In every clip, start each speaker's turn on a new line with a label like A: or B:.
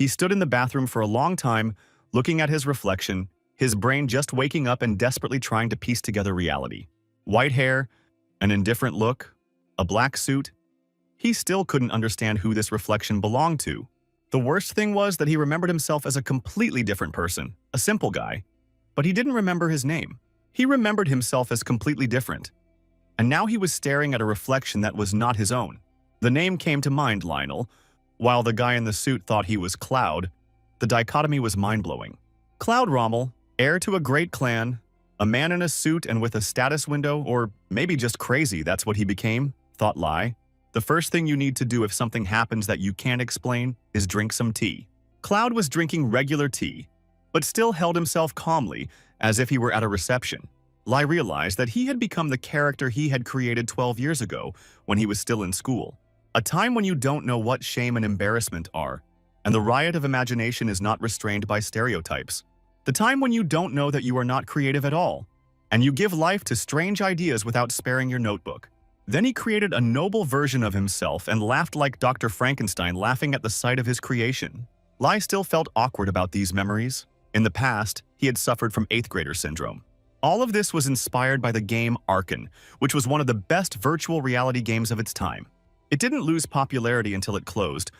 A: He stood in the bathroom for a long time, looking at his reflection, his brain just waking up and desperately trying to piece together reality. White hair, an indifferent look, a black suit. He still couldn't understand who this reflection belonged to. The worst thing was that he remembered himself as a completely different person, a simple guy. But he didn't remember his name. He remembered himself as completely different. And now he was staring at a reflection that was not his own. The name came to mind, Lionel. While the guy in the suit thought he was Cloud, the dichotomy was mind-blowing. Cloud Rommel, heir to a great clan, a man in a suit and with a status window, or maybe just crazy, that's what he became, thought Lai. The first thing you need to do if something happens that you can't explain is drink some tea. Cloud was drinking regular tea, but still held himself calmly, as if he were at a reception. Lai realized that he had become the character he had created 12 years ago when he was still in school. A time when you don't know what shame and embarrassment are, and the riot of imagination is not restrained by stereotypes. The time when you don't know that you are not creative at all, and you give life to strange ideas without sparing your notebook. Then he created a noble version of himself and laughed like Dr. Frankenstein laughing at the sight of his creation. Lai still felt awkward about these memories. In the past, he had suffered from 8th grader syndrome. All of this was inspired by the game Arkan, which was one of the best virtual reality games of its time. It didn't lose popularity until it closed,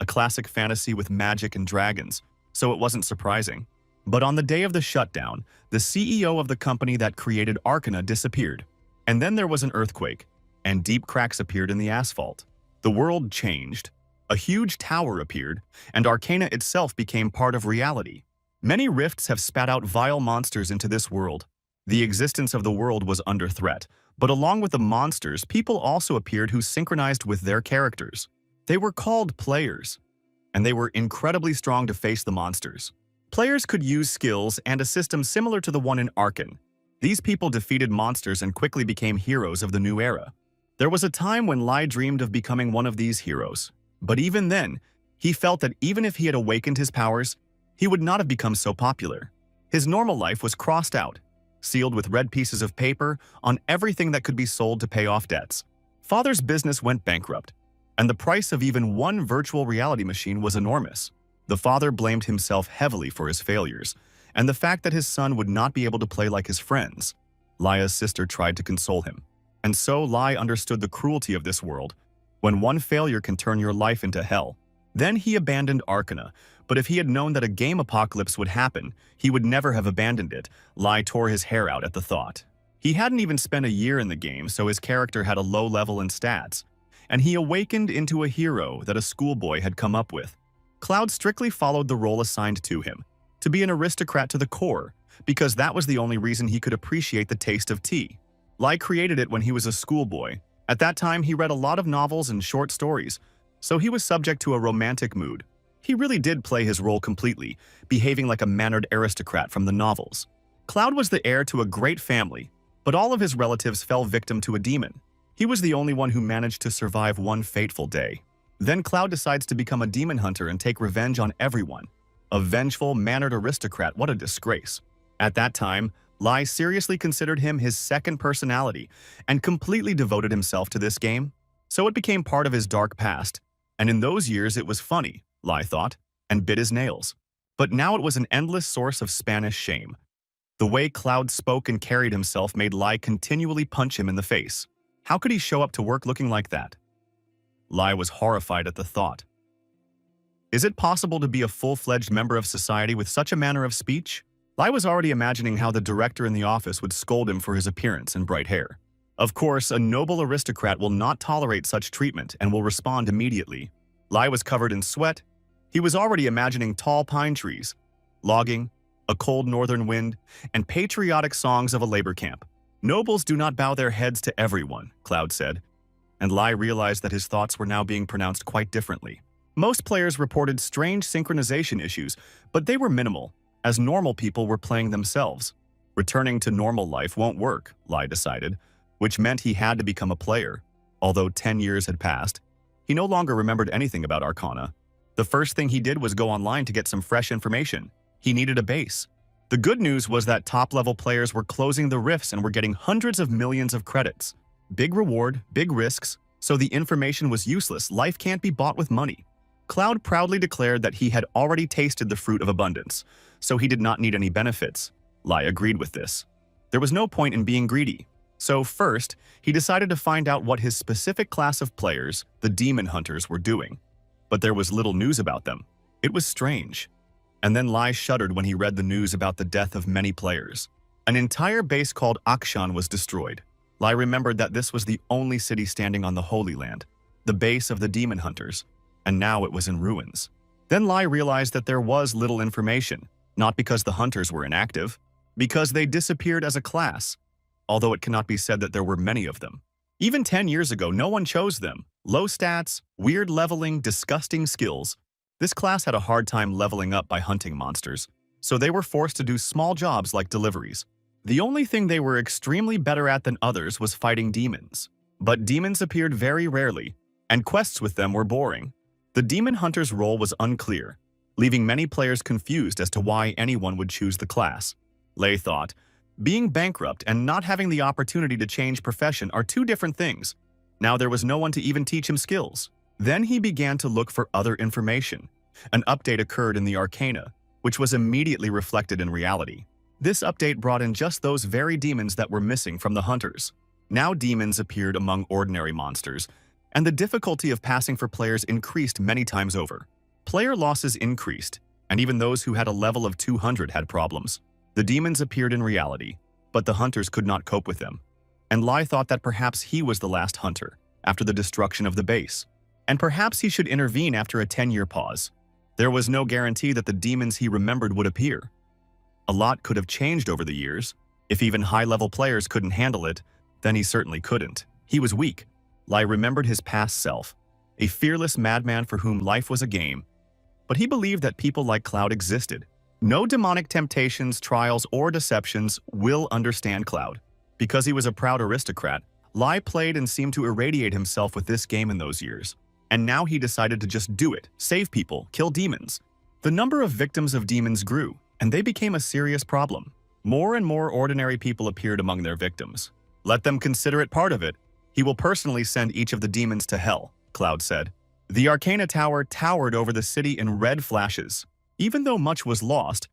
A: a classic fantasy with magic and dragons, so it wasn't surprising. But on the day of the shutdown, the CEO of the company that created Arcana disappeared. And then there was an earthquake, and deep cracks appeared in the asphalt. The world changed. A huge tower appeared, and Arcana itself became part of reality. Many rifts have spat out vile monsters into this world. The existence of the world was under threat, but along with the monsters, people also appeared who synchronized with their characters. They were called players, and they were incredibly strong to face the monsters. Players could use skills and a system similar to the one in Arkan. These people defeated monsters and quickly became heroes of the new era. There was a time when Lai dreamed of becoming one of these heroes, but even then, he felt that even if he had awakened his powers, he would not have become so popular. His normal life was crossed out, sealed with red pieces of paper on everything that could be sold to pay off debts. Father's business went bankrupt, and the price of even one virtual reality machine was enormous. The father blamed himself heavily for his failures, and the fact that his son would not be able to play like his friends. Laia's sister tried to console him, and so Lai understood the cruelty of this world, when one failure can turn your life into hell. Then he abandoned Arcana, but if he had known that a game apocalypse would happen, he would never have abandoned it. Lai tore his hair out at the thought. He hadn't even spent a year in the game, so his character had a low level in stats, and he awakened into a hero that a schoolboy had come up with. Cloud strictly followed the role assigned to him, to be an aristocrat to the core, because that was the only reason he could appreciate the taste of tea. Lai created it when he was a schoolboy. At that time, he read a lot of novels and short stories, so he was subject to a romantic mood. He really did play his role completely, behaving like a mannered aristocrat from the novels. Cloud was the heir to a great family, but all of his relatives fell victim to a demon. He was the only one who managed to survive one fateful day. Then Cloud decides to become a demon hunter and take revenge on everyone. A vengeful, mannered aristocrat, what a disgrace. At that time, Lai seriously considered him his second personality and completely devoted himself to this game. So it became part of his dark past, and in those years it was funny, Lai thought, and bit his nails. But now it was an endless source of Spanish shame. The way Cloud spoke and carried himself made Lai continually punch him in the face. How could he show up to work looking like that? Lai was horrified at the thought. Is it possible to be a full-fledged member of society with such a manner of speech? Lai was already imagining how the director in the office would scold him for his appearance and bright hair. Of course, a noble aristocrat will not tolerate such treatment and will respond immediately. Lai was covered in sweat. He was already imagining tall pine trees, logging, a cold northern wind, and patriotic songs of a labor camp. Nobles do not bow their heads to everyone, Cloud said, and Lai realized that his thoughts were now being pronounced quite differently. Most players reported strange synchronization issues, but they were minimal, as normal people were playing themselves. Returning to normal life won't work, Lai decided, which meant he had to become a player. Although 10 years had passed, he no longer remembered anything about Arcana. The first thing he did was go online to get some fresh information. He needed a base. The good news was that top-level players were closing the rifts and were getting hundreds of millions of credits. Big reward, big risks, so the information was useless. Life can't be bought with money. Cloud proudly declared that he had already tasted the fruit of abundance, so he did not need any benefits. Lai agreed with this. There was no point in being greedy. So first, he decided to find out what his specific class of players, the demon hunters, were doing. But there was little news about them. It was strange. And then Lai shuddered when he read the news about the death of many players. An entire base called Akshan was destroyed. Lai remembered that this was the only city standing on the Holy Land, the base of the demon hunters, and now it was in ruins. Then Lai realized that there was little information, not because the hunters were inactive, because they disappeared as a class, although it cannot be said that there were many of them. Even 10 years ago, no one chose them. Low stats, weird leveling, disgusting skills. This class had a hard time leveling up by hunting monsters, so they were forced to do small jobs like deliveries. The only thing they were extremely better at than others was fighting demons. But demons appeared very rarely, and quests with them were boring. The demon hunter's role was unclear, leaving many players confused as to why anyone would choose the class. Lei thought, being bankrupt and not having the opportunity to change profession are two different things. Now there was no one to even teach him skills. Then he began to look for other information. An update occurred in the Arcana, which was immediately reflected in reality. This update brought in just those very demons that were missing from the hunters. Now demons appeared among ordinary monsters, and the difficulty of passing for players increased many times over. Player losses increased, and even those who had a level of 200 had problems. The demons appeared in reality, but the hunters could not cope with them. And Lai thought that perhaps he was the last hunter, after the destruction of the base. And perhaps he should intervene after a 10-year pause. There was no guarantee that the demons he remembered would appear. A lot could have changed over the years. If even high-level players couldn't handle it, then he certainly couldn't. He was weak. Lai remembered his past self, a fearless madman for whom life was a game. But he believed that people like Cloud existed. No demonic temptations, trials, or deceptions will understand Cloud. Because he was a proud aristocrat, Lai played and seemed to irradiate himself with this game in those years. And now he decided to just do it, save people, kill demons. The number of victims of demons grew, and they became a serious problem. More and more ordinary people appeared among their victims. Let them consider it part of it. He will personally send each of the demons to hell, Cloud said. The Arcana Tower towered over the city in red flashes. Even though much was lost,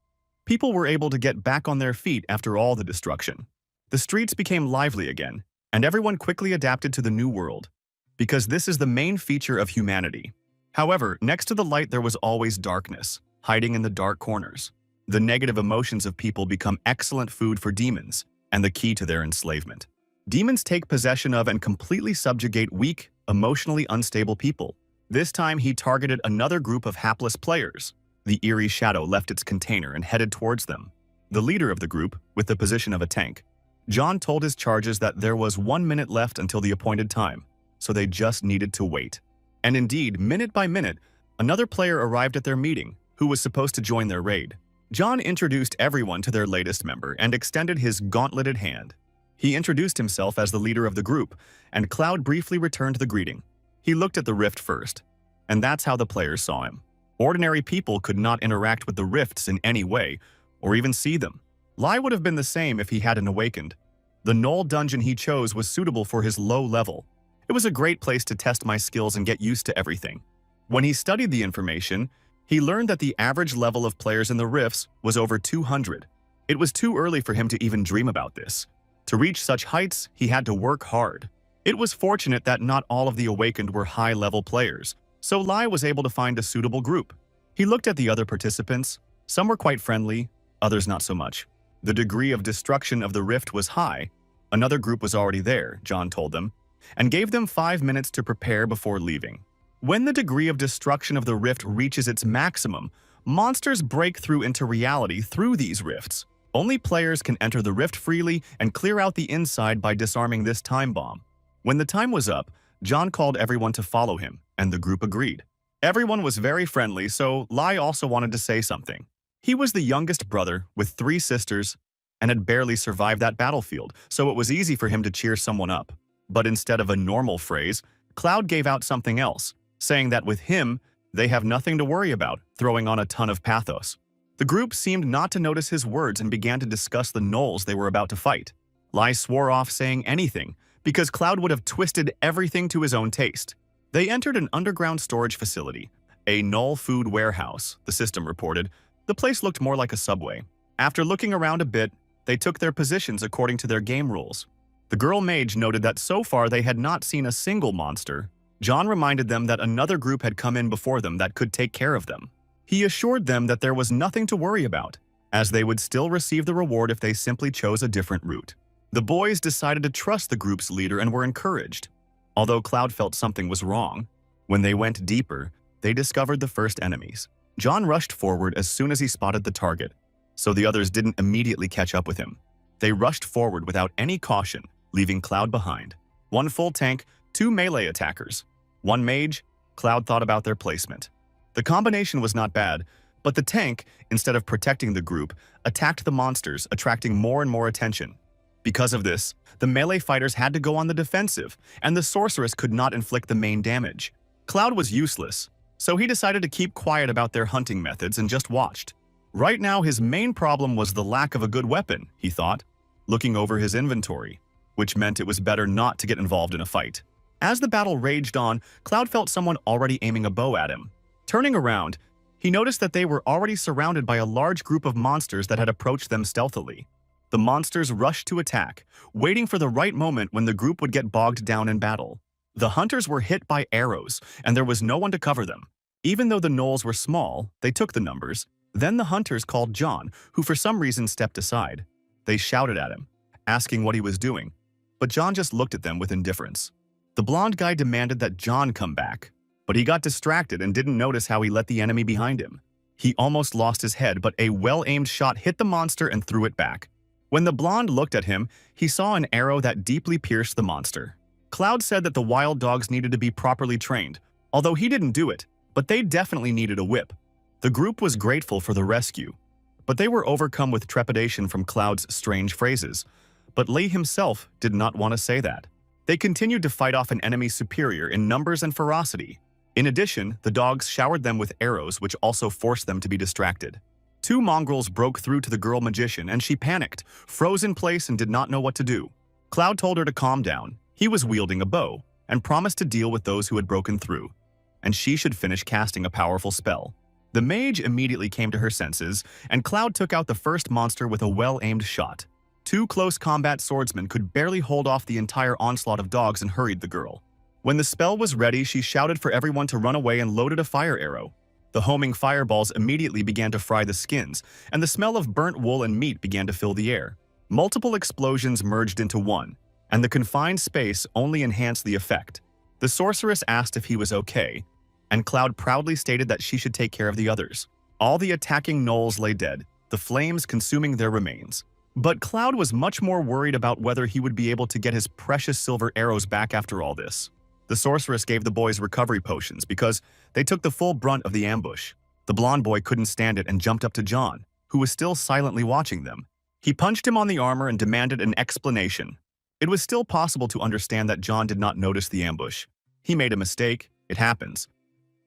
A: people were able to get back on their feet after all the destruction. The streets became lively again, and everyone quickly adapted to the new world, because this is the main feature of humanity. However, next to the light there was always darkness, hiding in the dark corners. The negative emotions of people become excellent food for demons, and the key to their enslavement. Demons take possession of and completely subjugate weak, emotionally unstable people. This time he targeted another group of hapless players. The eerie shadow left its container and headed towards them. The leader of the group, with the position of a tank, John told his charges that there was 1 minute left until the appointed time, so they just needed to wait. And indeed, minute by minute, another player arrived at their meeting, who was supposed to join their raid. John introduced everyone to their latest member and extended his gauntleted hand. He introduced himself as the leader of the group, and Cloud briefly returned the greeting. He looked at the rift first, and that's how the players saw him. Ordinary people could not interact with the rifts in any way, or even see them. Lai would have been the same if he hadn't awakened. The Knoll dungeon he chose was suitable for his low level. It was a great place to test my skills and get used to everything. When he studied the information, he learned that the average level of players in the rifts was over 200. It was too early for him to even dream about this. To reach such heights, he had to work hard. It was fortunate that not all of the awakened were high-level players, so Lai was able to find a suitable group. He looked at the other participants. Some were quite friendly, others not so much. The degree of destruction of the rift was high. Another group was already there, John told them, and gave them 5 minutes to prepare before leaving. When the degree of destruction of the rift reaches its maximum, monsters break through into reality through these rifts. Only players can enter the rift freely and clear out the inside by disarming this time bomb. When the time was up, John called everyone to follow him, and the group agreed. Everyone was very friendly, so Lai also wanted to say something. He was the youngest brother with 3 sisters and had barely survived that battlefield, so it was easy for him to cheer someone up. But instead of a normal phrase, Cloud gave out something else, saying that with him, they have nothing to worry about, throwing on a ton of pathos. The group seemed not to notice his words and began to discuss the gnolls they were about to fight. Lai swore off saying anything, because Cloud would have twisted everything to his own taste. They entered an underground storage facility, A null food warehouse, the system reported. The place looked more like a subway. After looking around a bit, they took their positions according to their game rules. The girl mage noted that so far they had not seen a single monster. John reminded them that another group had come in before them that could take care of them. He assured them that there was nothing to worry about, as they would still receive the reward if they simply chose a different route. The boys decided to trust the group's leader and were encouraged. Although Cloud felt something was wrong, when they went deeper, they discovered the first enemies. John rushed forward as soon as he spotted the target, so the others didn't immediately catch up with him. They rushed forward without any caution, leaving Cloud behind. One full tank, 2 melee attackers. One mage. Cloud thought about their placement. The combination was not bad, but the tank, instead of protecting the group, attacked the monsters, attracting more and more attention. Because of this, the melee fighters had to go on the defensive, and the sorceress could not inflict the main damage. Cloud was useless, so he decided to keep quiet about their hunting methods and just watched. Right now, his main problem was the lack of a good weapon, he thought, looking over his inventory, which meant it was better not to get involved in a fight. As the battle raged on, Cloud felt someone already aiming a bow at him. Turning around, he noticed that they were already surrounded by a large group of monsters that had approached them stealthily. The monsters rushed to attack, waiting for the right moment when the group would get bogged down in battle. The hunters were hit by arrows, and there was no one to cover them. Even though the gnolls were small, they took the numbers. Then the hunters called John, who for some reason stepped aside. They shouted at him, asking what he was doing, but John just looked at them with indifference. The blonde guy demanded that John come back, but he got distracted and didn't notice how he let the enemy behind him. He almost lost his head, but a well-aimed shot hit the monster and threw it back. When the blonde looked at him, he saw an arrow that deeply pierced the monster. Cloud said that the wild dogs needed to be properly trained, although he didn't do it, but they definitely needed a whip. The group was grateful for the rescue, but they were overcome with trepidation from Cloud's strange phrases. But Lee himself did not want to say that. They continued to fight off an enemy superior in numbers and ferocity. In addition, the dogs showered them with arrows, which also forced them to be distracted. 2 mongrels broke through to the girl magician, and she panicked, froze in place, and did not know what to do. Cloud told her to calm down. He was wielding a bow, and promised to deal with those who had broken through, and she should finish casting a powerful spell. The mage immediately came to her senses, and Cloud took out the first monster with a well-aimed shot. 2 close combat swordsmen could barely hold off the entire onslaught of dogs and hurried the girl. When the spell was ready, she shouted for everyone to run away and loaded a fire arrow. The homing fireballs immediately began to fry the skins, and the smell of burnt wool and meat began to fill the air. Multiple explosions merged into one, and the confined space only enhanced the effect. The sorceress asked if he was okay, and Cloud proudly stated that she should take care of the others. All the attacking gnolls lay dead, the flames consuming their remains. But Cloud was much more worried about whether he would be able to get his precious silver arrows back after all this. The sorceress gave the boys recovery potions because they took the full brunt of the ambush. The blonde boy couldn't stand it and jumped up to John, who was still silently watching them. He punched him on the armor and demanded an explanation. It was still possible to understand that John did not notice the ambush. He made a mistake, it happens.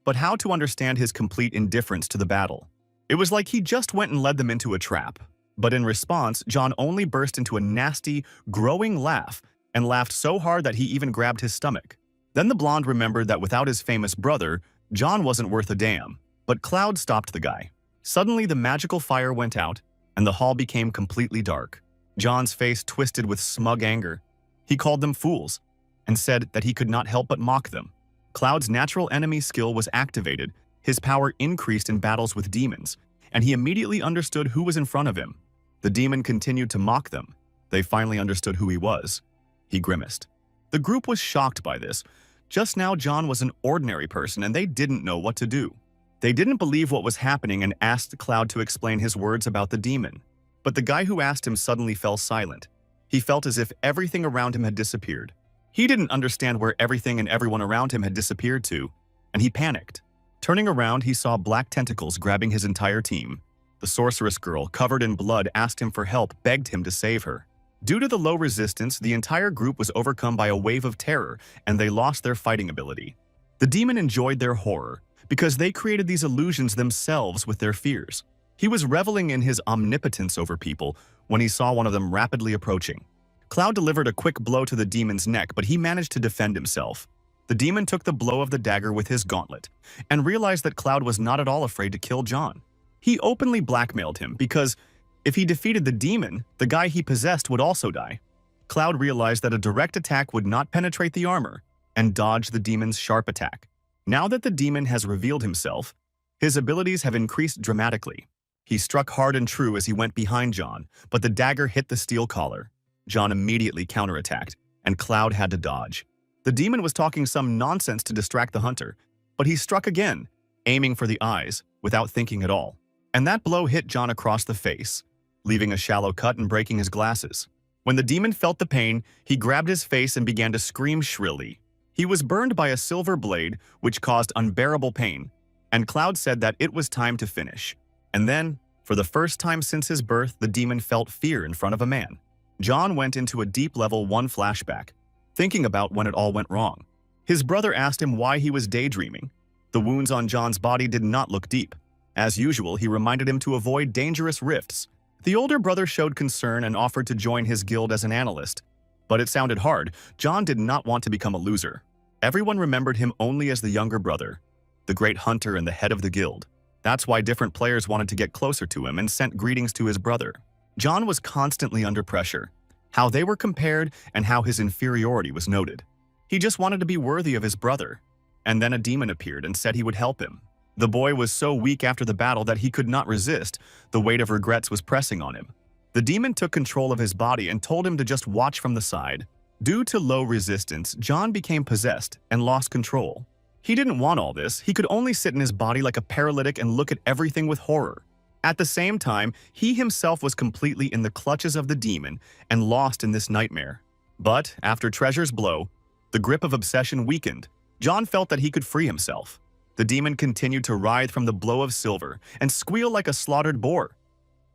A: But how to understand his complete indifference to the battle? It was like he just went and led them into a trap. But in response, John only burst into a nasty, growing laugh and laughed so hard that he even grabbed his stomach. Then the blonde remembered that without his famous brother, John wasn't worth a damn. But Cloud stopped the guy. Suddenly, the magical fire went out, and the hall became completely dark. John's face twisted with smug anger. He called them fools and said that he could not help but mock them. Cloud's natural enemy skill was activated, his power increased in battles with demons, and he immediately understood who was in front of him. The demon continued to mock them. They finally understood who he was. He grimaced. The group was shocked by this. Just now, John was an ordinary person, and they didn't know what to do. They didn't believe what was happening and asked Cloud to explain his words about the demon. But the guy who asked him suddenly fell silent. He felt as if everything around him had disappeared. He didn't understand where everything and everyone around him had disappeared to, and he panicked. Turning around, he saw black tentacles grabbing his entire team. The sorceress girl, covered in blood, asked him for help, begged him to save her. Due to the low resistance, the entire group was overcome by a wave of terror, and they lost their fighting ability. The demon enjoyed their horror, because they created these illusions themselves with their fears. He was reveling in his omnipotence over people when he saw one of them rapidly approaching. Cloud delivered a quick blow to the demon's neck, but he managed to defend himself. The demon took the blow of the dagger with his gauntlet and realized that Cloud was not at all afraid to kill John. He openly blackmailed him because if he defeated the demon, the guy he possessed would also die. Cloud realized that a direct attack would not penetrate the armor and dodged the demon's sharp attack. Now that the demon has revealed himself, his abilities have increased dramatically. He struck hard and true as he went behind John, but the dagger hit the steel collar. John immediately counterattacked, and Cloud had to dodge. The demon was talking some nonsense to distract the hunter, but he struck again, aiming for the eyes, without thinking at all. And that blow hit John across the face, leaving a shallow cut and breaking his glasses. When the demon felt the pain, he grabbed his face and began to scream shrilly. He was burned by a silver blade, which caused unbearable pain, and Cloud said that it was time to finish. And then, for the first time since his birth, the demon felt fear in front of a man. John went into a deep level 1 flashback, thinking about when it all went wrong. His brother asked him why he was daydreaming. The wounds on John's body did not look deep. As usual, he reminded him to avoid dangerous rifts. The older brother showed concern and offered to join his guild as an analyst. But it sounded hard. John did not want to become a loser. Everyone remembered him only as the younger brother, the great hunter and the head of the guild. That's why different players wanted to get closer to him and sent greetings to his brother. John was constantly under pressure, how they were compared and how his inferiority was noted. He just wanted to be worthy of his brother. And then a demon appeared and said he would help him. The boy was so weak after the battle that he could not resist. The weight of regrets was pressing on him. The demon took control of his body and told him to just watch from the side. Due to low resistance, John became possessed and lost control. He didn't want all this. He could only sit in his body like a paralytic and look at everything with horror. At the same time, he himself was completely in the clutches of the demon and lost in this nightmare. But after Treasure's blow, the grip of obsession weakened. John felt that he could free himself. The demon continued to writhe from the blow of silver and squeal like a slaughtered boar.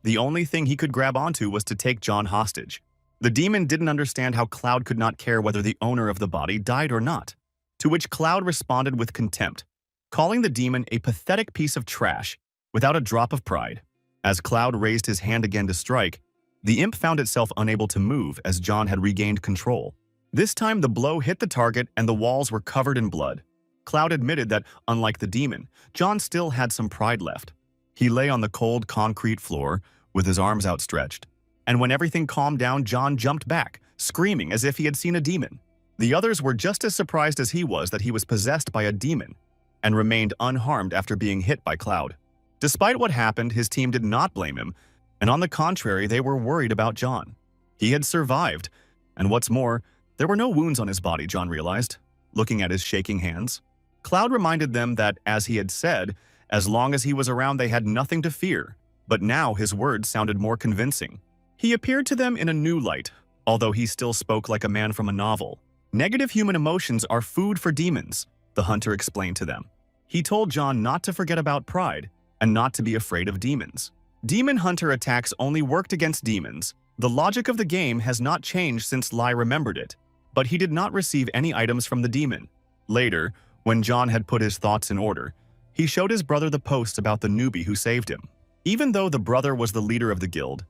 A: The only thing he could grab onto was to take John hostage. The demon didn't understand how Cloud could not care whether the owner of the body died or not, to which Cloud responded with contempt, calling the demon a pathetic piece of trash without a drop of pride. As Cloud raised his hand again to strike, the imp found itself unable to move as John had regained control. This time the blow hit the target and the walls were covered in blood. Cloud admitted that, unlike the demon, John still had some pride left. He lay on the cold concrete floor with his arms outstretched. And when everything calmed down, John jumped back, screaming as if he had seen a demon. The others were just as surprised as he was that he was possessed by a demon and remained unharmed after being hit by Cloud. Despite what happened, his team did not blame him, and on the contrary, they were worried about John. He had survived, and what's more, there were no wounds on his body, John realized, looking at his shaking hands. Cloud reminded them that, as he had said, as long as he was around they had nothing to fear, but now his words sounded more convincing. He appeared to them in a new light, although he still spoke like a man from a novel. Negative human emotions are food for demons, the hunter explained to them. He told John not to forget about pride and not to be afraid of demons. Demon hunter attacks only worked against demons. The logic of the game has not changed since Lai remembered it, but he did not receive any items from the demon. Later, when John had put his thoughts in order, he showed his brother the posts about the newbie who saved him. Even though the brother was the leader of the guild,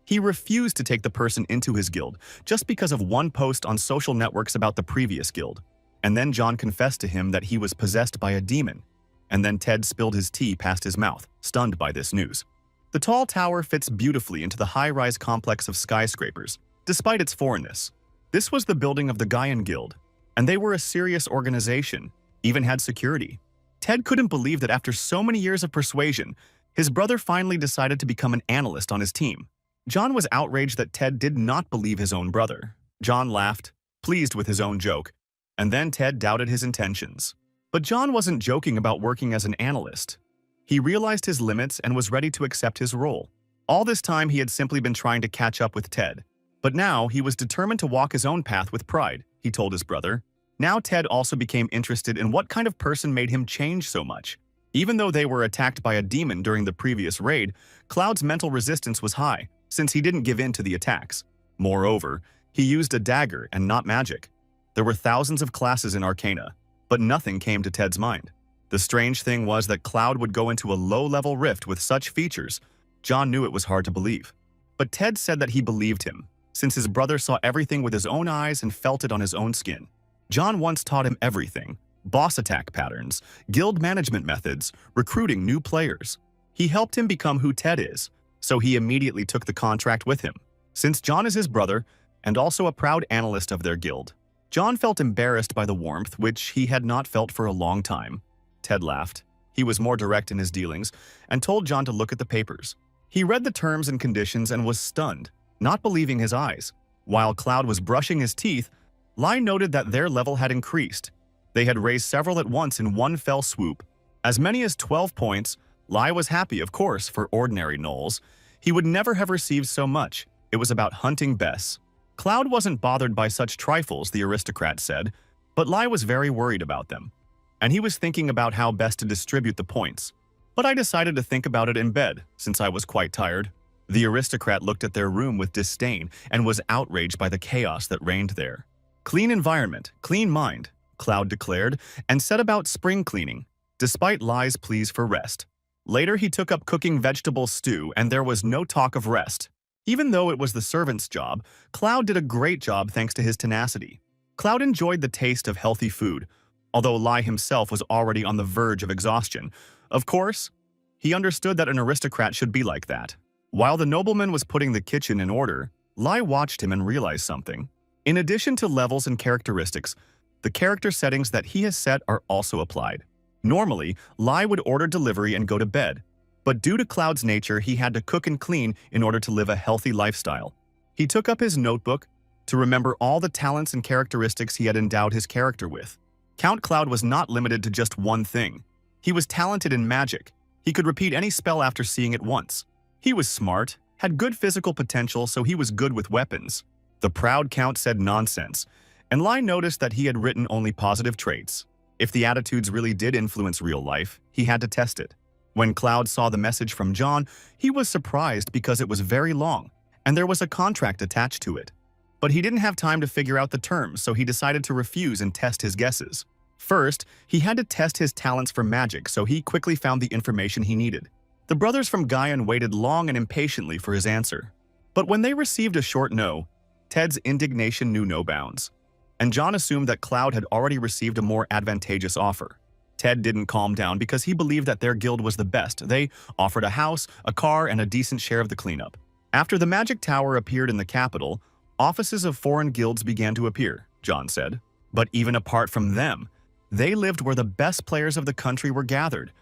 A: he refused to take the person into his guild just because of one post on social networks about the previous guild. And then John confessed to him that he was possessed by a demon. And then Ted spilled his tea past his mouth, stunned by this news. The tall tower fits beautifully into the high-rise complex of skyscrapers, despite its foreignness. This was the building of the Gaian Guild, and they were a serious organization, even had security. Ted couldn't believe that after so many years of persuasion, his brother finally decided to become an analyst on his team. John was outraged that Ted did not believe his own brother. John laughed, pleased with his own joke, and then Ted doubted his intentions. But John wasn't joking about working as an analyst. He realized his limits and was ready to accept his role. All this time he had simply been trying to catch up with Ted. But now he was determined to walk his own path with pride, he told his brother. Now Ted also became interested in what kind of person made him change so much. Even though they were attacked by a demon during the previous raid, Cloud's mental resistance was high, since he didn't give in to the attacks. Moreover, he used a dagger and not magic. There were thousands of classes in Arcana, but nothing came to Ted's mind. The strange thing was that Cloud would go into a low-level rift with such features. John knew it was hard to believe. But Ted said that he believed him, since his brother saw everything with his own eyes and felt it on his own skin. John once taught him everything: boss attack patterns, guild management methods, recruiting new players. He helped him become who Ted is, so he immediately took the contract with him. Since John is his brother, and also a proud analyst of their guild, John felt embarrassed by the warmth which he had not felt for a long time. Ted laughed. He was more direct in his dealings and told John to look at the papers. He read the terms and conditions and was stunned, not believing his eyes. While Cloud was brushing his teeth, Lai noted that their level had increased. They had raised several at once in one fell swoop. As many as 12 points. Lai was happy, of course, for ordinary gnolls. He would never have received so much. It was about hunting Bess. Cloud wasn't bothered by such trifles, the aristocrat said, but Lai was very worried about them. And he was thinking about how best to distribute the points. But I decided to think about it in bed, since I was quite tired. The aristocrat looked at their room with disdain and was outraged by the chaos that reigned there. Clean environment, clean mind, Cloud declared, and set about spring cleaning, despite Lai's pleas for rest. Later, he took up cooking vegetable stew, and there was no talk of rest. Even though it was the servant's job, Cloud did a great job thanks to his tenacity. Cloud enjoyed the taste of healthy food, although Lai himself was already on the verge of exhaustion. Of course, he understood that an aristocrat should be like that. While the nobleman was putting the kitchen in order, Lai watched him and realized something. In addition to levels and characteristics, the character settings that he has set are also applied. Normally, Lai would order delivery and go to bed, but due to Cloud's nature, he had to cook and clean in order to live a healthy lifestyle. He took up his notebook to remember all the talents and characteristics he had endowed his character with. Count Cloud was not limited to just one thing. He was talented in magic. He could repeat any spell after seeing it once. He was smart, had good physical potential, so he was good with weapons. The proud Count said nonsense, and Lai noticed that he had written only positive traits. If the attitudes really did influence real life, he had to test it. When Cloud saw the message from John, he was surprised because it was very long, and there was a contract attached to it. But he didn't have time to figure out the terms, so he decided to refuse and test his guesses. First, he had to test his talents for magic, so he quickly found the information he needed. The brothers from Gaian waited long and impatiently for his answer. But when they received a short no, Ted's indignation knew no bounds. And John assumed that Cloud had already received a more advantageous offer. Ted didn't calm down because he believed that their guild was the best. They offered a house, a car, and a decent share of the cleanup. After the magic tower appeared in the capital, offices of foreign guilds began to appear, John said. But even apart from them, they lived where the best players of the country were gathered,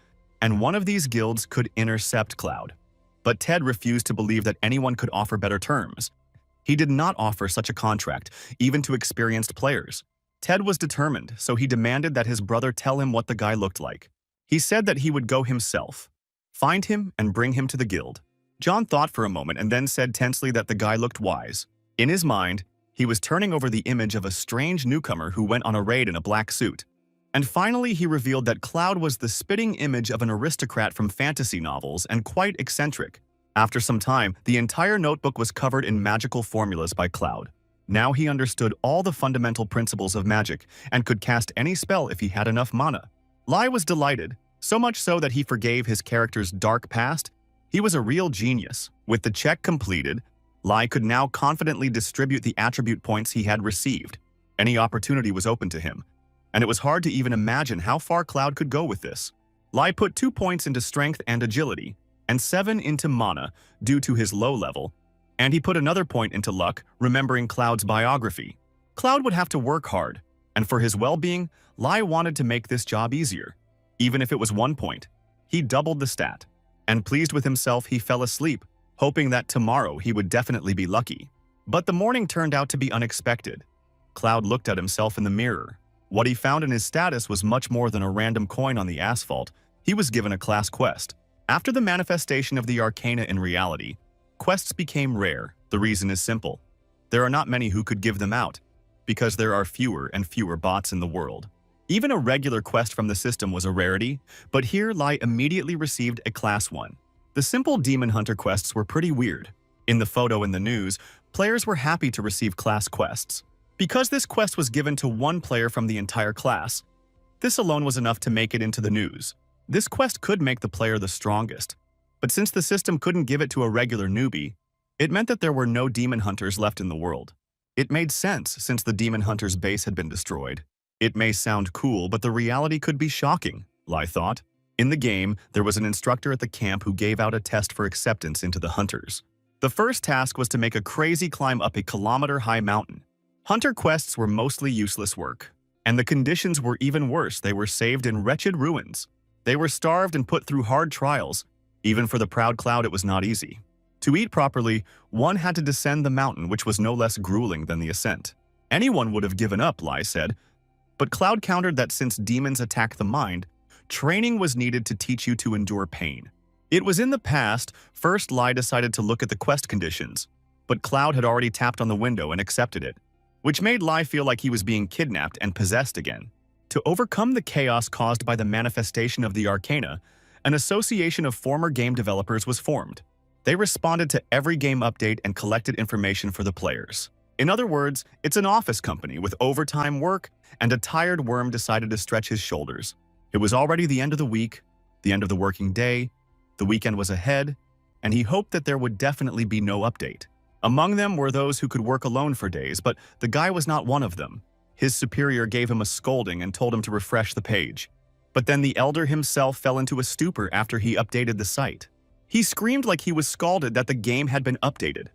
A: and one of these guilds could intercept Cloud. But Ted refused to believe that anyone could offer better terms. He did not offer such a contract, even to experienced players. Ted was determined, so he demanded that his brother tell him what the guy looked like. He said that he would go himself, find him, and bring him to the guild. John thought for a moment and then said tensely that the guy looked wise. In his mind, he was turning over the image of a strange newcomer who went on a raid in a black suit. And finally, he revealed that Cloud was the spitting image of an aristocrat from fantasy novels and quite eccentric. After some time, the entire notebook was covered in magical formulas by Cloud. Now he understood all the fundamental principles of magic and could cast any spell if he had enough mana. Lai was delighted, so much so that he forgave his character's dark past. He was a real genius. With the check completed, Lai could now confidently distribute the attribute points he had received. Any opportunity was open to him, and it was hard to even imagine how far Cloud could go with this. Lai put 2 points into strength and agility, and 7 into mana due to his low level, and he put another point into luck, remembering Cloud's biography. Cloud would have to work hard, and for his well-being, Lai wanted to make this job easier. Even if it was 1 point, he doubled the stat, and pleased with himself, he fell asleep, hoping that tomorrow he would definitely be lucky. But the morning turned out to be unexpected. Cloud looked at himself in the mirror. What he found in his status was much more than a random coin on the asphalt. He was given a class quest. After the manifestation of the arcana in reality, quests became rare. The reason is simple. There are not many who could give them out, because there are fewer and fewer bots in the world. Even a regular quest from the system was a rarity, but here Lai immediately received a class 1. The simple demon hunter quests were pretty weird. In the photo in the news, players were happy to receive class quests. Because this quest was given to one player from the entire class, this alone was enough to make it into the news. This quest could make the player the strongest, but since the system couldn't give it to a regular newbie, it meant that there were no demon hunters left in the world. It made sense since the demon hunter's base had been destroyed. It may sound cool, but the reality could be shocking, Lai thought. In the game, there was an instructor at the camp who gave out a test for acceptance into the hunters. The first task was to make a crazy climb up a kilometer-high mountain. Hunter quests were mostly useless work. And the conditions were even worse. They were saved in wretched ruins. They were starved and put through hard trials. Even for the proud Cloud, it was not easy. To eat properly, one had to descend the mountain, which was no less grueling than the ascent. Anyone would have given up, Lai said. But Cloud countered that since demons attack the mind, training was needed to teach you to endure pain. It was in the past. First, Lai decided to look at the quest conditions. But Cloud had already tapped on the window and accepted it, which made Lai feel like he was being kidnapped and possessed again. To overcome the chaos caused by the manifestation of the Arcana, an association of former game developers was formed. They responded to every game update and collected information for the players. In other words, it's an office company with overtime work, and a tired worm decided to stretch his shoulders. It was already the end of the week, the end of the working day, the weekend was ahead, and he hoped that there would definitely be no update. Among them were those who could work alone for days, but the guy was not one of them. His superior gave him a scolding and told him to refresh the page. But then the elder himself fell into a stupor after he updated the site. He screamed like he was scalded that the game had been updated.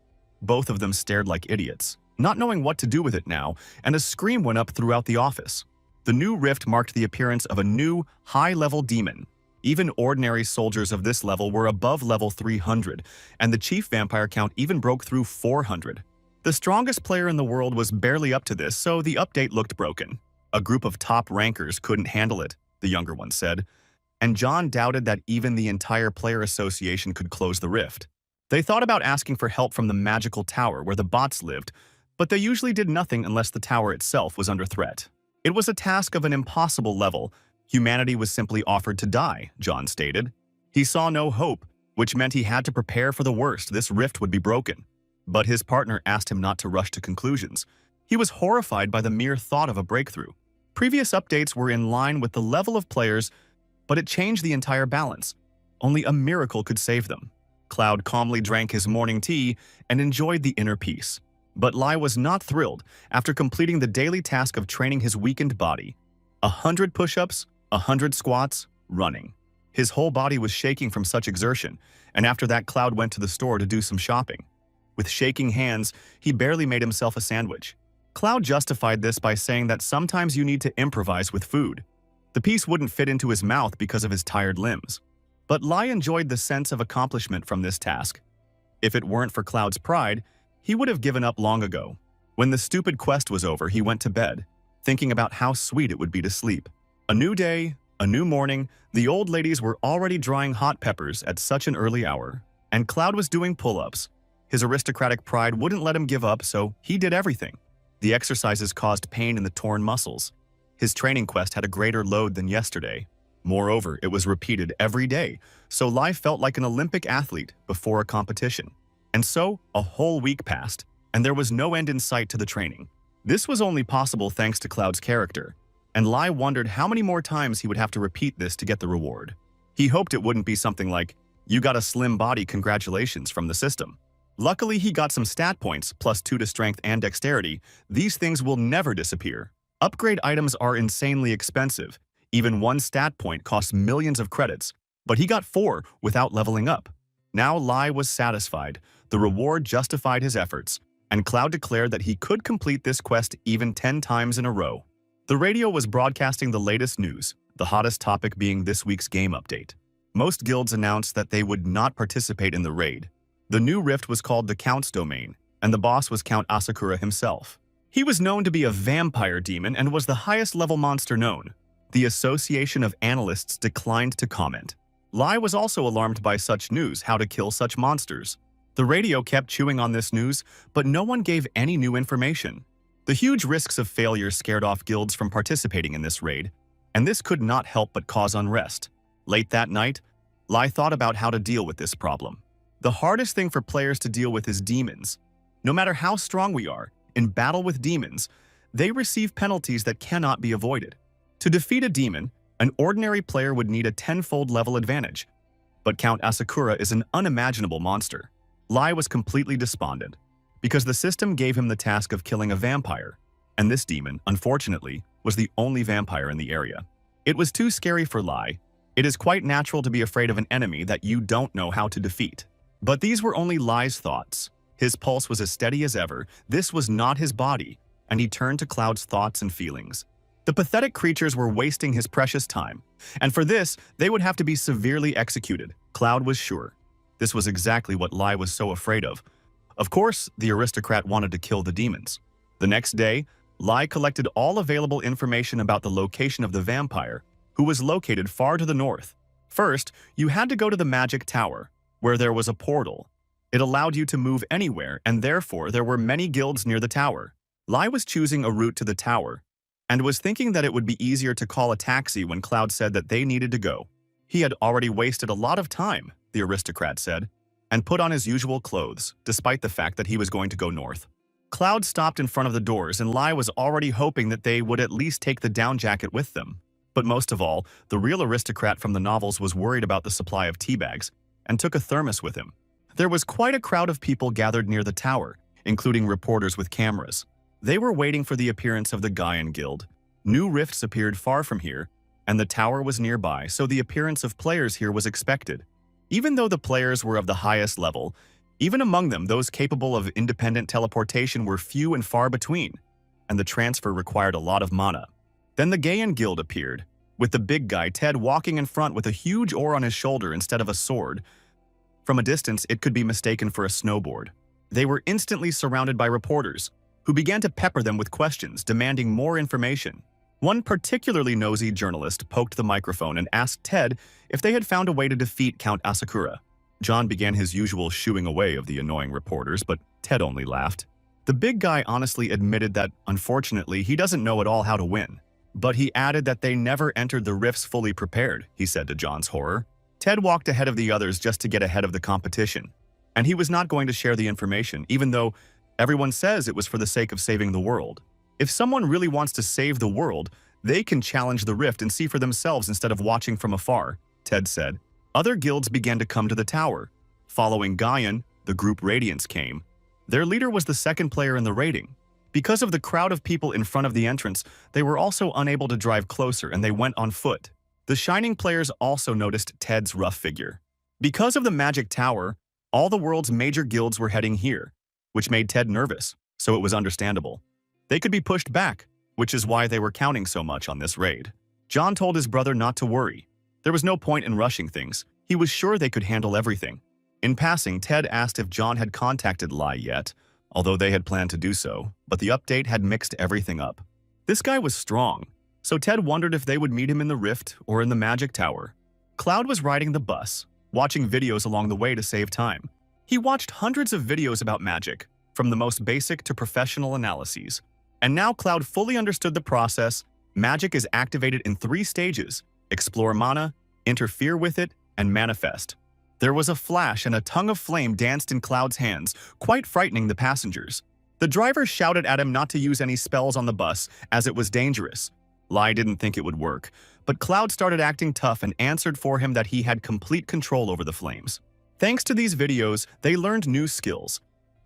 A: Both of them stared like idiots, not knowing what to do with it now, and a scream went up throughout the office. The new rift marked the appearance of a new, high-level demon. Even ordinary soldiers of this level were above level 300, and the chief vampire count even broke through 400. The strongest player in the world was barely up to this, so the update looked broken. A group of top rankers couldn't handle it, the younger one said, and John doubted that even the entire player association could close the rift. They thought about asking for help from the magical tower where the bots lived, but they usually did nothing unless the tower itself was under threat. It was a task of an impossible level. Humanity was simply offered to die, John stated. He saw no hope, which meant he had to prepare for the worst. This rift would be broken. But his partner asked him not to rush to conclusions. He was horrified by the mere thought of a breakthrough. Previous updates were in line with the level of players, but it changed the entire balance. Only a miracle could save them. Cloud calmly drank his morning tea and enjoyed the inner peace. But Lai was not thrilled after completing the daily task of training his weakened body. 100 push-ups, 100 squats, running. His whole body was shaking from such exertion, and after that Cloud went to the store to do some shopping. With shaking hands, he barely made himself a sandwich. Cloud justified this by saying that sometimes you need to improvise with food. The piece wouldn't fit into his mouth because of his tired limbs. But Lai enjoyed the sense of accomplishment from this task. If it weren't for Cloud's pride, he would have given up long ago. When the stupid quest was over, he went to bed, thinking about how sweet it would be to sleep. A new day, a new morning, the old ladies were already drying hot peppers at such an early hour, and Cloud was doing pull-ups. His aristocratic pride wouldn't let him give up, so he did everything. The exercises caused pain in the torn muscles. His training quest had a greater load than yesterday. Moreover, it was repeated every day, so Lai felt like an Olympic athlete before a competition. And so, a whole week passed, and there was no end in sight to the training. This was only possible thanks to Cloud's character, and Lai wondered how many more times he would have to repeat this to get the reward. He hoped it wouldn't be something like, "You got a slim body, congratulations," from the system. Luckily, he got some stat points, +2 to strength and dexterity. These things will never disappear. Upgrade items are insanely expensive. Even one stat point costs millions of credits, but he got 4 without leveling up. Now Lai was satisfied. The reward justified his efforts, and Cloud declared that he could complete this quest even 10 times in a row. The radio was broadcasting the latest news, the hottest topic being this week's game update. Most guilds announced that they would not participate in the raid. The new rift was called the Count's Domain, and the boss was Count Asakura himself. He was known to be a vampire demon and was the highest level monster known. The Association of Analysts declined to comment. Lai was also alarmed by such news, how to kill such monsters. The radio kept chewing on this news, but no one gave any new information. The huge risks of failure scared off guilds from participating in this raid, and this could not help but cause unrest. Late that night, Lai thought about how to deal with this problem. The hardest thing for players to deal with is demons. No matter how strong we are, in battle with demons, they receive penalties that cannot be avoided. To defeat a demon, an ordinary player would need a 10-fold level advantage. But Count Asakura is an unimaginable monster. Lai was completely despondent, because the system gave him the task of killing a vampire. And this demon, unfortunately, was the only vampire in the area. It was too scary for Lai. It is quite natural to be afraid of an enemy that you don't know how to defeat. But these were only Lai's thoughts. His pulse was as steady as ever. This was not his body, and he turned to Cloud's thoughts and feelings. The pathetic creatures were wasting his precious time, and for this, they would have to be severely executed. Cloud was sure. This was exactly what Lai was so afraid of. Of course, the aristocrat wanted to kill the demons. The next day, Lai collected all available information about the location of the vampire, who was located far to the north. First, you had to go to the magic tower, where there was a portal. It allowed you to move anywhere, and therefore there were many guilds near the tower. Lai was choosing a route to the tower, and was thinking that it would be easier to call a taxi when Cloud said that they needed to go. He had already wasted a lot of time, the aristocrat said, and put on his usual clothes, despite the fact that he was going to go north. Cloud stopped in front of the doors, and Lai was already hoping that they would at least take the down jacket with them. But most of all, the real aristocrat from the novels was worried about the supply of tea bags, and took a thermos with him. There was quite a crowd of people gathered near the tower, including reporters with cameras. They were waiting for the appearance of the Gaian Guild. New rifts appeared far from here, and the tower was nearby, so the appearance of players here was expected. Even though the players were of the highest level, even among them those capable of independent teleportation were few and far between, and the transfer required a lot of mana. Then the Gaian Guild appeared, with the big guy Ted walking in front with a huge oar on his shoulder instead of a sword. From a distance, it could be mistaken for a snowboard. They were instantly surrounded by reporters, who began to pepper them with questions, demanding more information. One particularly nosy journalist poked the microphone and asked Ted if they had found a way to defeat Count Asakura. John began his usual shooing away of the annoying reporters, but Ted only laughed. The big guy honestly admitted that, unfortunately, he doesn't know at all how to win. But he added that they never entered the rifts fully prepared, he said to John's horror. Ted walked ahead of the others just to get ahead of the competition, and he was not going to share the information, even though everyone says it was for the sake of saving the world. If someone really wants to save the world, they can challenge the rift and see for themselves instead of watching from afar, Ted said. Other guilds began to come to the tower. Following Gaian, the group Radiance came. Their leader was the second player in the rating. Because of the crowd of people in front of the entrance, they were also unable to drive closer and they went on foot. The Shining players also noticed Ted's rough figure. Because of the magic tower, all the world's major guilds were heading here, which made Ted nervous, so it was understandable. They could be pushed back, which is why they were counting so much on this raid. John told his brother not to worry. There was no point in rushing things. He was sure they could handle everything. In passing, Ted asked if John had contacted Lai yet, although they had planned to do so, but the update had mixed everything up. This guy was strong, so Ted wondered if they would meet him in the rift or in the magic tower. Cloud was riding the bus, watching videos along the way to save time. He watched hundreds of videos about magic, from the most basic to professional analyses. And now Cloud fully understood the process. Magic is activated in 3 stages: explore mana, interfere with it, and manifest. There was a flash and a tongue of flame danced in Cloud's hands, quite frightening the passengers. The driver shouted at him not to use any spells on the bus, as it was dangerous. Lai didn't think it would work, but Cloud started acting tough and answered for him that he had complete control over the flames. Thanks to these videos, they learned new skills.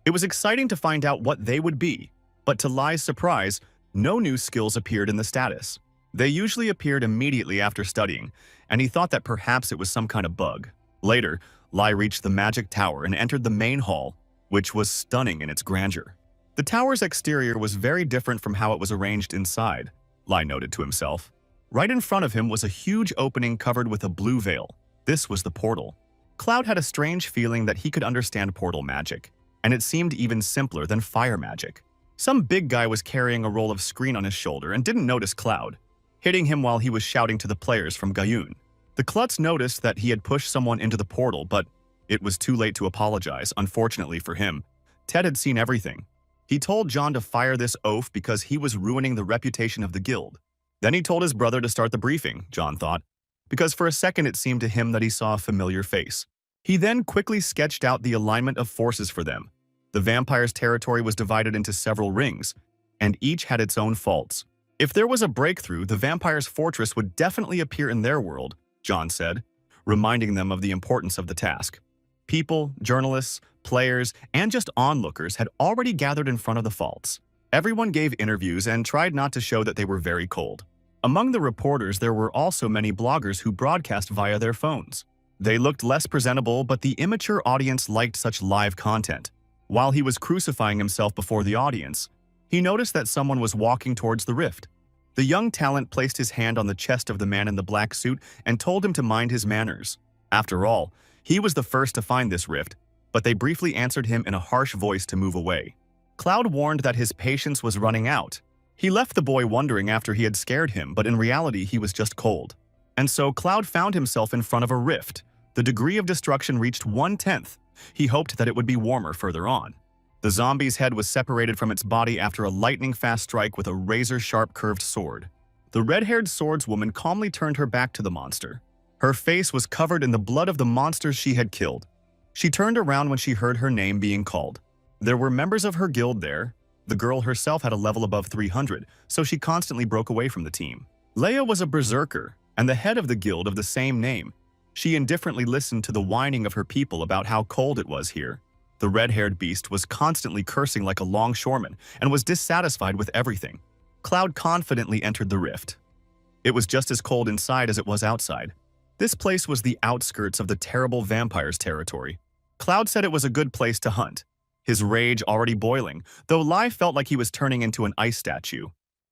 A: It was exciting to find out what they would be, but to Lai's surprise, no new skills appeared in the status. They usually appeared immediately after studying, and he thought that perhaps it was some kind of bug. Later, Lai reached the magic tower and entered the main hall, which was stunning in its grandeur. The tower's exterior was very different from how it was arranged inside, Lai noted to himself. Right in front of him was a huge opening covered with a blue veil. This was the portal. Cloud had a strange feeling that he could understand portal magic, and it seemed even simpler than fire magic. Some big guy was carrying a roll of screen on his shoulder and didn't notice Cloud, hitting him while he was shouting to the players from Gayun. The klutz noticed that he had pushed someone into the portal, but it was too late to apologize, unfortunately for him. Ted had seen everything. He told John to fire this oaf because he was ruining the reputation of the guild. Then he told his brother to start the briefing, John thought, because for a second it seemed to him that he saw a familiar face. He then quickly sketched out the alignment of forces for them. The vampire's territory was divided into several rings, and each had its own faults. If there was a breakthrough, the vampire's fortress would definitely appear in their world, John said, reminding them of the importance of the task. People, journalists, players, and just onlookers had already gathered in front of the faults. Everyone gave interviews and tried not to show that they were very cold. Among the reporters, there were also many bloggers who broadcast via their phones. They looked less presentable, but the immature audience liked such live content. While he was crucifying himself before the audience, he noticed that someone was walking towards the rift. The young talent placed his hand on the chest of the man in the black suit and told him to mind his manners. After all, he was the first to find this rift, but they briefly answered him in a harsh voice to move away. Cloud warned that his patience was running out. He left the boy wondering after he had scared him, but in reality he was just cold. And so Cloud found himself in front of a rift. The degree of destruction reached 1/10. He hoped that it would be warmer further on. The zombie's head was separated from its body after a lightning-fast strike with a razor-sharp curved sword. The red-haired swordswoman calmly turned her back to the monster. Her face was covered in the blood of the monsters she had killed. She turned around when she heard her name being called. There were members of her guild there. The girl herself had a level above 300, so she constantly broke away from the team. Leia was a berserker, and the head of the guild of the same name. She indifferently listened to the whining of her people about how cold it was here. The red-haired beast was constantly cursing like a longshoreman and was dissatisfied with everything. Cloud confidently entered the rift. It was just as cold inside as it was outside. This place was the outskirts of the terrible vampire's territory. Cloud said it was a good place to hunt, his rage already boiling, though Lai felt like he was turning into an ice statue.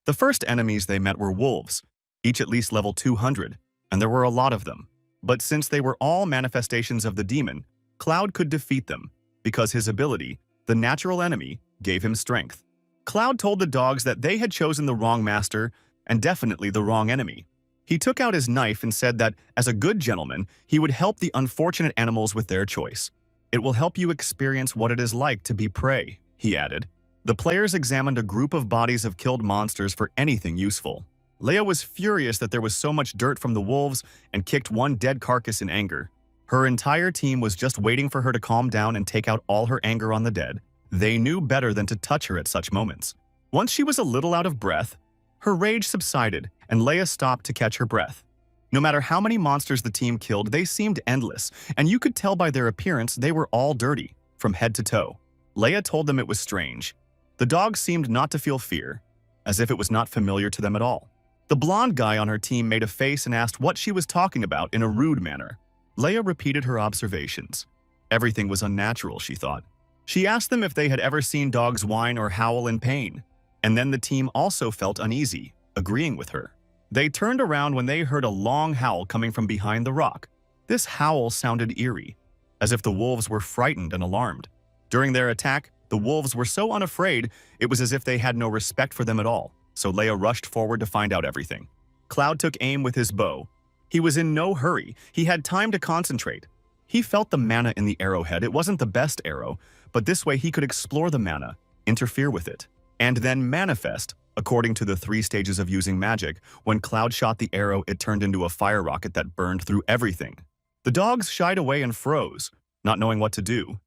A: The first enemies they met were wolves, each at least level 200, and there were a lot of them. But since they were all manifestations of the demon, Cloud could defeat them, because his ability, the natural enemy, gave him strength. Cloud told the dogs that they had chosen the wrong master and definitely the wrong enemy. He took out his knife and said that, as a good gentleman, he would help the unfortunate animals with their choice. It will help you experience what it is like to be prey, he added. The players examined a group of bodies of killed monsters for anything useful. Leia was furious that there was so much dirt from the wolves and kicked one dead carcass in anger. Her entire team was just waiting for her to calm down and take out all her anger on the dead. They knew better than to touch her at such moments. Once she was a little out of breath, her rage subsided and Leia stopped to catch her breath. No matter how many monsters the team killed, they seemed endless, and you could tell by their appearance they were all dirty, from head to toe. Leia told them it was strange. The dogs seemed not to feel fear, as if it was not familiar to them at all. The blonde guy on her team made a face and asked what she was talking about in a rude manner. Leia repeated her observations. Everything was unnatural, she thought. She asked them if they had ever seen dogs whine or howl in pain, and then the team also felt uneasy, agreeing with her. They turned around when they heard a long howl coming from behind the rock. This howl sounded eerie, as if the wolves were frightened and alarmed. During their attack, the wolves were so unafraid, it was as if they had no respect for them at all, so Leia rushed forward to find out everything. Cloud took aim with his bow. He was in no hurry. He had time to concentrate. He felt the mana in the arrowhead. It wasn't the best arrow, but this way he could explore the mana, interfere with it, and then manifest, according to the 3 stages of using magic. When Cloud shot the arrow, it turned into a fire rocket that burned through everything. The dogs shied away and froze, not knowing what to do.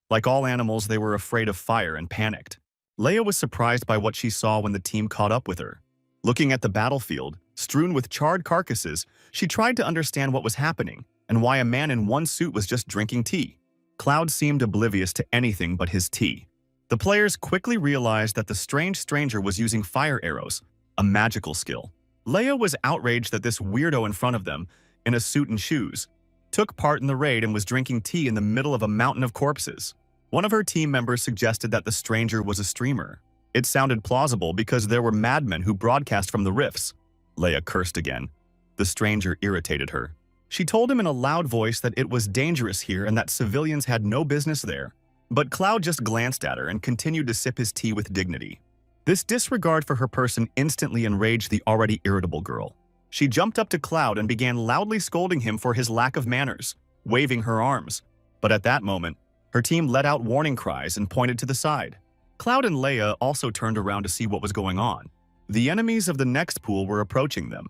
A: Like all animals, they were afraid of fire and panicked. Leia was surprised by what she saw when the team caught up with her. Looking at the battlefield, strewn with charred carcasses, she tried to understand what was happening and why a man in one suit was just drinking tea. Cloud seemed oblivious to anything but his tea. The players quickly realized that the strange stranger was using fire arrows, a magical skill. Leia was outraged that this weirdo in front of them, in a suit and shoes, took part in the raid and was drinking tea in the middle of a mountain of corpses. One of her team members suggested that the stranger was a streamer. It sounded plausible because there were madmen who broadcast from the rifts. Leia cursed again. The stranger irritated her. She told him in a loud voice that it was dangerous here and that civilians had no business there. But Cloud just glanced at her and continued to sip his tea with dignity. This disregard for her person instantly enraged the already irritable girl. She jumped up to Cloud and began loudly scolding him for his lack of manners, waving her arms. But at that moment, her team let out warning cries and pointed to the side. Cloud and Leia also turned around to see what was going on. The enemies of the next pool were approaching them.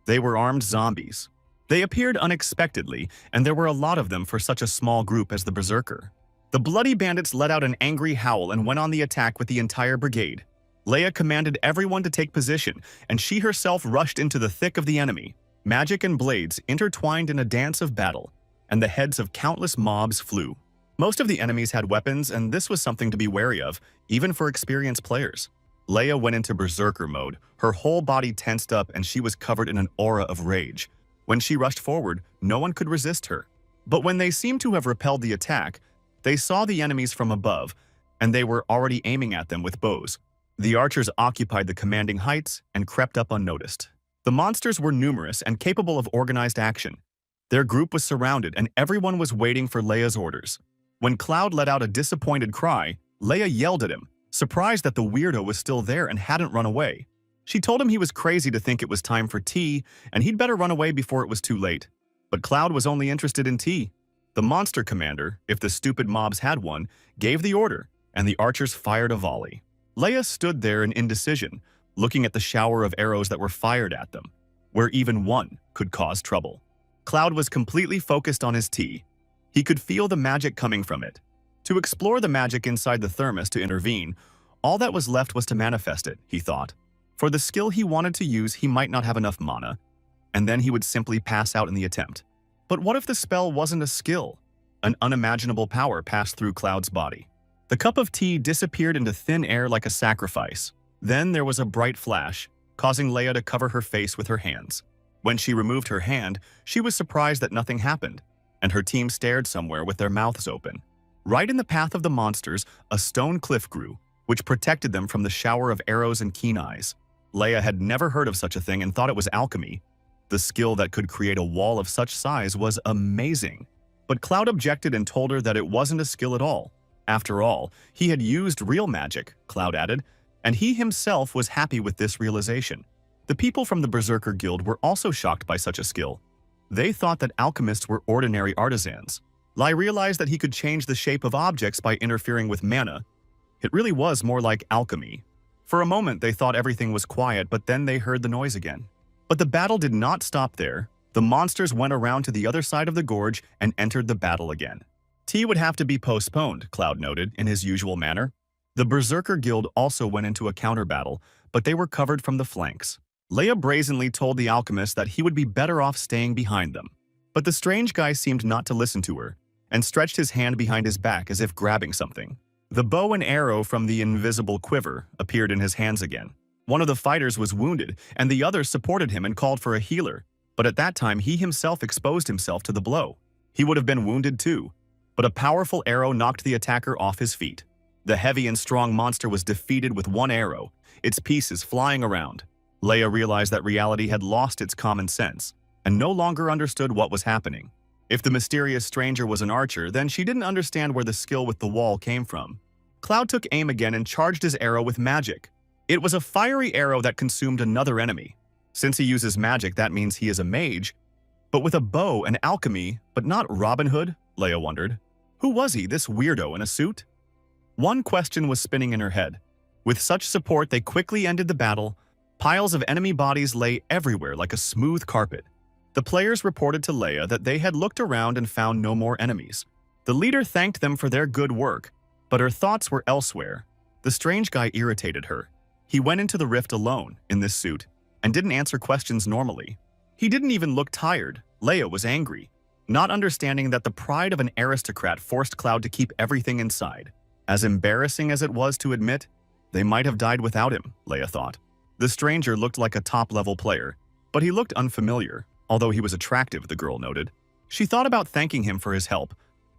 A: They were armed zombies. They appeared unexpectedly, and there were a lot of them for such a small group as the Berserker. The bloody bandits let out an angry howl and went on the attack with the entire brigade. Leia commanded everyone to take position, and she herself rushed into the thick of the enemy. Magic and blades intertwined in a dance of battle, and the heads of countless mobs flew. Most of the enemies had weapons, and this was something to be wary of, even for experienced players. Leia went into berserker mode. Her whole body tensed up and she was covered in an aura of rage. When she rushed forward, no one could resist her. But when they seemed to have repelled the attack, they saw the enemies from above, and they were already aiming at them with bows. The archers occupied the commanding heights and crept up unnoticed. The monsters were numerous and capable of organized action. Their group was surrounded and everyone was waiting for Leia's orders. When Cloud let out a disappointed cry, Leia yelled at him, surprised that the weirdo was still there and hadn't run away. She told him he was crazy to think it was time for tea and he'd better run away before it was too late. But Cloud was only interested in tea. The monster commander, if the stupid mobs had one, gave the order, and the archers fired a volley. Leia stood there in indecision, looking at the shower of arrows that were fired at them, where even one could cause trouble. Cloud was completely focused on his tea. He could feel the magic coming from it. To explore the magic inside the thermos to intervene, all that was left was to manifest it, he thought. For the skill he wanted to use, he might not have enough mana, and then he would simply pass out in the attempt. But what if the spell wasn't a skill? An unimaginable power passed through Cloud's body. The cup of tea disappeared into thin air like a sacrifice. Then there was a bright flash, causing Leia to cover her face with her hands. When she removed her hand, she was surprised that nothing happened, and her team stared somewhere with their mouths open. Right in the path of the monsters, a stone cliff grew, which protected them from the shower of arrows and keen eyes. Leia had never heard of such a thing and thought it was alchemy. The skill that could create a wall of such size was amazing. But Cloud objected and told her that it wasn't a skill at all. After all, he had used real magic, Cloud added, and he himself was happy with this realization. The people from the Berserker Guild were also shocked by such a skill. They thought that alchemists were ordinary artisans. Lai realized that he could change the shape of objects by interfering with mana. It really was more like alchemy. For a moment, they thought everything was quiet, but then they heard the noise again. But the battle did not stop there. The monsters went around to the other side of the gorge and entered the battle again. Tea would have to be postponed, Cloud noted, in his usual manner. The Berserker Guild also went into a counter battle, but they were covered from the flanks. Leia brazenly told the alchemist that he would be better off staying behind them. But the strange guy seemed not to listen to her, and stretched his hand behind his back as if grabbing something. The bow and arrow from the invisible quiver appeared in his hands again. One of the fighters was wounded, and the others supported him and called for a healer. But at that time, he himself exposed himself to the blow. He would have been wounded too. But a powerful arrow knocked the attacker off his feet. The heavy and strong monster was defeated with one arrow, its pieces flying around. Leia realized that reality had lost its common sense, and no longer understood what was happening. If the mysterious stranger was an archer, then she didn't understand where the skill with the wall came from. Cloud took aim again and charged his arrow with magic. It was a fiery arrow that consumed another enemy. Since he uses magic, that means he is a mage. But with a bow and alchemy, but not Robin Hood, Leia wondered. Who was he, this weirdo in a suit? One question was spinning in her head. With such support, they quickly ended the battle. Piles of enemy bodies lay everywhere like a smooth carpet. The players reported to Leia that they had looked around and found no more enemies. The leader thanked them for their good work, but her thoughts were elsewhere. The strange guy irritated her. He went into the rift alone, in this suit, and didn't answer questions normally. He didn't even look tired. Leia was angry, not understanding that the pride of an aristocrat forced Cloud to keep everything inside. As embarrassing as it was to admit, they might have died without him, Leia thought. The stranger looked like a top-level player, but he looked unfamiliar, although he was attractive, the girl noted. She thought about thanking him for his help,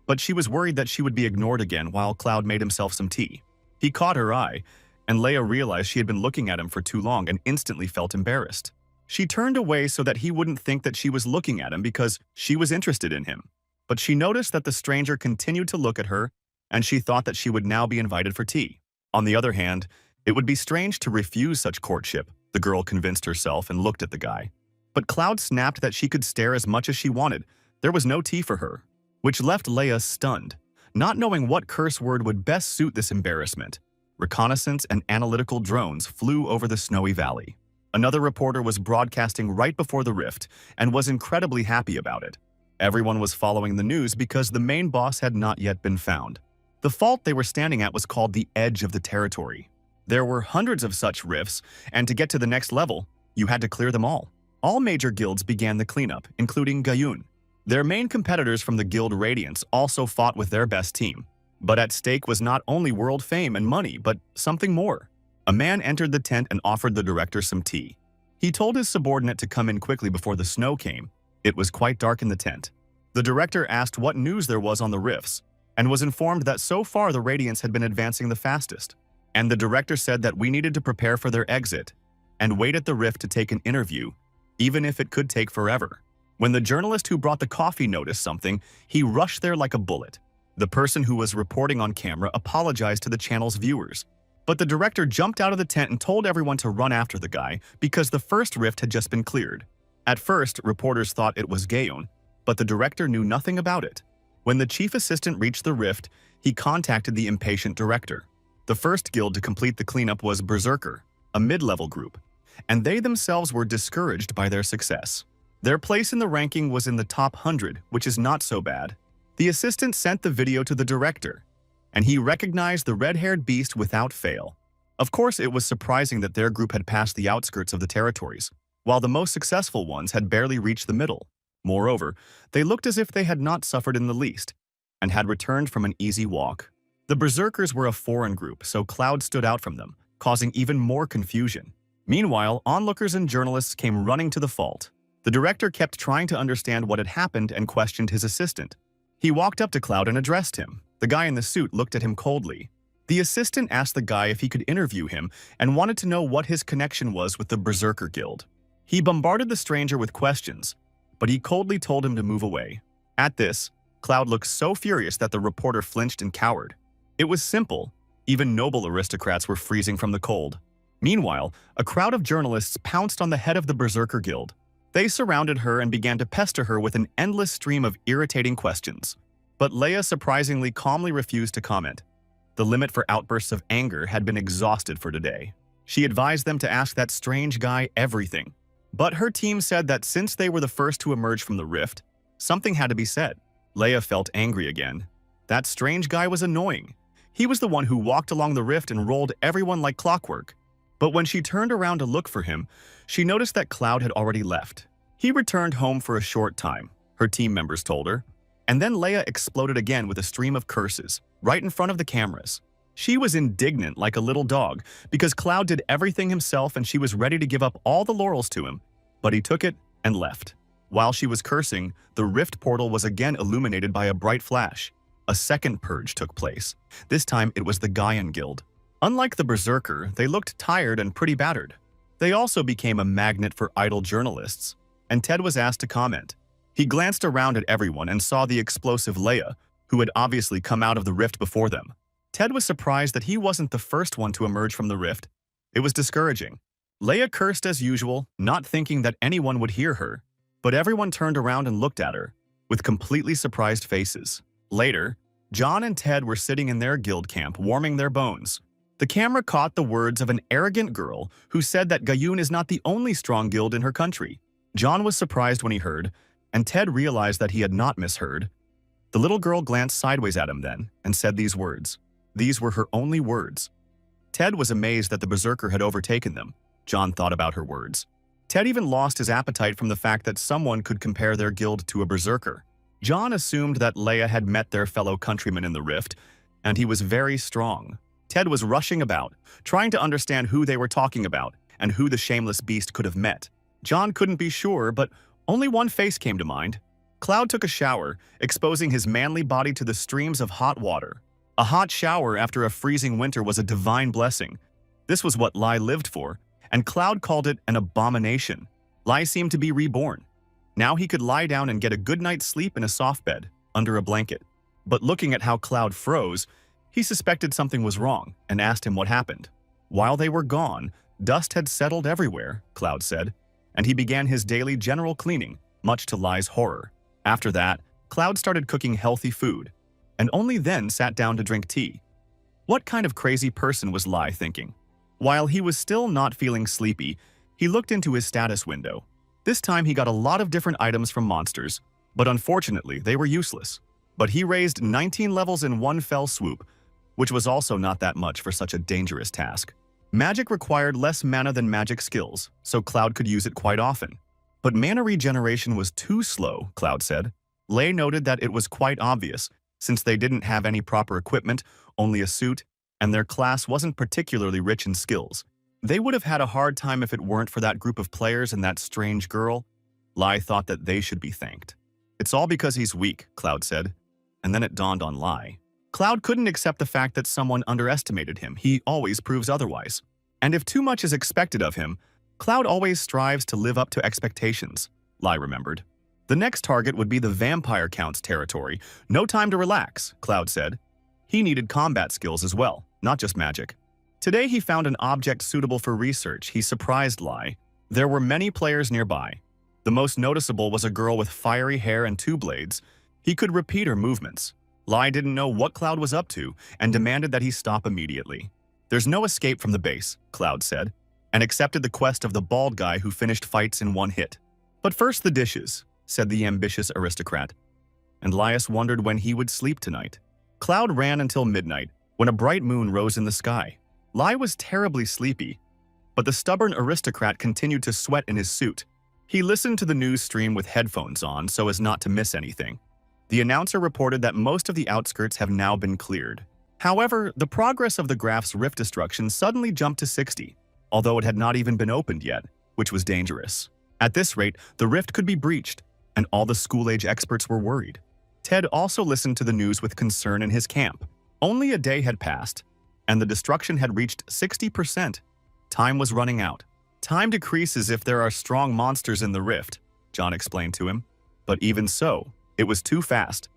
A: but she was worried that she would be ignored again while Cloud made himself some tea. He caught her eye, and Leia realized she had been looking at him for too long and instantly felt embarrassed. She turned away so that he wouldn't think that she was looking at him because she was interested in him. But she noticed that the stranger continued to look at her, and she thought that she would now be invited for tea. On the other hand, it would be strange to refuse such courtship, the girl convinced herself and looked at the guy. But Cloud snapped that she could stare as much as she wanted. There was no tea for her, which left Leia stunned, not knowing what curse word would best suit this embarrassment. Reconnaissance and analytical drones flew over the snowy valley. Another reporter was broadcasting right before the rift and was incredibly happy about it. Everyone was following the news because the main boss had not yet been found. The fault they were standing at was called the edge of the territory. There were hundreds of such rifts, and to get to the next level, you had to clear them all. All major guilds began the cleanup, including Gayun. Their main competitors from the Guild Radiance also fought with their best team. But at stake was not only world fame and money, but something more. A man entered the tent and offered the director some tea. He told his subordinate to come in quickly before the snow came. It was quite dark in the tent. The director asked what news there was on the rifts, and was informed that so far the Radiants had been advancing the fastest. And the director said that we needed to prepare for their exit and wait at the rift to take an interview, even if it could take forever. When the journalist who brought the coffee noticed something, he rushed there like a bullet. The person who was reporting on camera apologized to the channel's viewers. But the director jumped out of the tent and told everyone to run after the guy because the first rift had just been cleared. At first, reporters thought it was Gaon, but the director knew nothing about it. When the chief assistant reached the rift, he contacted the impatient director. The first guild to complete the cleanup was Berserker, a mid-level group, and they themselves were discouraged by their success. Their place in the ranking was in the top 100, which is not so bad. The assistant sent the video to the director, and he recognized the red-haired beast without fail. Of course, it was surprising that their group had passed the outskirts of the territories, while the most successful ones had barely reached the middle. Moreover, they looked as if they had not suffered in the least, and had returned from an easy walk. The Berserkers were a foreign group, so Cloud stood out from them, causing even more confusion. Meanwhile, onlookers and journalists came running to the fault. The director kept trying to understand what had happened and questioned his assistant. He walked up to Cloud and addressed him. The guy in the suit looked at him coldly. The assistant asked the guy if he could interview him and wanted to know what his connection was with the Berserker Guild. He bombarded the stranger with questions, but he coldly told him to move away. At this, Cloud looked so furious that the reporter flinched and cowered. It was simple. Even noble aristocrats were freezing from the cold. Meanwhile, a crowd of journalists pounced on the head of the Berserker Guild. They surrounded her and began to pester her with an endless stream of irritating questions. But Leia surprisingly calmly refused to comment. The limit for outbursts of anger had been exhausted for today. She advised them to ask that strange guy everything. But her team said that since they were the first to emerge from the rift, something had to be said. Leia felt angry again. That strange guy was annoying. He was the one who walked along the rift and rolled everyone like clockwork. But when she turned around to look for him, she noticed that Cloud had already left. He returned home for a short time, her team members told her. And then Leia exploded again with a stream of curses, right in front of the cameras. She was indignant like a little dog because Cloud did everything himself and she was ready to give up all the laurels to him. But he took it and left. While she was cursing, the rift portal was again illuminated by a bright flash. A second purge took place. This time it was the Gaian Guild. Unlike the Berserker, they looked tired and pretty battered. They also became a magnet for idle journalists, and Ted was asked to comment. He glanced around at everyone and saw the explosive Leia, who had obviously come out of the rift before them. Ted was surprised that he wasn't the first one to emerge from the rift. It was discouraging. Leia cursed as usual, not thinking that anyone would hear her, but everyone turned around and looked at her, with completely surprised faces. Later, John and Ted were sitting in their guild camp, warming their bones. The camera caught the words of an arrogant girl who said that Gayun is not the only strong guild in her country. John was surprised when he heard, and Ted realized that he had not misheard. The little girl glanced sideways at him then and said these words. These were her only words. Ted was amazed that the Berserker had overtaken them. John thought about her words. Ted even lost his appetite from the fact that someone could compare their guild to a Berserker. John assumed that Leia had met their fellow countrymen in the rift, and he was very strong. Ted was rushing about, trying to understand who they were talking about and who the shameless beast could have met. John couldn't be sure, but only one face came to mind. Cloud took a shower, exposing his manly body to the streams of hot water. A hot shower after a freezing winter was a divine blessing. This was what Lai lived for, and Cloud called it an abomination. Lai seemed to be reborn. Now he could lie down and get a good night's sleep in a soft bed, under a blanket. But looking at how Cloud froze, he suspected something was wrong and asked him what happened. While they were gone, dust had settled everywhere, Cloud said, and he began his daily general cleaning, much to Lai's horror. After that, Cloud started cooking healthy food, and only then sat down to drink tea. What kind of crazy person was Lai thinking? While he was still not feeling sleepy, he looked into his status window. This time he got a lot of different items from monsters, but unfortunately they were useless. But he raised 19 levels in one fell swoop, which was also not that much for such a dangerous task. Magic required less mana than magic skills, so Cloud could use it quite often. But mana regeneration was too slow, Cloud said. Lei noted that it was quite obvious, since they didn't have any proper equipment, only a suit and their class wasn't particularly rich in skills. They would have had a hard time if it weren't for that group of players and that strange girl. Lai thought that they should be thanked. It's all because he's weak, Cloud said. And then it dawned on Lai. Cloud couldn't accept the fact that someone underestimated him. He always proves otherwise. And if too much is expected of him, Cloud always strives to live up to expectations, Lai remembered. The next target would be the Vampire Count's territory. No time to relax, Cloud said. He needed combat skills as well, not just magic. Today he found an object suitable for research. He surprised Lai. There were many players nearby. The most noticeable was a girl with fiery hair and two blades. He could repeat her movements. Lai didn't know what Cloud was up to and demanded that he stop immediately. There's no escape from the base, Cloud said, and accepted the quest of the bald guy who finished fights in one hit. But first the dishes, said the ambitious aristocrat. And Laius wondered when he would sleep tonight. Cloud ran until midnight, when a bright moon rose in the sky. Lai was terribly sleepy, but the stubborn aristocrat continued to sweat in his suit. He listened to the news stream with headphones on so as not to miss anything. The announcer reported that most of the outskirts have now been cleared. However, the progress of the graph's rift destruction suddenly jumped to 60, although it had not even been opened yet, which was dangerous. At this rate, the rift could be breached, and all the school-age experts were worried. Ted also listened to the news with concern in his camp. Only a day had passed, and the destruction had reached 60%. Time was running out. Time decreases if there are strong monsters in the rift, John explained to him. But even so, it was too fast,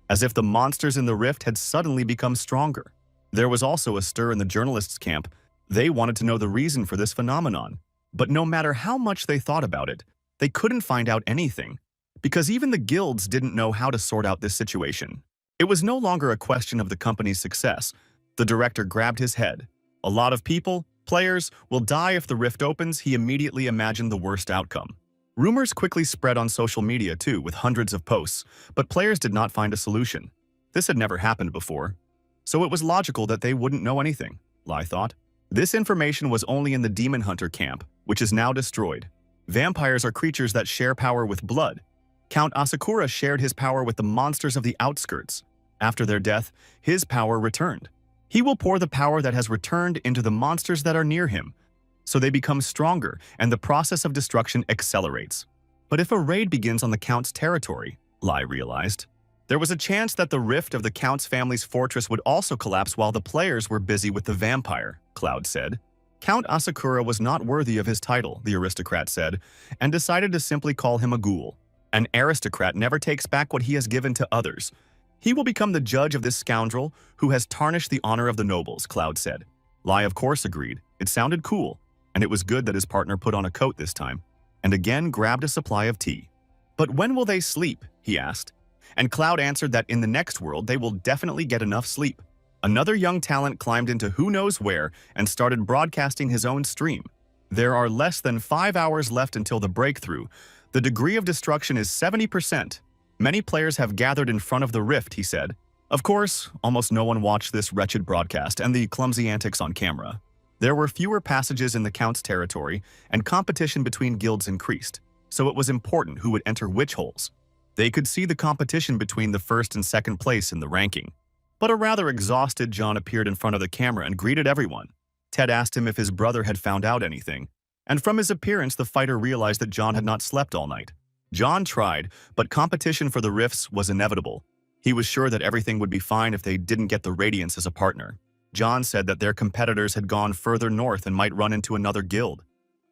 A: as if the monsters in the rift had suddenly become stronger. There was also a stir in the journalists' camp. They wanted to know the reason for this phenomenon. But no matter how much they thought about it, they couldn't find out anything, because even the guilds didn't know how to sort out this situation. It was no longer a question of the company's success. The director grabbed his head. A lot of people, players, will die if the rift opens. He immediately imagined the worst outcome. Rumors quickly spread on social media too, with hundreds of posts, but players did not find a solution. This had never happened before, so it was logical that they wouldn't know anything, Lai thought. This information was only in the Demon Hunter camp, which is now destroyed. Vampires are creatures that share power with blood. Count Asakura shared his power with the monsters of the outskirts. After their death, his power returned. He will pour the power that has returned into the monsters that are near him, so they become stronger and the process of destruction accelerates. But if a raid begins on the Count's territory, Lai realized, there was a chance that the rift of the Count's family's fortress would also collapse while the players were busy with the vampire, Cloud said. Count Asakura was not worthy of his title, the aristocrat said, and decided to simply call him a ghoul. An aristocrat never takes back what he has given to others. He will become the judge of this scoundrel who has tarnished the honor of the nobles, Cloud said. Lai of course agreed. It sounded cool, and it was good that his partner put on a coat this time, and again grabbed a supply of tea. But when will they sleep, he asked. And Cloud answered that in the next world they will definitely get enough sleep. Another young talent climbed into who knows where and started broadcasting his own stream. There are less than 5 hours left until the breakthrough. The degree of destruction is 70%. Many players have gathered in front of the rift, he said. Of course, almost no one watched this wretched broadcast and the clumsy antics on camera. There were fewer passages in the Count's territory, and competition between guilds increased, so it was important who would enter which holes. They could see the competition between the first and second place in the ranking. But a rather exhausted John appeared in front of the camera and greeted everyone. Ted asked him if his brother had found out anything, and from his appearance the fighter realized that John had not slept all night. John tried, but competition for the rifts was inevitable. He was sure that everything would be fine if they didn't get the Radiance as a partner. John said that their competitors had gone further north and might run into another guild,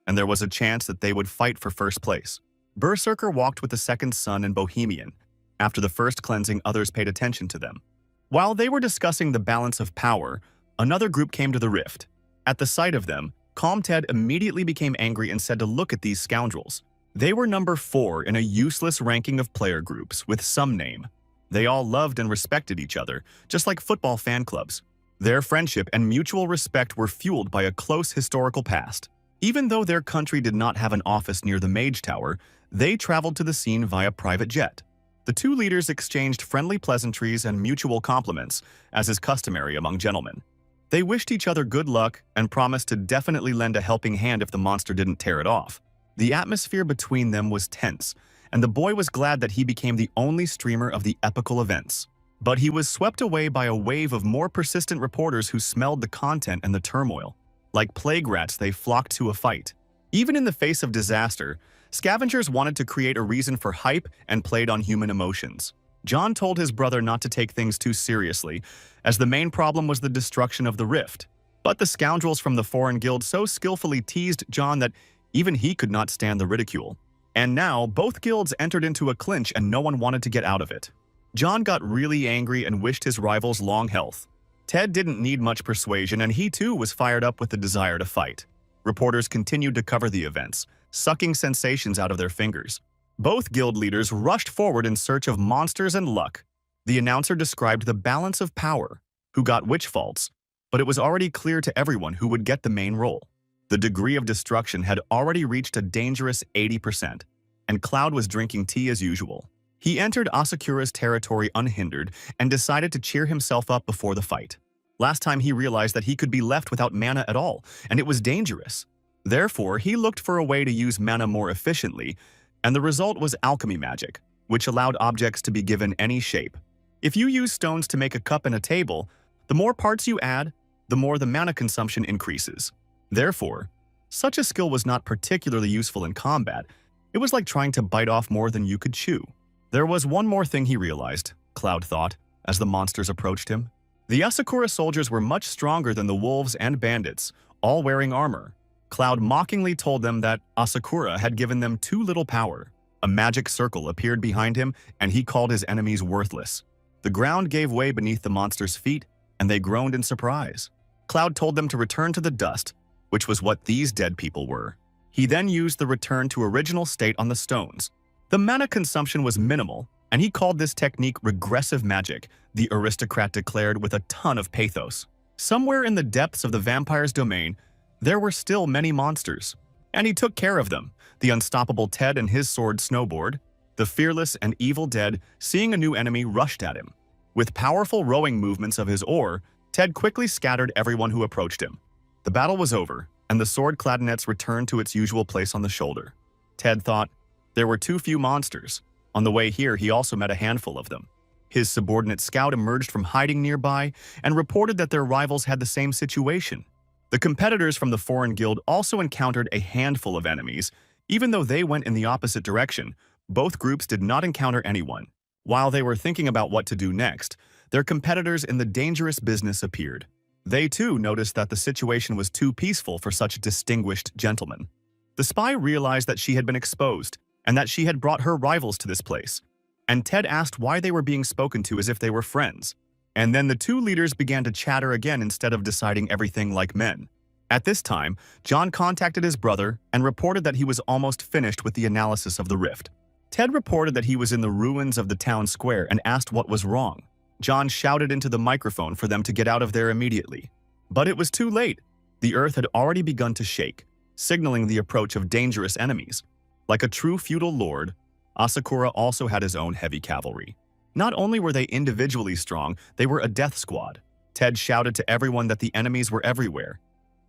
A: and there was a chance that they would fight for first place. Berserker walked with the second son and Bohemian. After the first cleansing, others paid attention to them. While they were discussing the balance of power, another group came to the rift. At the sight of them, Calm Ted immediately became angry and said to look at these scoundrels. They were number 4 in a useless ranking of player groups with some name. They all loved and respected each other, just like football fan clubs. Their friendship and mutual respect were fueled by a close historical past. Even though their country did not have an office near the Mage Tower, they traveled to the scene via private jet. The two leaders exchanged friendly pleasantries and mutual compliments, as is customary among gentlemen. They wished each other good luck and promised to definitely lend a helping hand if the monster didn't tear it off. The atmosphere between them was tense, and the boy was glad that he became the only streamer of the epical events. But he was swept away by a wave of more persistent reporters who smelled the content and the turmoil. Like plague rats, they flocked to a fight. Even in the face of disaster, scavengers wanted to create a reason for hype and played on human emotions. John told his brother not to take things too seriously, as the main problem was the destruction of the rift. But the scoundrels from the foreign guild so skillfully teased John that even he could not stand the ridicule. And now, both guilds entered into a clinch and no one wanted to get out of it. John got really angry and wished his rivals long health. Ted didn't need much persuasion and he too was fired up with the desire to fight. Reporters continued to cover the events, sucking sensations out of their fingers. Both guild leaders rushed forward in search of monsters and luck. The announcer described the balance of power, who got which faults, but it was already clear to everyone who would get the main role. The degree of destruction had already reached a dangerous 80%, and Cloud was drinking tea as usual. He entered Asakura's territory unhindered and decided to cheer himself up before the fight. Last time he realized that he could be left without mana at all, and it was dangerous. Therefore, he looked for a way to use mana more efficiently, and the result was alchemy magic, which allowed objects to be given any shape. If you use stones to make a cup and a table, the more parts you add, the more the mana consumption increases. Therefore, such a skill was not particularly useful in combat. It was like trying to bite off more than you could chew. There was one more thing he realized, Cloud thought, as the monsters approached him. The Asakura soldiers were much stronger than the wolves and bandits, all wearing armor. Cloud mockingly told them that Asakura had given them too little power. A magic circle appeared behind him, and he called his enemies worthless. The ground gave way beneath the monsters' feet, and they groaned in surprise. Cloud told them to return to the dust, which was what these dead people were. He then used the return to original state on the stones. The mana consumption was minimal, and he called this technique regressive magic, the aristocrat declared with a ton of pathos. Somewhere in the depths of the vampire's domain, there were still many monsters, and he took care of them. The unstoppable Ted and his sword snowboard. The fearless and evil Dead, seeing a new enemy, rushed at him. With powerful rowing movements of his oar, Ted quickly scattered everyone who approached him. The battle was over, and the sword clarinets returned to its usual place on the shoulder. Ted thought, there were too few monsters. On the way here, he also met a handful of them. His subordinate scout emerged from hiding nearby and reported that their rivals had the same situation. The competitors from the foreign guild also encountered a handful of enemies. Even though they went in the opposite direction, both groups did not encounter anyone. While they were thinking about what to do next, their competitors in the dangerous business appeared. They too noticed that the situation was too peaceful for such distinguished gentlemen. The spy realized that she had been exposed and that she had brought her rivals to this place, and Ted asked why they were being spoken to as if they were friends. And then the two leaders began to chatter again instead of deciding everything like men. At this time, John contacted his brother and reported that he was almost finished with the analysis of the rift. Ted reported that he was in the ruins of the town square and asked what was wrong. John shouted into the microphone for them to get out of there immediately. But it was too late. The earth had already begun to shake, signaling the approach of dangerous enemies. Like a true feudal lord, Asakura also had his own heavy cavalry. Not only were they individually strong, they were a death squad. Ted shouted to everyone that the enemies were everywhere.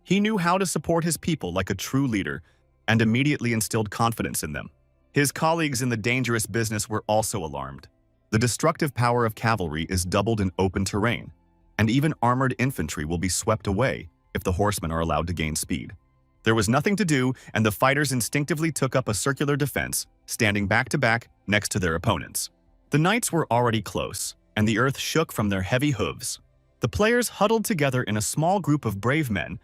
A: He knew how to support his people like a true leader and immediately instilled confidence in them. His colleagues in the dangerous business were also alarmed. The destructive power of cavalry is doubled in open terrain, and even armored infantry will be swept away if the horsemen are allowed to gain speed. There was nothing to do, and the fighters instinctively took up a circular defense, standing back to back next to their opponents. The knights were already close, and the earth shook from their heavy hooves. The players huddled together in a small group of brave men,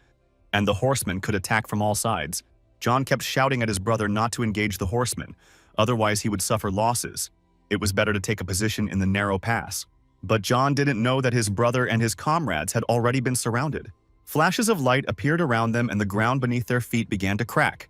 A: and the horsemen could attack from all sides. John kept shouting at his brother not to engage the horsemen, otherwise he would suffer losses. It was better to take a position in the narrow pass. But John didn't know that his brother and his comrades had already been surrounded. Flashes of light appeared around them and the ground beneath their feet began to crack.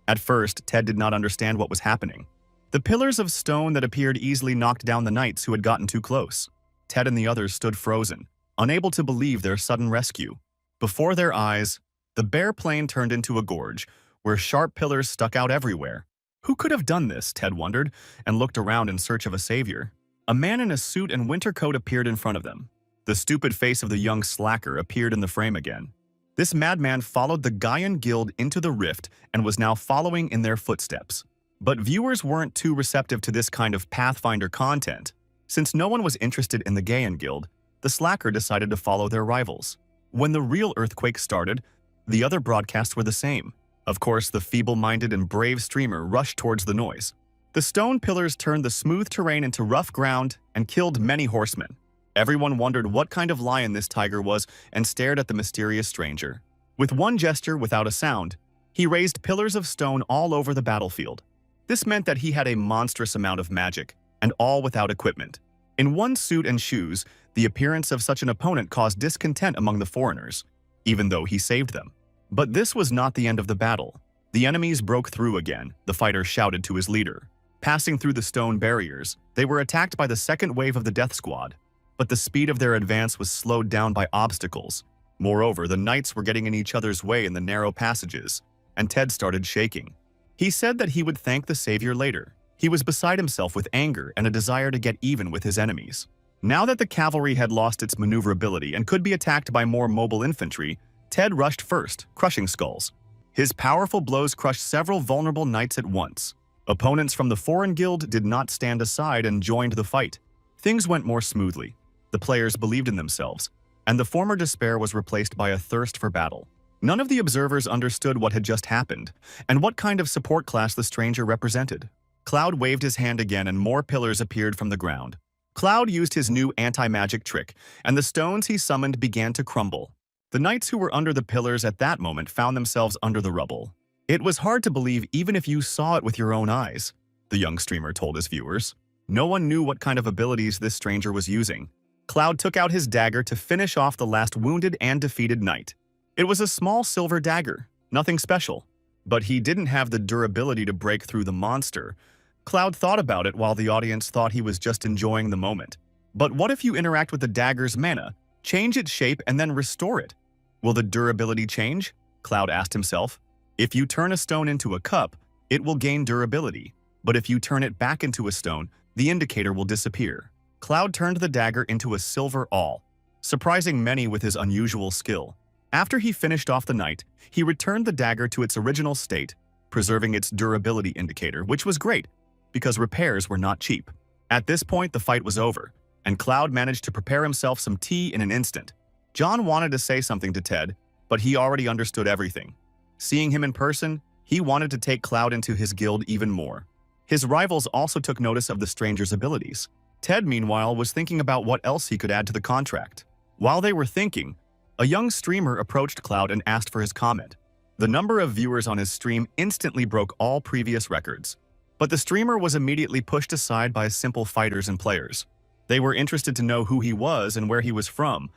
A: At first, Ted did not understand what was happening. The pillars of stone that appeared easily knocked down the knights who had gotten too close. Ted and the others stood frozen, unable to believe their sudden rescue. Before their eyes, the bare plain turned into a gorge, where sharp pillars stuck out everywhere. Who could have done this, Ted wondered, and looked around in search of a savior. A man in a suit and winter coat appeared in front of them. The stupid face of the young slacker appeared in the frame again. This madman followed the Gaian Guild into the rift and was now following in their footsteps. But viewers weren't too receptive to this kind of Pathfinder content, Since no one was interested in the Gaian Guild, the slacker decided to follow their rivals. When the real earthquake started, the other broadcasts were the same. Of course, the feeble-minded and brave streamer rushed towards the noise. The stone pillars turned the smooth terrain into rough ground and killed many horsemen. Everyone wondered what kind of lion this tiger was and stared at the mysterious stranger. With one gesture without a sound, he raised pillars of stone all over the battlefield. This meant that he had a monstrous amount of magic, and all without equipment. In one suit and shoes, the appearance of such an opponent caused discontent among the foreigners, even though he saved them. But this was not the end of the battle. The enemies broke through again, the fighter shouted to his leader. Passing through the stone barriers, they were attacked by the second wave of the death squad. But the speed of their advance was slowed down by obstacles. Moreover, the knights were getting in each other's way in the narrow passages, and Ted started shaking. He said that he would thank the savior later. He was beside himself with anger and a desire to get even with his enemies. Now that the cavalry had lost its maneuverability and could be attacked by more mobile infantry, Ted rushed first, crushing skulls. His powerful blows crushed several vulnerable knights at once. Opponents from the foreign guild did not stand aside and joined the fight. Things went more smoothly. The players believed in themselves, and the former despair was replaced by a thirst for battle. None of the observers understood what had just happened, and what kind of support class the stranger represented. Cloud waved his hand again and more pillars appeared from the ground. Cloud used his new anti-magic trick, and the stones he summoned began to crumble. The knights who were under the pillars at that moment found themselves under the rubble. It was hard to believe even if you saw it with your own eyes, the young streamer told his viewers. No one knew what kind of abilities this stranger was using. Cloud took out his dagger to finish off the last wounded and defeated knight. It was a small silver dagger, nothing special, but he didn't have the durability to break through the monster. Cloud thought about it while the audience thought he was just enjoying the moment. But what if you interact with the dagger's mana, change its shape, and then restore it? Will the durability change? Cloud asked himself. If you turn a stone into a cup, it will gain durability, but if you turn it back into a stone, the indicator will disappear. Cloud turned the dagger into a silver awl, surprising many with his unusual skill. After he finished off the knight, he returned the dagger to its original state, preserving its durability indicator, which was great, because repairs were not cheap. At this point, the fight was over, and Cloud managed to prepare himself some tea in an instant. John wanted to say something to Ted, but he already understood everything. Seeing him in person, he wanted to take Cloud into his guild even more. His rivals also took notice of the stranger's abilities. Ted, meanwhile, was thinking about what else he could add to the contract. While they were thinking, a young streamer approached Cloud and asked for his comment. The number of viewers on his stream instantly broke all previous records. But the streamer was immediately pushed aside by simple fighters and players. They were interested to know who he was and where he was from,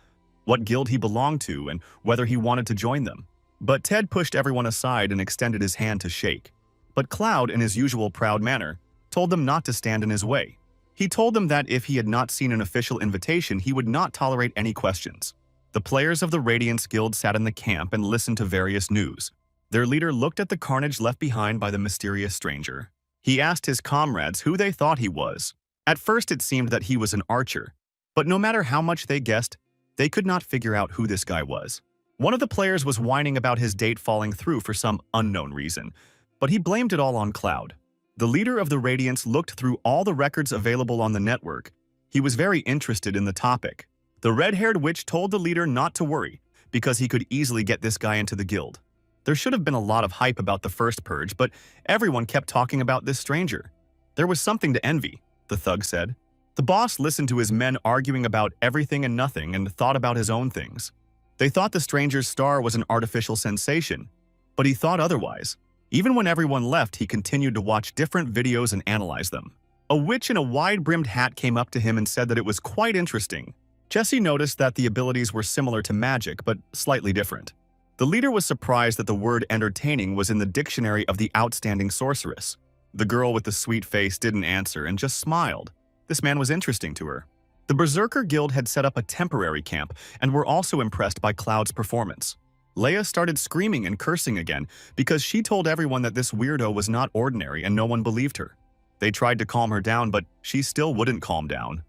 A: what guild he belonged to, and whether he wanted to join them. But Ted pushed everyone aside and extended his hand to shake. But Cloud, in his usual proud manner, told them not to stand in his way. He told them that if he had not seen an official invitation, he would not tolerate any questions. The players of the Radiance Guild sat in the camp and listened to various news. Their leader looked at the carnage left behind by the mysterious stranger. He asked his comrades who they thought he was. At first it seemed that he was an archer, but no matter how much they guessed, they could not figure out who this guy was. One of the players was whining about his date falling through for some unknown reason, but he blamed it all on Cloud. The leader of the Radiance looked through all the records available on the network. He was very interested in the topic. The red-haired witch told the leader not to worry, because he could easily get this guy into the guild. There should have been a lot of hype about the first purge, but everyone kept talking about this stranger. There was something to envy, the thug said. The boss listened to his men arguing about everything and nothing and thought about his own things. They thought the stranger's star was an artificial sensation, but he thought otherwise. Even when everyone left, he continued to watch different videos and analyze them. A witch in a wide-brimmed hat came up to him and said that it was quite interesting. Jesse noticed that the abilities were similar to magic, but slightly different. The leader was surprised that the word entertaining was in the dictionary of the outstanding sorceress. The girl with the sweet face didn't answer and just smiled. This man was interesting to her. The Berserker Guild had set up a temporary camp and were also impressed by Cloud's performance. Leia started screaming and cursing again because she told everyone that this weirdo was not ordinary and no one believed her. They tried to calm her down, but she still wouldn't calm down.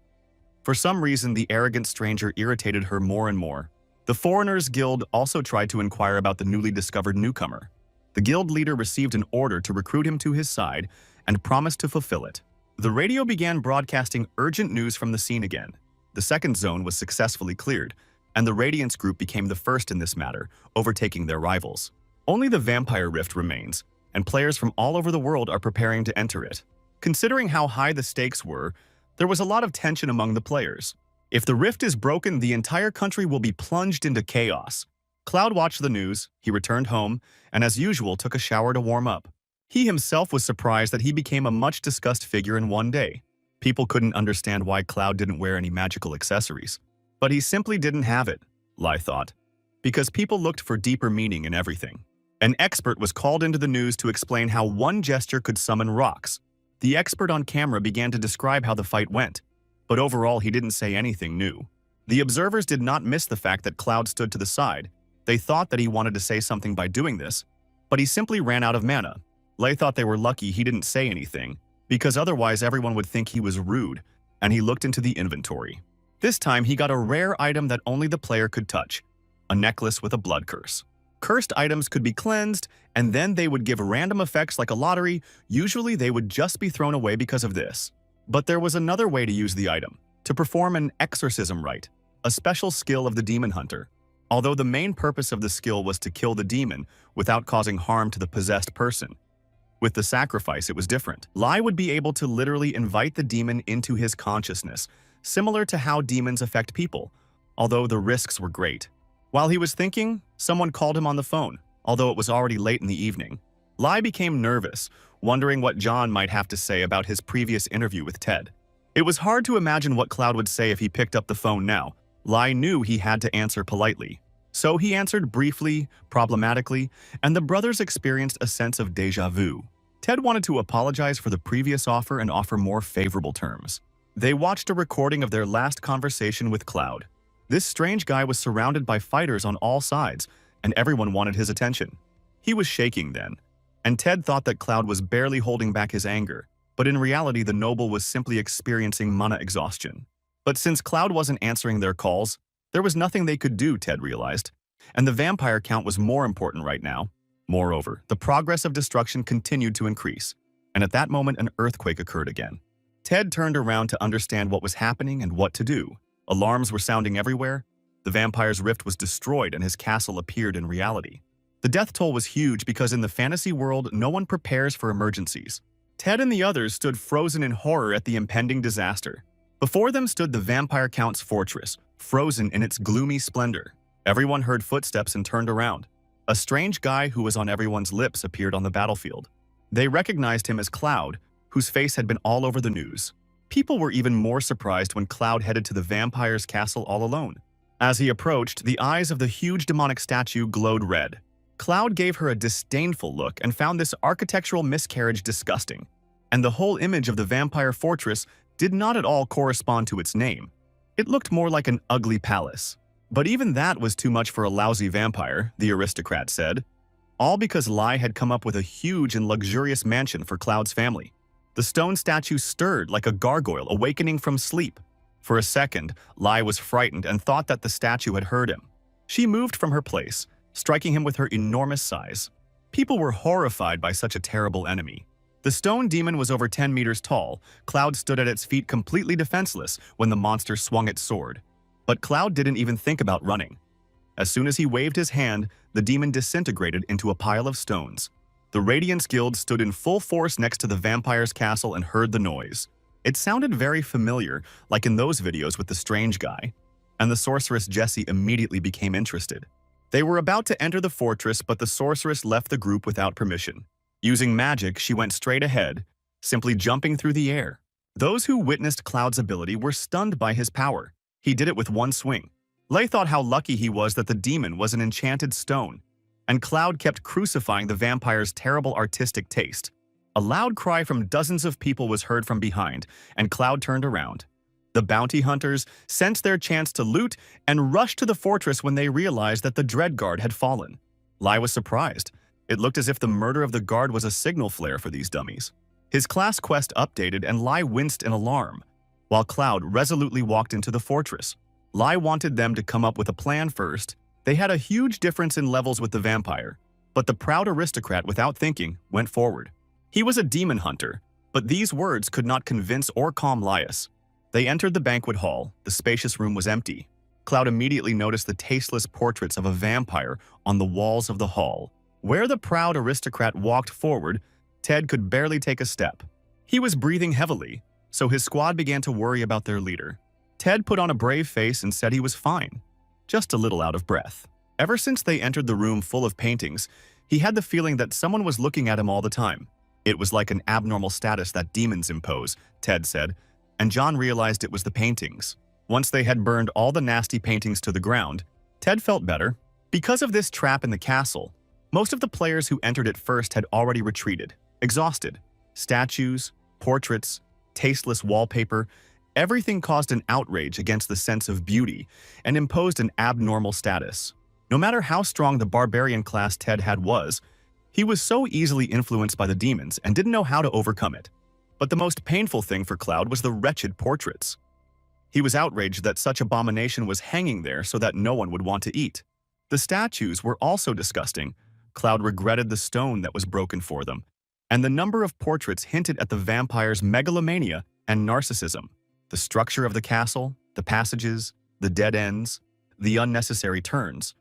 A: For some reason, the arrogant stranger irritated her more and more. The Foreigners Guild also tried to inquire about the newly discovered newcomer. The guild leader received an order to recruit him to his side and promised to fulfill it. The radio began broadcasting urgent news from the scene again. The second zone was successfully cleared, and the Radiance group became the first in this matter, overtaking their rivals. Only the Vampire Rift remains, and players from all over the world are preparing to enter it. Considering how high the stakes were, there was a lot of tension among the players. If the rift is broken, the entire country will be plunged into chaos. Cloud watched the news, he returned home, and as usual took a shower to warm up. He himself was surprised that he became a much-discussed figure in one day. People couldn't understand why Cloud didn't wear any magical accessories. But he simply didn't have it, Lai thought, because people looked for deeper meaning in everything. An expert was called into the news to explain how one gesture could summon rocks. The expert on camera began to describe how the fight went, but overall he didn't say anything new. The observers did not miss the fact that Cloud stood to the side. They thought that he wanted to say something by doing this, but he simply ran out of mana. Lei thought they were lucky he didn't say anything, because otherwise everyone would think he was rude, and he looked into the inventory. This time he got a rare item that only the player could touch, a necklace with a blood curse. Cursed items could be cleansed, and then they would give random effects like a lottery. Usually they would just be thrown away because of this. But there was another way to use the item, to perform an exorcism rite, a special skill of the demon hunter. Although the main purpose of the skill was to kill the demon without causing harm to the possessed person. With the sacrifice, it was different. Lai would be able to literally invite the demon into his consciousness, similar to how demons affect people, although the risks were great. While he was thinking, someone called him on the phone, although it was already late in the evening. Lai became nervous, wondering what John might have to say about his previous interview with Ted. It was hard to imagine what Cloud would say if he picked up the phone now. Lai knew he had to answer politely. So he answered briefly, problematically, and the brothers experienced a sense of déjà vu. Ted wanted to apologize for the previous offer and offer more favorable terms. They watched a recording of their last conversation with Cloud. This strange guy was surrounded by fighters on all sides, and everyone wanted his attention. He was shaking then, and Ted thought that Cloud was barely holding back his anger, but in reality the noble was simply experiencing mana exhaustion. But since Cloud wasn't answering their calls, there was nothing they could do, Ted realized, and the vampire count was more important right now. Moreover, the progress of destruction continued to increase, and at that moment an earthquake occurred again. Ted turned around to understand what was happening and what to do. Alarms were sounding everywhere. The vampire's rift was destroyed and his castle appeared in reality. The death toll was huge because in the fantasy world, no one prepares for emergencies. Ted and the others stood frozen in horror at the impending disaster. Before them stood the vampire count's fortress, frozen in its gloomy splendor. Everyone heard footsteps and turned around. A strange guy who was on everyone's lips appeared on the battlefield. They recognized him as Cloud, whose face had been all over the news. People were even more surprised when Cloud headed to the vampire's castle all alone. As he approached, the eyes of the huge demonic statue glowed red. Cloud gave her a disdainful look and found this architectural miscarriage disgusting. And the whole image of the vampire fortress did not at all correspond to its name. It looked more like an ugly palace. But even that was too much for a lousy vampire, the aristocrat said. All because Lai had come up with a huge and luxurious mansion for Cloud's family. The stone statue stirred like a gargoyle awakening from sleep. For a second, Lai was frightened and thought that the statue had heard him. She moved from her place, striking him with her enormous size. People were horrified by such a terrible enemy. The stone demon was over 10 meters tall. Cloud stood at its feet completely defenseless when the monster swung its sword. But Cloud didn't even think about running. As soon as he waved his hand, the demon disintegrated into a pile of stones. The Radiance Guild stood in full force next to the vampire's castle and heard the noise. It sounded very familiar, like in those videos with the strange guy. And the sorceress Jessie immediately became interested. They were about to enter the fortress, but the sorceress left the group without permission. Using magic, she went straight ahead, simply jumping through the air. Those who witnessed Cloud's ability were stunned by his power. He did it with one swing. Lei thought how lucky he was that the demon was an enchanted stone, and Cloud kept crucifying the vampire's terrible artistic taste. A loud cry from dozens of people was heard from behind, and Cloud turned around. The bounty hunters sensed their chance to loot and rushed to the fortress when they realized that the dread guard had fallen. Lai was surprised. It looked as if the murder of the guard was a signal flare for these dummies. His class quest updated and Lai winced in alarm, while Cloud resolutely walked into the fortress. Lai wanted them to come up with a plan first. They had a huge difference in levels with the vampire, but the proud aristocrat, without thinking, went forward. He was a demon hunter, But these words could not convince or calm Laius. They entered the banquet hall. The spacious room was empty. Cloud immediately noticed the tasteless portraits of a vampire on the walls of the hall. Where the proud aristocrat walked forward, Ted could barely take a step. He was breathing heavily, so his squad began to worry about their leader. Ted put on a brave face and said he was fine, just a little out of breath. Ever since they entered the room full of paintings, he had the feeling that someone was looking at him all the time. It was like an abnormal status that demons impose, Ted said, and John realized it was the paintings. Once they had burned all the nasty paintings to the ground, Ted felt better. Because of this trap in the castle, most of the players who entered it first had already retreated, exhausted. Statues, portraits, tasteless wallpaper, everything caused an outrage against the sense of beauty and imposed an abnormal status. No matter how strong the barbarian class Ted had was, he was so easily influenced by the demons and didn't know how to overcome it. But the most painful thing for Cloud was the wretched portraits. He was outraged that such abomination was hanging there so that no one would want to eat. The statues were also disgusting. Cloud regretted the stone that was broken for them, and the number of portraits hinted at the vampire's megalomania and narcissism. The structure of the castle, the passages, the dead ends, the unnecessary turns.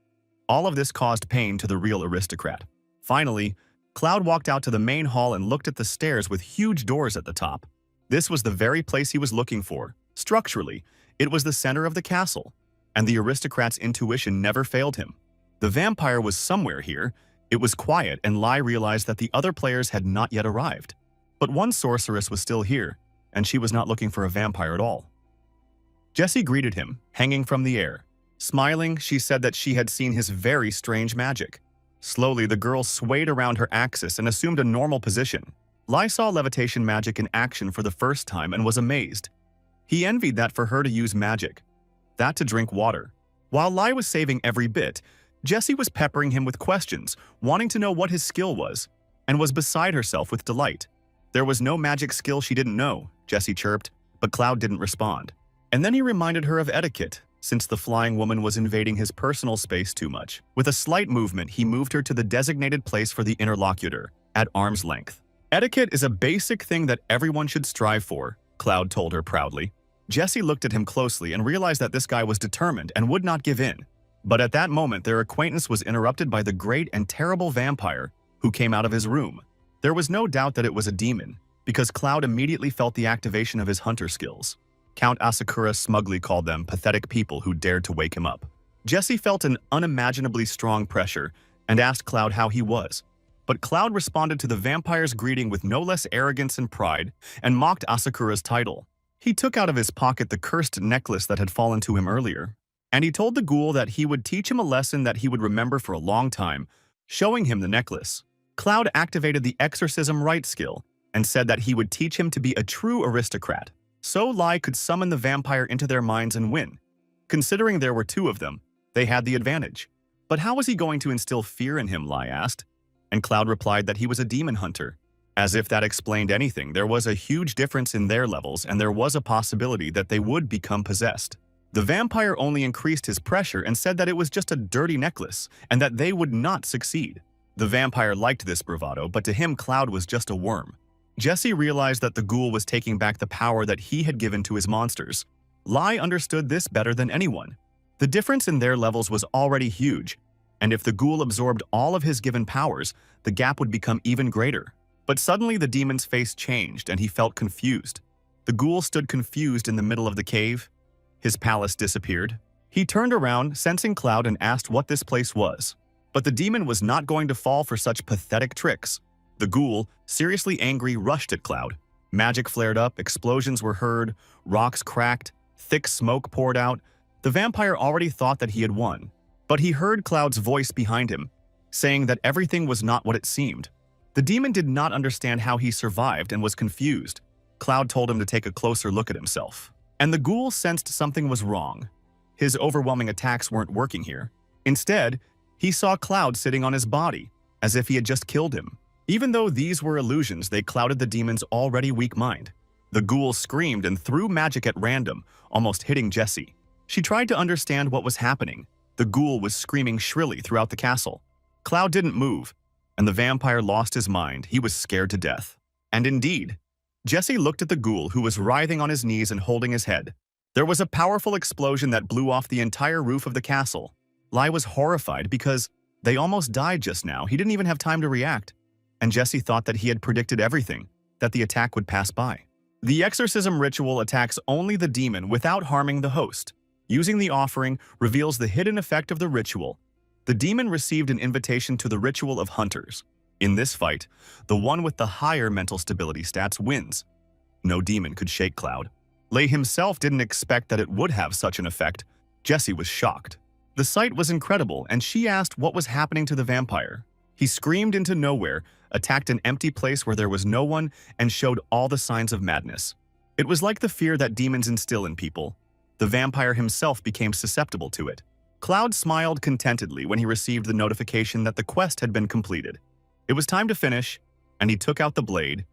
A: All of this caused pain to the real aristocrat. Finally, Cloud walked out to the main hall and looked at the stairs with huge doors at the top. This was the very place he was looking for. Structurally, it was the center of the castle, and the aristocrat's intuition never failed him. The vampire was somewhere here. It was quiet, and Lai realized that the other players had not yet arrived. But one sorceress was still here, and she was not looking for a vampire at all. Jessie greeted him, hanging from the air. Smiling, she said that she had seen his very strange magic. Slowly, the girl swayed around her axis and assumed a normal position. Lai saw levitation magic in action for the first time and was amazed. He envied that for her to use magic, that to drink water. While Lai was saving every bit, Jessie was peppering him with questions, wanting to know what his skill was, and was beside herself with delight. There was no magic skill she didn't know, Jessie chirped, but Cloud didn't respond. And then he reminded her of etiquette, since the flying woman was invading his personal space too much. With a slight movement, he moved her to the designated place for the interlocutor, at arm's length. Etiquette is a basic thing that everyone should strive for, Cloud told her proudly. Jessie looked at him closely and realized that this guy was determined and would not give in. But at that moment, their acquaintance was interrupted by the great and terrible vampire who came out of his room. There was no doubt that it was a demon, because Cloud immediately felt the activation of his hunter skills. Count Asakura smugly called them pathetic people who dared to wake him up. Jessie felt an unimaginably strong pressure and asked Cloud how he was. But Cloud responded to the vampire's greeting with no less arrogance and pride and mocked Asakura's title. He took out of his pocket the cursed necklace that had fallen to him earlier, and he told the ghoul that he would teach him a lesson that he would remember for a long time, showing him the necklace. Cloud activated the exorcism rite skill and said that he would teach him to be a true aristocrat. So Lai could summon the vampire into their minds and win. Considering there were two of them, they had the advantage. But how was he going to instill fear in him, Lai asked. And Cloud replied that he was a demon hunter. As if that explained anything, there was a huge difference in their levels, and there was a possibility that they would become possessed. The vampire only increased his pressure and said that it was just a dirty necklace, and that they would not succeed. The vampire liked this bravado, but to him Cloud was just a worm. Jessie realized that the ghoul was taking back the power that he had given to his monsters. Lai understood this better than anyone. The difference in their levels was already huge, and if the ghoul absorbed all of his given powers, the gap would become even greater. But suddenly the demon's face changed and he felt confused. The ghoul stood confused in the middle of the cave. His palace disappeared. He turned around, sensing Cloud, and asked what this place was. But the demon was not going to fall for such pathetic tricks. The ghoul, seriously angry, rushed at Cloud. Magic flared up, explosions were heard, rocks cracked, thick smoke poured out. The vampire already thought that he had won. But he heard Cloud's voice behind him, saying that everything was not what it seemed. The demon did not understand how he survived and was confused. Cloud told him to take a closer look at himself. And the ghoul sensed something was wrong. His overwhelming attacks weren't working here. Instead, he saw Cloud sitting on his body, as if he had just killed him. Even though these were illusions, they clouded the demon's already weak mind. The ghoul screamed and threw magic at random, almost hitting Jessie. She tried to understand what was happening. The ghoul was screaming shrilly throughout the castle. Cloud didn't move, and the vampire lost his mind. He was scared to death. And indeed, Jesse looked at the ghoul who was writhing on his knees and holding his head. There was a powerful explosion that blew off the entire roof of the castle. Lai was horrified because they almost died just now. He didn't even have time to react. And Jesse thought that he had predicted everything, that the attack would pass by. The exorcism ritual attacks only the demon without harming the host. Using the offering reveals the hidden effect of the ritual. The demon received an invitation to the ritual of hunters. In this fight, the one with the higher mental stability stats wins. No demon could shake Cloud. Lei himself didn't expect that it would have such an effect. Jesse was shocked. The sight was incredible, and she asked what was happening to the vampire. He screamed into nowhere, attacked an empty place where there was no one, and showed all the signs of madness. It was like the fear that demons instill in people. The vampire himself became susceptible to it. Cloud smiled contentedly when he received the notification that the quest had been completed. It was time to finish, and he took out the blade.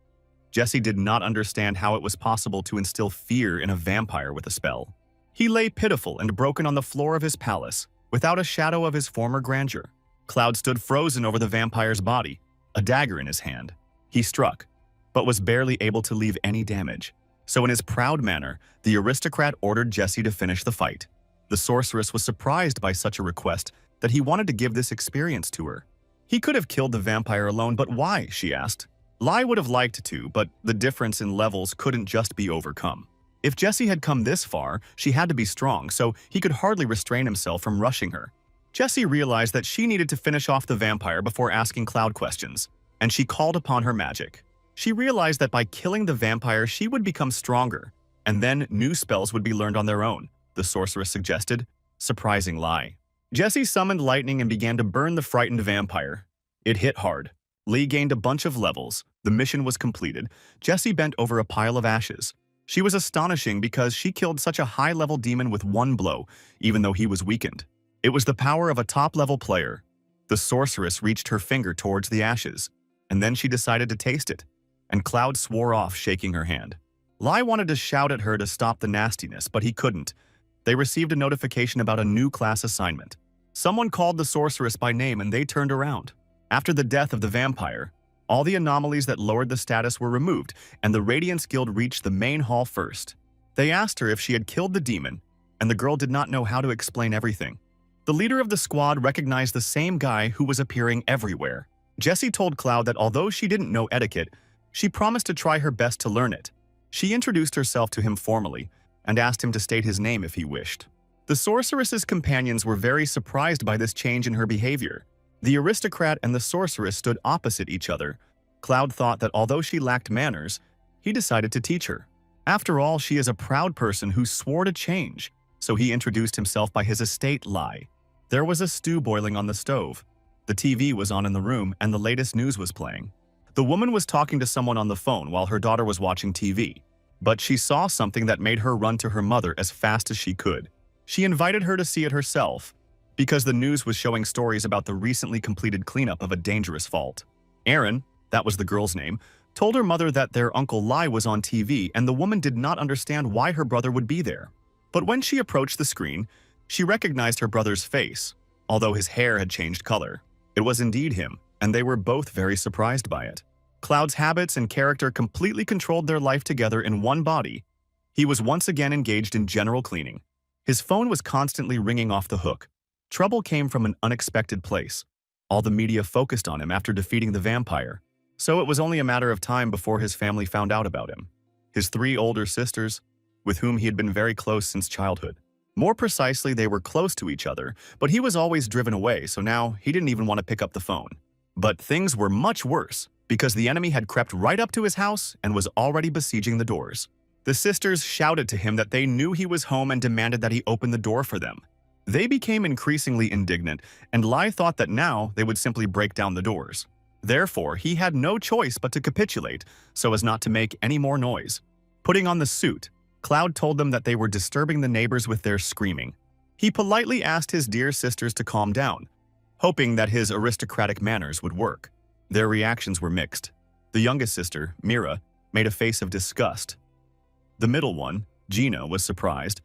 A: Jesse did not understand how it was possible to instill fear in a vampire with a spell. He lay pitiful and broken on the floor of his palace, without a shadow of his former grandeur. Cloud stood frozen over the vampire's body, a dagger in his hand. He struck, but was barely able to leave any damage. So in his proud manner, the aristocrat ordered Jesse to finish the fight. The sorceress was surprised by such a request that he wanted to give this experience to her. He could have killed the vampire alone, but why, she asked. Lai would have liked to, but the difference in levels couldn't just be overcome. If Jesse had come this far, she had to be strong, so he could hardly restrain himself from rushing her. Jesse realized that she needed to finish off the vampire before asking Cloud questions, and she called upon her magic. She realized that by killing the vampire, she would become stronger, and then new spells would be learned on their own, the sorceress suggested, surprising Lai. Jesse summoned lightning and began to burn the frightened vampire. It hit hard. Lee gained a bunch of levels. The mission was completed. Jesse bent over a pile of ashes. She was astonishing because she killed such a high-level demon with one blow, even though he was weakened. It was the power of a top-level player. The sorceress reached her finger towards the ashes, and then she decided to taste it, and Cloud swore off, shaking her hand. Lai wanted to shout at her to stop the nastiness, but he couldn't. They received a notification about a new class assignment. Someone called the sorceress by name and they turned around. After the death of the vampire, all the anomalies that lowered the status were removed, and the Radiance Guild reached the main hall first. They asked her if she had killed the demon, and the girl did not know how to explain everything. The leader of the squad recognized the same guy who was appearing everywhere. Jesse told Cloud that although she didn't know etiquette, she promised to try her best to learn it. She introduced herself to him formally and asked him to state his name if he wished. The sorceress's companions were very surprised by this change in her behavior. The aristocrat and the sorceress stood opposite each other. Cloud thought that although she lacked manners, he decided to teach her. After all, she is a proud person who swore to change, so he introduced himself by his estate Lai. There was a stew boiling on the stove. The TV was on in the room and the latest news was playing. The woman was talking to someone on the phone while her daughter was watching TV, but she saw something that made her run to her mother as fast as she could. She invited her to see it herself, because the news was showing stories about the recently completed cleanup of a dangerous fault. Erin, that was the girl's name, told her mother that their Uncle Lai was on TV and the woman did not understand why her brother would be there. But when she approached the screen, she recognized her brother's face, although his hair had changed color. It was indeed him, and they were both very surprised by it. Cloud's habits and character completely controlled their life together in one body. He was once again engaged in general cleaning. His phone was constantly ringing off the hook. Trouble came from an unexpected place. All the media focused on him after defeating the vampire, so it was only a matter of time before his family found out about him. His 3 older sisters, with whom he had been very close since childhood. More precisely, they were close to each other, but he was always driven away, so now he didn't even want to pick up the phone. But things were much worse, because the enemy had crept right up to his house and was already besieging the doors. The sisters shouted to him that they knew he was home and demanded that he open the door for them. They became increasingly indignant, and Lai thought that now they would simply break down the doors. Therefore, he had no choice but to capitulate so as not to make any more noise. Putting on the suit, Cloud told them that they were disturbing the neighbors with their screaming. He politely asked his dear sisters to calm down, hoping that his aristocratic manners would work. Their reactions were mixed. The youngest sister, Mira, made a face of disgust. The middle one, Gina, was surprised.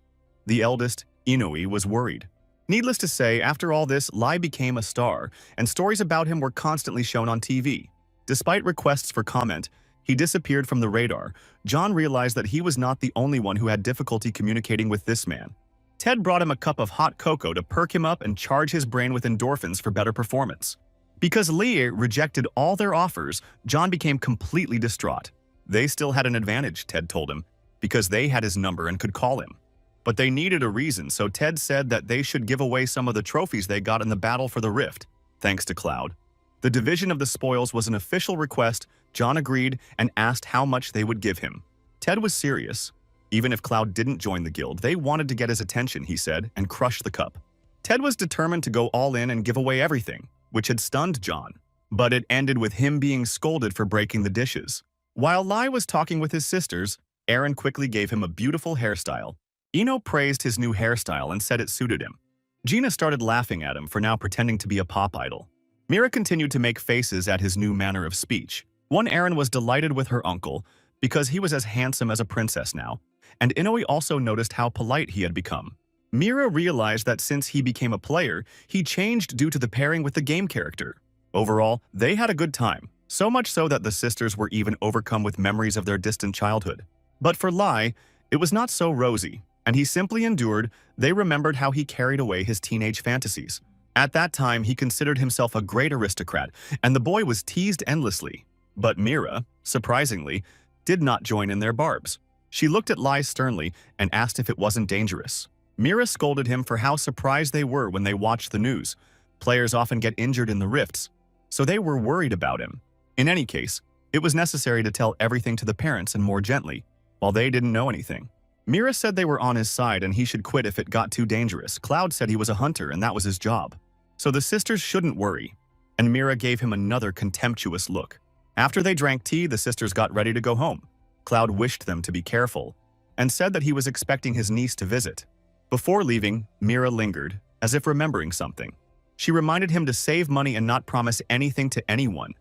A: The eldest, Inui, was worried. Needless to say, after all this, Lai became a star, and stories about him were constantly shown on TV. Despite requests for comment, He disappeared from the radar. John realized that he was not the only one who had difficulty communicating with this man. Ted brought him a cup of hot cocoa to perk him up and charge his brain with endorphins for better performance. Because Lee rejected all their offers, John became completely distraught. They still had an advantage, Ted told him, because they had his number and could call him. But they needed a reason, so Ted said that they should give away some of the trophies they got in the battle for the rift, thanks to Cloud. The division of the spoils was an official request. John agreed and asked how much they would give him. Ted was serious. Even if Cloud didn't join the guild, they wanted to get his attention, he said, and crush the cup. Ted was determined to go all in and give away everything, which had stunned John. But it ended with him being scolded for breaking the dishes. While Lai was talking with his sisters, Aaron quickly gave him a beautiful hairstyle. Eno praised his new hairstyle and said it suited him. Gina started laughing at him for now pretending to be a pop idol. Mira continued to make faces at his new manner of speech. One Aaron was delighted with her uncle because he was as handsome as a princess now, and Inoue also noticed how polite he had become. Mira realized that since he became a player, he changed due to the pairing with the game character. Overall, they had a good time, so much so that the sisters were even overcome with memories of their distant childhood. But for Lai, it was not so rosy, and he simply endured. They remembered how he carried away his teenage fantasies. At that time, he considered himself a great aristocrat, and the boy was teased endlessly. But Mira, surprisingly, did not join in their barbs. She looked at Lai sternly and asked if it wasn't dangerous. Mira scolded him for how surprised they were when they watched the news. Players often get injured in the rifts, so they were worried about him. In any case, it was necessary to tell everything to the parents and more gently, while they didn't know anything. Mira said they were on his side and he should quit if it got too dangerous. Cloud said he was a hunter and that was his job. So the sisters shouldn't worry, and Mira gave him another contemptuous look. After they drank tea, the sisters got ready to go home. Cloud wished them to be careful and said that he was expecting his niece to visit. Before leaving, Mira lingered, as if remembering something. She reminded him to save money and not promise anything to anyone.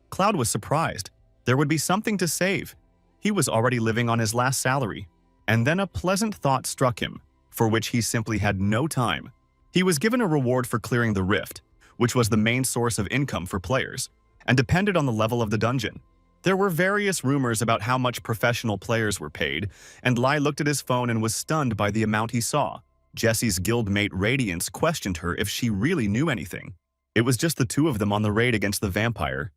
A: Cloud was surprised. There would be something to save. He was already living on his last salary. And then a pleasant thought struck him, for which he simply had no time. He was given a reward for clearing the rift, which was the main source of income for players, and depended on the level of the dungeon. There were various rumors about how much professional players were paid, and Lai looked at his phone and was stunned by the amount he saw. Jesse's guildmate Radiance questioned her if she really knew anything. It was just the two of them on the raid against the vampire,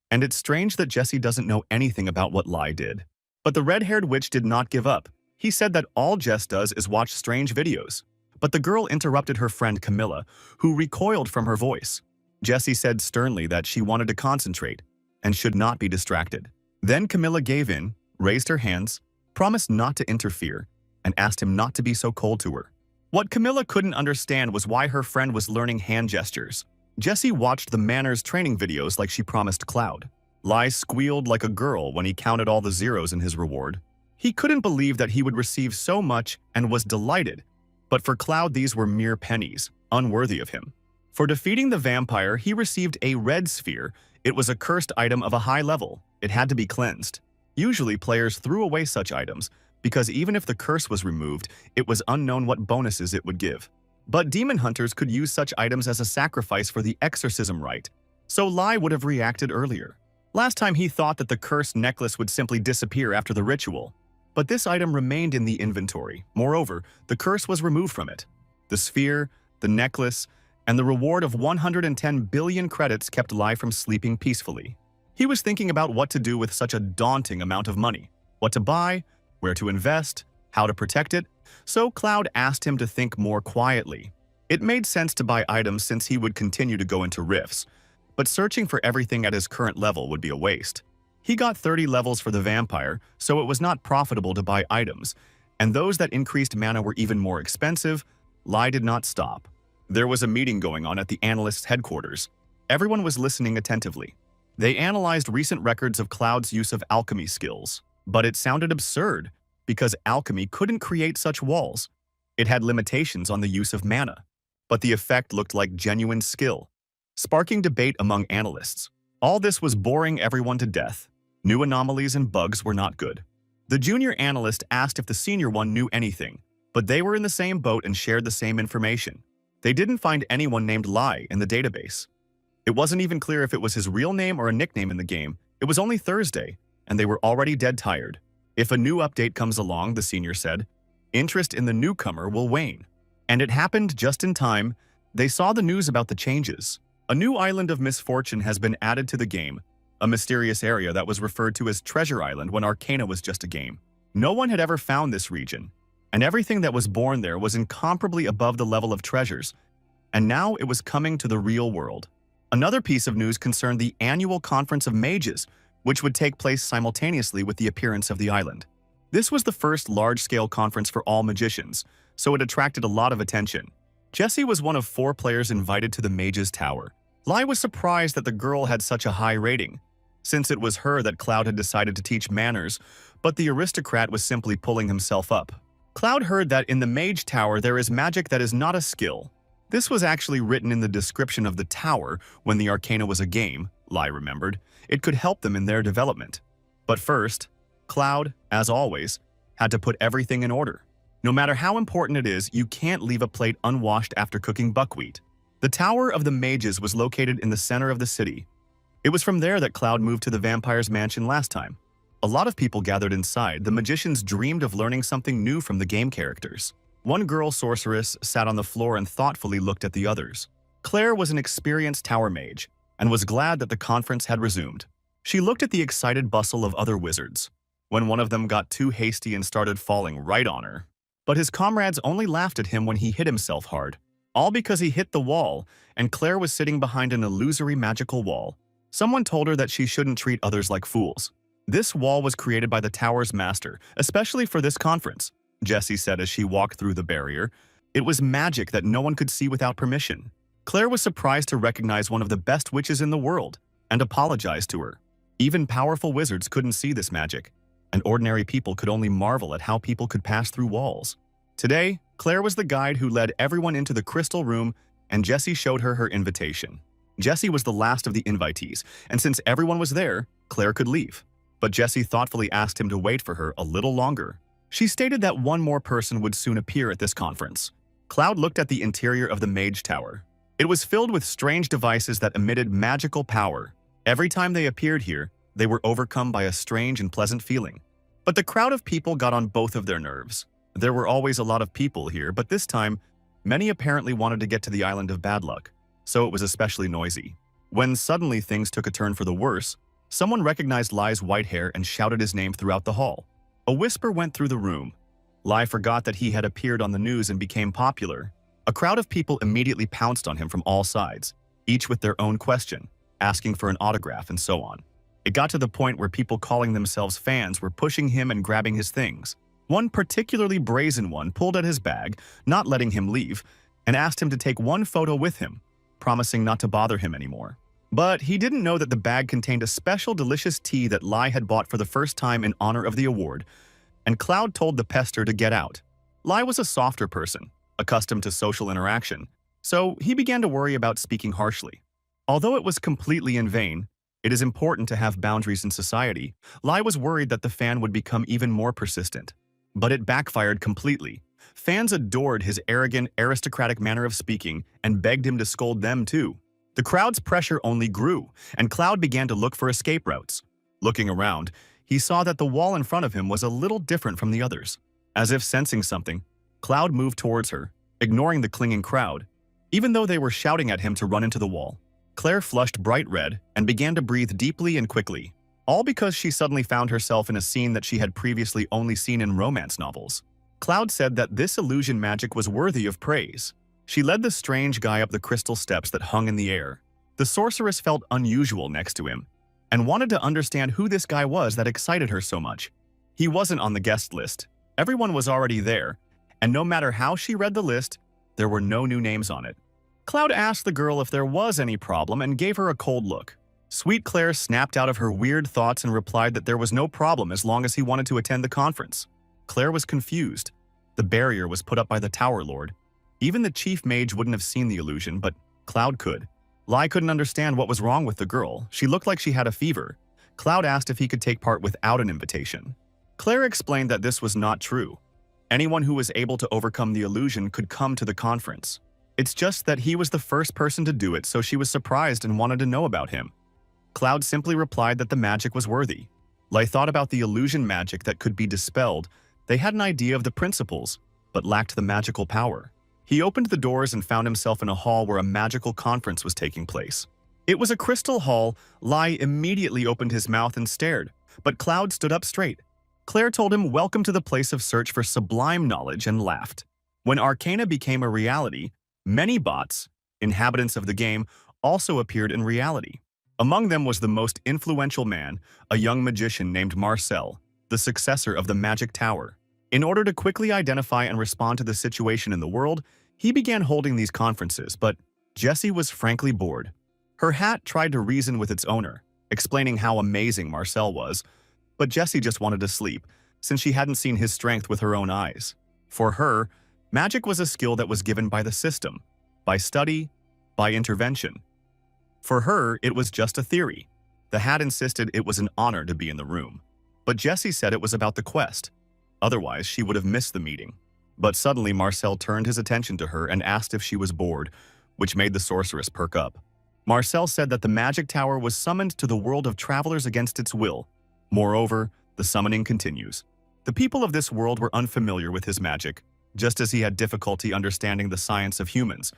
A: and it's strange that Jesse doesn't know anything about what Lai did. But the red-haired witch did not give up. He said that all Jess does is watch strange videos. But the girl interrupted her friend Camilla, who recoiled from her voice. Jessie said sternly that she wanted to concentrate and should not be distracted. Then Camilla gave in, raised her hands, promised not to interfere, and asked him not to be so cold to her. What Camilla couldn't understand was why her friend was learning hand gestures. Jessie watched the manners training videos like she promised Cloud. Lai squealed like a girl when he counted all the zeros in his reward. He couldn't believe that he would receive so much and was delighted. But for Cloud, these were mere pennies, unworthy of him. For defeating the vampire, he received a red sphere. It was a cursed item of a high level. It had to be cleansed. Usually, players threw away such items, because even if the curse was removed, it was unknown what bonuses it would give. But demon hunters could use such items as a sacrifice for the exorcism rite, so Lai would have reacted earlier. Last time he thought that the cursed necklace would simply disappear after the ritual. But this item remained in the inventory. Moreover, the curse was removed from it. The sphere, the necklace, and the reward of 110 billion credits kept Lai from sleeping peacefully. He was thinking about what to do with such a daunting amount of money. What to buy, where to invest, how to protect it. So Cloud asked him to think more quietly. It made sense to buy items since he would continue to go into rifts, but searching for everything at his current level would be a waste. He got 30 levels for the vampire, so it was not profitable to buy items, and those that increased mana were even more expensive. Lai did not stop. There was a meeting going on at the analyst's headquarters. Everyone was listening attentively. They analyzed recent records of Cloud's use of alchemy skills, but it sounded absurd because alchemy couldn't create such walls. It had limitations on the use of mana, but the effect looked like genuine skill, sparking debate among analysts. All this was boring everyone to death. New anomalies and bugs were not good. The junior analyst asked if the senior one knew anything, but they were in the same boat and shared the same information. They didn't find anyone named Lai in the database. It wasn't even clear if it was his real name or a nickname in the game. It was only Thursday, and they were already dead tired. If a new update comes along, the senior said, interest in the newcomer will wane. And it happened just in time. They saw the news about the changes. A new island of misfortune has been added to the game, a mysterious area that was referred to as Treasure Island when Arcana was just a game. No one had ever found this region, and everything that was born there was incomparably above the level of treasures, and now it was coming to the real world. Another piece of news concerned the annual Conference of Mages, which would take place simultaneously with the appearance of the island. This was the first large-scale conference for all magicians, so it attracted a lot of attention. Jessie was one of 4 players invited to the Mage's Tower. Lai was surprised that the girl had such a high rating, since it was her that Cloud had decided to teach manners, but the aristocrat was simply pulling himself up. Cloud heard that in the Mage Tower there is magic that is not a skill. This was actually written in the description of the tower when the Arcana was a game, Lai remembered. It could help them in their development. But first, Cloud, as always, had to put everything in order. No matter how important it is, you can't leave a plate unwashed after cooking buckwheat. The Tower of the Mages was located in the center of the city. It was from there that Cloud moved to the vampire's mansion last time. A lot of people gathered inside. The magicians dreamed of learning something new from the game characters. One girl sorceress sat on the floor and thoughtfully looked at the others. Claire was an experienced tower mage and was glad that the conference had resumed. She looked at the excited bustle of other wizards, when one of them got too hasty and started falling right on her. But his comrades only laughed at him when he hit himself hard, all because he hit the wall, and Claire was sitting behind an illusory magical wall. Someone told her that she shouldn't treat others like fools. This wall was created by the tower's master, especially for this conference, Jessie said as she walked through the barrier. It was magic that no one could see without permission. Claire was surprised to recognize one of the best witches in the world and apologized to her. Even powerful wizards couldn't see this magic, and ordinary people could only marvel at how people could pass through walls. Today, Claire was the guide who led everyone into the crystal room, and Jessie showed her her invitation. Jessie was the last of the invitees, and since everyone was there, Claire could leave. But Jessie thoughtfully asked him to wait for her a little longer. She stated that one more person would soon appear at this conference. Cloud looked at the interior of the Mage Tower. It was filled with strange devices that emitted magical power. Every time they appeared here, they were overcome by a strange and pleasant feeling. But the crowd of people got on both of their nerves. There were always a lot of people here, but this time, many apparently wanted to get to the island of bad luck, so it was especially noisy. When suddenly things took a turn for the worse, someone recognized Lai's white hair and shouted his name throughout the hall. A whisper went through the room. Lai forgot that he had appeared on the news and became popular. A crowd of people immediately pounced on him from all sides, each with their own question, asking for an autograph and so on. It got to the point where people calling themselves fans were pushing him and grabbing his things. One particularly brazen one pulled at his bag, not letting him leave, and asked him to take one photo with him, promising not to bother him anymore. But he didn't know that the bag contained a special delicious tea that Lai had bought for the first time in honor of the award, and Cloud told the pester to get out. Lai was a softer person, accustomed to social interaction, so he began to worry about speaking harshly. Although it was completely in vain, it is important to have boundaries in society. Lai was worried that the fan would become even more persistent. But it backfired completely. Fans adored his arrogant, aristocratic manner of speaking and begged him to scold them too. The crowd's pressure only grew, and Cloud began to look for escape routes. Looking around, he saw that the wall in front of him was a little different from the others. As if sensing something, Cloud moved towards her, ignoring the clinging crowd, even though they were shouting at him to run into the wall. Claire flushed bright red and began to breathe deeply and quickly, all because she suddenly found herself in a scene that she had previously only seen in romance novels. Cloud said that this illusion magic was worthy of praise. She led the strange guy up the crystal steps that hung in the air. The sorceress felt unusual next to him and wanted to understand who this guy was that excited her so much. He wasn't on the guest list. Everyone was already there, and no matter how she read the list, there were no new names on it. Cloud asked the girl if there was any problem and gave her a cold look. Sweet Claire snapped out of her weird thoughts and replied that there was no problem as long as he wanted to attend the conference. Claire was confused. The barrier was put up by the Tower Lord. Even the chief mage wouldn't have seen the illusion, but Cloud could. Lai couldn't understand what was wrong with the girl. She looked like she had a fever. Cloud asked if he could take part without an invitation. Claire explained that this was not true. Anyone who was able to overcome the illusion could come to the conference. It's just that he was the first person to do it, so she was surprised and wanted to know about him. Cloud simply replied that the magic was worthy. Lai thought about the illusion magic that could be dispelled. They had an idea of the principles, but lacked the magical power. He opened the doors and found himself in a hall where a magical conference was taking place. It was a crystal hall. Lai immediately opened his mouth and stared, but Cloud stood up straight. Claire told him, "Welcome to the place of search for sublime knowledge," and laughed. When Arcana became a reality, many bots, inhabitants of the game, also appeared in reality. Among them was the most influential man, a young magician named Marcel, the successor of the Magic Tower. In order to quickly identify and respond to the situation in the world, he began holding these conferences, but Jessie was frankly bored. Her hat tried to reason with its owner, explaining how amazing Marcel was, but Jessie just wanted to sleep, since she hadn't seen his strength with her own eyes. For her, magic was a skill that was given by the system, by study, by intervention. For her, it was just a theory. The hat insisted it was an honor to be in the room. But Jessie said it was about the quest. Otherwise, she would have missed the meeting. But suddenly, Marcel turned his attention to her and asked if she was bored, which made the sorceress perk up. Marcel said that the Magic Tower was summoned to the world of travelers against its will. Moreover, the summoning continues. The people of this world were unfamiliar with his magic, just as he had difficulty understanding the science of humans.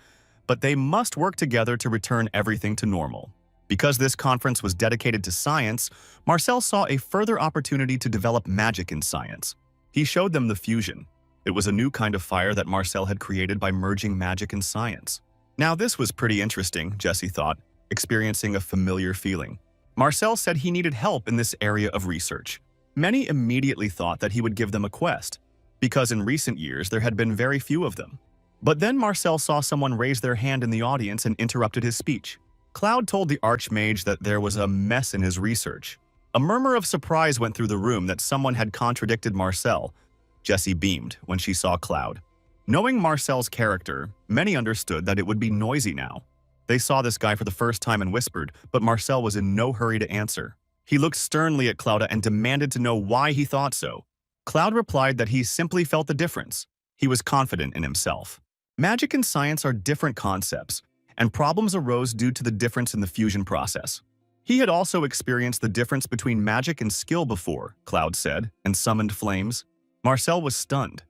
A: But they must work together to return everything to normal. Because this conference was dedicated to science, Marcel saw a further opportunity to develop magic in science. He showed them the fusion. It was a new kind of fire that Marcel had created by merging magic and science. Now this was pretty interesting, Jessie thought, experiencing a familiar feeling. Marcel said he needed help in this area of research. Many immediately thought that he would give them a quest, because in recent years there had been very few of them. But then Marcel saw someone raise their hand in the audience and interrupted his speech. Cloud told the Archmage that there was a mess in his research. A murmur of surprise went through the room that someone had contradicted Marcel. Jessie beamed when she saw Cloud. Knowing Marcel's character, many understood that it would be noisy now. They saw this guy for the first time and whispered, but Marcel was in no hurry to answer. He looked sternly at Cloud and demanded to know why he thought so. Cloud replied that he simply felt the difference. He was confident in himself. Magic and science are different concepts, and problems arose due to the difference in the fusion process. He had also experienced the difference between magic and skill before, Cloud said, and summoned flames. Marcel was stunned.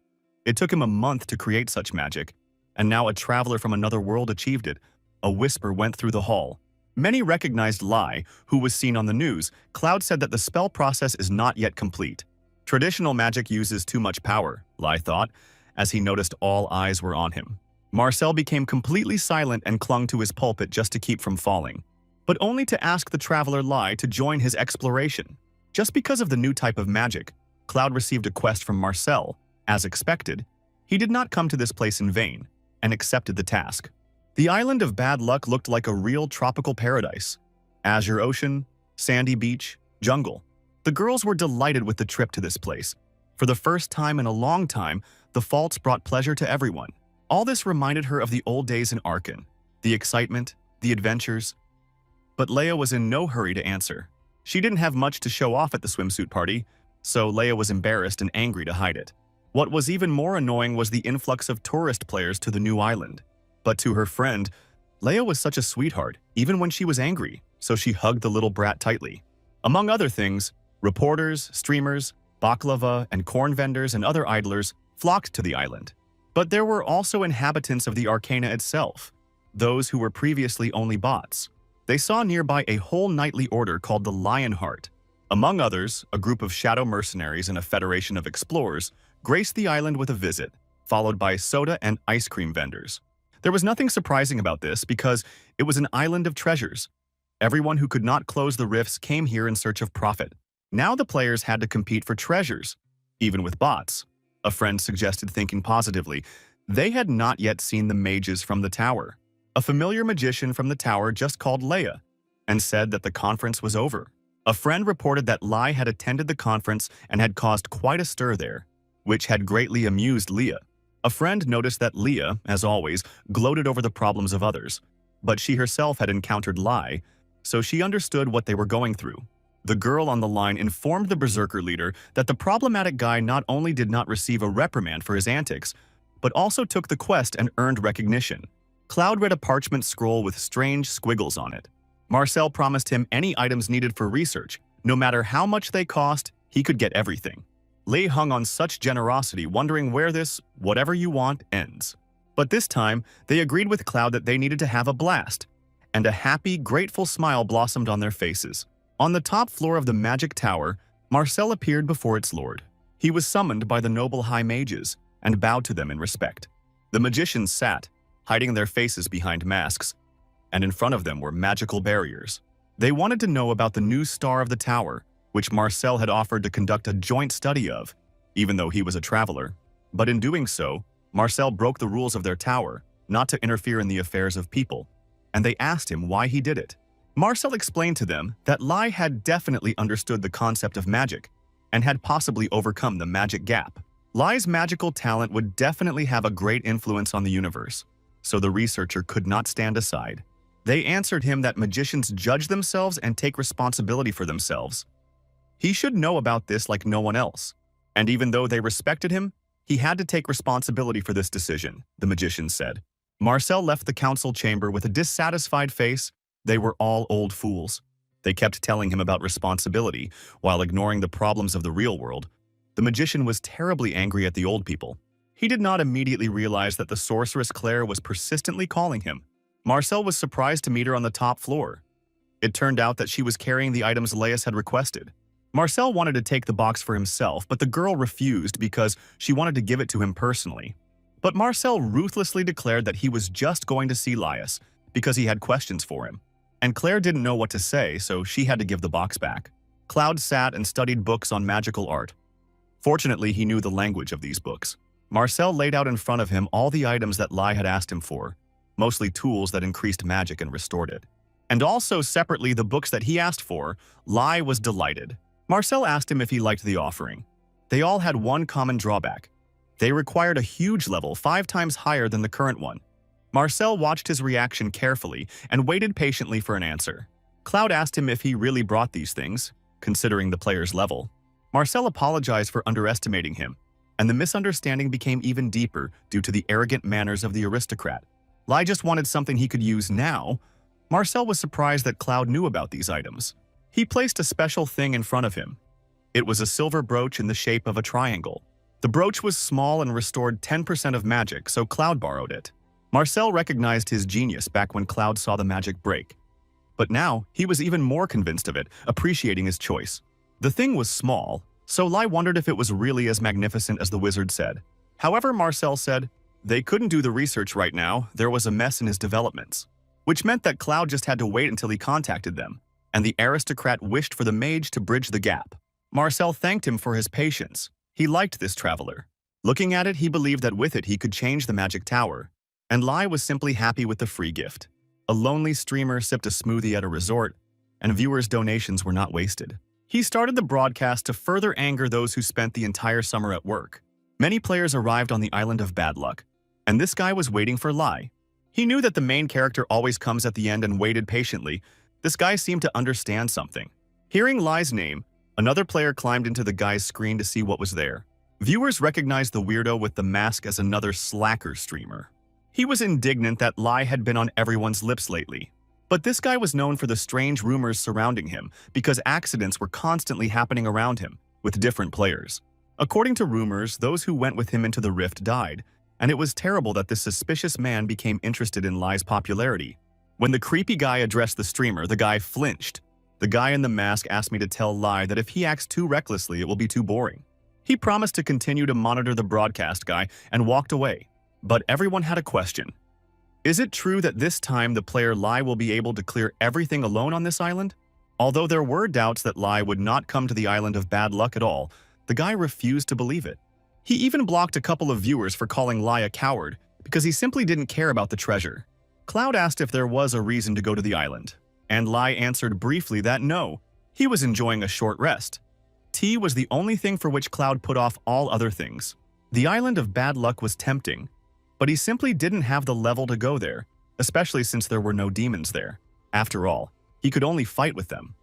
A: It took him a month to create such magic, and now a traveler from another world achieved it. A whisper went through the hall. Many recognized Lai, who was seen on the news. Cloud said that the spell process is not yet complete. Traditional magic uses too much power, Lai thought, as he noticed all eyes were on him. Marcel became completely silent and clung to his pulpit just to keep from falling, but only to ask the traveler Lai to join his exploration. Just because of the new type of magic, Cloud received a quest from Marcel. As expected, he did not come to this place in vain, and accepted the task. The island of Bad Luck looked like a real tropical paradise. Azure ocean, sandy beach, jungle. The girls were delighted with the trip to this place. For the first time in a long time, the faults brought pleasure to everyone. All this reminded her of the old days in Arkan, the excitement, the adventures. But Leia was in no hurry to answer. She didn't have much to show off at the swimsuit party, so Leia was embarrassed and angry to hide it. What was even more annoying was the influx of tourist players to the new island. But to her friend, Leia was such a sweetheart, even when she was angry, so she hugged the little brat tightly. Among other things, reporters, streamers, baklava, and corn vendors and other idlers flocked to the island. But there were also inhabitants of the Arcana itself, those who were previously only bots. They saw nearby a whole knightly order called the Lionheart. Among others, a group of shadow mercenaries and a federation of explorers graced the island with a visit, followed by soda and ice cream vendors. There was nothing surprising about this because it was an island of treasures. Everyone who could not close the rifts came here in search of profit. Now the players had to compete for treasures, even with bots. A friend suggested, thinking positively. They had not yet seen the mages from the tower. A familiar magician from the tower just called Leia and said that the conference was over. A friend reported that Lai had attended the conference and had caused quite a stir there, which had greatly amused Leia. A friend noticed that Leia, as always, gloated over the problems of others, but she herself had encountered Lai, so she understood what they were going through. The girl on the line informed the Berserker leader that the problematic guy not only did not receive a reprimand for his antics, but also took the quest and earned recognition. Cloud read a parchment scroll with strange squiggles on it. Marcel promised him any items needed for research, No matter how much they cost, he could get everything. Lei hung on such generosity, wondering where this whatever you want ends. But this time, they agreed with Cloud that they needed to have a blast, and a happy, grateful smile blossomed on their faces. On the top floor of the magic tower, Marcel appeared before its lord. He was summoned by the noble high mages and bowed to them in respect. The magicians sat, hiding their faces behind masks, and in front of them were magical barriers. They wanted to know about the new star of the tower, which Marcel had offered to conduct a joint study of, even though he was a traveler. But in doing so, Marcel broke the rules of their tower, not to interfere in the affairs of people, and they asked him why he did it. Marcel explained to them that Lai had definitely understood the concept of magic and had possibly overcome the magic gap. Lai's magical talent would definitely have a great influence on the universe, so the researcher could not stand aside. They answered him that magicians judge themselves and take responsibility for themselves. He should know about this like no one else, and even though they respected him, he had to take responsibility for this decision, the magicians said. Marcel left the council chamber with a dissatisfied face. They were all old fools. They kept telling him about responsibility, while ignoring the problems of the real world. The magician was terribly angry at the old people. He did not immediately realize that the sorceress Claire was persistently calling him. Marcel was surprised to meet her on the top floor. It turned out that she was carrying the items Laius had requested. Marcel wanted to take the box for himself, but the girl refused because she wanted to give it to him personally. But Marcel ruthlessly declared that he was just going to see Laius because he had questions for him. And Claire didn't know what to say, so she had to give the box back. Cloud sat and studied books on magical art. Fortunately, he knew the language of these books. Marcel laid out in front of him all the items that Lai had asked him for, mostly tools that increased magic and restored it. And also separately the books that he asked for. Lai was delighted. Marcel asked him if he liked the offering. They all had one common drawback. They required a huge level, 5 times higher than the current one. Marcel watched his reaction carefully and waited patiently for an answer. Cloud asked him if he really brought these things, considering the player's level. Marcel apologized for underestimating him, and the misunderstanding became even deeper due to the arrogant manners of the aristocrat. Lai just wanted something he could use now. Marcel was surprised that Cloud knew about these items. He placed a special thing in front of him. It was a silver brooch in the shape of a triangle. The brooch was small and restored 10% of magic, so Cloud borrowed it. Marcel recognized his genius back when Cloud saw the magic break. But now, he was even more convinced of it, appreciating his choice. The thing was small, so Lai wondered if it was really as magnificent as the wizard said. However, Marcel said, they couldn't do the research right now, there was a mess in his developments. Which meant that Cloud just had to wait until he contacted them, and the aristocrat wished for the mage to bridge the gap. Marcel thanked him for his patience. He liked this traveler. Looking at it, he believed that with it he could change the magic tower. And Lai was simply happy with the free gift. A lonely streamer sipped a smoothie at a resort, and viewers' donations were not wasted. He started the broadcast to further anger those who spent the entire summer at work. Many players arrived on the island of bad luck, and this guy was waiting for Lai. He knew that the main character always comes at the end and waited patiently. This guy seemed to understand something. Hearing Lai's name, another player climbed into the guy's screen to see what was there. Viewers recognized the weirdo with the mask as another slacker streamer. He was indignant that Lai had been on everyone's lips lately. But this guy was known for the strange rumors surrounding him because accidents were constantly happening around him with different players. According to rumors, those who went with him into the rift died, and it was terrible that this suspicious man became interested in Lai's popularity. When the creepy guy addressed the streamer, the guy flinched. The guy in the mask asked me to tell Lai that if he acts too recklessly, it will be too boring. He promised to continue to monitor the broadcast guy and walked away. But everyone had a question. Is it true that this time the player Lai will be able to clear everything alone on this island? Although there were doubts that Lai would not come to the island of bad luck at all, the guy refused to believe it. He even blocked a couple of viewers for calling Lai a coward because he simply didn't care about the treasure. Cloud asked if there was a reason to go to the island, and Lai answered briefly that no, he was enjoying a short rest. Tea was the only thing for which Cloud put off all other things. The island of bad luck was tempting, but he simply didn't have the level to go there, especially since there were no demons there. After all, he could only fight with them.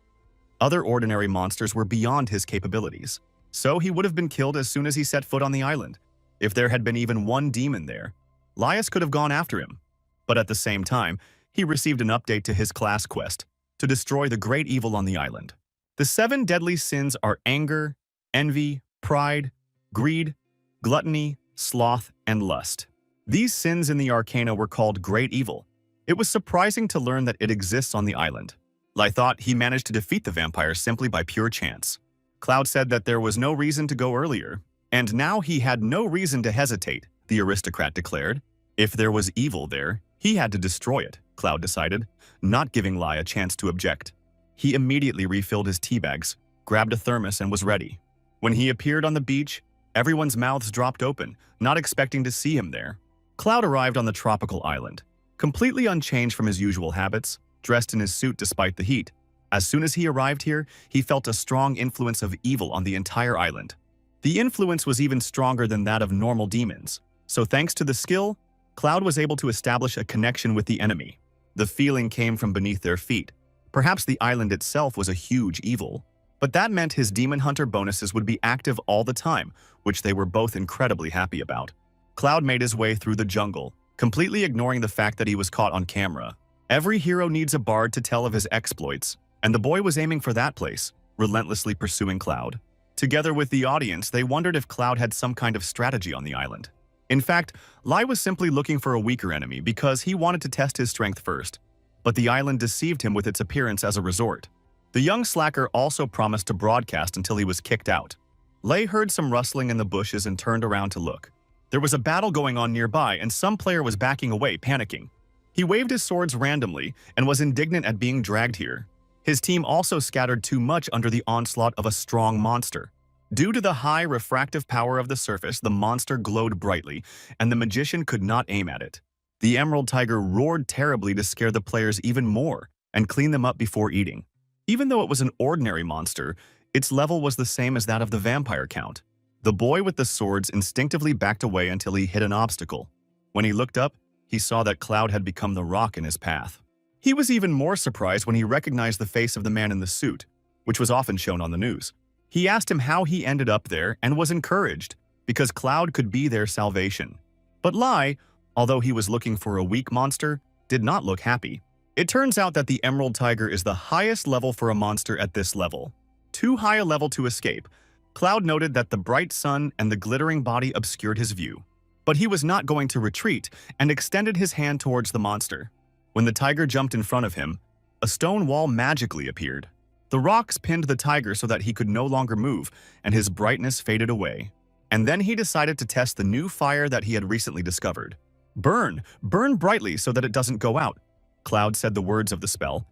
A: Other ordinary monsters were beyond his capabilities, so he would have been killed as soon as he set foot on the island. If there had been even one demon there, Laius could have gone after him. But at the same time, he received an update to his class quest to destroy the great evil on the island. The 7 deadly sins are anger, envy, pride, greed, gluttony, sloth, and lust. These sins in the Arcana were called Great Evil. It was surprising to learn that it exists on the island. Lai thought he managed to defeat the vampire simply by pure chance. Cloud said that there was no reason to go earlier, and now he had no reason to hesitate, the aristocrat declared. If there was evil there, he had to destroy it, Cloud decided, not giving Lai a chance to object. He immediately refilled his tea bags, grabbed a thermos, and was ready. When he appeared on the beach, everyone's mouths dropped open, not expecting to see him there. Cloud arrived on the tropical island, completely unchanged from his usual habits, dressed in his suit despite the heat. As soon as he arrived here, he felt a strong influence of evil on the entire island. The influence was even stronger than that of normal demons, so thanks to the skill, Cloud was able to establish a connection with the enemy. The feeling came from beneath their feet. Perhaps the island itself was a huge evil, but that meant his demon hunter bonuses would be active all the time, which they were both incredibly happy about. Cloud made his way through the jungle, completely ignoring the fact that he was caught on camera. Every hero needs a bard to tell of his exploits, and the boy was aiming for that place, relentlessly pursuing Cloud. Together with the audience, they wondered if Cloud had some kind of strategy on the island. In fact, Lai was simply looking for a weaker enemy because he wanted to test his strength first. But the island deceived him with its appearance as a resort. The young slacker also promised to broadcast until he was kicked out. Lai heard some rustling in the bushes and turned around to look. There was a battle going on nearby and some player was backing away, panicking. He waved his swords randomly and was indignant at being dragged here. His team also scattered too much under the onslaught of a strong monster. Due to the high refractive power of the surface, the monster glowed brightly, and the magician could not aim at it. The emerald tiger roared terribly to scare the players even more and clean them up before eating. Even though it was an ordinary monster, its level was the same as that of the vampire count. The boy with the swords instinctively backed away until he hit an obstacle. When he looked up, he saw that Cloud had become the rock in his path. He was even more surprised when he recognized the face of the man in the suit, which was often shown on the news. He asked him how he ended up there and was encouraged, because Cloud could be their salvation. But Lai, although he was looking for a weak monster, did not look happy. It turns out that the Emerald Tiger is the highest level for a monster at this level. Too high a level to escape, Cloud noted that the bright sun and the glittering body obscured his view. But he was not going to retreat and extended his hand towards the monster. When the tiger jumped in front of him, a stone wall magically appeared. The rocks pinned the tiger so that he could no longer move, and his brightness faded away. And then he decided to test the new fire that he had recently discovered. "Burn! Burn brightly so that it doesn't go out," Cloud said the words of the spell,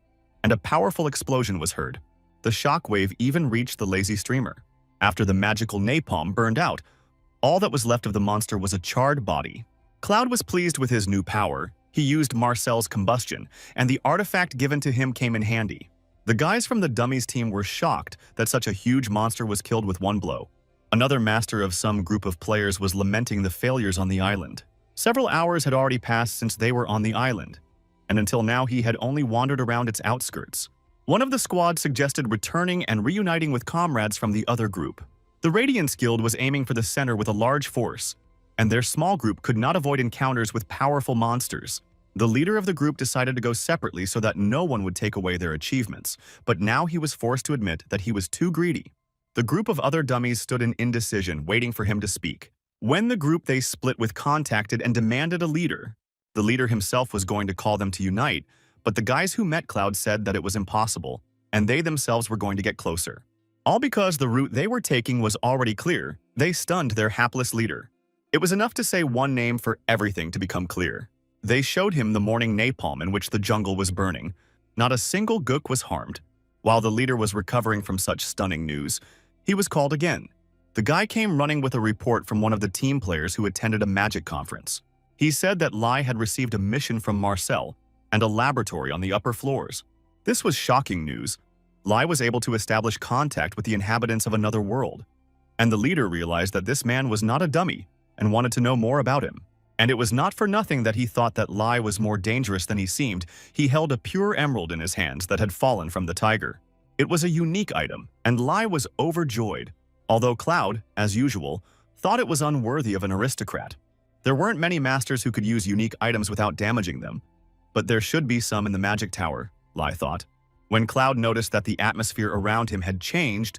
A: and a powerful explosion was heard. The shockwave even reached the lazy streamer. After the magical napalm burned out, all that was left of the monster was a charred body. Cloud was pleased with his new power. He used Marcel's combustion, and the artifact given to him came in handy. The guys from the dummies team were shocked that such a huge monster was killed with one blow. Another master of some group of players was lamenting the failures on the island. Several hours had already passed since they were on the island, and until now he had only wandered around its outskirts. One of the squad suggested returning and reuniting with comrades from the other group. The Radiance Guild was aiming for the center with a large force, and their small group could not avoid encounters with powerful monsters. The leader of the group decided to go separately so that no one would take away their achievements, but now he was forced to admit that he was too greedy. The group of other dummies stood in indecision, waiting for him to speak. When the group they split with contacted and demanded a leader, the leader himself was going to call them to unite, but the guys who met Cloud said that it was impossible, and they themselves were going to get closer. All because the route they were taking was already clear, they stunned their hapless leader. It was enough to say one name for everything to become clear. They showed him the morning napalm in which the jungle was burning. Not a single gook was harmed. While the leader was recovering from such stunning news, he was called again. The guy came running with a report from one of the team players who attended a magic conference. He said that Lai had received a mission from Marcel and a laboratory on the upper floors. This was shocking news. Lai was able to establish contact with the inhabitants of another world, and the leader realized that this man was not a dummy and wanted to know more about him. And it was not for nothing that he thought that Lai was more dangerous than he seemed. He held a pure emerald in his hands that had fallen from the tiger. It was a unique item, and Lai was overjoyed, although Cloud, as usual, thought it was unworthy of an aristocrat. There weren't many masters who could use unique items without damaging them, but there should be some in the magic tower, Lai thought. When Cloud noticed that the atmosphere around him had changed,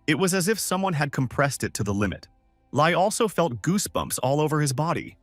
A: it was as if someone had compressed it to the limit. Lai also felt goosebumps all over his body.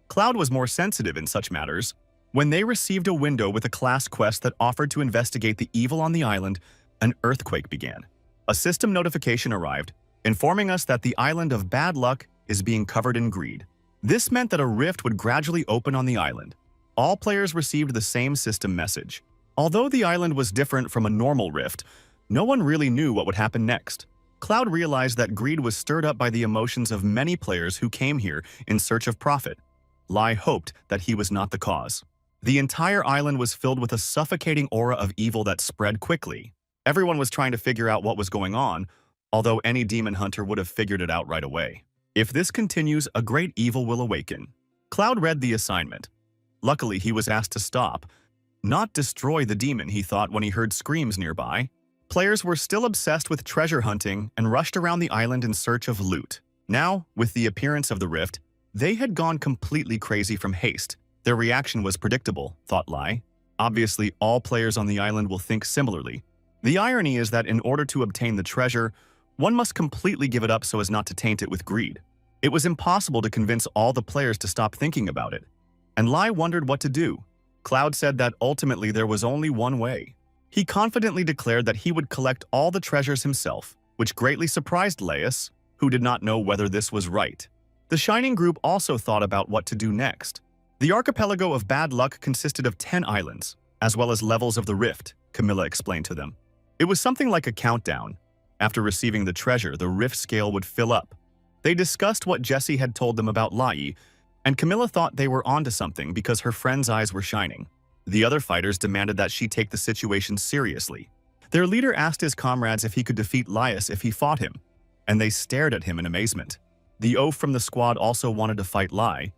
A: Cloud was more sensitive in such matters. When they received a window with a class quest that offered to investigate the evil on the island, an earthquake began. A system notification arrived, informing us that the island of bad luck is being covered in greed. This meant that a rift would gradually open on the island. All players received the same system message. Although the island was different from a normal rift, no one really knew what would happen next. Cloud realized that greed was stirred up by the emotions of many players who came here in search of profit. Lai hoped that he was not the cause. The entire island was filled with a suffocating aura of evil that spread quickly. Everyone was trying to figure out what was going on, although any demon hunter would have figured it out right away. If this continues, a great evil will awaken. Cloud read the assignment. Luckily, he was asked to stop, not destroy the demon, he thought when he heard screams nearby. Players were still obsessed with treasure hunting and rushed around the island in search of loot. Now, with the appearance of the rift, they had gone completely crazy from haste. Their reaction was predictable, thought Lai. Obviously, all players on the island will think similarly. The irony is that in order to obtain the treasure, one must completely give it up so as not to taint it with greed. It was impossible to convince all the players to stop thinking about it, and Lai wondered what to do. Cloud said that ultimately there was only one way. He confidently declared that he would collect all the treasures himself, which greatly surprised Laius, who did not know whether this was right. The Shining Group also thought about what to do next. The archipelago of bad luck consisted of 10 islands, as well as levels of the rift, Camilla explained to them. It was something like a countdown. After receiving the treasure, the rift scale would fill up. They discussed what Jessie had told them about Lai, and Camilla thought they were onto something because her friend's eyes were shining. The other fighters demanded that she take the situation seriously. Their leader asked his comrades if he could defeat Laius if he fought him, and they stared at him in amazement. The oaf from the squad also wanted to fight Lai,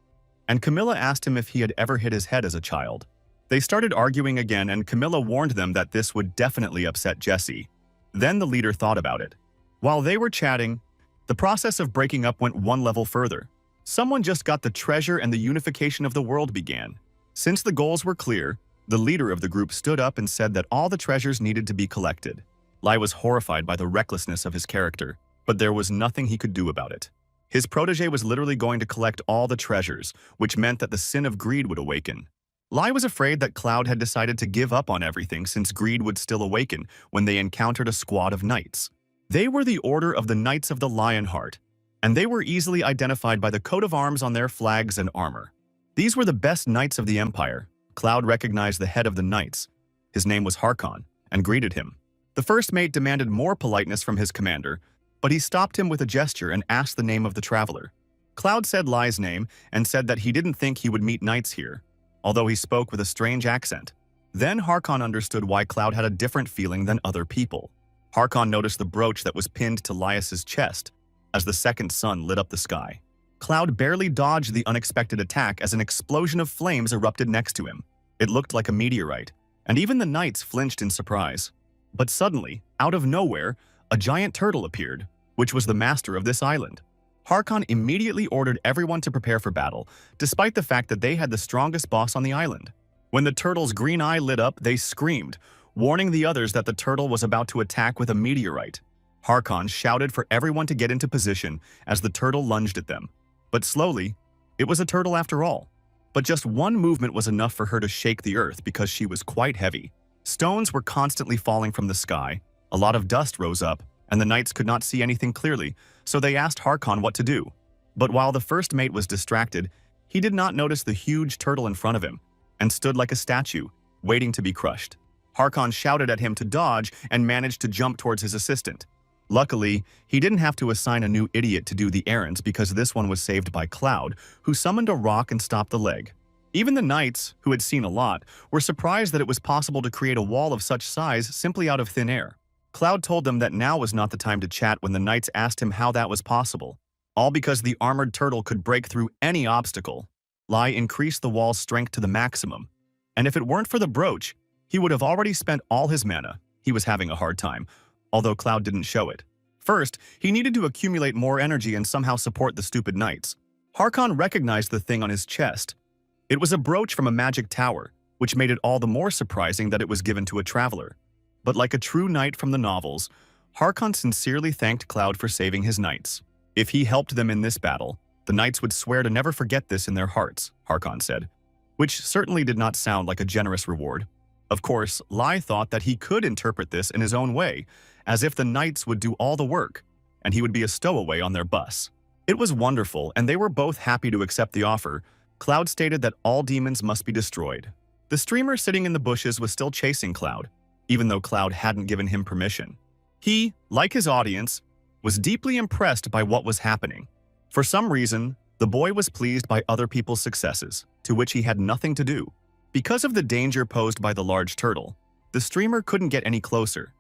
A: and Camilla asked him if he had ever hit his head as a child. They started arguing again, and Camilla warned them that this would definitely upset Jessie. Then the leader thought about it. While they were chatting, the process of breaking up went one level further. Someone just got the treasure and the unification of the world began. Since the goals were clear, the leader of the group stood up and said that all the treasures needed to be collected. Lai was horrified by the recklessness of his character, but there was nothing he could do about it. His protege was literally going to collect all the treasures, which meant that the sin of greed would awaken. Lai was afraid that Cloud had decided to give up on everything since greed would still awaken when they encountered a squad of knights. They were the Order of the Knights of the Lionheart, and they were easily identified by the coat of arms on their flags and armor. These were the best knights of the Empire. Cloud recognized the head of the knights. His name was Harkon, and greeted him. The first mate demanded more politeness from his commander, but he stopped him with a gesture and asked the name of the traveler. Cloud said Lai's name and said that he didn't think he would meet knights here, although he spoke with a strange accent. Then Harkon understood why Cloud had a different feeling than other people. Harkon noticed the brooch that was pinned to Laius's chest as the second sun lit up the sky. Cloud barely dodged the unexpected attack as an explosion of flames erupted next to him. It looked like a meteorite, and even the knights flinched in surprise. But suddenly, out of nowhere, a giant turtle appeared, which was the master of this island. Harkon immediately ordered everyone to prepare for battle, despite the fact that they had the strongest boss on the island. When the turtle's green eye lit up, they screamed, warning the others that the turtle was about to attack with a meteorite. Harkon shouted for everyone to get into position as the turtle lunged at them. But slowly, it was a turtle after all. But just one movement was enough for her to shake the earth because she was quite heavy. Stones were constantly falling from the sky, a lot of dust rose up, and the knights could not see anything clearly, so they asked Harkon what to do. But while the first mate was distracted, he did not notice the huge turtle in front of him, and stood like a statue, waiting to be crushed. Harkon shouted at him to dodge and managed to jump towards his assistant. Luckily, he didn't have to assign a new idiot to do the errands because this one was saved by Cloud, who summoned a rock and stopped the leg. Even the knights, who had seen a lot, were surprised that it was possible to create a wall of such size simply out of thin air. Cloud told them that now was not the time to chat when the knights asked him how that was possible, all because the armored turtle could break through any obstacle. Lai increased the wall's strength to the maximum, and if it weren't for the brooch, he would have already spent all his mana. He was having a hard time, although Cloud didn't show it. First, he needed to accumulate more energy and somehow support the stupid knights. Harkon recognized the thing on his chest. It was a brooch from a magic tower, which made it all the more surprising that it was given to a traveler. But like a true knight from the novels, Harkon sincerely thanked Cloud for saving his knights. If he helped them in this battle, the knights would swear to never forget this in their hearts, Harkon said, which certainly did not sound like a generous reward. Of course, Lai thought that he could interpret this in his own way, as if the knights would do all the work, and he would be a stowaway on their bus. It was wonderful, and they were both happy to accept the offer. Cloud stated that all demons must be destroyed. The streamer sitting in the bushes was still chasing Cloud, even though Cloud hadn't given him permission. He, like his audience, was deeply impressed by what was happening. For some reason, the boy was pleased by other people's successes, to which he had nothing to do. Because of the danger posed by the large turtle, the streamer couldn't get any closer,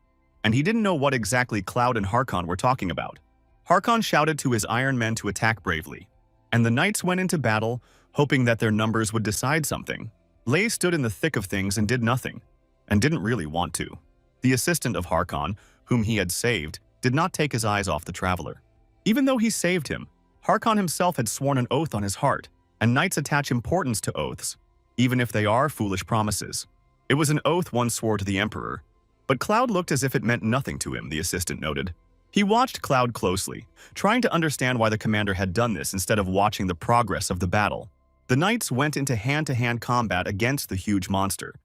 A: and he didn't know what exactly Cloud and Harkon were talking about. Harkon shouted to his Iron Men to attack bravely, and the knights went into battle, hoping that their numbers would decide something. Lei stood in the thick of things and did nothing, and didn't really want to. The assistant of Harkon, whom he had saved, did not take his eyes off the traveler. Even though he saved him, Harkon himself had sworn an oath on his heart, and knights attach importance to oaths, even if they are foolish promises. It was an oath one swore to the Emperor, but Cloud looked as if it meant nothing to him, the assistant noted. He watched Cloud closely, trying to understand why the commander had done this instead of watching the progress of the battle. The knights went into hand-to-hand combat against the huge monster,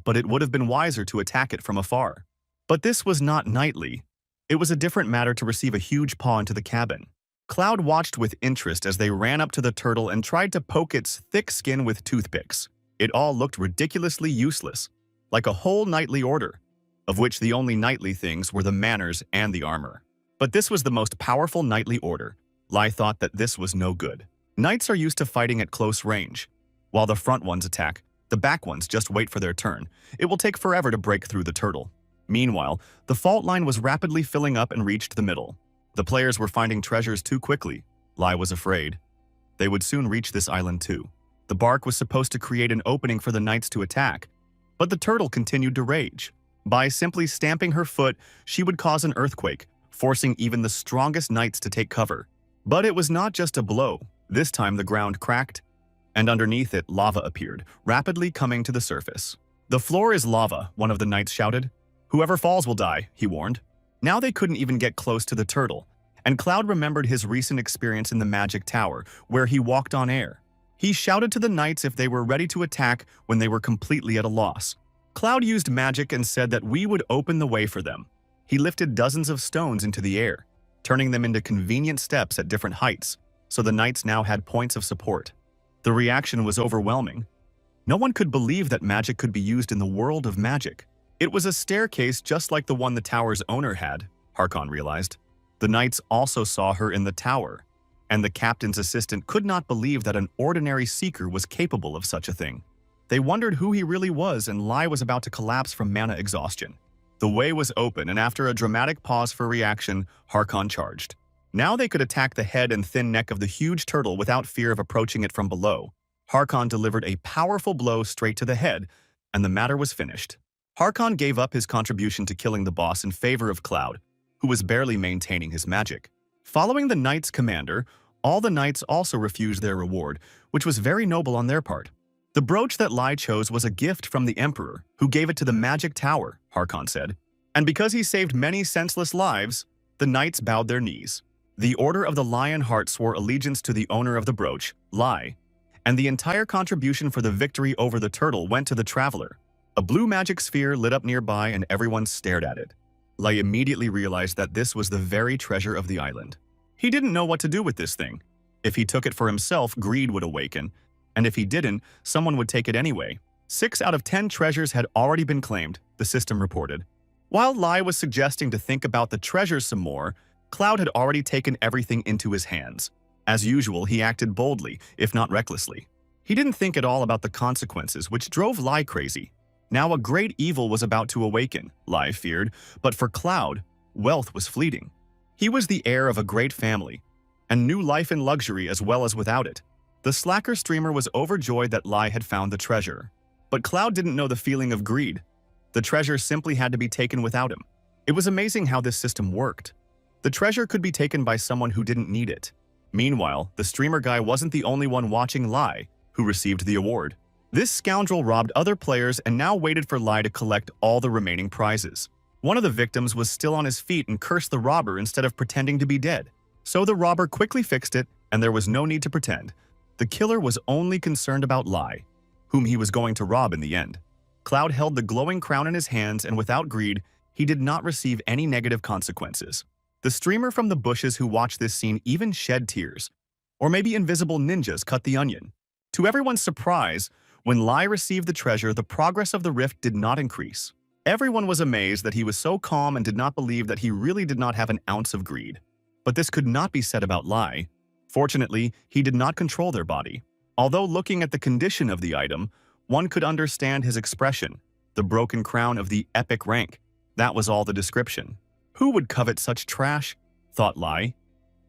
A: but it would have been wiser to attack it from afar. But this was not knightly. It was a different matter to receive a huge paw into the cabin. Cloud watched with interest as they ran up to the turtle and tried to poke its thick skin with toothpicks. It all looked ridiculously useless, like a whole knightly order, of which the only knightly things were the manners and the armor. But this was the most powerful knightly order. Lai thought that this was no good. Knights are used to fighting at close range. While the front ones attack, the back ones just wait for their turn. It will take forever to break through the turtle. Meanwhile, the fault line was rapidly filling up and reached the middle. The players were finding treasures too quickly. Lai was afraid. They would soon reach this island too. The bark was supposed to create an opening for the knights to attack, but the turtle continued to rage. By simply stamping her foot, she would cause an earthquake, forcing even the strongest knights to take cover. But it was not just a blow. This time the ground cracked, and underneath it lava appeared, rapidly coming to the surface. "The floor is lava," one of the knights shouted. "Whoever falls will die," he warned. Now they couldn't even get close to the turtle, and Cloud remembered his recent experience in the magic tower, where he walked on air. He shouted to the knights if they were ready to attack when they were completely at a loss. Cloud used magic and said that we would open the way for them. He lifted dozens of stones into the air, turning them into convenient steps at different heights, so the knights now had points of support. The reaction was overwhelming. No one could believe that magic could be used in the world of magic. It was a staircase just like the one the tower's owner had, Harkon realized. The knights also saw her in the tower, and the captain's assistant could not believe that an ordinary seeker was capable of such a thing. They wondered who he really was, and Lai was about to collapse from mana exhaustion. The way was open, and after a dramatic pause for reaction, Harkon charged. Now they could attack the head and thin neck of the huge turtle without fear of approaching it from below. Harkon delivered a powerful blow straight to the head, and the matter was finished. Harkon gave up his contribution to killing the boss in favor of Cloud, who was barely maintaining his magic. Following the knight's commander, all the knights also refused their reward, which was very noble on their part. The brooch that Lai chose was a gift from the Emperor, who gave it to the magic tower, Harkon said. And because he saved many senseless lives, the knights bowed their knees. The Order of the Lion Heart swore allegiance to the owner of the brooch, Lai, and the entire contribution for the victory over the turtle went to the traveler. A blue magic sphere lit up nearby and everyone stared at it. Lai immediately realized that this was the very treasure of the island. He didn't know what to do with this thing. If he took it for himself, greed would awaken, and if he didn't, someone would take it anyway. 6 out of 10 treasures had already been claimed, the system reported. While Lai was suggesting to think about the treasures some more, Cloud had already taken everything into his hands. As usual, he acted boldly, if not recklessly. He didn't think at all about the consequences, which drove Lai crazy. Now a great evil was about to awaken, Lai feared, but for Cloud, wealth was fleeting. He was the heir of a great family, and knew life in luxury as well as without it. The slacker streamer was overjoyed that Lai had found the treasure. But Cloud didn't know the feeling of greed. The treasure simply had to be taken without him. It was amazing how this system worked. The treasure could be taken by someone who didn't need it. Meanwhile, the streamer guy wasn't the only one watching Lai, who received the award. This scoundrel robbed other players and now waited for Lai to collect all the remaining prizes. One of the victims was still on his feet and cursed the robber instead of pretending to be dead. So the robber quickly fixed it, and there was no need to pretend. The killer was only concerned about Lai, whom he was going to rob in the end. Cloud held the glowing crown in his hands, and without greed, he did not receive any negative consequences. The streamer from the bushes who watched this scene even shed tears. Or maybe invisible ninjas cut the onion. To everyone's surprise, when Lai received the treasure, the progress of the rift did not increase. Everyone was amazed that he was so calm and did not believe that he really did not have an ounce of greed. But this could not be said about Lai. Fortunately, he did not control their body. Although looking at the condition of the item, one could understand his expression, the broken crown of the epic rank. That was all the description. Who would covet such trash? Thought Lai.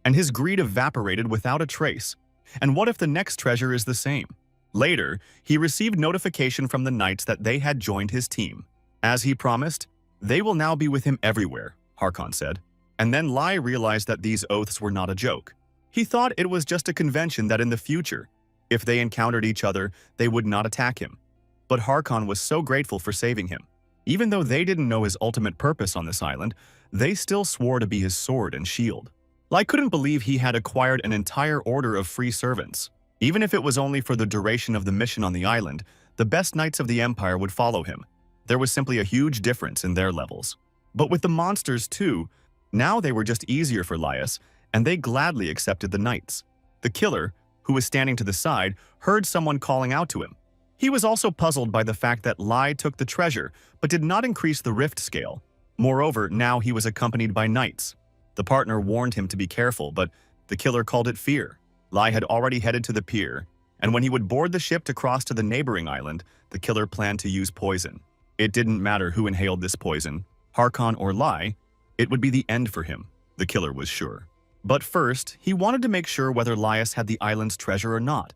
A: And his greed evaporated without a trace. And what if the next treasure is the same? Later, he received notification from the knights that they had joined his team. As he promised, they will now be with him everywhere, Harkon said. And then Lai realized that these oaths were not a joke. He thought it was just a convention that in the future, if they encountered each other, they would not attack him. But Harkon was so grateful for saving him. Even though they didn't know his ultimate purpose on this island, they still swore to be his sword and shield. Lai couldn't believe he had acquired an entire order of free servants. Even if it was only for the duration of the mission on the island, the best knights of the Empire would follow him. There was simply a huge difference in their levels. But with the monsters too, now they were just easier for Laius, and they gladly accepted the knights. The killer, who was standing to the side, heard someone calling out to him. He was also puzzled by the fact that Lai took the treasure, but did not increase the rift scale. Moreover, now he was accompanied by knights. The partner warned him to be careful, but the killer called it fear. Lai had already headed to the pier, and when he would board the ship to cross to the neighboring island, the killer planned to use poison. It didn't matter who inhaled this poison, Harkon or Lai, it would be the end for him, the killer was sure. But first, he wanted to make sure whether Laius had the island's treasure or not,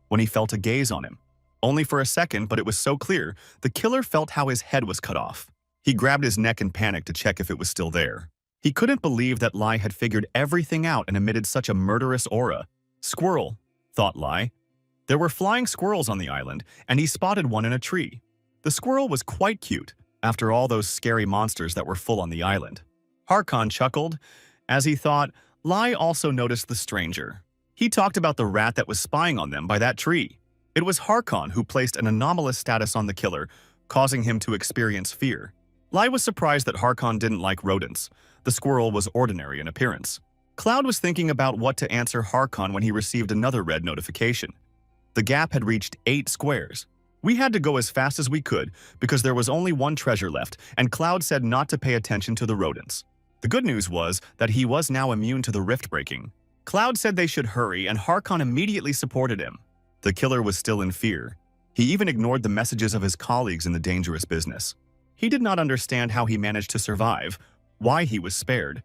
A: when he felt a gaze on him. Only for a second, but it was so clear, the killer felt how his head was cut off. He grabbed his neck in panic to check if it was still there. He couldn't believe that Lai had figured everything out and emitted such a murderous aura. Squirrel, thought Lai. There were flying squirrels on the island, and he spotted one in a tree. The squirrel was quite cute, after all those scary monsters that were full on the island. Harkon chuckled. As he thought, Lai also noticed the stranger. He talked about the rat that was spying on them by that tree. It was Harkon who placed an anomalous status on the killer, causing him to experience fear. Lai was surprised that Harkon didn't like rodents. The squirrel was ordinary in appearance. Cloud was thinking about what to answer Harkon when he received another red notification. The gap had reached 8 squares. We had to go as fast as we could because there was only one treasure left, and Cloud said not to pay attention to the rodents. The good news was that he was now immune to the rift breaking. Cloud said they should hurry, and Harkon immediately supported him. The killer was still in fear. He even ignored the messages of his colleagues in the dangerous business. He did not understand how he managed to survive, why he was spared.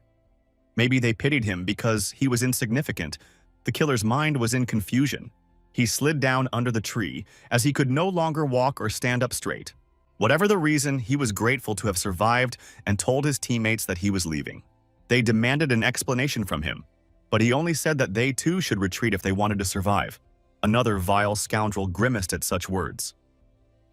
A: Maybe they pitied him because he was insignificant. The killer's mind was in confusion. He slid down under the tree as he could no longer walk or stand up straight. Whatever the reason, he was grateful to have survived and told his teammates that he was leaving. They demanded an explanation from him, but he only said that they too should retreat if they wanted to survive. Another vile scoundrel grimaced at such words.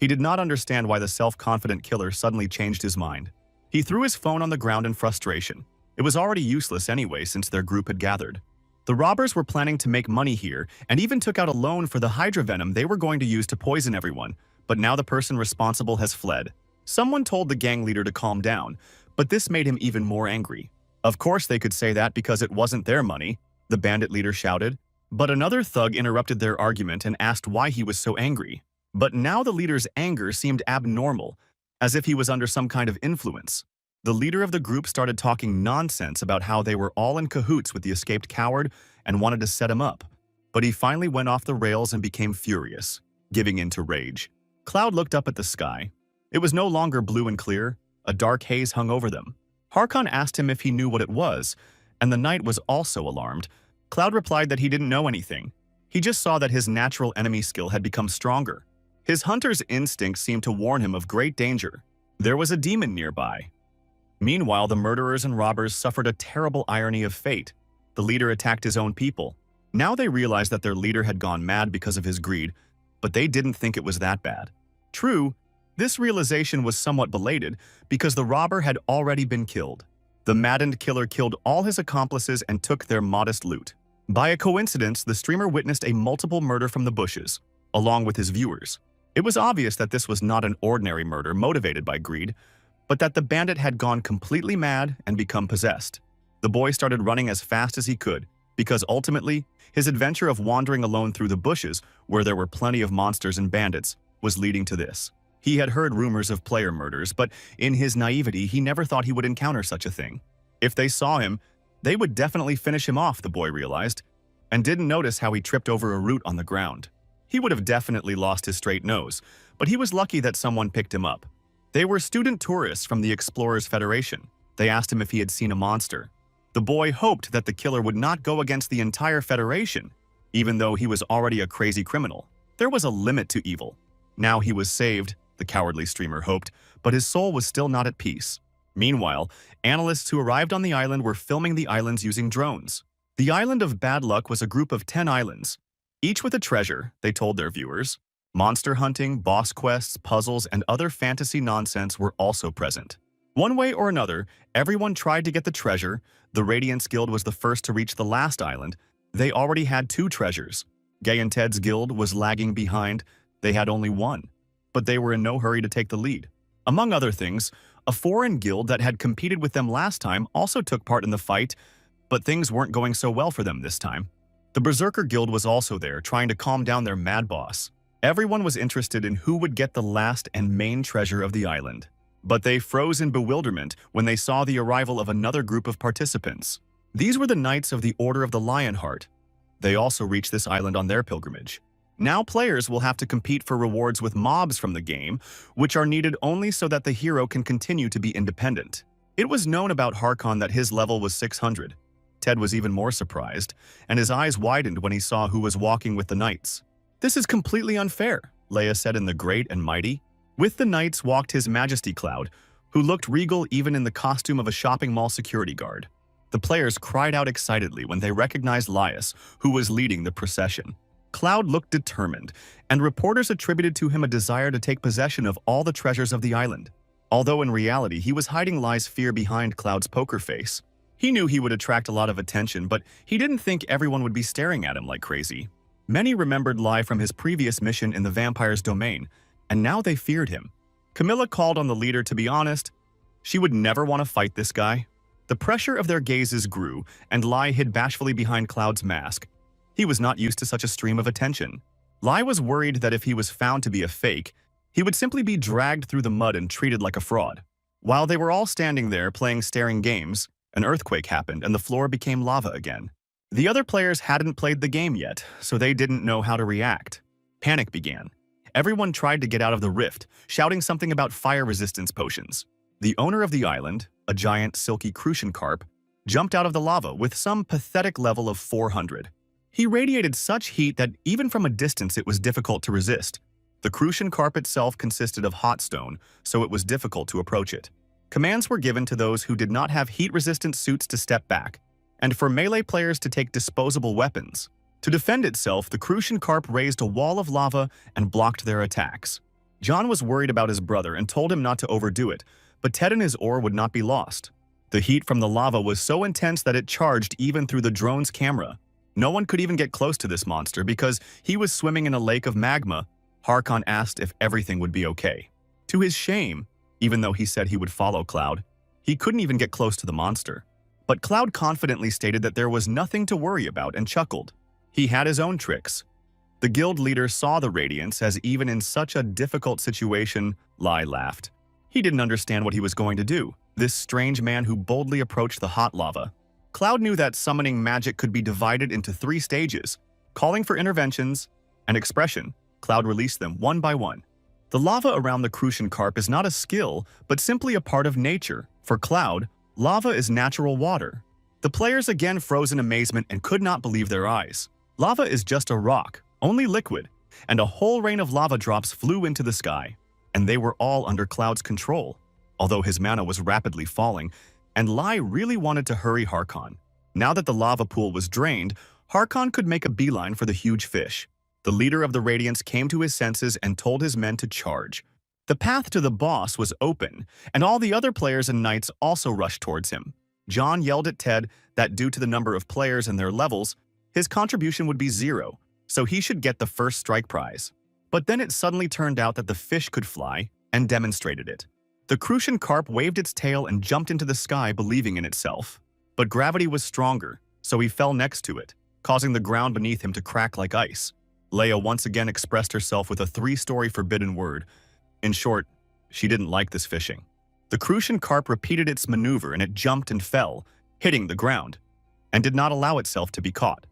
A: He did not understand why the self-confident killer suddenly changed his mind. He threw his phone on the ground in frustration. It was already useless anyway since their group had gathered. The robbers were planning to make money here and even took out a loan for the hydra venom they were going to use to poison everyone, but now the person responsible has fled. Someone told the gang leader to calm down, but this made him even more angry. Of course they could say that because it wasn't their money, the bandit leader shouted. But another thug interrupted their argument and asked why he was so angry. But now the leader's anger seemed abnormal, as if he was under some kind of influence. The leader of the group started talking nonsense about how they were all in cahoots with the escaped coward and wanted to set him up. But he finally went off the rails and became furious, giving in to rage. Cloud looked up at the sky. It was no longer blue and clear. A dark haze hung over them. Harkon asked him if he knew what it was, and the knight was also alarmed. Cloud replied that he didn't know anything. He just saw that his natural enemy skill had become stronger. His hunter's instinct seemed to warn him of great danger. There was a demon nearby. Meanwhile, the murderers and robbers suffered a terrible irony of fate. The leader attacked his own people. Now they realized that their leader had gone mad because of his greed, but they didn't think it was that bad. True, This realization was somewhat belated because the robber had already been killed. The maddened killer killed all his accomplices and took their modest loot. By a coincidence, the streamer witnessed a multiple murder from the bushes, along with his viewers. It was obvious that this was not an ordinary murder motivated by greed, but that the bandit had gone completely mad and become possessed. The boy started running as fast as he could, because ultimately, his adventure of wandering alone through the bushes, where there were plenty of monsters and bandits, was leading to this. He had heard rumors of player murders, but in his naivety, he never thought he would encounter such a thing. If they saw him, they would definitely finish him off, the boy realized, and didn't notice how he tripped over a root on the ground. He would have definitely lost his straight nose, but he was lucky that someone picked him up. They were student tourists from the Explorers Federation. They asked him if he had seen a monster. The boy hoped that the killer would not go against the entire Federation, even though he was already a crazy criminal. There was a limit to evil. Now he was saved, the cowardly streamer hoped, but his soul was still not at peace. Meanwhile, analysts who arrived on the island were filming the islands using drones. The island of Bad Luck was a group of 10 islands, each with a treasure, they told their viewers. Monster hunting, boss quests, puzzles, and other fantasy nonsense were also present. One way or another, everyone tried to get the treasure. The Radiance Guild was the first to reach the last island. They already had 2 treasures. Gay and Ted's guild was lagging behind. They had only 1. But they were in no hurry to take the lead. Among other things, a foreign guild that had competed with them last time also took part in the fight, but things weren't going so well for them this time. The Berserker Guild was also there, trying to calm down their mad boss. Everyone was interested in who would get the last and main treasure of the island. But they froze in bewilderment when they saw the arrival of another group of participants. These were the Knights of the Order of the Lionheart. They also reached this island on their pilgrimage. Now players will have to compete for rewards with mobs from the game, which are needed only so that the hero can continue to be independent. It was known about Harkon that his level was 600. Ted was even more surprised, and his eyes widened when he saw who was walking with the knights. "This is completely unfair," Leia said in the Great and Mighty. With the knights walked His Majesty Cloud, who looked regal even in the costume of a shopping mall security guard. The players cried out excitedly when they recognized Laius, who was leading the procession. Cloud looked determined, and reporters attributed to him a desire to take possession of all the treasures of the island. Although in reality, he was hiding Lai's fear behind Cloud's poker face. He knew he would attract a lot of attention, but he didn't think everyone would be staring at him like crazy. Many remembered Lai from his previous mission in the vampire's domain, and now they feared him. Camilla called on the leader to be honest. She would never want to fight this guy. The pressure of their gazes grew, and Lai hid bashfully behind Cloud's mask. He was not used to such a stream of attention. Lai was worried that if he was found to be a fake, he would simply be dragged through the mud and treated like a fraud. While they were all standing there playing staring games, an earthquake happened and the floor became lava again. The other players hadn't played the game yet, so they didn't know how to react. Panic began. Everyone tried to get out of the rift, shouting something about fire resistance potions. The owner of the island, a giant silky crucian carp, jumped out of the lava with some pathetic level of 400. He radiated such heat that even from a distance it was difficult to resist. The crucian carp itself consisted of hot stone, so it was difficult to approach it. Commands were given to those who did not have heat-resistant suits to step back, and for melee players to take disposable weapons. To defend itself, the crucian carp raised a wall of lava and blocked their attacks. John was worried about his brother and told him not to overdo it, but Ted and his ore would not be lost. The heat from the lava was so intense that it charged even through the drone's camera. No one could even get close to this monster because he was swimming in a lake of magma. Harkon asked if everything would be okay. To his shame, even though he said he would follow Cloud, he couldn't even get close to the monster. But Cloud confidently stated that there was nothing to worry about and chuckled. He had his own tricks. The guild leader saw the radiance as even in such a difficult situation, Lai laughed. He didn't understand what he was going to do, this strange man who boldly approached the hot lava. Cloud knew that summoning magic could be divided into 3 stages, calling for interventions and expression. Cloud released them one by one. The lava around the crucian carp is not a skill, but simply a part of nature. For Cloud, lava is natural water. The players again froze in amazement and could not believe their eyes. Lava is just a rock, only liquid, and a whole rain of lava drops flew into the sky, and they were all under Cloud's control. Although his mana was rapidly falling, and Lai really wanted to hurry Harkon. Now that the lava pool was drained, Harkon could make a beeline for the huge fish. The leader of the Radiance came to his senses and told his men to charge. The path to the boss was open, and all the other players and knights also rushed towards him. John yelled at Ted that due to the number of players and their levels, his contribution would be 0, so he should get the first strike prize. But then it suddenly turned out that the fish could fly, and demonstrated it. The Crucian carp waved its tail and jumped into the sky, believing in itself. But gravity was stronger, so he fell next to it, causing the ground beneath him to crack like ice. Leia once again expressed herself with a 3-story forbidden word. In short, she didn't like this fishing. The Crucian carp repeated its maneuver and it jumped and fell, hitting the ground, and did not allow itself to be caught.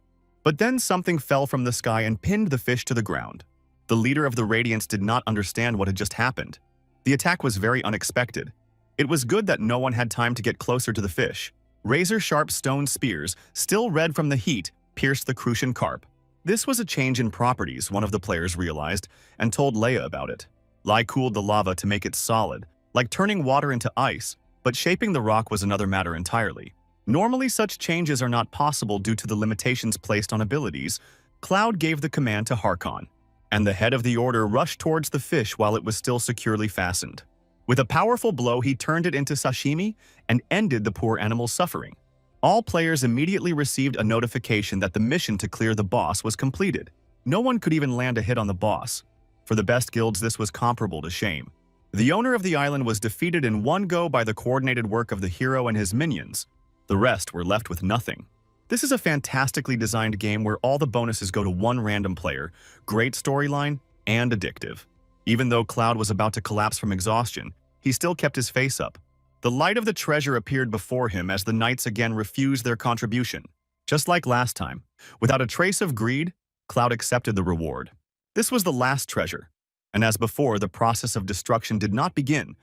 A: But then something fell from the sky and pinned the fish to the ground. The leader of the Radiants did not understand what had just happened. The attack was very unexpected. It was good that no one had time to get closer to the fish. Razor-sharp stone spears, still red from the heat, pierced the Crucian carp. This was a change in properties, one of the players realized, and told Leia about it. Lai cooled the lava to make it solid, like turning water into ice, but shaping the rock was another matter entirely. Normally, such changes are not possible due to the limitations placed on abilities. Cloud gave the command to Harkon, and the head of the order rushed towards the fish while it was still securely fastened. With a powerful blow, he turned it into sashimi and ended the poor animal's suffering. All players immediately received a notification that the mission to clear the boss was completed. No one could even land a hit on the boss. For the best guilds, this was comparable to shame. The owner of the island was defeated in one go by the coordinated work of the hero and his minions. The rest were left with nothing. This is a fantastically designed game where all the bonuses go to one random player, great storyline, and addictive. Even though Cloud was about to collapse from exhaustion, he still kept his face up. The light of the treasure appeared before him as the knights again refused their contribution. Just like last time, without a trace of greed, Cloud accepted the reward. This was the last treasure, and as before, the process of destruction did not begin,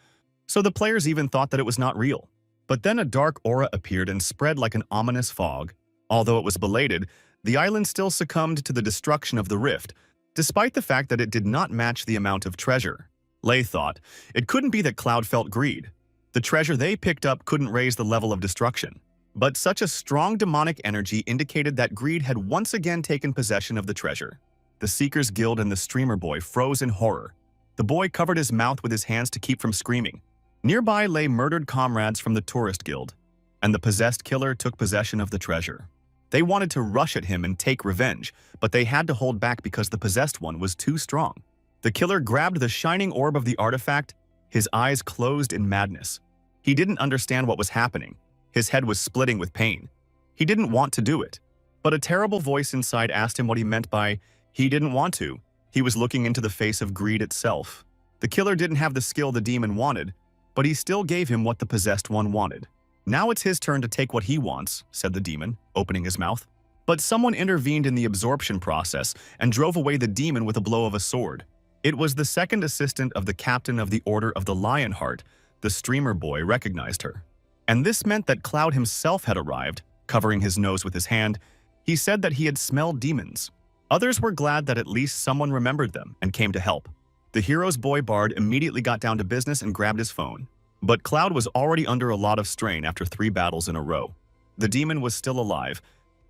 A: so the players even thought that it was not real. But then a dark aura appeared and spread like an ominous fog. Although it was belated, the island still succumbed to the destruction of the rift, despite the fact that it did not match the amount of treasure. Lei thought it couldn't be that Cloud felt greed. The treasure they picked up couldn't raise the level of destruction. But such a strong demonic energy indicated that greed had once again taken possession of the treasure. The Seekers Guild and the streamer boy froze in horror. The boy covered his mouth with his hands to keep from screaming. Nearby lay murdered comrades from the Tourist Guild, and the possessed killer took possession of the treasure. They wanted to rush at him and take revenge, but they had to hold back because the possessed one was too strong. The killer grabbed the shining orb of the artifact, his eyes closed in madness. He didn't understand what was happening. His head was splitting with pain. He didn't want to do it. But a terrible voice inside asked him what he meant by, he didn't want to. He was looking into the face of greed itself. The killer didn't have the skill the demon wanted, but he still gave him what the possessed one wanted. Now it's his turn to take what he wants, said the demon, opening his mouth. But someone intervened in the absorption process and drove away the demon with a blow of a sword. It was the second assistant of the captain of the Order of the Lionheart. The streamer boy recognized her. And this meant that Cloud himself had arrived, covering his nose with his hand. He said that he had smelled demons. Others were glad that at least someone remembered them and came to help. The hero's boy Bard immediately got down to business and grabbed his phone. But Cloud was already under a lot of strain after 3 battles in a row. The demon was still alive,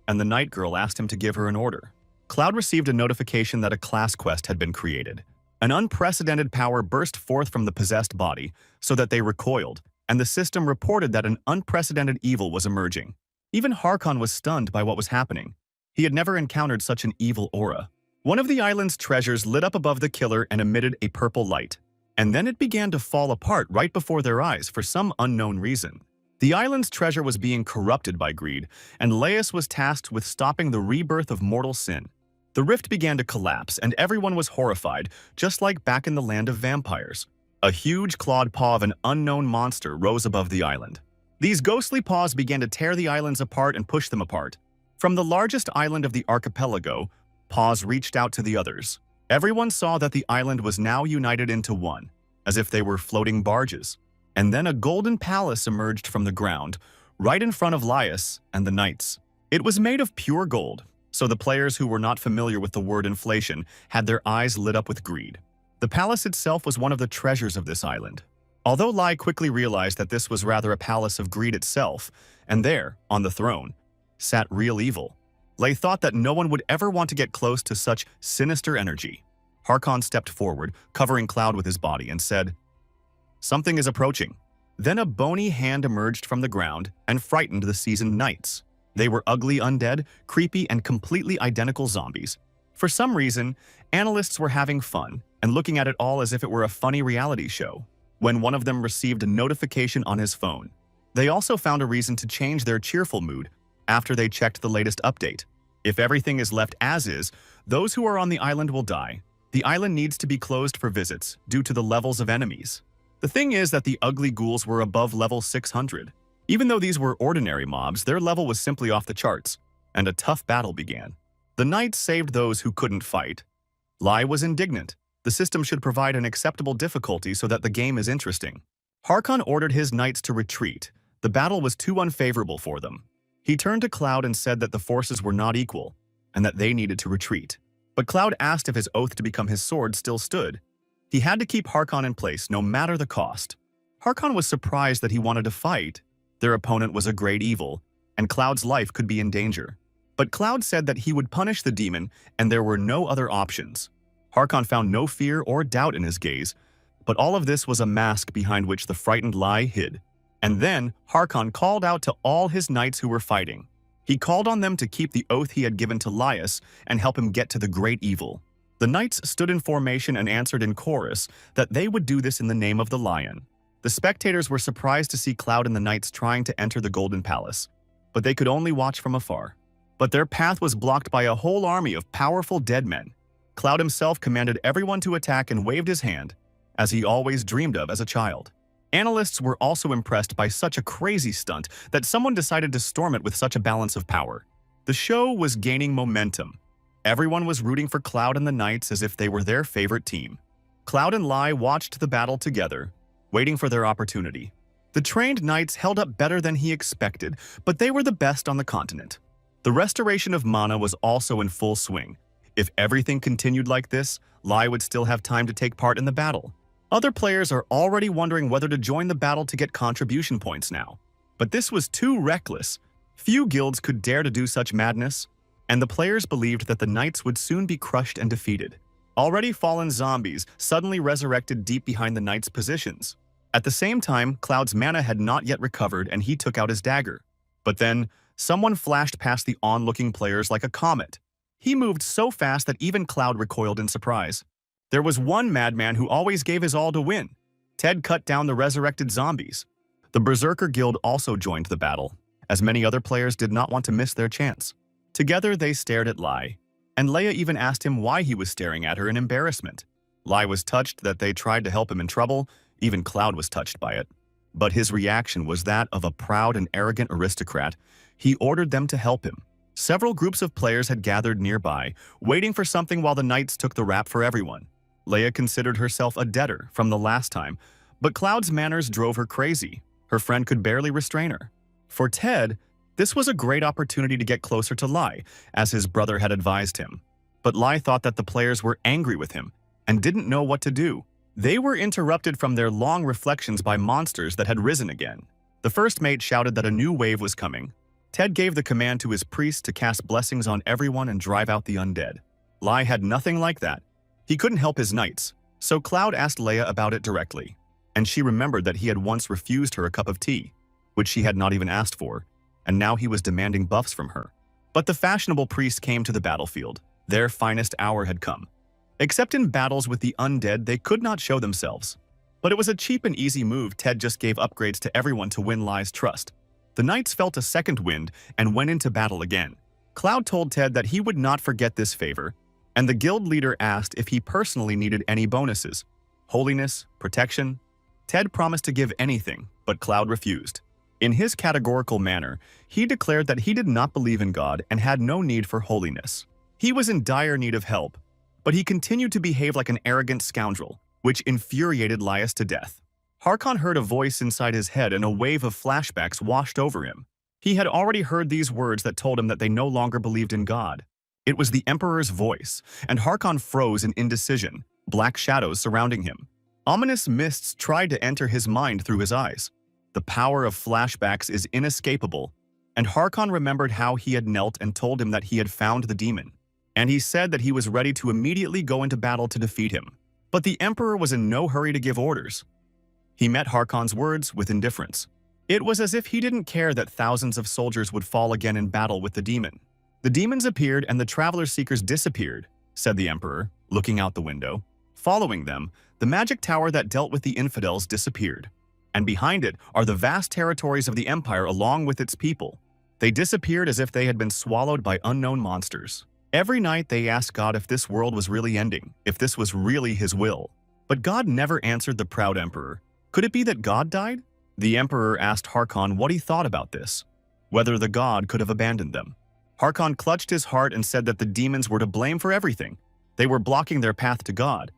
A: and the night girl asked him to give her an order. Cloud received a notification that a class quest had been created. An unprecedented power burst forth from the possessed body, so that they recoiled, and the system reported that an unprecedented evil was emerging. Even Harkon was stunned by what was happening. He had never encountered such an evil aura. One of the island's treasures lit up above the killer and emitted a purple light. And then it began to fall apart right before their eyes for some unknown reason. The island's treasure was being corrupted by greed, and Laius was tasked with stopping the rebirth of mortal sin. The rift began to collapse, and everyone was horrified, just like back in the land of vampires. A huge clawed paw of an unknown monster rose above the island. These ghostly paws began to tear the islands apart and push them apart. From the largest island of the archipelago, paws reached out to the others. Everyone saw that the island was now united into one, as if they were floating barges. And then a golden palace emerged from the ground, right in front of Laius and the knights. It was made of pure gold, so the players who were not familiar with the word inflation had their eyes lit up with greed. The palace itself was one of the treasures of this island. Although Lai quickly realized that this was rather a palace of greed itself, and there, on the throne, sat real evil. Lai thought that no one would ever want to get close to such sinister energy. Harkon stepped forward, covering Cloud with his body, and said, "Something is approaching." Then a bony hand emerged from the ground and frightened the seasoned knights. They were ugly undead, creepy, and completely identical zombies. For some reason, analysts were having fun and looking at it all as if it were a funny reality show, when one of them received a notification on his phone. They also found a reason to change their cheerful mood after they checked the latest update. If everything is left as is, those who are on the island will die. The island needs to be closed for visits due to the levels of enemies. The thing is that the ugly ghouls were above level 600. Even though these were ordinary mobs, their level was simply off the charts, and a tough battle began. The knights saved those who couldn't fight. Lai was indignant. The system should provide an acceptable difficulty so that the game is interesting. Harkon ordered his knights to retreat. The battle was too unfavorable for them. He turned to Cloud and said that the forces were not equal, and that they needed to retreat. But Cloud asked if his oath to become his sword still stood. He had to keep Harkon in place no matter the cost. Harkon was surprised that he wanted to fight. Their opponent was a great evil, and Cloud's life could be in danger. But Cloud said that he would punish the demon, and there were no other options. Harkon found no fear or doubt in his gaze, but all of this was a mask behind which the frightened Lai hid. And then Harkon called out to all his knights who were fighting. He called on them to keep the oath he had given to Laius and help him get to the great evil. The knights stood in formation and answered in chorus that they would do this in the name of the lion. The spectators were surprised to see Cloud and the knights trying to enter the Golden Palace, but they could only watch from afar. But their path was blocked by a whole army of powerful dead men. Cloud himself commanded everyone to attack and waved his hand, as he always dreamed of as a child. Analysts were also impressed by such a crazy stunt that someone decided to storm it with such a balance of power. The show was gaining momentum. Everyone was rooting for Cloud and the Knights as if they were their favorite team. Cloud and Lai watched the battle together, waiting for their opportunity. The trained knights held up better than he expected, but they were the best on the continent. The restoration of mana was also in full swing. If everything continued like this, Lai would still have time to take part in the battle. Other players are already wondering whether to join the battle to get contribution points now. But this was too reckless. Few guilds could dare to do such madness, and the players believed that the knights would soon be crushed and defeated. Already fallen zombies suddenly resurrected deep behind the knights' positions. At the same time, Cloud's mana had not yet recovered and he took out his dagger. But then, someone flashed past the onlooking players like a comet. He moved so fast that even Cloud recoiled in surprise. There was one madman who always gave his all to win. Ted cut down the resurrected zombies. The Berserker Guild also joined the battle, as many other players did not want to miss their chance. Together they stared at Lai, and Leia even asked him why he was staring at her in embarrassment. Lai was touched that they tried to help him in trouble, even Cloud was touched by it. But his reaction was that of a proud and arrogant aristocrat. He ordered them to help him. Several groups of players had gathered nearby, waiting for something while the knights took the rap for everyone. Leia considered herself a debtor from the last time, but Cloud's manners drove her crazy. Her friend could barely restrain her. For Ted, this was a great opportunity to get closer to Lai, as his brother had advised him. But Lai thought that the players were angry with him and didn't know what to do. They were interrupted from their long reflections by monsters that had risen again. The first mate shouted that a new wave was coming. Ted gave the command to his priest to cast blessings on everyone and drive out the undead. Lai had nothing like that. He couldn't help his knights, so Cloud asked Leia about it directly, and she remembered that he had once refused her a cup of tea, which she had not even asked for, and now he was demanding buffs from her. But the fashionable priest came to the battlefield. Their finest hour had come. Except in battles with the undead, they could not show themselves. But it was a cheap and easy move. Ted just gave upgrades to everyone to win Lai's trust. The knights felt a second wind and went into battle again. Cloud told Ted that he would not forget this favor, and the guild leader asked if he personally needed any bonuses. Holiness, protection. Ted promised to give anything, but Cloud refused. In his categorical manner, he declared that he did not believe in God and had no need for holiness. He was in dire need of help, but he continued to behave like an arrogant scoundrel, which infuriated Laius to death. Harkon heard a voice inside his head and a wave of flashbacks washed over him. He had already heard these words that told him that they no longer believed in God. It was the Emperor's voice, and Harkon froze in indecision, black shadows surrounding him. Ominous mists tried to enter his mind through his eyes. The power of flashbacks is inescapable, and Harkon remembered how he had knelt and told him that he had found the demon. and he said that he was ready to immediately go into battle to defeat him. But the emperor was in no hurry to give orders. He met Harkon's words with indifference. It was as if he didn't care that thousands of soldiers would fall again in battle with the demon. The demons appeared and the traveler seekers disappeared, said the emperor, looking out the window. Following them, the magic tower that dealt with the infidels disappeared. And behind it are the vast territories of the empire along with its people. They disappeared as if they had been swallowed by unknown monsters. Every night they asked God if this world was really ending, if this was really his will. But God never answered the proud emperor. Could it be that God died? The emperor asked Harkon what he thought about this, whether the god could have abandoned them. Harkon clutched his heart and said that the demons were to blame for everything. They were blocking their path to God,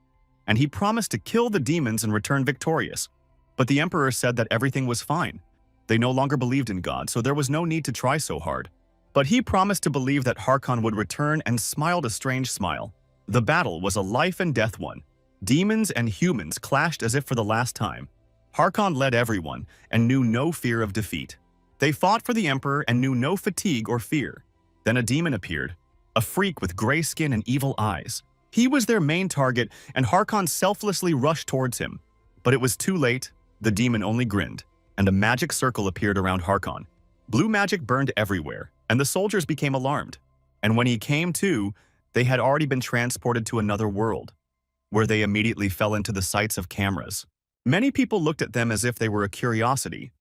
A: and he promised to kill the demons and return victorious. But the emperor said that everything was fine. They no longer believed in God, so there was no need to try so hard. But he promised to believe that Harkon would return and smiled a strange smile. The battle was a life and death one. Demons and humans clashed as if for the last time. Harkon led everyone and knew no fear of defeat. They fought for the emperor and knew no fatigue or fear. Then a demon appeared, a freak with gray skin and evil eyes. He was their main target, and Harkon selflessly rushed towards him. But it was too late. The demon only grinned, and a magic circle appeared around Harkon. Blue magic burned everywhere, and the soldiers became alarmed. And when he came to, they had already been transported to another world, where they immediately fell into the sights of cameras. Many people looked at them as if they were a curiosity.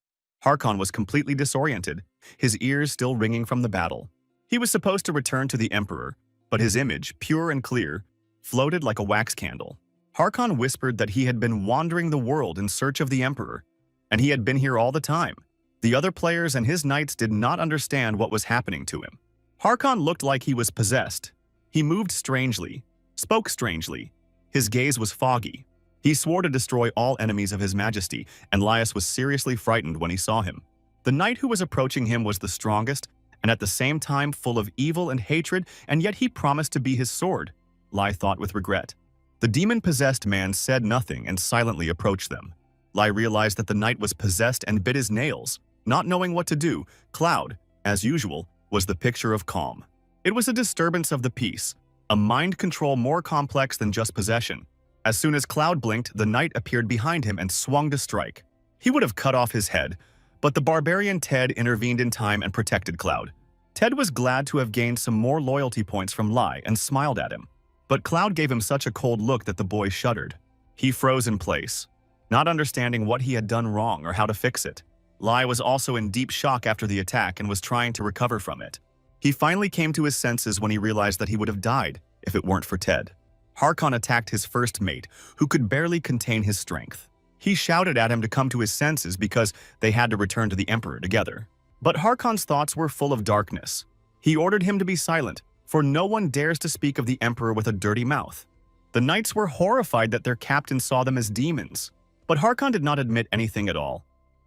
A: Harkon was completely disoriented, his ears still ringing from the battle. He was supposed to return to the emperor, but his image, pure and clear, floated like a wax candle. Harkon whispered that he had been wandering the world in search of the emperor, and he had been here all the time. The other players and his knights did not understand what was happening to him. Harkon looked like he was possessed. He moved strangely, spoke strangely. His gaze was foggy. He swore to destroy all enemies of his majesty, and Laius was seriously frightened when he saw him. The knight who was approaching him was the strongest, and at the same time full of evil and hatred, and yet he promised to be his sword, Lai thought with regret. The demon-possessed man said nothing and silently approached them. Lai realized that the knight was possessed and bit his nails. Not knowing what to do, Cloud, as usual, was the picture of calm. It was a disturbance of the peace, a mind control more complex than just possession. As soon as Cloud blinked, the knight appeared behind him and swung to strike. He would have cut off his head, but the barbarian Ted intervened in time and protected Cloud. Ted was glad to have gained some more loyalty points from Lai and smiled at him. But Cloud gave him such a cold look that the boy shuddered. He froze in place, not understanding what he had done wrong or how to fix it. Lai was also in deep shock after the attack and was trying to recover from it. He finally came to his senses when he realized that he would have died if it weren't for Ted. Harkon attacked his first mate, who could barely contain his strength. He shouted at him to come to his senses because they had to return to the Emperor together. But Harkon's thoughts were full of darkness. He ordered him to be silent, for no one dares to speak of the Emperor with a dirty mouth. The knights were horrified that their captain saw them as demons. But Harkon did not admit anything at all.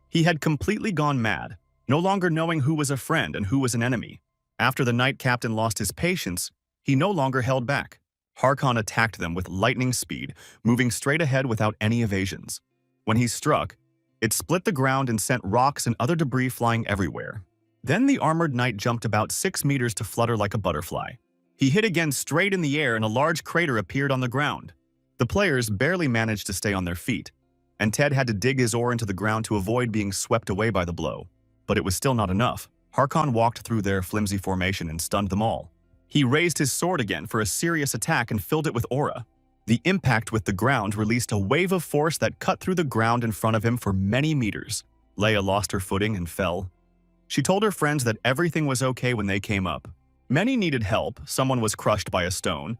A: He had completely gone mad, no longer knowing who was a friend and who was an enemy. After the knight captain lost his patience, he no longer held back. Harkon attacked them with lightning speed, moving straight ahead without any evasions. When he struck, it split the ground and sent rocks and other debris flying everywhere. Then the armored knight jumped about 6 meters to flutter like a butterfly. He hit again straight in the air and a large crater appeared on the ground. The players barely managed to stay on their feet, and Ted had to dig his oar into the ground to avoid being swept away by the blow. But it was still not enough. Harkon walked through their flimsy formation and stunned them all. He raised his sword again for a serious attack and filled it with aura. The impact with the ground released a wave of force that cut through the ground in front of him for many meters. Leia lost her footing and fell. She told her friends that everything was okay when they came up. Many needed help, someone was crushed by a stone.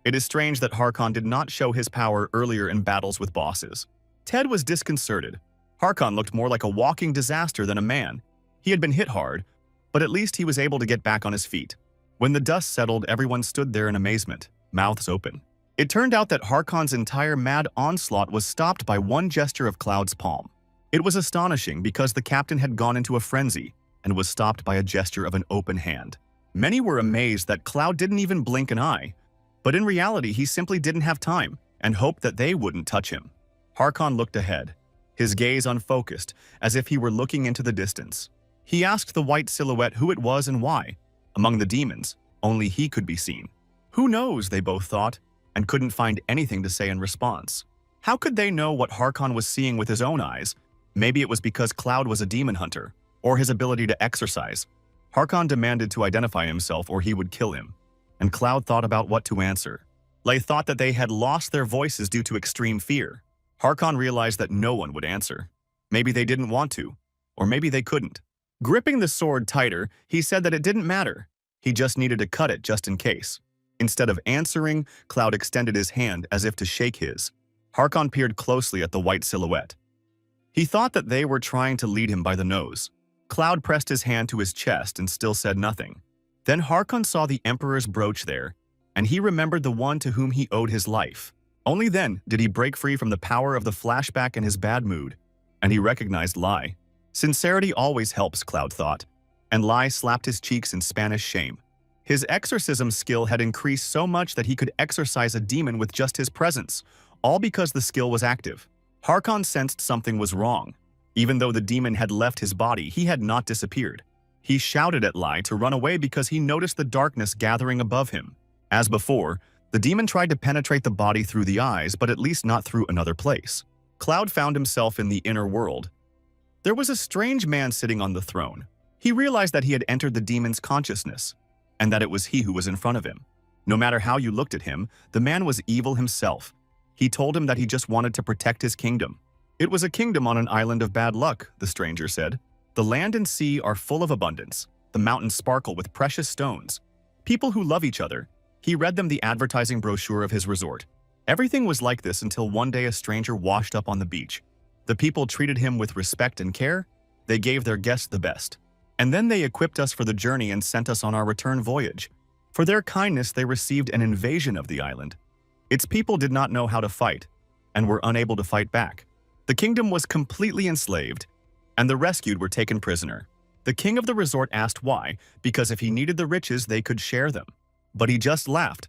A: It is strange that Harkon did not show his power earlier in battles with bosses. Ted was disconcerted. Harkon looked more like a walking disaster than a man. He had been hit hard, but at least he was able to get back on his feet. When the dust settled, everyone stood there in amazement, mouths open. It turned out that Harkon's entire mad onslaught was stopped by one gesture of Cloud's palm. It was astonishing because the captain had gone into a frenzy and was stopped by a gesture of an open hand. Many were amazed that Cloud didn't even blink an eye, but in reality he simply didn't have time and hoped that they wouldn't touch him. Harkon looked ahead, his gaze unfocused, as if he were looking into the distance. He asked the white silhouette who it was and why. Among the demons, only he could be seen. Who knows, they both thought, and couldn't find anything to say in response. How could they know what Harkon was seeing with his own eyes? Maybe it was because Cloud was a demon hunter, or his ability to exorcise. Harkon demanded to identify himself or he would kill him, and Cloud thought about what to answer. Lay thought that they had lost their voices due to extreme fear. Harkon realized that no one would answer. Maybe they didn't want to, or maybe they couldn't. Gripping the sword tighter, he said that it didn't matter. He just needed to cut it just in case. Instead of answering, Cloud extended his hand as if to shake his. Harkon peered closely at the white silhouette. He thought that they were trying to lead him by the nose. Cloud pressed his hand to his chest and still said nothing. Then Harkon saw the Emperor's brooch there, and he remembered the one to whom he owed his life. Only then did he break free from the power of the flashback and his bad mood, and he recognized Lai. Sincerity always helps, Cloud thought, and Lai slapped his cheeks in Spanish shame. His exorcism skill had increased so much that he could exorcise a demon with just his presence, all because the skill was active. Harkon sensed something was wrong. Even though the demon had left his body, he had not disappeared. He shouted at Lai to run away because he noticed the darkness gathering above him. As before, the demon tried to penetrate the body through the eyes, but at least not through another place. Cloud found himself in the inner world. There was a strange man sitting on the throne. He realized that he had entered the demon's consciousness, and that it was he who was in front of him. No matter how you looked at him, the man was evil himself. He told him that he just wanted to protect his kingdom. It was a kingdom on an island of bad luck, the stranger said. The land and sea are full of abundance. The mountains sparkle with precious stones. People who love each other. He read them the advertising brochure of his resort. Everything was like this until one day a stranger washed up on the beach. The people treated him with respect and care. They gave their guests the best. And then they equipped us for the journey and sent us on our return voyage. For their kindness, they received an invasion of the island. Its people did not know how to fight, and were unable to fight back. The kingdom was completely enslaved, and the rescued were taken prisoner. The king of the resort asked why, because if he needed the riches, they could share them. But he just laughed.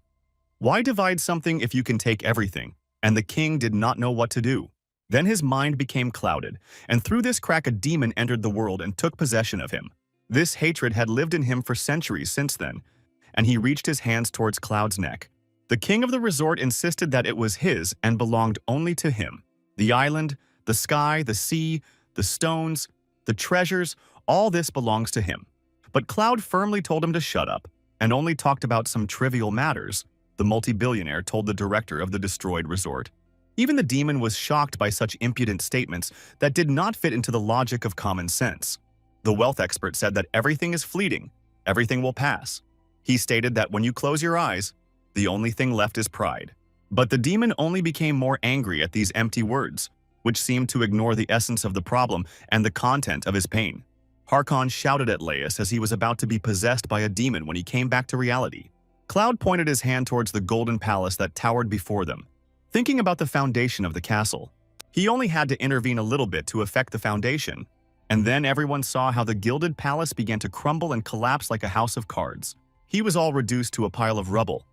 A: Why divide something if you can take everything? And the king did not know what to do. Then his mind became clouded, and through this crack a demon entered the world and took possession of him. This hatred had lived in him for centuries since then, and he reached his hands towards Cloud's neck. The king of the resort insisted that it was his and belonged only to him. The island, the sky, the sea, the stones, the treasures, all this belongs to him. But Cloud firmly told him to shut up, and only talked about some trivial matters, the multi-billionaire told the director of the destroyed resort. Even the demon was shocked by such impudent statements that did not fit into the logic of common sense. The wealth expert said that everything is fleeting, everything will pass. He stated that when you close your eyes, the only thing left is pride. But the demon only became more angry at these empty words, which seemed to ignore the essence of the problem and the content of his pain. Harkon shouted at Laius as he was about to be possessed by a demon when he came back to reality. Cloud pointed his hand towards the golden palace that towered before them, thinking about the foundation of the castle. He only had to intervene a little bit to affect the foundation, and then everyone saw how the gilded palace began to crumble and collapse like a house of cards. He was all reduced to a pile of rubble.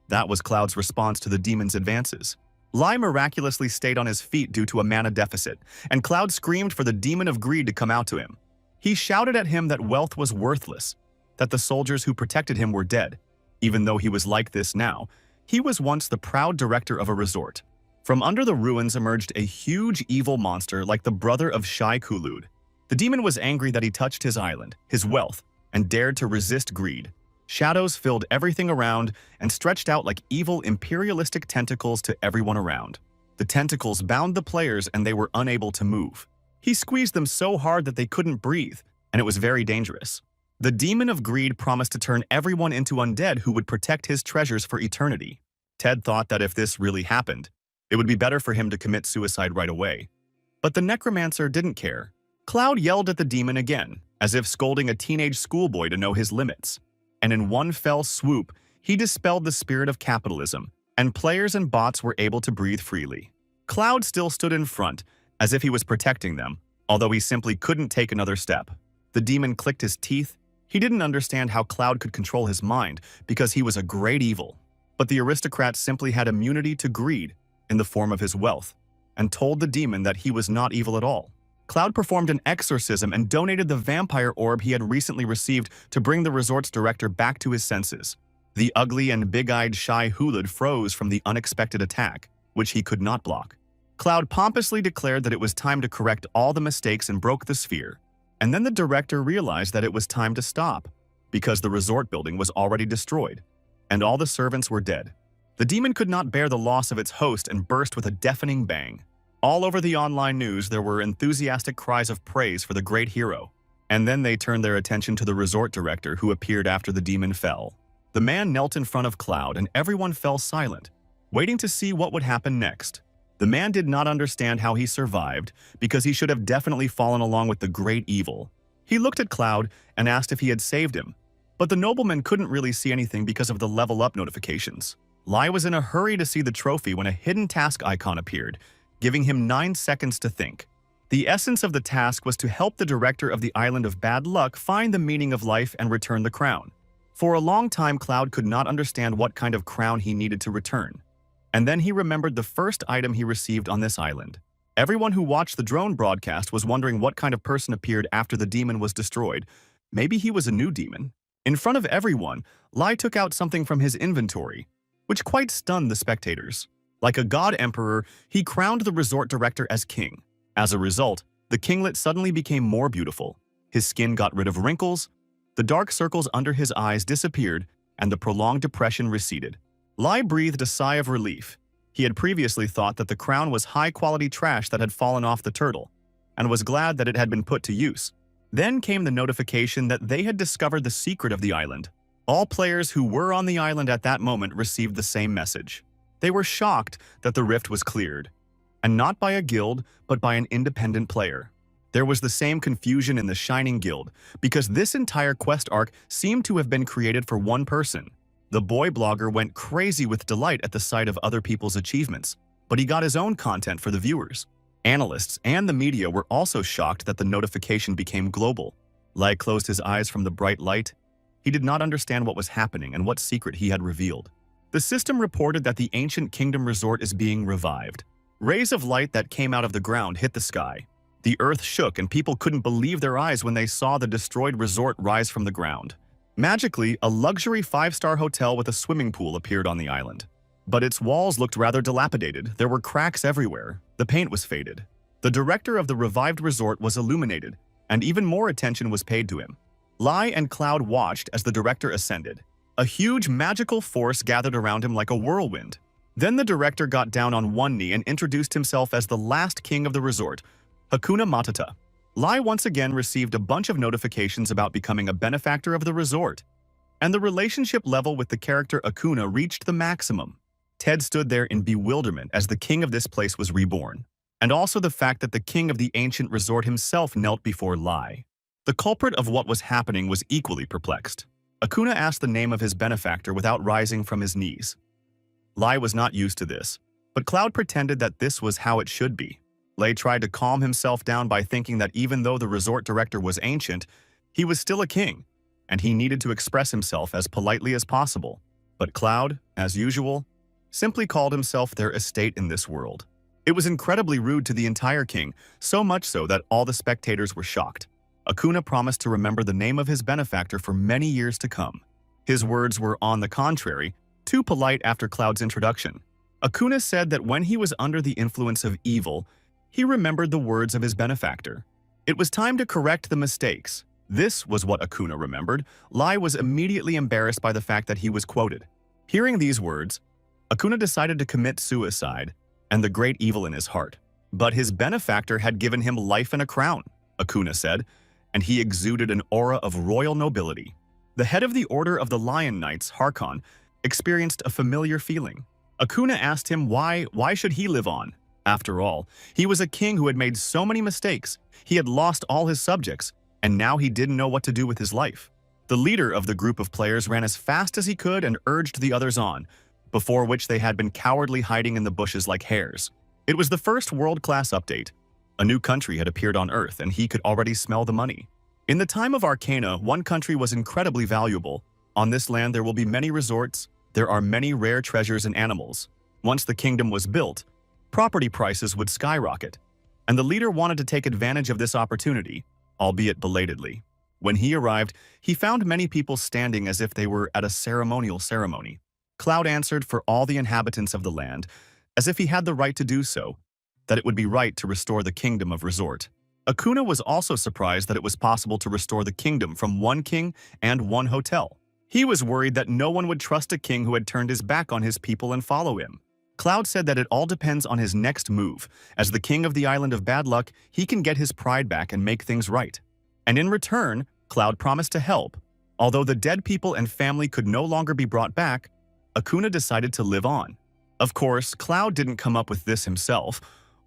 A: That was Cloud's response to the demon's advances. Lai miraculously stayed on his feet due to a mana deficit, and Cloud screamed for the demon of greed to come out to him. He shouted at him that wealth was worthless, that the soldiers who protected him were dead. Even though he was like this now, he was once the proud director of a resort. From under the ruins emerged a huge evil monster like the brother of Shai Kulud. The demon was angry that he touched his island, his wealth, and dared to resist greed. Shadows filled everything around and stretched out like evil imperialistic tentacles to everyone around. The tentacles bound the players and they were unable to move. He squeezed them so hard that they couldn't breathe, and it was very dangerous. The demon of greed promised to turn everyone into undead who would protect his treasures for eternity. Ted thought that if this really happened, it would be better for him to commit suicide right away. But the necromancer didn't care. Cloud yelled at the demon again, as if scolding a teenage schoolboy to know his limits. And in one fell swoop, he dispelled the spirit of capitalism, and players and bots were able to breathe freely. Cloud still stood in front, as if he was protecting them, although he simply couldn't take another step. The demon clicked his teeth. He didn't understand how Cloud could control his mind, because he was a great evil. But the aristocrat simply had immunity to greed in the form of his wealth, and told the demon that he was not evil at all. Cloud performed an exorcism and donated the vampire orb he had recently received to bring the resort's director back to his senses. The ugly and big-eyed Shai Hulud froze from the unexpected attack, which he could not block. Cloud pompously declared that it was time to correct all the mistakes and broke the sphere. And then the director realized that it was time to stop, because the resort building was already destroyed, and all the servants were dead. The demon could not bear the loss of its host and burst with a deafening bang. All over the online news, there were enthusiastic cries of praise for the great hero. And then they turned their attention to the resort director who appeared after the demon fell. The man knelt in front of Cloud and everyone fell silent, waiting to see what would happen next. The man did not understand how he survived because he should have definitely fallen along with the great evil. He looked at Cloud and asked if he had saved him, but the nobleman couldn't really see anything because of the level up notifications. Lai was in a hurry to see the trophy when a hidden task icon appeared, giving him 9 seconds to think. The essence of the task was to help the director of the Island of Bad Luck find the meaning of life and return the crown. For a long time, Cloud could not understand what kind of crown he needed to return. And then he remembered the first item he received on this island. Everyone who watched the drone broadcast was wondering what kind of person appeared after the demon was destroyed. Maybe he was a new demon. In front of everyone, Lai took out something from his inventory, which quite stunned the spectators. Like a god emperor, he crowned the resort director as king. As a result, the kinglet suddenly became more beautiful. His skin got rid of wrinkles, the dark circles under his eyes disappeared, and the prolonged depression receded. Lai breathed a sigh of relief. He had previously thought that the crown was high-quality trash that had fallen off the turtle, and was glad that it had been put to use. Then came the notification that they had discovered the secret of the island. All players who were on the island at that moment received the same message. They were shocked that the rift was cleared, and not by a guild, but by an independent player. There was the same confusion in the Shining Guild, because this entire quest arc seemed to have been created for one person. The boy blogger went crazy with delight at the sight of other people's achievements, but he got his own content for the viewers. Analysts and the media were also shocked that the notification became global. Lai closed his eyes from the bright light. He did not understand what was happening and what secret he had revealed. The system reported that the ancient kingdom resort is being revived. Rays of light that came out of the ground hit the sky. The earth shook and people couldn't believe their eyes when they saw the destroyed resort rise from the ground. Magically, a luxury 5-star hotel with a swimming pool appeared on the island. But its walls looked rather dilapidated. There were cracks everywhere. The paint was faded. The director of the revived resort was illuminated, and even more attention was paid to him. Lai and Cloud watched as the director ascended. A huge magical force gathered around him like a whirlwind. Then the director got down on one knee and introduced himself as the last king of the resort, Hakuna Matata. Lai once again received a bunch of notifications about becoming a benefactor of the resort, and the relationship level with the character Akuna reached the maximum. Ted stood there in bewilderment as the king of this place was reborn, and also the fact that the king of the ancient resort himself knelt before Lai. The culprit of what was happening was equally perplexed. Akuna asked the name of his benefactor without rising from his knees. Lai was not used to this, but Cloud pretended that this was how it should be. Lai tried to calm himself down by thinking that even though the resort director was ancient, he was still a king, and he needed to express himself as politely as possible. But Cloud, as usual, simply called himself their estate in this world. It was incredibly rude to the entire king, so much so that all the spectators were shocked. Akuna promised to remember the name of his benefactor for many years to come. His words were, on the contrary, too polite after Cloud's introduction. Akuna said that when he was under the influence of evil, he remembered the words of his benefactor. It was time to correct the mistakes. This was what Akuna remembered. Lai was immediately embarrassed by the fact that he was quoted. Hearing these words, Akuna decided to commit suicide and the great evil in his heart. But his benefactor had given him life and a crown, Akuna said, and he exuded an aura of royal nobility. The head of the Order of the Lion Knights, Harkon, experienced a familiar feeling. Akuna asked him why should he live on? After all, he was a king who had made so many mistakes. He had lost all his subjects, and now he didn't know what to do with his life. The leader of the group of players ran as fast as he could and urged the others on, before which they had been cowardly hiding in the bushes like hares. It was the first world-class update. A new country had appeared on Earth, and he could already smell the money. In the time of Arcana, one country was incredibly valuable. On this land there will be many resorts, there are many rare treasures and animals. Once the kingdom was built, property prices would skyrocket, and the leader wanted to take advantage of this opportunity, albeit belatedly. When he arrived, he found many people standing as if they were at a ceremonial ceremony. Cloud answered for all the inhabitants of the land, as if he had the right to do so, that it would be right to restore the kingdom of Resort. Akuna was also surprised that it was possible to restore the kingdom from one king and one hotel. He was worried that no one would trust a king who had turned his back on his people and follow him. Cloud said that it all depends on his next move. As the king of the island of bad luck, he can get his pride back and make things right. And in return, Cloud promised to help. Although the dead people and family could no longer be brought back, Akuna decided to live on. Of course, Cloud didn't come up with this himself.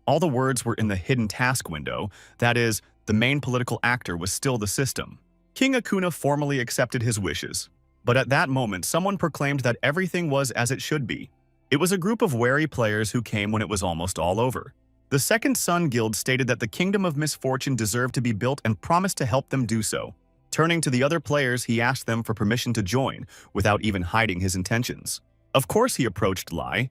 A: All the words were in the hidden task window. That is, the main political actor was still the system. King Akuna formally accepted his wishes. But at that moment, someone proclaimed that everything was as it should be. It was a group of wary players who came when it was almost all over. The Second Sun Guild stated that the Kingdom of Misfortune deserved to be built and promised to help them do so. Turning to the other players, he asked them for permission to join, without even hiding his intentions. Of course he approached Lai.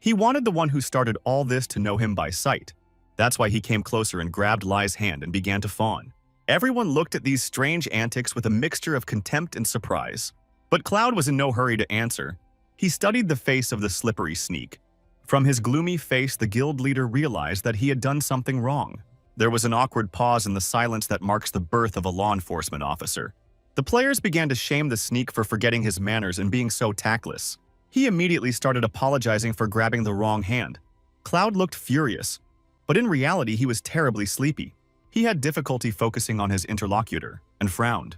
A: He wanted the one who started all this to know him by sight. That's why he came closer and grabbed Lai's hand and began to fawn. Everyone looked at these strange antics with a mixture of contempt and surprise. But Cloud was in no hurry to answer. He studied the face of the slippery sneak. From his gloomy face, the guild leader realized that he had done something wrong. There was an awkward pause in the silence that marks the birth of a law enforcement officer. The players began to shame the sneak for forgetting his manners and being so tactless. He immediately started apologizing for grabbing the wrong hand. Cloud looked furious, but in reality he was terribly sleepy. He had difficulty focusing on his interlocutor and frowned.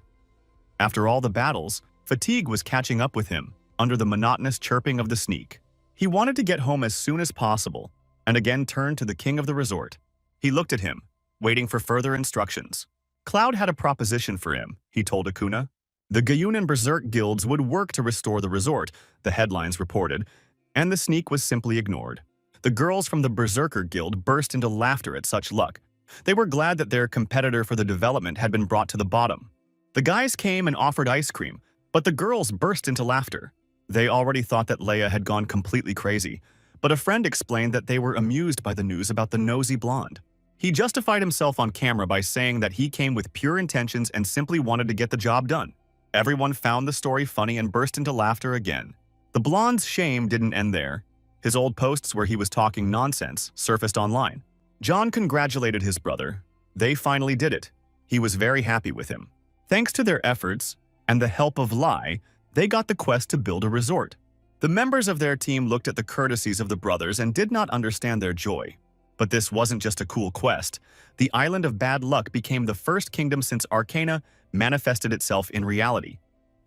A: After all the battles, fatigue was catching up with him under the monotonous chirping of the sneak. He wanted to get home as soon as possible and again turned to the king of the resort. He looked at him, waiting for further instructions. Cloud had a proposition for him, he told Akuna. The Gayun and Berserk guilds would work to restore the resort, the headlines reported, and the sneak was simply ignored. The girls from the Berserker guild burst into laughter at such luck. They were glad that their competitor for the development had been brought to the bottom. The guys came and offered ice cream, but the girls burst into laughter. They already thought that Leia had gone completely crazy, but a friend explained that they were amused by the news about the nosy blonde. He justified himself on camera by saying that he came with pure intentions and simply wanted to get the job done. Everyone found the story funny and burst into laughter again. The blonde's shame didn't end there. His old posts where he was talking nonsense surfaced online. John congratulated his brother. They finally did it. He was very happy with him. Thanks to their efforts and the help of Lai, they got the quest to build a resort. The members of their team looked at the courtesies of the brothers and did not understand their joy. But this wasn't just a cool quest. The Island of Bad Luck became the first kingdom since Arcana manifested itself in reality.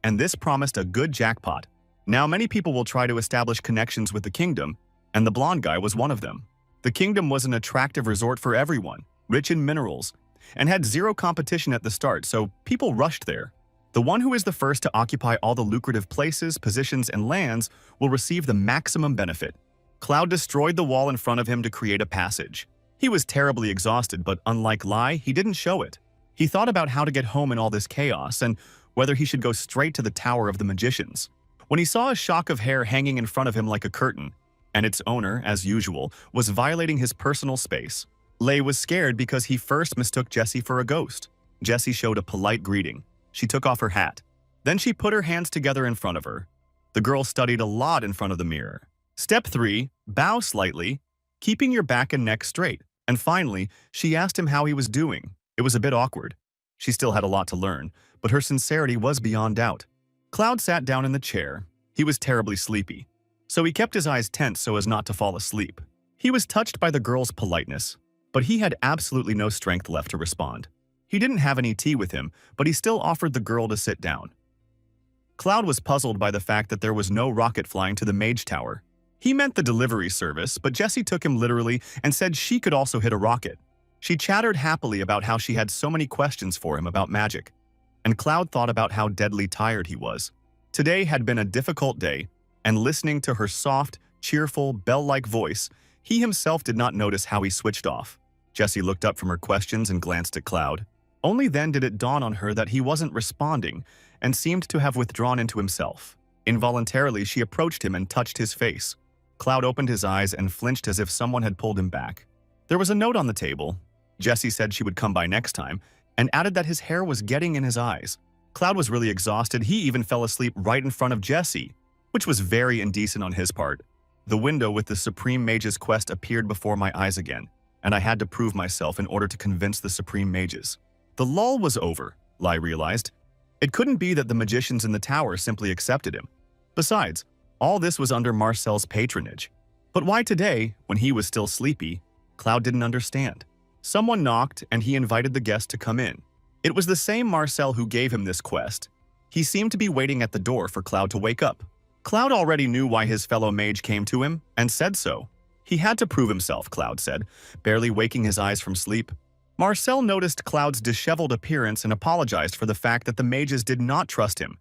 A: And this promised a good jackpot. Now many people will try to establish connections with the kingdom, and the blonde guy was one of them. The kingdom was an attractive resort for everyone, rich in minerals, and had zero competition at the start, so people rushed there. The one who is the first to occupy all the lucrative places, positions, and lands will receive the maximum benefit. Cloud destroyed the wall in front of him to create a passage. He was terribly exhausted, but unlike Lai, he didn't show it. He thought about how to get home in all this chaos and whether he should go straight to the Tower of the Magicians. When he saw a shock of hair hanging in front of him like a curtain, and its owner, as usual, was violating his personal space, Lei was scared because he first mistook Jessie for a ghost. Jessie showed a polite greeting. She took off her hat. Then she put her hands together in front of her. The girl studied a lot in front of the mirror. Step 3, bow slightly, keeping your back and neck straight. And finally, she asked him how he was doing. It was a bit awkward. She still had a lot to learn, but her sincerity was beyond doubt. Cloud sat down in the chair. He was terribly sleepy, so he kept his eyes tense so as not to fall asleep. He was touched by the girl's politeness, but he had absolutely no strength left to respond. He didn't have any tea with him, but he still offered the girl to sit down. Cloud was puzzled by the fact that there was no rocket flying to the Mage Tower. He meant the delivery service, but Jessie took him literally and said she could also hit a rocket. She chattered happily about how she had so many questions for him about magic, and Cloud thought about how deadly tired he was. Today had been a difficult day, and listening to her soft, cheerful, bell-like voice, he himself did not notice how he switched off. Jessie looked up from her questions and glanced at Cloud. Only then did it dawn on her that he wasn't responding and seemed to have withdrawn into himself. Involuntarily, she approached him and touched his face. Cloud opened his eyes and flinched as if someone had pulled him back. There was a note on the table. Jessie said she would come by next time, and added that his hair was getting in his eyes. Cloud was really exhausted. He even fell asleep right in front of Jesse, which was very indecent on his part. The window with the Supreme Mage's quest appeared before my eyes again, and I had to prove myself in order to convince the Supreme Mages. The lull was over, Lai realized. It couldn't be that the magicians in the tower simply accepted him. Besides, all this was under Marcel's patronage. But why today, when he was still sleepy? Cloud didn't understand. Someone knocked, and he invited the guest to come in. It was the same Marcel who gave him this quest. He seemed to be waiting at the door for Cloud to wake up. Cloud already knew why his fellow mage came to him, and said so. He had to prove himself, Cloud said, barely waking his eyes from sleep. Marcel noticed Cloud's disheveled appearance and apologized for the fact that the mages did not trust him,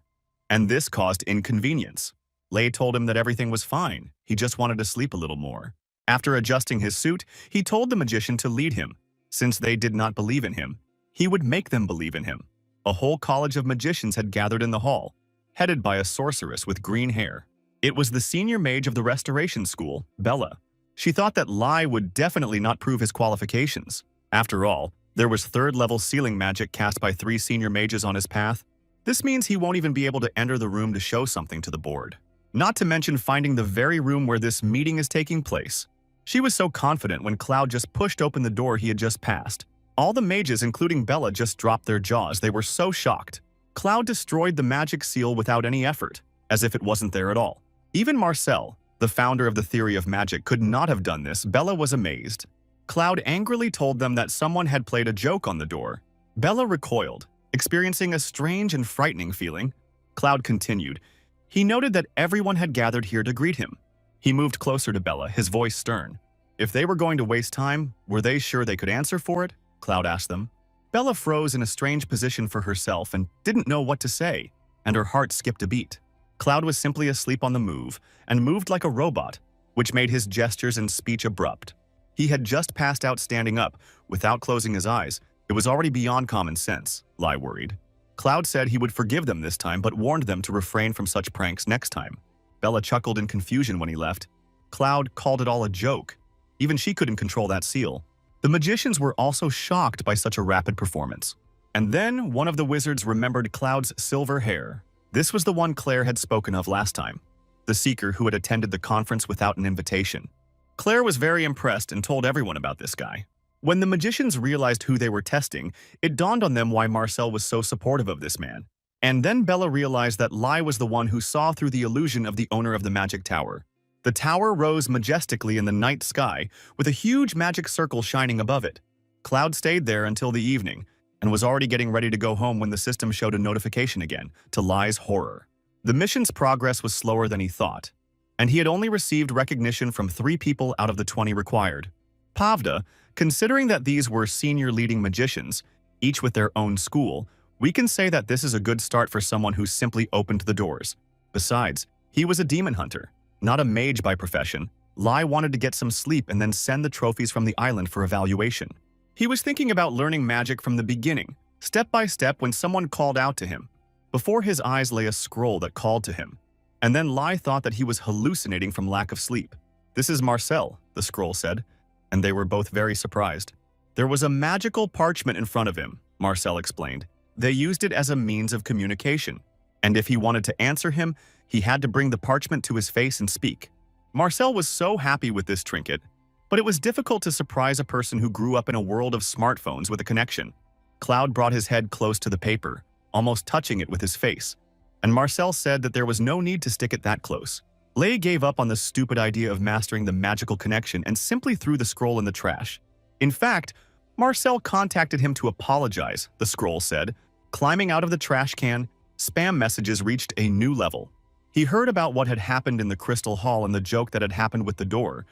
A: and this caused inconvenience. Lei told him that everything was fine, he just wanted to sleep a little more. After adjusting his suit, he told the magician to lead him. Since they did not believe in him, he would make them believe in him. A whole college of magicians had gathered in the hall, headed by a sorceress with green hair. It was the senior mage of the restoration school, Bella. She thought that Lai would definitely not prove his qualifications. After all, there was third-level sealing magic cast by 3 senior mages on his path. This means he won't even be able to enter the room to show something to the board. Not to mention finding the very room where this meeting is taking place. She was so confident when Cloud just pushed open the door he had just passed. All the mages, including Bella, just dropped their jaws. They were so shocked. Cloud destroyed the magic seal without any effort, as if it wasn't there at all. Even Marcel, the founder of the theory of magic, could not have done this. Bella was amazed. Cloud angrily told them that someone had played a joke on the door. Bella recoiled, experiencing a strange and frightening feeling. Cloud continued. He noted that everyone had gathered here to greet him. He moved closer to Bella, his voice stern. If they were going to waste time, were they sure they could answer for it? Cloud asked them. Bella froze in a strange position for herself and didn't know what to say, and her heart skipped a beat. Cloud was simply asleep on the move and moved like a robot, which made his gestures and speech abrupt. He had just passed out standing up, without closing his eyes. It was already beyond common sense, Lai worried. Cloud said he would forgive them this time but warned them to refrain from such pranks next time. Bella chuckled in confusion when he left. Cloud called it all a joke. Even she couldn't control that seal. The magicians were also shocked by such a rapid performance. And then one of the wizards remembered Cloud's silver hair. This was the one Claire had spoken of last time, the seeker who had attended the conference without an invitation. Claire was very impressed and told everyone about this guy. When the magicians realized who they were testing, it dawned on them why Marcel was so supportive of this man. And then Bella realized that Lai was the one who saw through the illusion of the owner of the magic tower. The tower rose majestically in the night sky, with a huge magic circle shining above it. Cloud stayed there until the evening, and was already getting ready to go home when the system showed a notification again, to Lai's horror. The mission's progress was slower than he thought, and he had only received recognition from 3 people out of the 20 required. Pavda, considering that these were senior leading magicians, each with their own school, we can say that this is a good start for someone who simply opened the doors. Besides, he was a demon hunter, not a mage by profession. Lai wanted to get some sleep and then send the trophies from the island for evaluation. He was thinking about learning magic from the beginning, step by step, when someone called out to him. Before his eyes lay a scroll that called to him, and then Lai thought that he was hallucinating from lack of sleep. "This is Marcel," the scroll said, and they were both very surprised. There was a magical parchment in front of him, Marcel explained. They used it as a means of communication, and if he wanted to answer him, he had to bring the parchment to his face and speak. Marcel was so happy with this trinket, but it was difficult to surprise a person who grew up in a world of smartphones with a connection. Cloud brought his head close to the paper, almost touching it with his face, and Marcel said that there was no need to stick it that close. Lei gave up on the stupid idea of mastering the magical connection and simply threw the scroll in the trash. In fact, Marcel contacted him to apologize, the scroll said. Climbing out of the trash can, spam messages reached a new level. He heard about what had happened in the Crystal Hall and the joke that had happened with the door,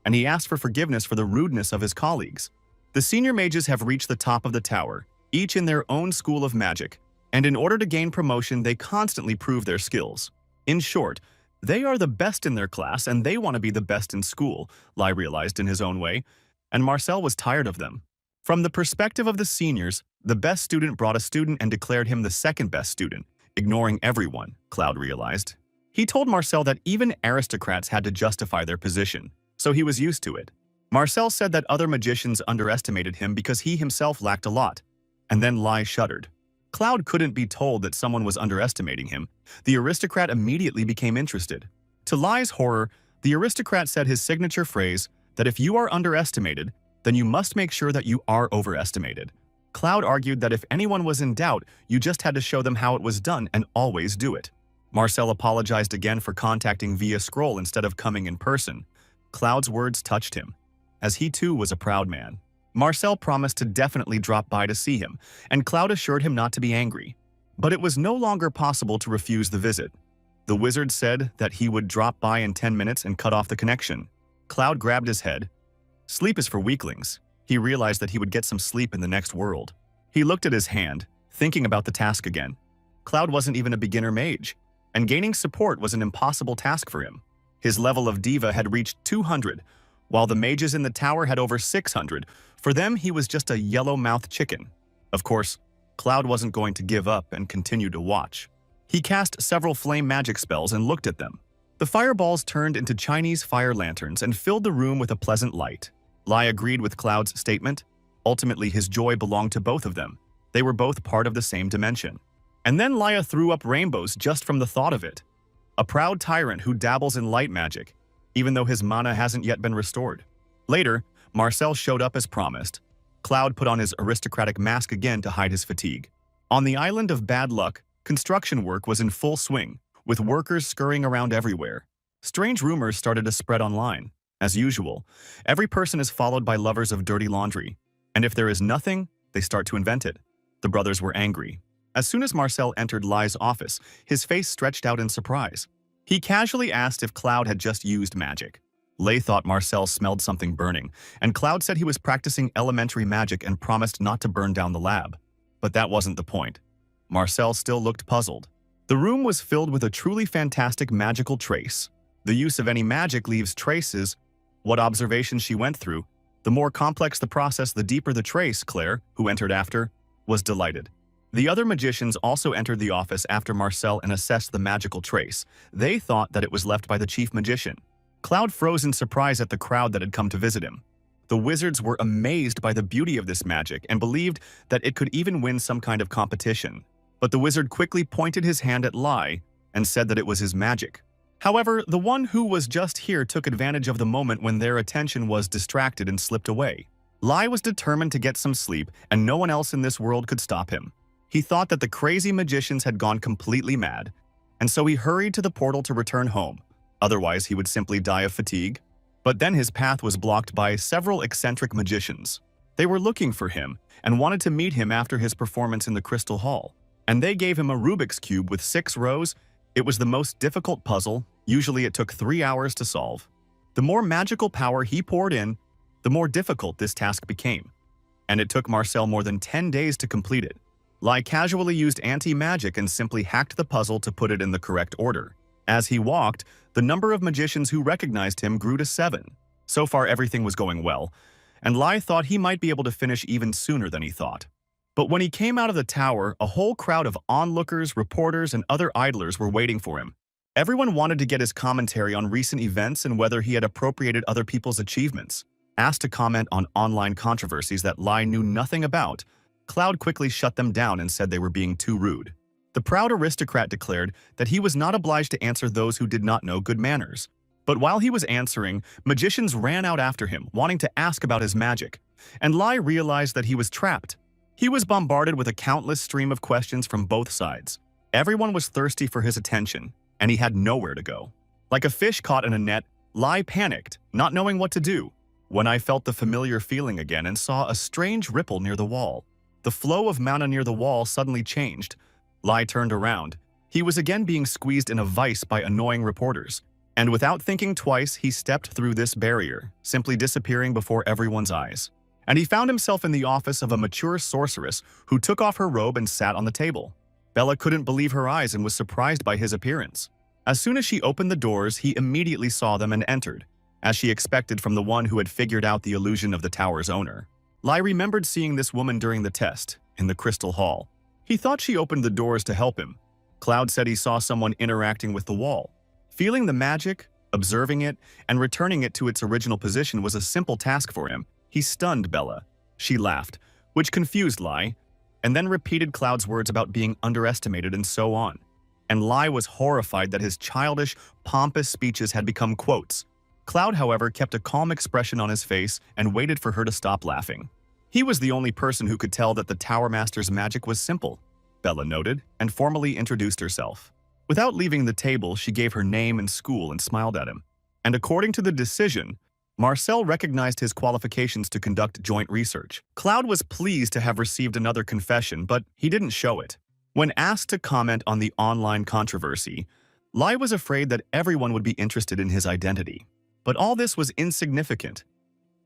A: and he asked for forgiveness for the rudeness of his colleagues. The senior mages have reached the top of the tower, each in their own school of magic, and in order to gain promotion, they constantly prove their skills. In short, they are the best in their class and they want to be the best in school, Lai realized in his own way, and Marcel was tired of them. From the perspective of the seniors, the best student brought a student and declared him the second best student, ignoring everyone, Cloud realized. He told Marcel that even aristocrats had to justify their position, so he was used to it. Marcel said that other magicians underestimated him because he himself lacked a lot. And then Lai shuddered. Cloud couldn't be told that someone was underestimating him. The aristocrat immediately became interested. To Lai's horror, the aristocrat said his signature phrase that if you are underestimated, then you must make sure that you are overestimated. Cloud argued that if anyone was in doubt, you just had to show them how it was done and always do it. Marcel apologized again for contacting via scroll instead of coming in person. Cloud's words touched him, as he too was a proud man. Marcel promised to definitely drop by to see him, and Cloud assured him not to be angry. But it was no longer possible to refuse the visit. The wizard said that he would drop by in 10 minutes and cut off the connection. Cloud grabbed his head. Sleep is for weaklings. He realized that he would get some sleep in the next world. He looked at his hand, thinking about the task again. Cloud wasn't even a beginner mage, and gaining support was an impossible task for him. His level of diva had reached 200, while the mages in the tower had over 600. For them, he was just a yellow-mouthed chicken. Of course, Cloud wasn't going to give up and continue to watch. He cast several flame magic spells and looked at them. The fireballs turned into Chinese fire lanterns and filled the room with a pleasant light. Lai agreed with Cloud's statement. Ultimately, his joy belonged to both of them. They were both part of the same dimension. And then Laya threw up rainbows just from the thought of it. A proud tyrant who dabbles in light magic, even though his mana hasn't yet been restored. Later, Marcel showed up as promised. Cloud put on his aristocratic mask again to hide his fatigue. On the island of Bad Luck, construction work was in full swing, with workers scurrying around everywhere. Strange rumors started to spread online. As usual, every person is followed by lovers of dirty laundry, and if there is nothing, they start to invent it. The brothers were angry. As soon as Marcel entered Lai's office, his face stretched out in surprise. He casually asked if Cloud had just used magic. Lay thought Marcel smelled something burning, and Cloud said he was practicing elementary magic and promised not to burn down the lab. But that wasn't the point. Marcel still looked puzzled. The room was filled with a truly fantastic magical trace. The use of any magic leaves traces. What observations she went through, the more complex the process, the deeper the trace. Claire, who entered after, was delighted. The other magicians also entered the office after Marcel and assessed the magical trace. They thought that it was left by the chief magician. Cloud froze in surprise at the crowd that had come to visit him. The wizards were amazed by the beauty of this magic and believed that it could even win some kind of competition. But the wizard quickly pointed his hand at Lai and said that it was his magic. However, the one who was just here took advantage of the moment when their attention was distracted and slipped away. Lai was determined to get some sleep, and no one else in this world could stop him. He thought that the crazy magicians had gone completely mad, and so he hurried to the portal to return home. Otherwise, he would simply die of fatigue. But then his path was blocked by several eccentric magicians. They were looking for him and wanted to meet him after his performance in the Crystal Hall. And they gave him a Rubik's Cube with 6 rows. It was the most difficult puzzle. Usually it took 3 hours to solve. The more magical power he poured in, the more difficult this task became. And it took Marcel more than 10 days to complete it. Lai casually used anti-magic and simply hacked the puzzle to put it in the correct order. As he walked, the number of magicians who recognized him grew to 7. So far, everything was going well, and Lai thought he might be able to finish even sooner than he thought. But when he came out of the tower, a whole crowd of onlookers, reporters, and other idlers were waiting for him. Everyone wanted to get his commentary on recent events and whether he had appropriated other people's achievements. Asked to comment on online controversies that Lai knew nothing about, Cloud quickly shut them down and said they were being too rude. The proud aristocrat declared that he was not obliged to answer those who did not know good manners. But while he was answering, magicians ran out after him, wanting to ask about his magic, and Lai realized that he was trapped. He was bombarded with a countless stream of questions from both sides. Everyone was thirsty for his attention, and he had nowhere to go. Like a fish caught in a net, Lai panicked, not knowing what to do, when I felt the familiar feeling again and saw a strange ripple near the wall. The flow of mana near the wall suddenly changed. Lai turned around. He was again being squeezed in a vice by annoying reporters. And without thinking twice, he stepped through this barrier, simply disappearing before everyone's eyes. And he found himself in the office of a mature sorceress who took off her robe and sat on the table. Bella couldn't believe her eyes and was surprised by his appearance. As soon as she opened the doors, he immediately saw them and entered, as she expected from the one who had figured out the illusion of the tower's owner. Lai remembered seeing this woman during the test, in the Crystal Hall. He thought she opened the doors to help him. Cloud said he saw someone interacting with the wall. Feeling the magic, observing it, and returning it to its original position was a simple task for him. He stunned Bella. She laughed, which confused Lai, and then repeated Cloud's words about being underestimated and so on. And Lai was horrified that his childish, pompous speeches had become quotes. Cloud, however, kept a calm expression on his face and waited for her to stop laughing. He was the only person who could tell that the Tower Master's magic was simple, Bella noted, and formally introduced herself. Without leaving the table, she gave her name and school and smiled at him. And according to the decision, Marcel recognized his qualifications to conduct joint research. Cloud was pleased to have received another confession, but he didn't show it. When asked to comment on the online controversy, Lai was afraid that everyone would be interested in his identity. But all this was insignificant.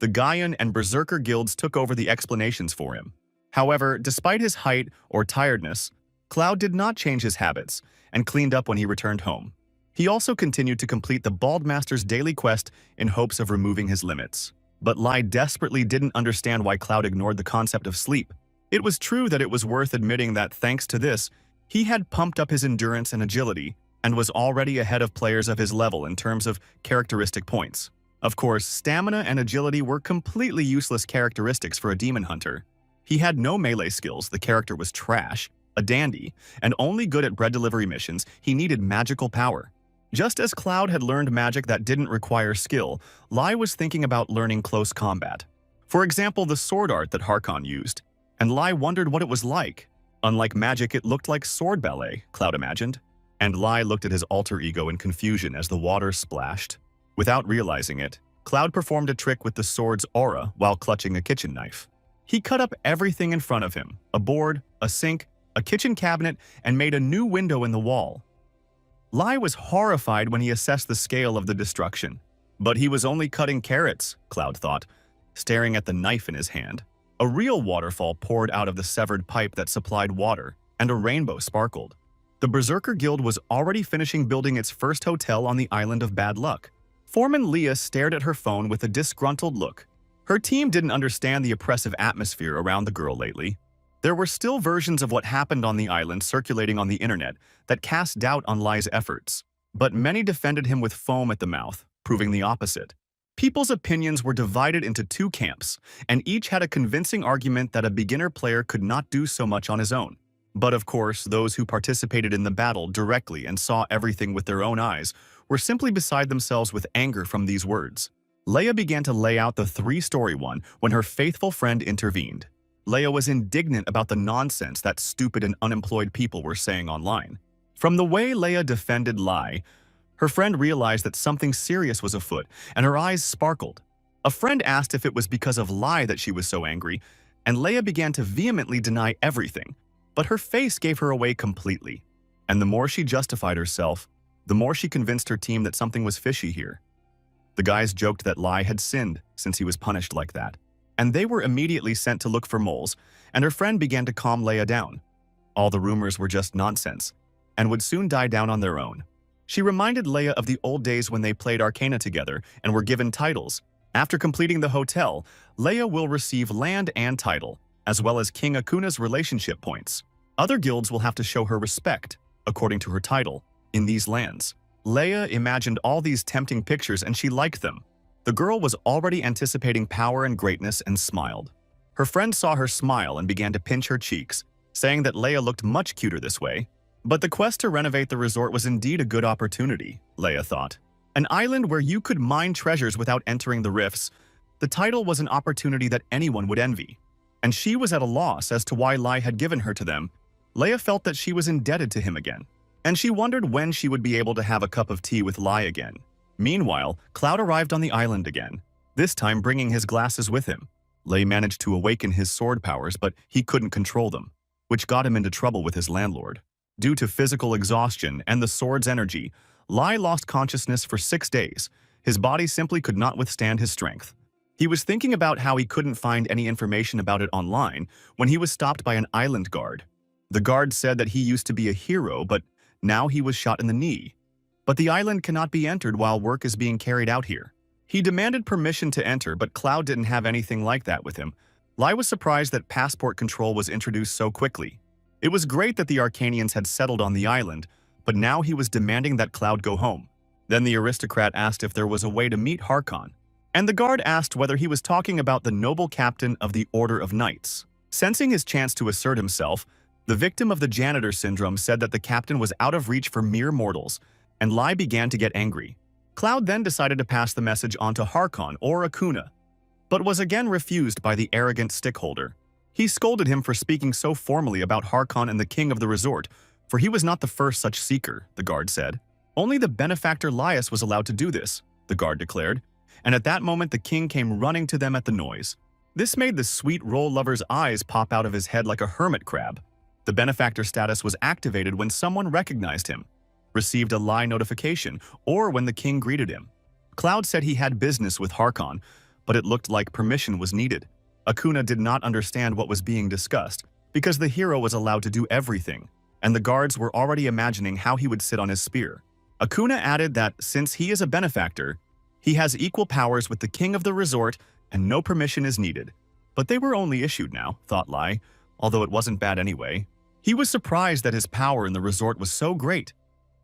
A: The Gaian and Berserker guilds took over the explanations for him. However, despite his height or tiredness, Cloud did not change his habits and cleaned up when he returned home. He also continued to complete the Bald Master's daily quest in hopes of removing his limits. But Lai desperately didn't understand why Cloud ignored the concept of sleep. It was true that it was worth admitting that thanks to this, he had pumped up his endurance and agility and was already ahead of players of his level in terms of characteristic points. Of course, stamina and agility were completely useless characteristics for a demon hunter. He had no melee skills, the character was trash, a dandy, and only good at bread delivery missions. He needed magical power. Just as Cloud had learned magic that didn't require skill, Lai was thinking about learning close combat. For example, the sword art that Harkon used, and Lai wondered what it was like. Unlike magic, it looked like sword ballet, Cloud imagined. And Lai looked at his alter ego in confusion as the water splashed. Without realizing it, Cloud performed a trick with the sword's aura while clutching a kitchen knife. He cut up everything in front of him, a board, a sink, a kitchen cabinet, and made a new window in the wall. Lai was horrified when he assessed the scale of the destruction. But he was only cutting carrots, Cloud thought, staring at the knife in his hand. A real waterfall poured out of the severed pipe that supplied water, and a rainbow sparkled. The Berserker Guild was already finishing building its first hotel on the island of Bad Luck. Foreman Leah stared at her phone with a disgruntled look. Her team didn't understand the oppressive atmosphere around the girl lately. There were still versions of what happened on the island circulating on the internet that cast doubt on Lai's efforts, but many defended him with foam at the mouth, proving the opposite. People's opinions were divided into two camps, and each had a convincing argument that a beginner player could not do so much on his own. But of course, those who participated in the battle directly and saw everything with their own eyes were simply beside themselves with anger from these words. Leia began to lay out the three-story one when her faithful friend intervened. Leia was indignant about the nonsense that stupid and unemployed people were saying online. From the way Leia defended Lai, her friend realized that something serious was afoot, and her eyes sparkled. A friend asked if it was because of Lai that she was so angry, and Leia began to vehemently deny everything. But her face gave her away completely. And the more she justified herself, the more she convinced her team that something was fishy here. The guys joked that Lai had sinned since he was punished like that, and they were immediately sent to look for moles, and her friend began to calm Leia down. All the rumors were just nonsense, and would soon die down on their own. She reminded Leia of the old days when they played Arcana together and were given titles. After completing the hotel, Leia will receive land and title, as well as King Akuna's relationship points. Other guilds will have to show her respect, according to her title, in these lands. Leia imagined all these tempting pictures and she liked them. The girl was already anticipating power and greatness and smiled. Her friend saw her smile and began to pinch her cheeks, saying that Leia looked much cuter this way. But the quest to renovate the resort was indeed a good opportunity, Leia thought. An island where you could mine treasures without entering the rifts. The title was an opportunity that anyone would envy. And she was at a loss as to why Lai had given her to them. Leia felt that she was indebted to him again, and she wondered when she would be able to have a cup of tea with Lai again. Meanwhile, Cloud arrived on the island again, this time bringing his glasses with him. Lai managed to awaken his sword powers, but he couldn't control them, which got him into trouble with his landlord. Due to physical exhaustion and the sword's energy, Lai lost consciousness for 6 days. His body simply could not withstand his strength. He was thinking about how he couldn't find any information about it online when he was stopped by an island guard. The guard said that he used to be a hero, but now he was shot in the knee. But the island cannot be entered while work is being carried out here. He demanded permission to enter, but Cloud didn't have anything like that with him. Lai was surprised that passport control was introduced so quickly. It was great that the Arcanians had settled on the island, but now he was demanding that Cloud go home. Then the aristocrat asked if there was a way to meet Harkon, and the guard asked whether he was talking about the noble captain of the Order of Knights. Sensing his chance to assert himself, the victim of the janitor syndrome said that the captain was out of reach for mere mortals, and Lai began to get angry. Cloud then decided to pass the message on to Harkon or Akuna, but was again refused by the arrogant stickholder. He scolded him for speaking so formally about Harkon and the king of the resort, for he was not the first such seeker, the guard said. Only the benefactor Laius was allowed to do this, the guard declared, and at that moment the king came running to them at the noise. This made the sweet roll lover's eyes pop out of his head like a hermit crab. The benefactor status was activated when someone recognized him, received a Lai notification, or when the king greeted him. Cloud said he had business with Harkon, but it looked like permission was needed. Akuna did not understand what was being discussed, because the hero was allowed to do everything, and the guards were already imagining how he would sit on his spear. Akuna added that since he is a benefactor, he has equal powers with the king of the resort and no permission is needed. But they were only issued now, thought Lai, although it wasn't bad anyway. He was surprised that his power in the resort was so great,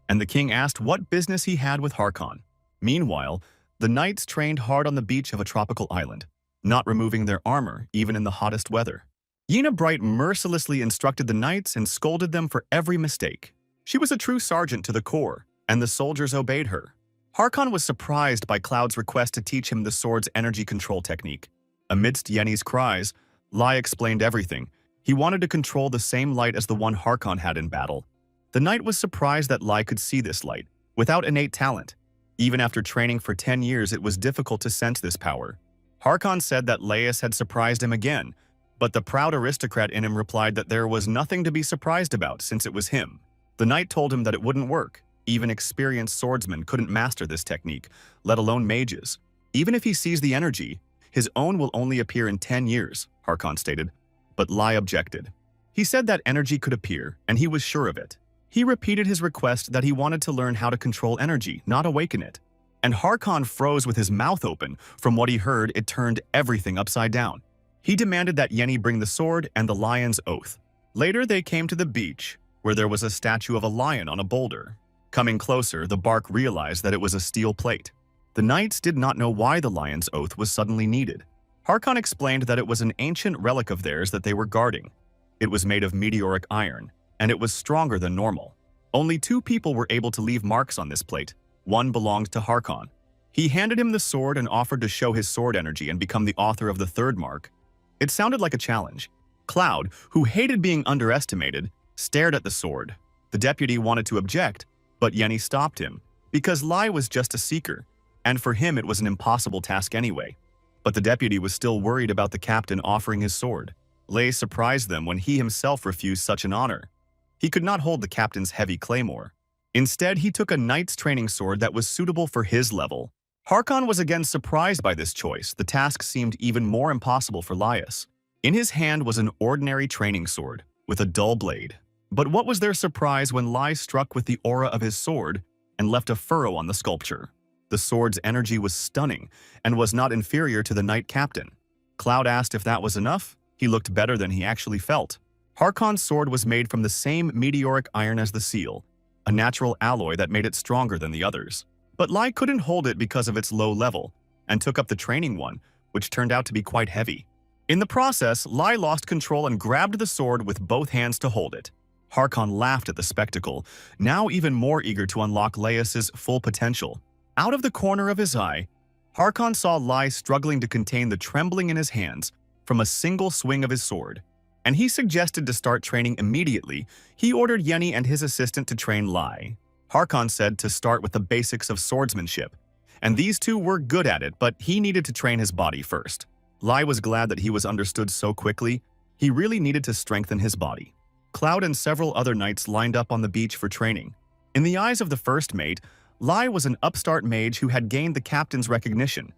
A: and the king asked what business he had with Harkon. Meanwhile, the knights trained hard on the beach of a tropical island, not removing their armor even in the hottest weather. Yena Bright mercilessly instructed the knights and scolded them for every mistake. She was a true sergeant to the core, and the soldiers obeyed her. Harkon was surprised by Cloud's request to teach him the sword's energy control technique. Amidst Yenny's cries, Lai explained everything. He wanted to control the same light as the one Harkon had in battle. The knight was surprised that Lai could see this light, without innate talent. Even after training for 10 years, it was difficult to sense this power. Harkon said that Laius had surprised him again, but the proud aristocrat in him replied that there was nothing to be surprised about since it was him. The knight told him that it wouldn't work. Even experienced swordsmen couldn't master this technique, let alone mages. Even if he sees the energy, his own will only appear in 10 years, Harkon stated. But Lai objected. He said that energy could appear, and he was sure of it. He repeated his request that he wanted to learn how to control energy, not awaken it. And Harkon froze with his mouth open. From what he heard, it turned everything upside down. He demanded that Yenny bring the sword and the lion's oath. Later, they came to the beach, where there was a statue of a lion on a boulder. Coming closer, the Bark realized that it was a steel plate. The knights did not know why the lion's oath was suddenly needed. Harkon explained that it was an ancient relic of theirs that they were guarding. It was made of meteoric iron, and it was stronger than normal. Only 2 people were able to leave marks on this plate. One belonged to Harkon. He handed him the sword and offered to show his sword energy and become the author of the 3rd mark. It sounded like a challenge. Cloud, who hated being underestimated, stared at the sword. The deputy wanted to object, but Yenny stopped him, because Lai was just a seeker, and for him it was an impossible task anyway. But the deputy was still worried about the captain offering his sword. Lai surprised them when he himself refused such an honor. He could not hold the captain's heavy claymore. Instead, he took a knight's training sword that was suitable for his level. Harkon was again surprised by this choice. The task seemed even more impossible for Laius. In his hand was an ordinary training sword, with a dull blade. But what was their surprise when Lai struck with the aura of his sword and left a furrow on the sculpture. The sword's energy was stunning and was not inferior to the knight captain. Cloud asked if that was enough. He looked better than he actually felt. Harkon's sword was made from the same meteoric iron as the seal, a natural alloy that made it stronger than the others. But Lai couldn't hold it because of its low level, and took up the training one, which turned out to be quite heavy. In the process, Lai lost control and grabbed the sword with both hands to hold it. Harkon laughed at the spectacle, now even more eager to unlock Laius's full potential. Out of the corner of his eye, Harkon saw Lai struggling to contain the trembling in his hands from a single swing of his sword, and he suggested to start training immediately. He ordered Yenny and his assistant to train Lai. Harkon said to start with the basics of swordsmanship, and these 2 were good at it, but he needed to train his body first. Lai was glad that he was understood so quickly. He really needed to strengthen his body. Cloud and several other knights lined up on the beach for training. In the eyes of the first mate, Lai was an upstart mage who had gained the captain's recognition,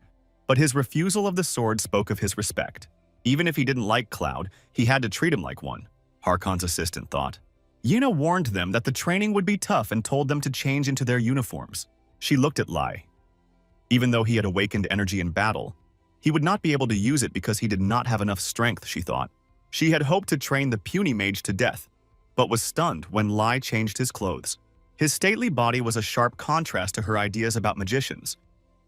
A: but his refusal of the sword spoke of his respect. Even if he didn't like Cloud, he had to treat him like one, Harkon's assistant thought. Yena warned them that the training would be tough and told them to change into their uniforms. She looked at Lai. Even though he had awakened energy in battle, he would not be able to use it because he did not have enough strength, she thought. She had hoped to train the puny mage to death, but was stunned when Lai changed his clothes. His stately body was a sharp contrast to her ideas about magicians,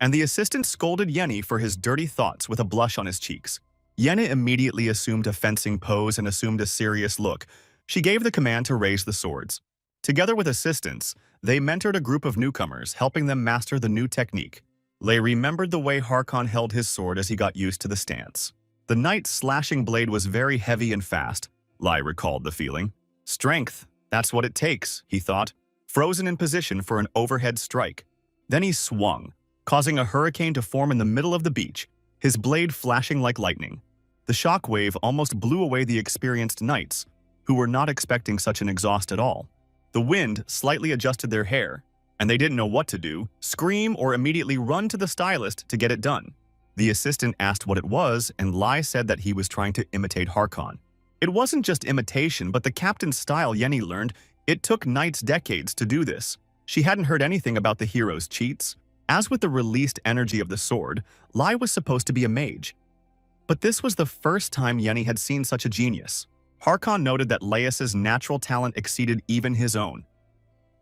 A: and the assistant scolded Yenny for his dirty thoughts with a blush on his cheeks. Yenna immediately assumed a fencing pose and assumed a serious look. She gave the command to raise the swords. Together with assistants, they mentored a group of newcomers, helping them master the new technique. Lei remembered the way Harkon held his sword as he got used to the stance. The knight's slashing blade was very heavy and fast. Lei recalled the feeling. Strength, that's what it takes, he thought, frozen in position for an overhead strike. Then he swung, causing a hurricane to form in the middle of the beach, his blade flashing like lightning. The shock wave almost blew away the experienced knights, who were not expecting such an exhaust at all. The wind slightly adjusted their hair, and they didn't know what to do, scream or immediately run to the stylist to get it done. The assistant asked what it was, and Lei said that he was trying to imitate Harkon. It wasn't just imitation, but the captain's style Yenny learned. It took knights decades to do this. She hadn't heard anything about the hero's cheats. As with the released energy of the sword, Lei was supposed to be a mage. But this was the first time Yenny had seen such a genius. Harkon noted that Laius's natural talent exceeded even his own.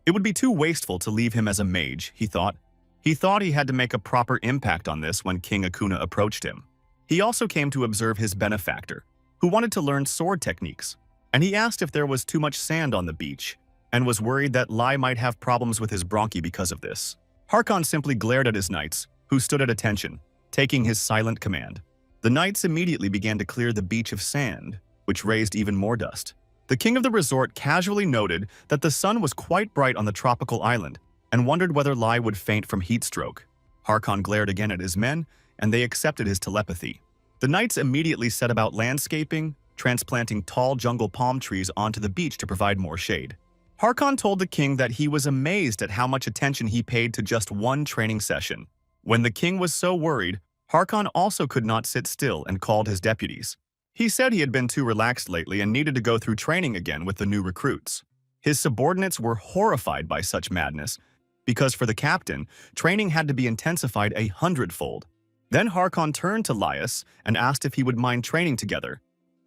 A: It would be too wasteful to leave him as a mage, he thought. He thought he had to make a proper impact on this when King Akuna approached him. He also came to observe his benefactor, who wanted to learn sword techniques, and he asked if there was too much sand on the beach, and was worried that Lei might have problems with his bronchi because of this. Harkon simply glared at his knights, who stood at attention, taking his silent command. The knights immediately began to clear the beach of sand, which raised even more dust. The king of the resort casually noted that the sun was quite bright on the tropical island and wondered whether Lei would faint from heat stroke. Harkon glared again at his men, and they accepted his telepathy. The knights immediately set about landscaping, transplanting tall jungle palm trees onto the beach to provide more shade. Harkon told the king that he was amazed at how much attention he paid to just one training session. When the king was so worried, Harkon also could not sit still and called his deputies. He said he had been too relaxed lately and needed to go through training again with the new recruits. His subordinates were horrified by such madness, because for the captain, training had to be intensified 100-fold. Then Harkon turned to Laius and asked if he would mind training together,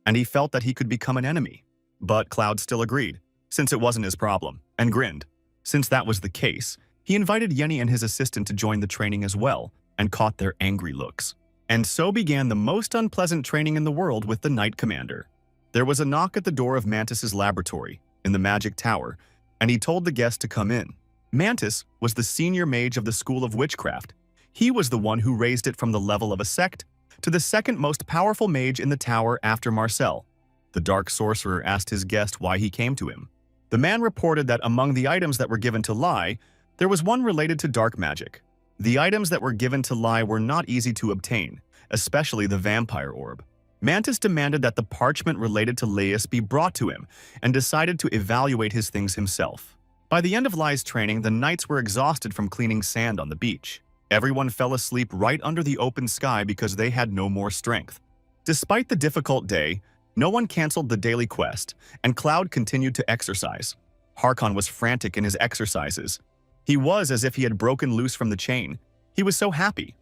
A: and he felt that he could become an enemy. But Cloud still agreed, since it wasn't his problem, and grinned. Since that was the case, he invited Yenny and his assistant to join the training as well, and caught their angry looks. And so began the most unpleasant training in the world with the Knight Commander. There was a knock at the door of Mantis's laboratory in the Magic Tower, and he told the guest to come in. Mantis was the senior mage of the School of Witchcraft. He was the one who raised it from the level of a sect to the second most powerful mage in the tower after Marcel. The dark sorcerer asked his guest why he came to him. The man reported that among the items that were given to Lei, there was one related to dark magic. The items that were given to Lei were not easy to obtain, especially the vampire orb. Mantis demanded that the parchment related to Laius be brought to him and decided to evaluate his things himself. By the end of Lei's training, the knights were exhausted from cleaning sand on the beach. Everyone fell asleep right under the open sky because they had no more strength. Despite the difficult day, no one canceled the daily quest, and Cloud continued to exercise. Harkon was frantic in his exercises. He was as if he had broken loose from the chain. He was so happy.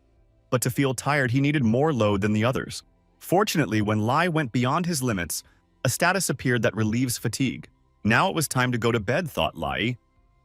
A: But to feel tired, he needed more load than the others. Fortunately, when Lei went beyond his limits, a status appeared that relieves fatigue. Now it was time to go to bed, thought Lei.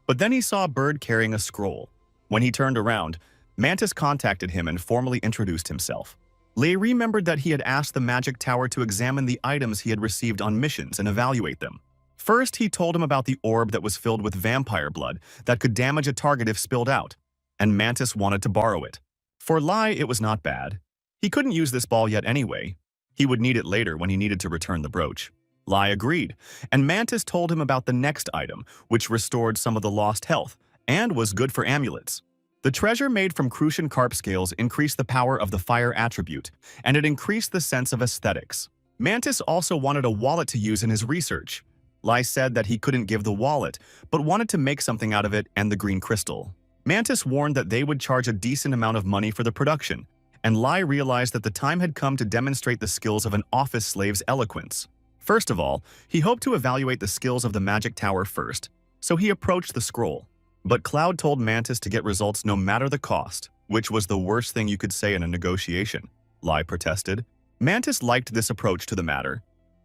A: But then he saw a bird carrying a scroll. When he turned around, Mantis contacted him and formally introduced himself. Lei remembered that he had asked the Magic Tower to examine the items he had received on missions and evaluate them. First, he told him about the orb that was filled with vampire blood that could damage a target if spilled out, and Mantis wanted to borrow it. For Lei, it was not bad. He couldn't use this ball yet anyway. He would need it later when he needed to return the brooch. Lei agreed, and Mantis told him about the next item, which restored some of the lost health and was good for amulets. The treasure made from Crucian carp scales increased the power of the fire attribute, and it increased the sense of aesthetics. Mantis also wanted a wallet to use in his research. Lei said that he couldn't give the wallet, but wanted to make something out of it and the green crystal. Mantis warned that they would charge a decent amount of money for the production, and Lei realized that the time had come to demonstrate the skills of an office slave's eloquence. First of all, he hoped to evaluate the skills of the Magic Tower first, so he approached the scroll. But Cloud told Mantis to get results no matter the cost, which was the worst thing you could say in a negotiation. Lei protested. Mantis liked this approach to the matter.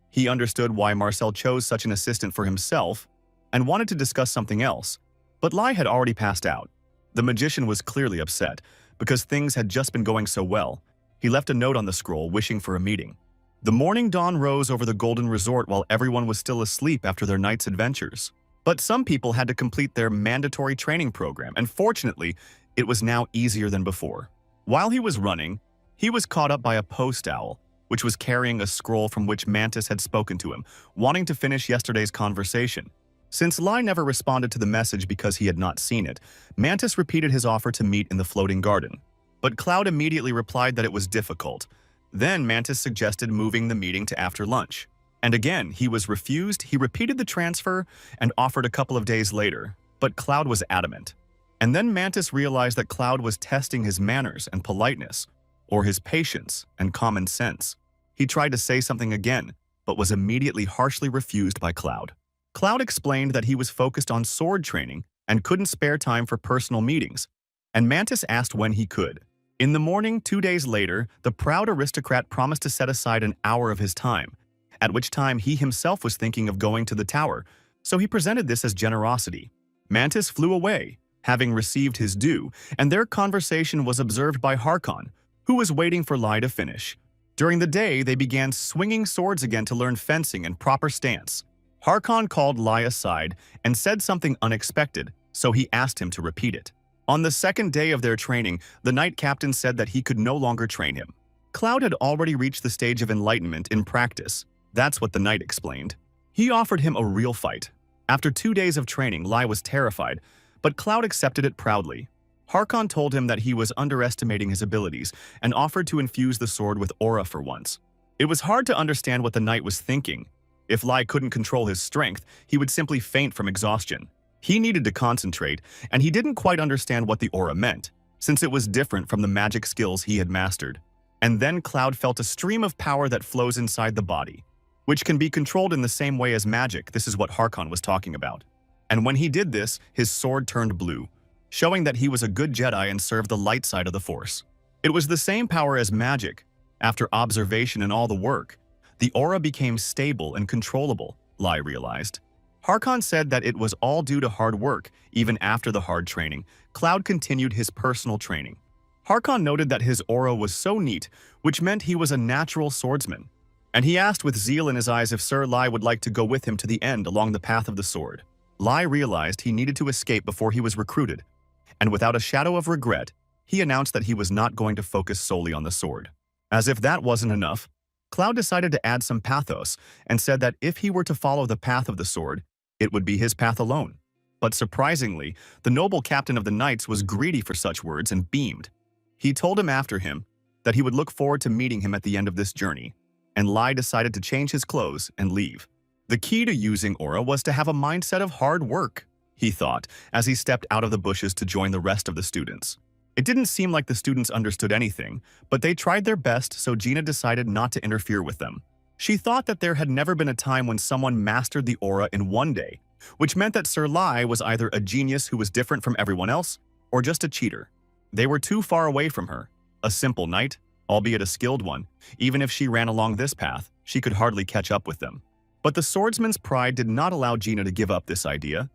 A: He understood why Marcel chose such an assistant for himself and wanted to discuss something else, but Lei had already passed out. The magician was clearly upset because things had just been going so well. He left a note on the scroll wishing for a meeting. The morning dawn rose over the Golden Resort while everyone was still asleep after their night's adventures. But some people had to complete their mandatory training program, and fortunately, it was now easier than before. While he was running, he was caught up by a post owl, which was carrying a scroll from which Mantis had spoken to him, wanting to finish yesterday's conversation. Since Lai never responded to the message because he had not seen it, Mantis repeated his offer to meet in the floating garden. But Cloud immediately replied that it was difficult. Then Mantis suggested moving the meeting to after lunch. And again, he was refused. He repeated the transfer and offered a couple of days later, but Cloud was adamant. And then Mantis realized that Cloud was testing his manners and politeness, or his patience and common sense. He tried to say something again, but was immediately harshly refused by Cloud. Cloud explained that he was focused on sword training and couldn't spare time for personal meetings, and Mantis asked when he could. In the morning, 2 days later, the proud aristocrat promised to set aside an hour of his time, at which time he himself was thinking of going to the tower, so he presented this as generosity. Mantis flew away, having received his due, and their conversation was observed by Harkon, who was waiting for Lai to finish. During the day, they began swinging swords again to learn fencing and proper stance. Harkon called Lai aside and said something unexpected, so he asked him to repeat it. On the second day of their training, the knight captain said that he could no longer train him. Cloud had already reached the stage of enlightenment in practice. That's what the knight explained. He offered him a real fight. After 2 days of training, Lai was terrified, but Cloud accepted it proudly. Harkon told him that he was underestimating his abilities and offered to infuse the sword with aura for once. It was hard to understand what the knight was thinking. If Lai couldn't control his strength, he would simply faint from exhaustion. He needed to concentrate, and he didn't quite understand what the aura meant, since it was different from the magic skills he had mastered. And then Cloud felt a stream of power that flows inside the body, which can be controlled in the same way as magic. This is what Harkon was talking about. And when he did this, his sword turned blue, showing that he was a good Jedi and served the light side of the Force. It was the same power as magic. After observation and all the work, the aura became stable and controllable, Lai realized. Harkon said that it was all due to hard work. Even after the hard training, Cloud continued his personal training. Harkon noted that his aura was so neat, which meant he was a natural swordsman. And he asked with zeal in his eyes if Sir Lai would like to go with him to the end along the path of the sword. Lai realized he needed to escape before he was recruited, and without a shadow of regret, he announced that he was not going to focus solely on the sword. As if that wasn't enough, Cloud decided to add some pathos and said that if he were to follow the path of the sword, it would be his path alone. But surprisingly, the noble captain of the knights was greedy for such words and beamed. He told him after him that he would look forward to meeting him at the end of this journey, and Lai decided to change his clothes and leave. The key to using aura was to have a mindset of hard work, he thought, as he stepped out of the bushes to join the rest of the students. It didn't seem like the students understood anything, but they tried their best, so Gina decided not to interfere with them. She thought that there had never been a time when someone mastered the aura in one day, which meant that Sir Lai was either a genius who was different from everyone else, or just a cheater. They were too far away from her. A simple knight, albeit a skilled one. Even if she ran along this path, she could hardly catch up with them. But the swordsman's pride did not allow Gina to give up this idea.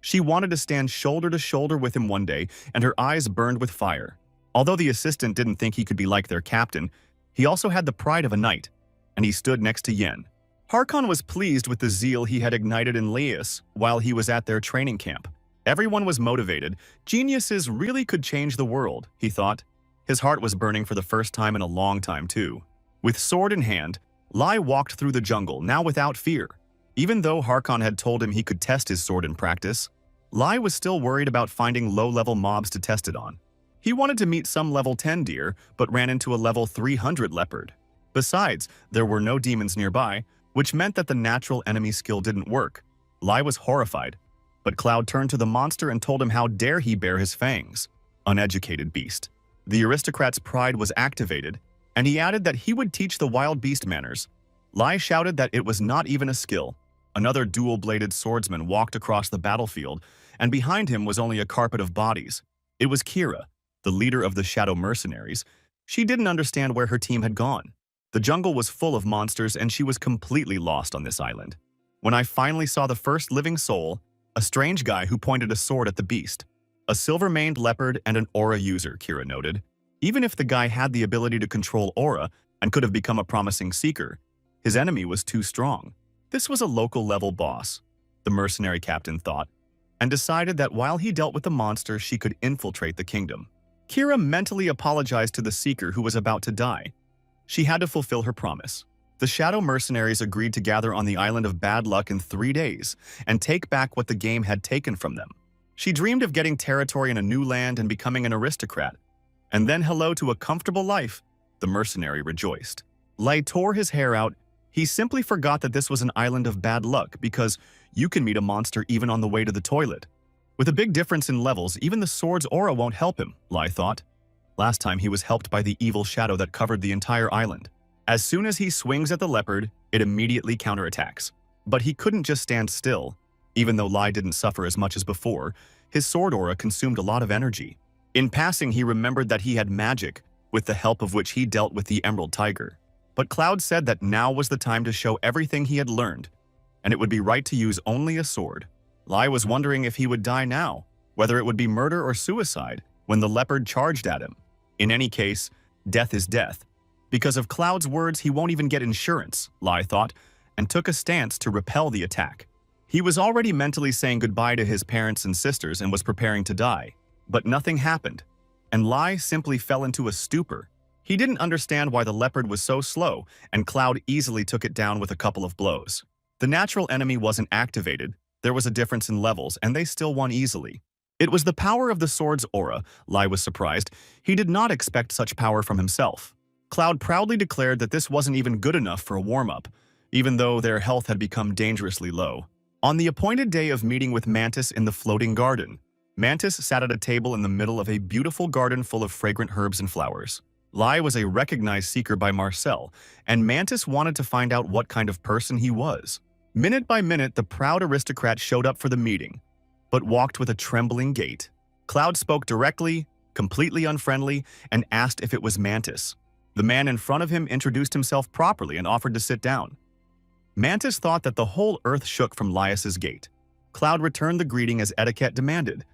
A: She wanted to stand shoulder to shoulder with him one day, and her eyes burned with fire. Although the assistant didn't think he could be like their captain, he also had the pride of a knight, and he stood next to Yen. Harkon was pleased with the zeal he had ignited in Laius while he was at their training camp. Everyone was motivated. Geniuses really could change the world, he thought. His heart was burning for the first time in a long time, too. With sword in hand, Lai walked through the jungle, now without fear. Even though Harkon had told him he could test his sword in practice, Lai was still worried about finding low-level mobs to test it on. He wanted to meet some level 10 deer, but ran into a level 300 leopard. Besides, there were no demons nearby, which meant that the natural enemy skill didn't work. Lai was horrified, but Cloud turned to the monster and told him how dare he bare his fangs. Uneducated beast. The aristocrat's pride was activated, and he added that he would teach the wild beast manners. Lai shouted that it was not even a skill. Another dual-bladed swordsman walked across the battlefield, and behind him was only a carpet of bodies. It was Kira, the leader of the Shadow Mercenaries. She didn't understand where her team had gone. The jungle was full of monsters, and she was completely lost on this island. When I finally saw the first living soul, a strange guy who pointed a sword at the beast. A silver-maned leopard and an aura user, Kira noted. Even if the guy had the ability to control aura, and could have become a promising seeker. His enemy was too strong. This was a local-level boss, the mercenary captain thought, and decided that while he dealt with the monster, she could infiltrate the kingdom. Kira mentally apologized to the seeker who was about to die. She had to fulfill her promise. The shadow mercenaries agreed to gather on the island of Bad Luck in 3 days and take back what the game had taken from them. She dreamed of getting territory in a new land and becoming an aristocrat. And then hello to a comfortable life, the mercenary rejoiced. Lai tore his hair out. He simply forgot that this was an island of bad luck because you can meet a monster even on the way to the toilet. With a big difference in levels, even the sword's aura won't help him, Lai thought. Last time he was helped by the evil shadow that covered the entire island. As soon as he swings at the leopard, it immediately counterattacks. But he couldn't just stand still. Even though Lai didn't suffer as much as before, his sword aura consumed a lot of energy. In passing, he remembered that he had magic, with the help of which he dealt with the Emerald Tiger. But Cloud said that now was the time to show everything he had learned, and it would be right to use only a sword. Lai was wondering if he would die now, whether it would be murder or suicide, when the leopard charged at him. In any case, death is death. Because of Cloud's words, he won't even get insurance, Lai thought, and took a stance to repel the attack. He was already mentally saying goodbye to his parents and sisters and was preparing to die. But nothing happened, and Lai simply fell into a stupor. He didn't understand why the leopard was so slow, and Cloud easily took it down with a couple of blows. The natural enemy wasn't activated, there was a difference in levels, and they still won easily. It was the power of the sword's aura. Lai was surprised. He did not expect such power from himself. Cloud proudly declared that this wasn't even good enough for a warm-up, even though their health had become dangerously low. On the appointed day of meeting with Mantis in the floating garden, Mantis sat at a table in the middle of a beautiful garden full of fragrant herbs and flowers. Lai was a recognized seeker by Marcel, and Mantis wanted to find out what kind of person he was. Minute by minute, the proud aristocrat showed up for the meeting, but walked with a trembling gait. Cloud spoke directly, completely unfriendly, and asked if it was Mantis. The man in front of him introduced himself properly and offered to sit down. Mantis thought that the whole earth shook from Laius's gait. Cloud returned the greeting as etiquette demanded.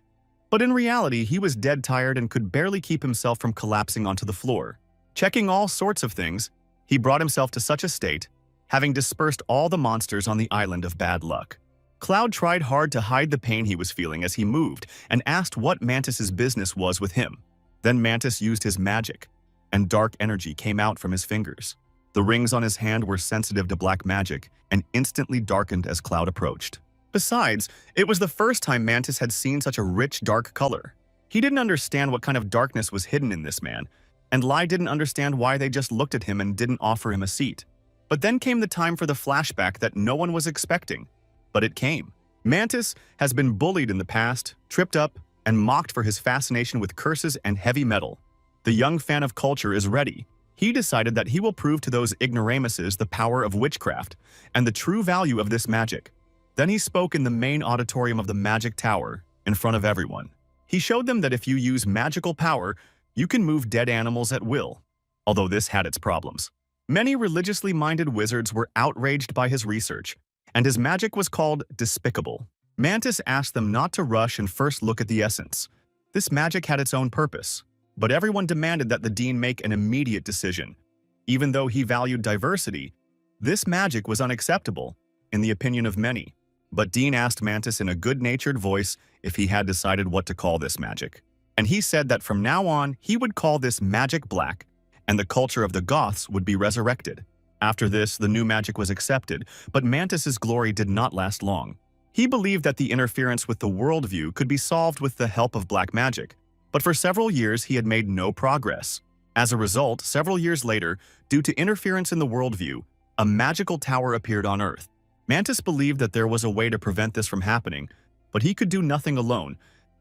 A: But in reality, he was dead tired and could barely keep himself from collapsing onto the floor. Checking all sorts of things, he brought himself to such a state, having dispersed all the monsters on the island of bad luck. Cloud tried hard to hide the pain he was feeling as he moved and asked what Mantis's business was with him. Then Mantis used his magic, and dark energy came out from his fingers. The rings on his hand were sensitive to black magic and instantly darkened as Cloud approached. Besides, it was the first time Mantis had seen such a rich, dark color. He didn't understand what kind of darkness was hidden in this man, and Lai didn't understand why they just looked at him and didn't offer him a seat. But then came the time for the flashback that no one was expecting. But it came. Mantis has been bullied in the past, tripped up, and mocked for his fascination with curses and heavy metal. The young fan of culture is ready. He decided that he will prove to those ignoramuses the power of witchcraft and the true value of this magic. Then he spoke in the main auditorium of the Magic Tower, in front of everyone. He showed them that if you use magical power, you can move dead animals at will, although this had its problems. Many religiously minded wizards were outraged by his research, and his magic was called despicable. Mantis asked them not to rush and first look at the essence. This magic had its own purpose, but everyone demanded that the dean make an immediate decision. Even though he valued diversity, this magic was unacceptable, in the opinion of many. But Dean asked Mantis in a good-natured voice if he had decided what to call this magic. And he said that from now on, he would call this magic black, and the culture of the Goths would be resurrected. After this, the new magic was accepted, but Mantis's glory did not last long. He believed that the interference with the worldview could be solved with the help of black magic, but for several years he had made no progress. As a result, several years later, due to interference in the worldview, a magical tower appeared on Earth. Mantis believed that there was a way to prevent this from happening, but he could do nothing alone,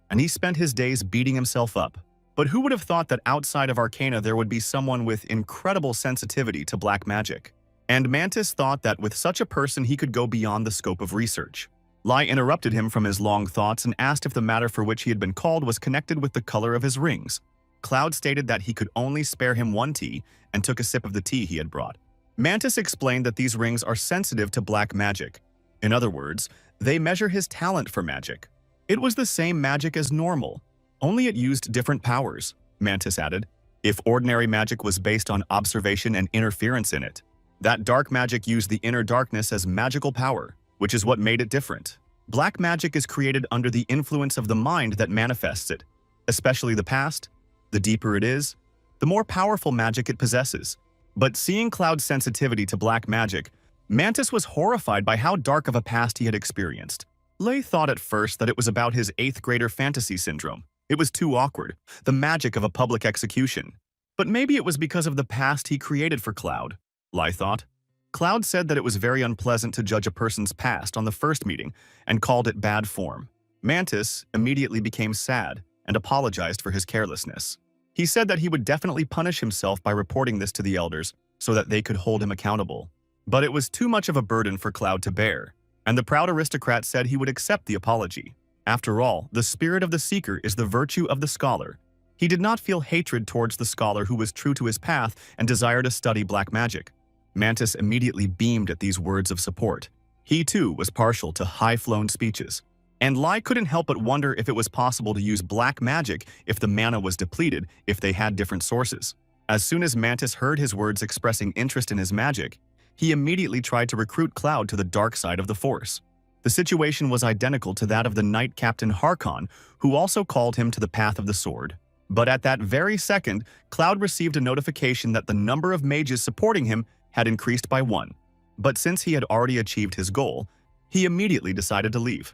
A: and he spent his days beating himself up. But who would have thought that outside of Arcana there would be someone with incredible sensitivity to black magic? And Mantis thought that with such a person he could go beyond the scope of research. Lai interrupted him from his long thoughts and asked if the matter for which he had been called was connected with the color of his rings. Cloud stated that he could only spare him one tea and took a sip of the tea he had brought. Mantis explained that these rings are sensitive to black magic. In other words, they measure his talent for magic. It was the same magic as normal, only it used different powers, Mantis added. If ordinary magic was based on observation and interference in it, that dark magic used the inner darkness as magical power, which is what made it different. Black magic is created under the influence of the mind that manifests it, especially the past. The deeper it is, the more powerful magic it possesses. But seeing Cloud's sensitivity to black magic, Mantis was horrified by how dark of a past he had experienced. Lei thought at first that it was about his 8th grader fantasy syndrome. It was too awkward, the magic of a public execution. But maybe it was because of the past he created for Cloud, Lei thought. Cloud said that it was very unpleasant to judge a person's past on the first meeting and called it bad form. Mantis immediately became sad and apologized for his carelessness. He said that he would definitely punish himself by reporting this to the elders so that they could hold him accountable. But it was too much of a burden for Cloud to bear, and the proud aristocrat said he would accept the apology. After all, the spirit of the seeker is the virtue of the scholar. He did not feel hatred towards the scholar who was true to his path and desired to study black magic. Mantis immediately beamed at these words of support. He too was partial to high-flown speeches. And Lei couldn't help but wonder if it was possible to use black magic if the mana was depleted, if they had different sources. As soon as Mantis heard his words expressing interest in his magic, he immediately tried to recruit Cloud to the dark side of the Force. The situation was identical to that of the Knight Captain Harkon, who also called him to the path of the sword. But at that very second, Cloud received a notification that the number of mages supporting him had increased by 1. But since he had already achieved his goal, he immediately decided to leave.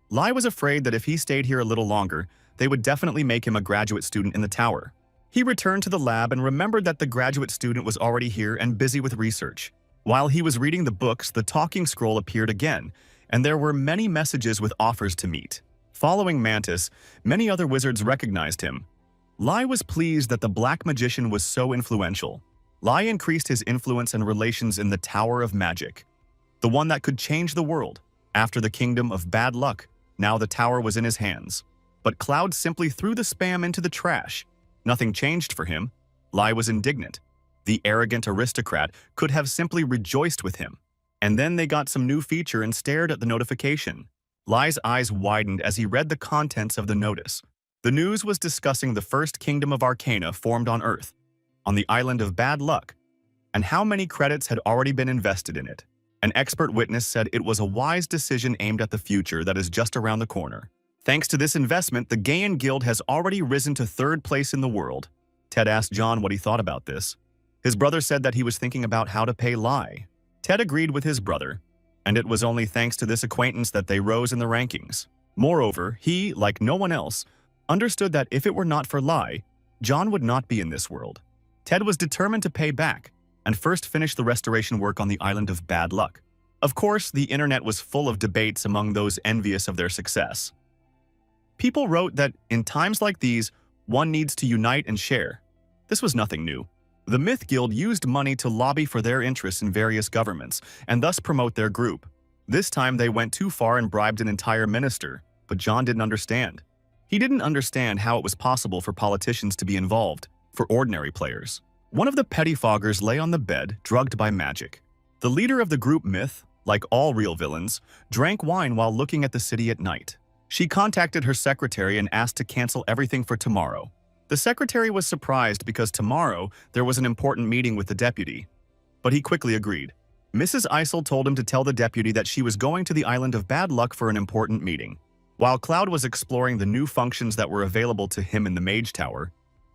A: Lei was afraid that if he stayed here a little longer, they would definitely make him a graduate student in the tower. He returned to the lab and remembered that the graduate student was already here and busy with research. While he was reading the books, the talking scroll appeared again, and there were many messages with offers to meet. Following Mantis, many other wizards recognized him. Lei was pleased that the black magician was so influential. Lei increased his influence and relations in the Tower of Magic, the one that could change the world. After the Kingdom of Bad Luck, now the tower was in his hands. But Cloud simply threw the spam into the trash. Nothing changed for him. Lei was indignant. The arrogant aristocrat could have simply rejoiced with him. And then they got some new feature and stared at the notification. Lei's eyes widened as he read the contents of the notice. The news was discussing the first Kingdom of Arcana formed on Earth, on the island of Bad Luck, and how many credits had already been invested in it. An expert witness said it was a wise decision aimed at the future that is just around the corner. Thanks to this investment, the Gaian Guild has already risen to 3rd place in the world. Ted asked John what he thought about this. His brother said that he was thinking about how to pay Lei. Ted agreed with his brother, and it was only thanks to this acquaintance that they rose in the rankings. Moreover, he, like no one else, understood that if it were not for Lei, John would not be in this world. Ted was determined to pay back, and first finished the restoration work on the island of Bad Luck. Of course, the internet was full of debates among those envious of their success. People wrote that in times like these, one needs to unite and share. This was nothing new. The Myth Guild used money to lobby for their interests in various governments, and thus promote their group. This time they went too far and bribed an entire minister, but John didn't understand. He didn't understand how it was possible for politicians to be involved, for ordinary players. One of the pettifoggers lay on the bed, drugged by magic. The leader of the group Myth, like all real villains, drank wine while looking at the city at night. She contacted her secretary and asked to cancel everything for tomorrow. The secretary was surprised because tomorrow there was an important meeting with the deputy, but he quickly agreed. Mrs. Isel told him to tell the deputy that she was going to the island of Bad Luck for an important meeting. While Cloud was exploring the new functions that were available to him in the Mage Tower,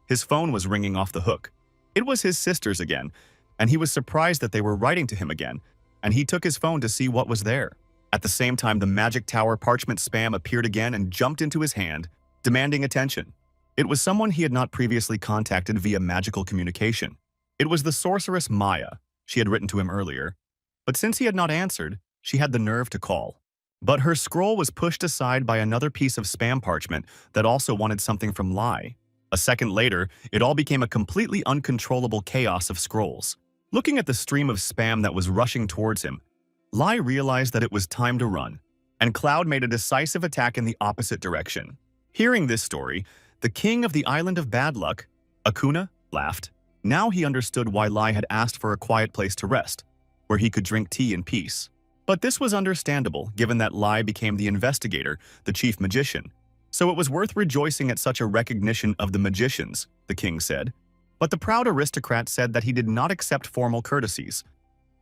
A: his phone was ringing off the hook. It was his sisters again, and he was surprised that they were writing to him again, and he took his phone to see what was there. At the same time, the Magic Tower parchment spam appeared again and jumped into his hand, demanding attention. It was someone he had not previously contacted via magical communication. It was the sorceress Maya. She had written to him earlier, but since he had not answered, she had the nerve to call. But her scroll was pushed aside by another piece of spam parchment that also wanted something from Lei. A second later, it all became a completely uncontrollable chaos of scrolls. Looking at the stream of spam that was rushing towards him, Lei realized that it was time to run, and Cloud made a decisive attack in the opposite direction. Hearing this story, the king of the island of Bad Luck, Akuna, laughed. Now he understood why Lei had asked for a quiet place to rest, where he could drink tea in peace. But this was understandable, given that Lei became the investigator, the chief magician. So it was worth rejoicing at such a recognition of the magicians, the king said. But the proud aristocrat said that he did not accept formal courtesies.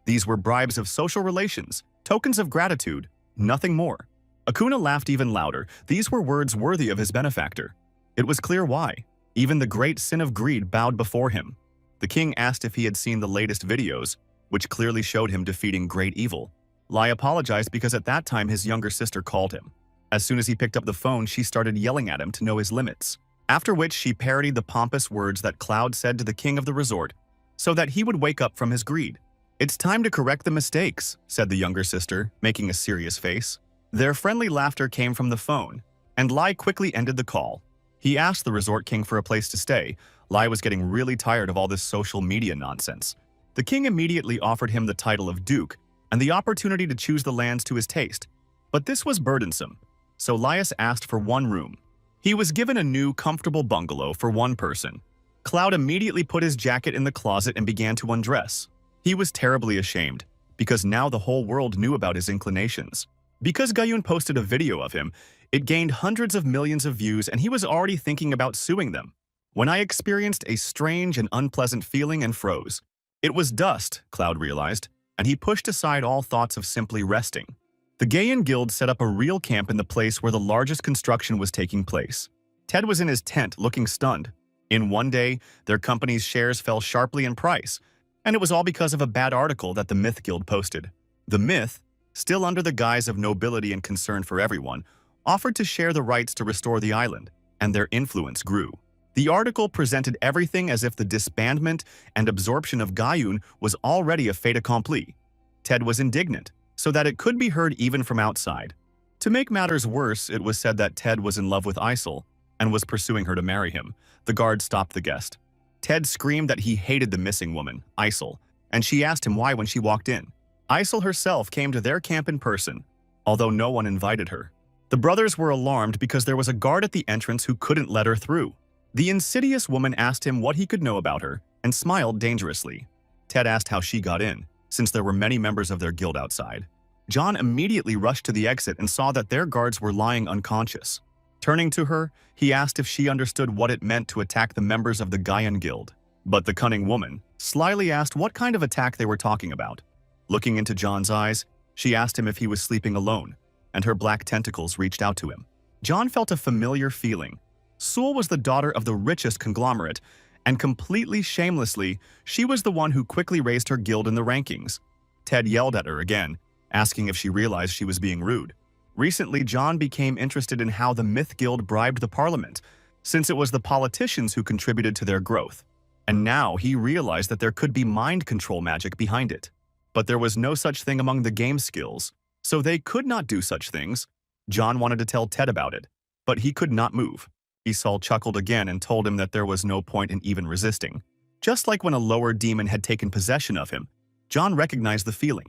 A: These were bribes of social relations, tokens of gratitude, nothing more. Akuna laughed even louder. These were words worthy of his benefactor. It was clear why. Even the great sin of greed bowed before him. The king asked if he had seen the latest videos, which clearly showed him defeating great evil. Lai apologized because at that time his younger sister called him. As soon as he picked up the phone, she started yelling at him to know his limits. After which she parodied the pompous words that Cloud said to the king of the resort, so that he would wake up from his greed. "It's time to correct the mistakes," said the younger sister, making a serious face. Their friendly laughter came from the phone, and Lai quickly ended the call. He asked the resort king for a place to stay. Lai was getting really tired of all this social media nonsense. The king immediately offered him the title of duke and the opportunity to choose the lands to his taste. But this was burdensome, so Laius asked for one room. He was given a new, comfortable bungalow for one person. Cloud immediately put his jacket in the closet and began to undress. He was terribly ashamed, because now the whole world knew about his inclinations. Because Gayun posted a video of him, it gained hundreds of millions of views and he was already thinking about suing them. When I experienced a strange and unpleasant feeling and froze. It was dust, Cloud realized, and he pushed aside all thoughts of simply resting. The Gayun Guild set up a real camp in the place where the largest construction was taking place. Ted was in his tent, looking stunned. In one day, their company's shares fell sharply in price, and it was all because of a bad article that the Myth Guild posted. The Myth, still under the guise of nobility and concern for everyone, offered to share the rights to restore the island, and their influence grew. The article presented everything as if the disbandment and absorption of Gayun was already a fait accompli. Ted was indignant, so that it could be heard even from outside. To make matters worse, it was said that Ted was in love with Isel and was pursuing her to marry him. The guard stopped the guest. Ted screamed that he hated the missing woman, Isel, and she asked him why when she walked in. Isel herself came to their camp in person, although no one invited her. The brothers were alarmed because there was a guard at the entrance who couldn't let her through. The insidious woman asked him what he could know about her and smiled dangerously. Ted asked how she got in, since there were many members of their guild outside. John immediately rushed to the exit and saw that their guards were lying unconscious. Turning to her, he asked if she understood what it meant to attack the members of the Gayun Guild. But the cunning woman slyly asked what kind of attack they were talking about. Looking into John's eyes, she asked him if he was sleeping alone, and her black tentacles reached out to him. John felt a familiar feeling. Sewell was the daughter of the richest conglomerate, and completely shamelessly, she was the one who quickly raised her guild in the rankings. Ted yelled at her again, asking if she realized she was being rude. Recently, John became interested in how the Myth Guild bribed the parliament, since it was the politicians who contributed to their growth. And now he realized that there could be mind control magic behind it. But there was no such thing among the game skills, so they could not do such things. John wanted to tell Ted about it, but he could not move. Esau chuckled again and told him that there was no point in even resisting. Just like when a lower demon had taken possession of him, John recognized the feeling.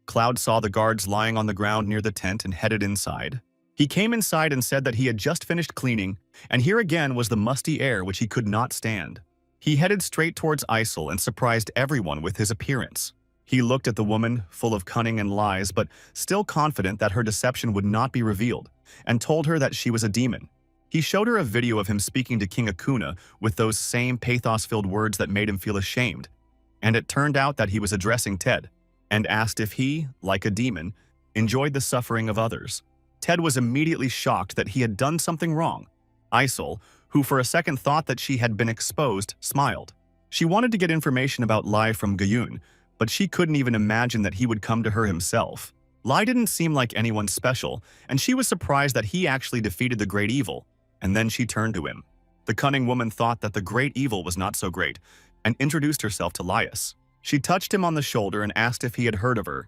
A: Cloud saw the guards lying on the ground near the tent and headed inside. He came inside and said that he had just finished cleaning, and here again was the musty air which he could not stand. He headed straight towards Isel and surprised everyone with his appearance. He looked at the woman, full of cunning and lies, but still confident that her deception would not be revealed, and told her that she was a demon. He showed her a video of him speaking to King Akuna with those same pathos-filled words that made him feel ashamed, and it turned out that he was addressing Ted, and asked if he, like a demon, enjoyed the suffering of others. Ted was immediately shocked that he had done something wrong. Isel, who for a second thought that she had been exposed, smiled. She wanted to get information about Lai from Gayun, but she couldn't even imagine that he would come to her himself. Lai didn't seem like anyone special, and she was surprised that he actually defeated the great evil, and then she turned to him. The cunning woman thought that the great evil was not so great, and introduced herself to Laius. She touched him on the shoulder and asked if he had heard of her,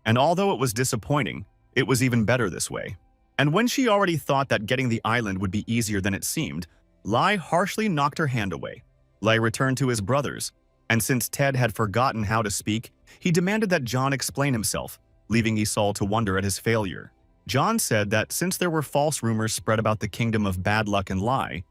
A: and although it was disappointing, it was even better this way. And when she already thought that getting the island would be easier than it seemed, Lai harshly knocked her hand away. Lai returned to his brothers, and since Ted had forgotten how to speak, he demanded that John explain himself, leaving Esau to wonder at his failure. John said that since there were false rumors spread about the kingdom of bad luck and lie,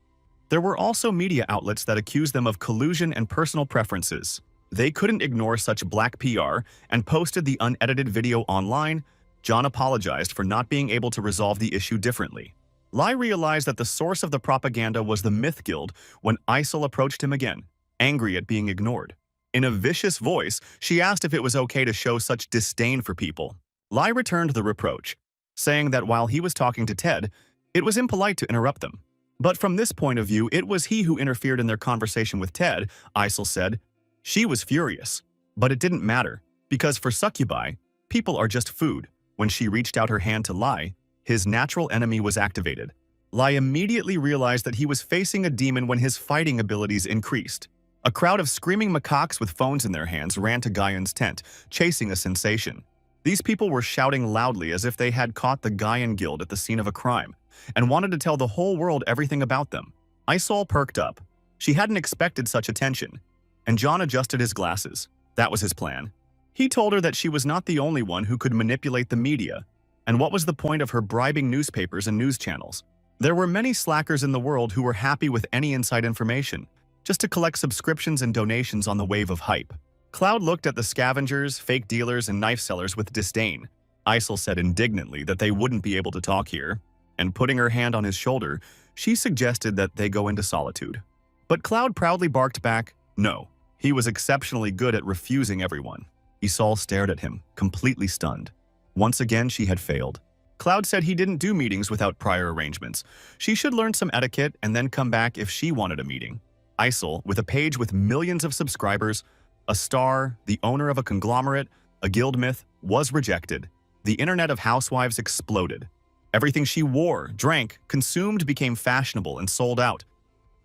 A: there were also media outlets that accused them of collusion and personal preferences. They couldn't ignore such black PR and posted the unedited video online. John apologized for not being able to resolve the issue differently. Lai realized that the source of the propaganda was the Myth Guild when Isol approached him again, angry at being ignored. In a vicious voice, she asked if it was okay to show such disdain for people. Lai returned the reproach, saying that while he was talking to Ted, it was impolite to interrupt them. But from this point of view, it was he who interfered in their conversation with Ted, Isol said. She was furious, but it didn't matter, because for succubi, people are just food. When she reached out her hand to Lai, his natural enemy was activated. Lai immediately realized that he was facing a demon when his fighting abilities increased. A crowd of screaming macaques with phones in their hands ran to Gaian's tent, chasing a sensation. These people were shouting loudly as if they had caught the Gaian Guild at the scene of a crime, and wanted to tell the whole world everything about them. Isol perked up. She hadn't expected such attention, and John adjusted his glasses. That was his plan. He told her that she was not the only one who could manipulate the media, and what was the point of her bribing newspapers and news channels? There were many slackers in the world who were happy with any inside information, just to collect subscriptions and donations on the wave of hype. Cloud looked at the scavengers, fake dealers, and knife sellers with disdain. Isol said indignantly that they wouldn't be able to talk here, and putting her hand on his shoulder, she suggested that they go into solitude. But Cloud proudly barked back, no. He was exceptionally good at refusing everyone. Isol stared at him, completely stunned. Once again, she had failed. Cloud said he didn't do meetings without prior arrangements. She should learn some etiquette and then come back if she wanted a meeting. Isol, with a page with millions of subscribers, a star, the owner of a conglomerate, a guild myth, was rejected. The internet of housewives exploded. Everything she wore, drank, consumed became fashionable and sold out.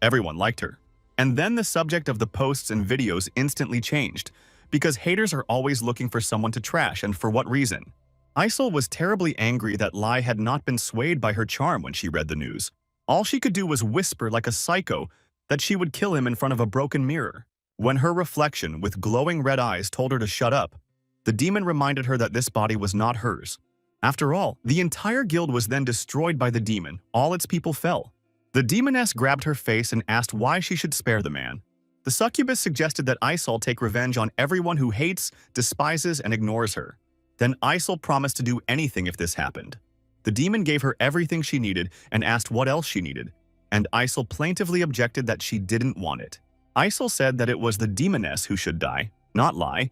A: Everyone liked her. And then the subject of the posts and videos instantly changed, because haters are always looking for someone to trash, and for what reason? Isol was terribly angry that Lai had not been swayed by her charm when she read the news. All she could do was whisper like a psycho that she would kill him in front of a broken mirror. When her reflection, with glowing red eyes, told her to shut up, the demon reminded her that this body was not hers. After all, the entire guild was then destroyed by the demon. All its people fell. The demoness grabbed her face and asked why she should spare the man. The succubus suggested that Isol take revenge on everyone who hates, despises, and ignores her. Then Isol promised to do anything if this happened. The demon gave her everything she needed and asked what else she needed, and Isol plaintively objected that she didn't want it. Isol said that it was the demoness who should die, not Lai,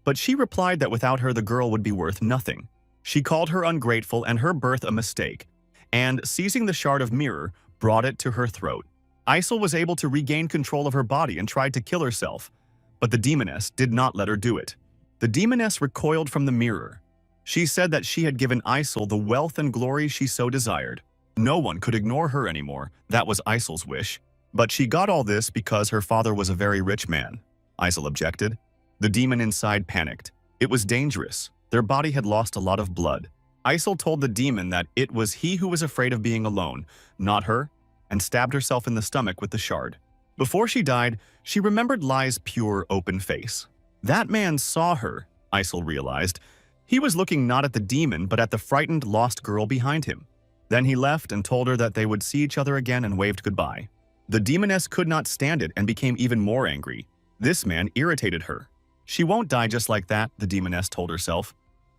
A: but she replied that without her the girl would be worth nothing. She called her ungrateful and her birth a mistake, and, seizing the shard of mirror, brought it to her throat. Isol was able to regain control of her body and tried to kill herself, but the demoness did not let her do it. The demoness recoiled from the mirror. She said that she had given Isol the wealth and glory she so desired. No one could ignore her anymore. That was Isol's wish. But she got all this because her father was a very rich man. Isol objected. The demon inside panicked. It was dangerous. Their body had lost a lot of blood. Isol told the demon that it was he who was afraid of being alone, not her, and stabbed herself in the stomach with the shard. Before she died, she remembered Lai's pure, open face. That man saw her, Isol realized. He was looking not at the demon, but at the frightened, lost girl behind him. Then he left and told her that they would see each other again and waved goodbye. The demoness could not stand it and became even more angry. This man irritated her. She won't die just like that, the demoness told herself,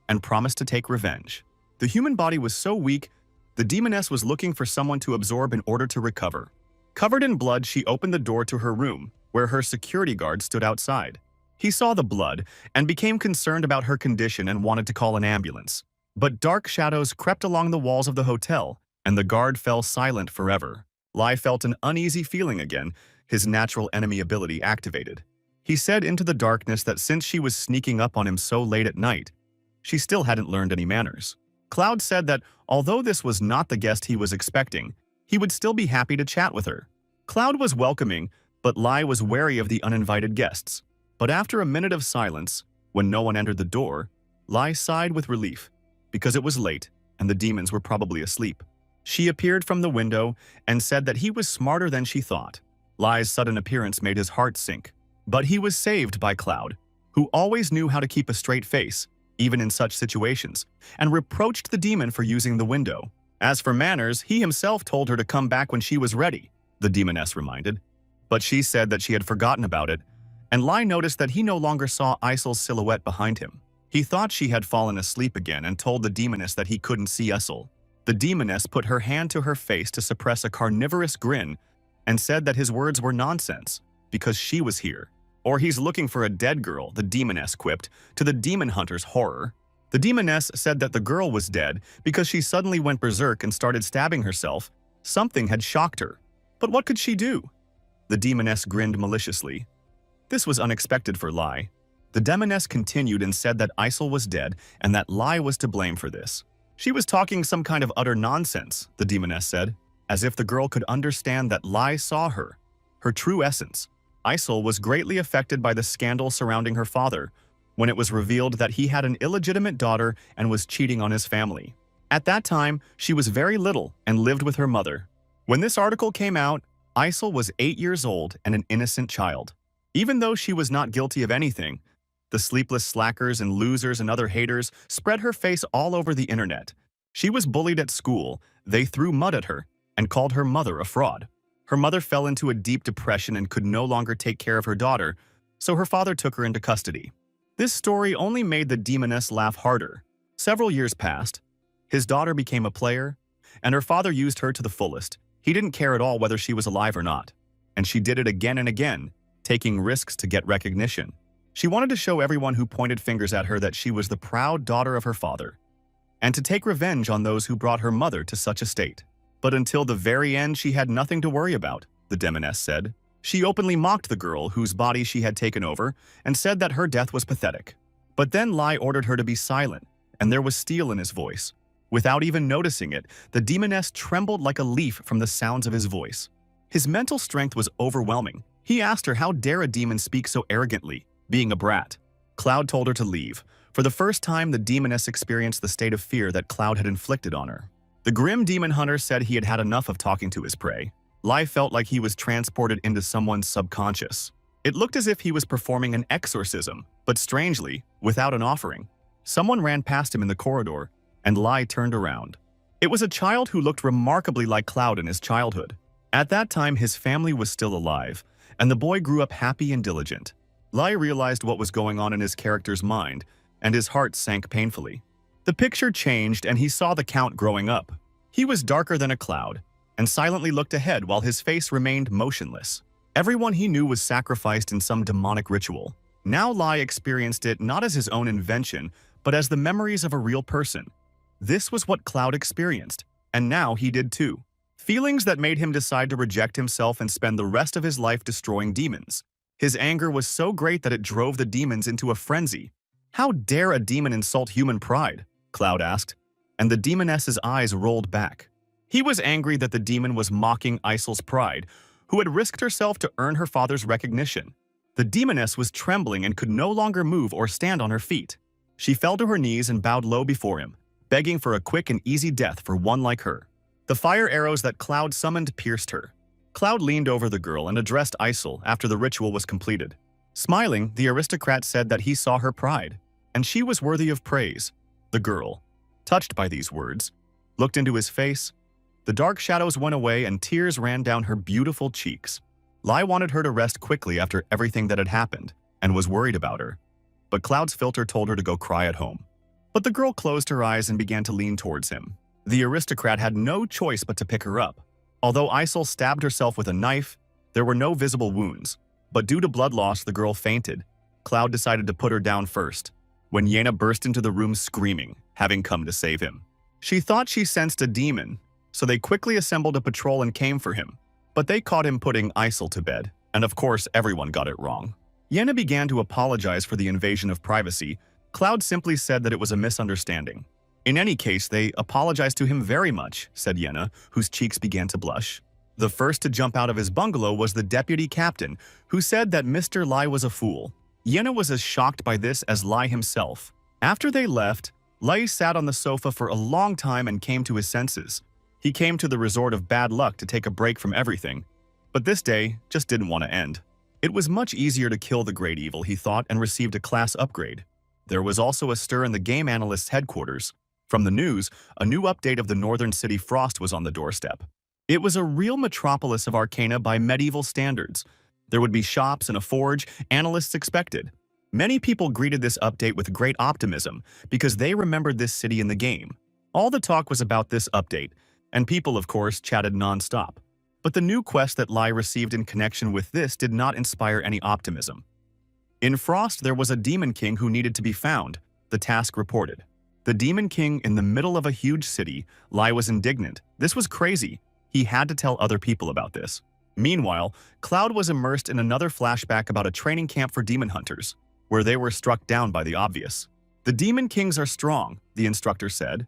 A: and promised to take revenge. The human body was so weak, the demoness was looking for someone to absorb in order to recover. Covered in blood, she opened the door to her room, where her security guard stood outside. He saw the blood and became concerned about her condition and wanted to call an ambulance. But dark shadows crept along the walls of the hotel, and the guard fell silent forever. Lai felt an uneasy feeling again, his natural enemy ability activated. He said into the darkness that since she was sneaking up on him so late at night, she still hadn't learned any manners. Cloud said that although this was not the guest he was expecting, he would still be happy to chat with her. Cloud was welcoming, but Lai was wary of the uninvited guests. But after a minute of silence, when no one entered the door, Lai sighed with relief, because it was late and the demons were probably asleep. She appeared from the window and said that he was smarter than she thought. Lai's sudden appearance made his heart sink. But he was saved by Cloud, who always knew how to keep a straight face, even in such situations, and reproached the demon for using the window. As for manners, he himself told her to come back when she was ready, the demoness reminded. But she said that she had forgotten about it, and Lai noticed that he no longer saw Isol's silhouette behind him. He thought she had fallen asleep again and told the demoness that he couldn't see Isol. The demoness put her hand to her face to suppress a carnivorous grin and said that his words were nonsense because she was here. Or he's looking for a dead girl, the demoness quipped, to the demon hunter's horror. The demoness said that the girl was dead because she suddenly went berserk and started stabbing herself. Something had shocked her. But what could she do? The demoness grinned maliciously. This was unexpected for Lai. The demoness continued and said that Isol was dead and that Lai was to blame for this. She was talking some kind of utter nonsense, the demoness said, as if the girl could understand that Lai saw her, her true essence. Isol was greatly affected by the scandal surrounding her father, when it was revealed that he had an illegitimate daughter and was cheating on his family. At that time, she was very little and lived with her mother. When this article came out, Isol was 8 years old and an innocent child. Even though she was not guilty of anything, the sleepless slackers and losers and other haters spread her face all over the internet. She was bullied at school, they threw mud at her, and called her mother a fraud. Her mother fell into a deep depression and could no longer take care of her daughter, so her father took her into custody. This story only made the demoness laugh harder. Several years passed. His daughter became a player, and her father used her to the fullest. He didn't care at all whether she was alive or not, and she did it again and again, taking risks to get recognition. She wanted to show everyone who pointed fingers at her that she was the proud daughter of her father, and to take revenge on those who brought her mother to such a state. But until the very end, she had nothing to worry about, the demoness said. She openly mocked the girl whose body she had taken over and said that her death was pathetic. But then Lai ordered her to be silent, and there was steel in his voice. Without even noticing it, the demoness trembled like a leaf from the sounds of his voice. His mental strength was overwhelming. He asked her how dare a demon speak so arrogantly, being a brat. Cloud told her to leave. For the first time, the demoness experienced the state of fear that Cloud had inflicted on her. The grim demon hunter said he had had enough of talking to his prey. Lai felt like he was transported into someone's subconscious. It looked as if he was performing an exorcism, but strangely, without an offering. Someone ran past him in the corridor, and Lai turned around. It was a child who looked remarkably like Cloud in his childhood. At that time, his family was still alive, and the boy grew up happy and diligent. Lai realized what was going on in his character's mind, and his heart sank painfully. The picture changed, and he saw the Count growing up. He was darker than a cloud, and silently looked ahead while his face remained motionless. Everyone he knew was sacrificed in some demonic ritual. Now Lai experienced it not as his own invention, but as the memories of a real person. This was what Cloud experienced, and now he did too. Feelings that made him decide to reject himself and spend the rest of his life destroying demons. His anger was so great that it drove the demons into a frenzy. How dare a demon insult human pride? Cloud asked, and the demoness's eyes rolled back. He was angry that the demon was mocking Isol's pride, who had risked herself to earn her father's recognition. The demoness was trembling and could no longer move or stand on her feet. She fell to her knees and bowed low before him, begging for a quick and easy death for one like her. The fire arrows that Cloud summoned pierced her. Cloud leaned over the girl and addressed Isol after the ritual was completed. Smiling, the aristocrat said that he saw her pride, and she was worthy of praise. The girl, touched by these words, looked into his face. The dark shadows went away and tears ran down her beautiful cheeks. Lai wanted her to rest quickly after everything that had happened, and was worried about her. But Cloud's filter told her to go cry at home. But the girl closed her eyes and began to lean towards him. The aristocrat had no choice but to pick her up. Although Isol stabbed herself with a knife, there were no visible wounds. But due to blood loss, the girl fainted. Cloud decided to put her down first, when Yena burst into the room screaming, having come to save him. She thought she sensed a demon, so they quickly assembled a patrol and came for him. But they caught him putting Isol to bed, and of course everyone got it wrong. Yena began to apologize for the invasion of privacy. Cloud simply said that it was a misunderstanding. In any case, they apologized to him very much, said Yena, whose cheeks began to blush. The first to jump out of his bungalow was the deputy captain, who said that Mr. Lai was a fool. Yena was as shocked by this as Lai himself. After they left, Lai sat on the sofa for a long time and came to his senses. He came to the resort of bad luck to take a break from everything. But this day just didn't want to end. It was much easier to kill the great evil, he thought, and received a class upgrade. There was also a stir in the game analyst's headquarters. From the news, a new update of the northern city Frost was on the doorstep. It was a real metropolis of Arcana by medieval standards. There would be shops and a forge, analysts expected. Many people greeted this update with great optimism because they remembered this city in the game. All the talk was about this update, and people, of course, chatted non-stop. But the new quest that Lai received in connection with this did not inspire any optimism. In Frost, there was a Demon King who needed to be found, the task reported. The Demon King in the middle of a huge city. Lai was indignant. This was crazy. He had to tell other people about this. Meanwhile, Cloud was immersed in another flashback about a training camp for demon hunters, where they were struck down by the obvious. The Demon Kings are strong, the instructor said.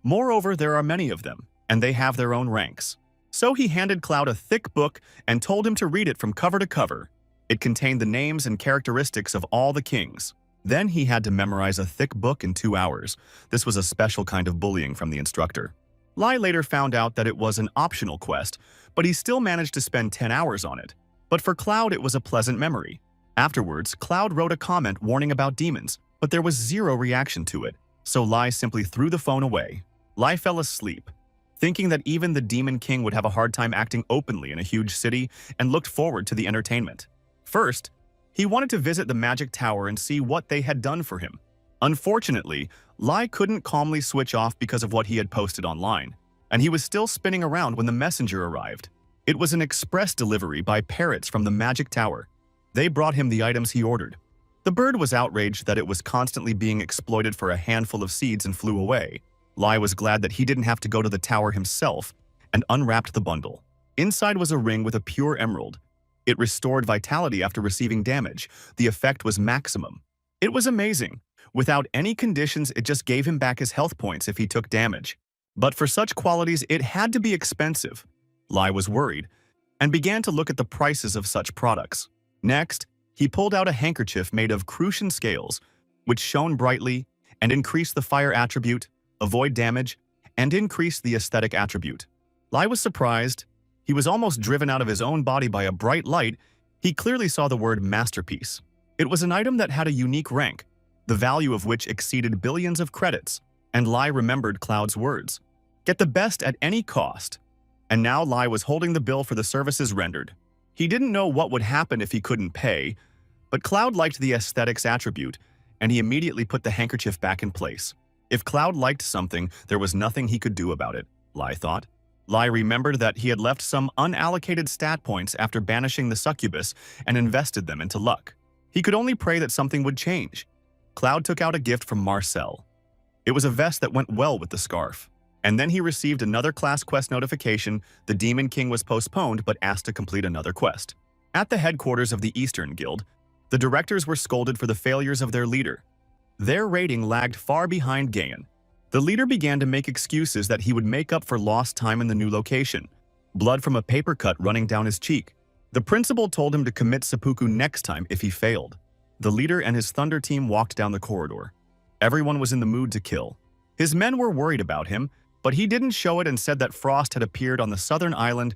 A: Moreover, there are many of them, and they have their own ranks. So he handed Cloud a thick book and told him to read it from cover to cover. It contained the names and characteristics of all the kings. Then he had to memorize a thick book in 2 hours. This was a special kind of bullying from the instructor. Lai later found out that it was an optional quest, but he still managed to spend 10 hours on it. But for Cloud, it was a pleasant memory. Afterwards, Cloud wrote a comment warning about demons, but there was zero reaction to it, so Lai simply threw the phone away. Lai fell asleep, thinking that even the Demon King would have a hard time acting openly in a huge city, and looked forward to the entertainment. First, he wanted to visit the Magic Tower and see what they had done for him. Unfortunately, Lai couldn't calmly switch off because of what he had posted online, and he was still spinning around when the messenger arrived. It was an express delivery by parrots from the Magic Tower. They brought him the items he ordered. The bird was outraged that it was constantly being exploited for a handful of seeds and flew away. Lai was glad that he didn't have to go to the tower himself and unwrapped the bundle. Inside was a ring with a pure emerald. It restored vitality after receiving damage. The effect was maximum. It was amazing. Without any conditions, it just gave him back his health points if he took damage. But for such qualities, it had to be expensive. Lai was worried and began to look at the prices of such products. Next, he pulled out a handkerchief made of crucian scales, which shone brightly and increased the fire attribute, avoid damage, and increased the aesthetic attribute. Lai was surprised. He was almost driven out of his own body by a bright light. He clearly saw the word masterpiece. It was an item that had a unique rank, the value of which exceeded billions of credits, and Lai remembered Cloud's words. Get the best at any cost. And now Lai was holding the bill for the services rendered. He didn't know what would happen if he couldn't pay, but Cloud liked the aesthetics attribute, and he immediately put the handkerchief back in place. If Cloud liked something, there was nothing he could do about it, Lai thought. Lai remembered that he had left some unallocated stat points after banishing the succubus and invested them into luck. He could only pray that something would change. Cloud took out a gift from Marcel. It was a vest that went well with the scarf. And then he received another class quest notification. The Demon King was postponed but asked to complete another quest. At the headquarters of the Eastern Guild, the directors were scolded for the failures of their leader. Their rating lagged far behind Gaian. The leader began to make excuses that he would make up for lost time in the new location. Blood from a paper cut running down his cheek. The principal told him to commit seppuku next time if he failed. The leader and his Thunder team walked down the corridor. Everyone was in the mood to kill. His men were worried about him, but he didn't show it and said that Frost had appeared on the southern island.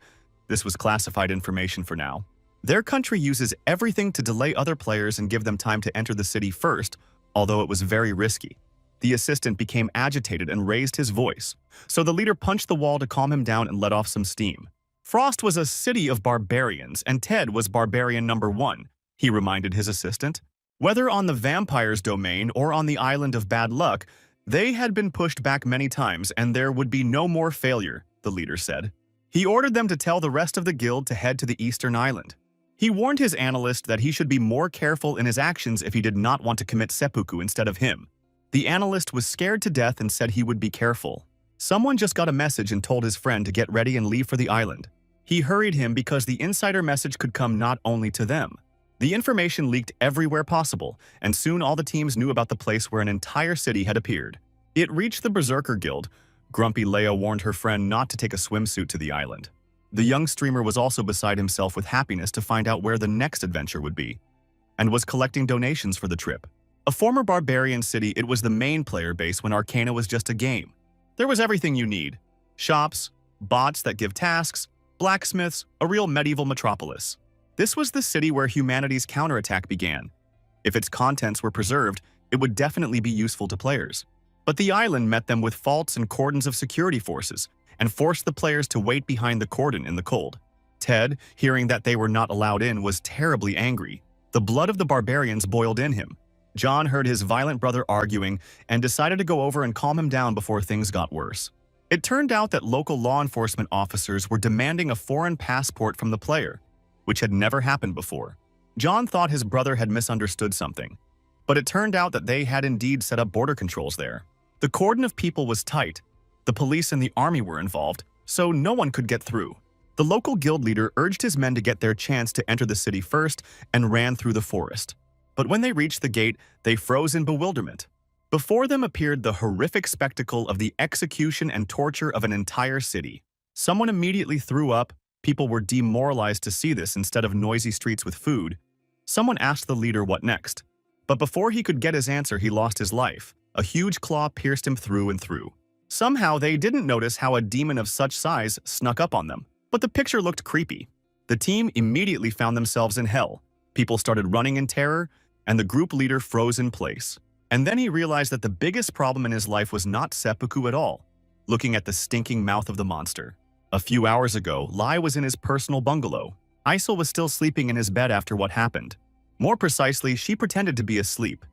A: This was classified information for now. Their country uses everything to delay other players and give them time to enter the city first, although it was very risky. The assistant became agitated and raised his voice, so the leader punched the wall to calm him down and let off some steam. Frost was a city of barbarians, and Ted was barbarian number 1, he reminded his assistant. Whether on the vampire's domain or on the island of bad luck, they had been pushed back many times and there would be no more failure, the leader said. He ordered them to tell the rest of the guild to head to the eastern island. He warned his analyst that he should be more careful in his actions if he did not want to commit seppuku instead of him. The analyst was scared to death and said he would be careful. Someone just got a message and told his friend to get ready and leave for the island. He hurried him because the insider message could come not only to them. The information leaked everywhere possible, and soon all the teams knew about the place where an entire city had appeared. It reached the Berserker Guild. Grumpy Leia warned her friend not to take a swimsuit to the island. The young streamer was also beside himself with happiness to find out where the next adventure would be, and was collecting donations for the trip. A former barbarian city, it was the main player base when Arcana was just a game. There was everything you need. Shops, bots that give tasks, blacksmiths, a real medieval metropolis. This was the city where humanity's counterattack began. If its contents were preserved, it would definitely be useful to players. But the island met them with faults and cordons of security forces, and forced the players to wait behind the cordon in the cold. Ted, hearing that they were not allowed in, was terribly angry. The blood of the barbarians boiled in him. John heard his violent brother arguing and decided to go over and calm him down before things got worse. It turned out that local law enforcement officers were demanding a foreign passport from the player, which had never happened before. John thought his brother had misunderstood something, but it turned out that they had indeed set up border controls there. The cordon of people was tight. The police and the army were involved, so no one could get through. The local guild leader urged his men to get their chance to enter the city first and ran through the forest. But when they reached the gate, they froze in bewilderment. Before them appeared the horrific spectacle of the execution and torture of an entire city. Someone immediately threw up. People were demoralized to see this instead of noisy streets with food. Someone asked the leader what next. But before he could get his answer, he lost his life. A huge claw pierced him through and through. Somehow, they didn't notice how a demon of such size snuck up on them. But the picture looked creepy. The team immediately found themselves in hell. People started running in terror, and the group leader froze in place. And then he realized that the biggest problem in his life was not seppuku at all, looking at the stinking mouth of the monster. A few hours ago, Lai was in his personal bungalow. Isol was still sleeping in his bed after what happened. More precisely, she pretended to be asleep.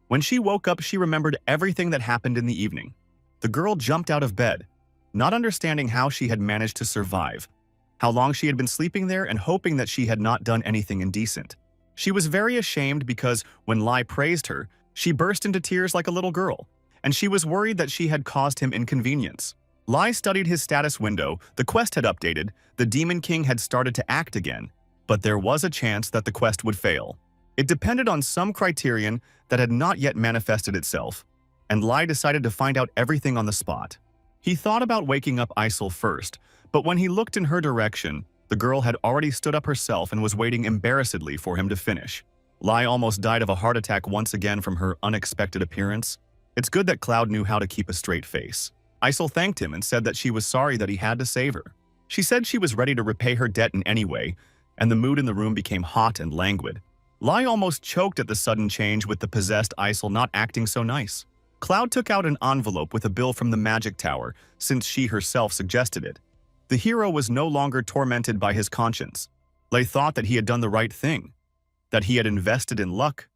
A: When she woke up, she remembered everything that happened in the evening. The girl jumped out of bed, not understanding how she had managed to survive, how long she had been sleeping there, and hoping that she had not done anything indecent. She was very ashamed because when Lai praised her, she burst into tears like a little girl, and she was worried that she had caused him inconvenience. Lai studied his status window. The quest had updated, the Demon King had started to act again, but there was a chance that the quest would fail. It depended on some criterion that had not yet manifested itself, and Lai decided to find out everything on the spot. He thought about waking up Isol first, but when he looked in her direction, the girl had already stood up herself and was waiting embarrassedly for him to finish. Lai almost died of a heart attack once again from her unexpected appearance. It's good that Cloud knew how to keep a straight face. Isol thanked him and said that she was sorry that he had to save her. She said she was ready to repay her debt in any way, and the mood in the room became hot and languid. Lai almost choked at the sudden change with the possessed Isol not acting so nice. Cloud took out an envelope with a bill from the magic tower, since she herself suggested it. The hero was no longer tormented by his conscience. Lai thought that he had done the right thing, that he had invested in luck.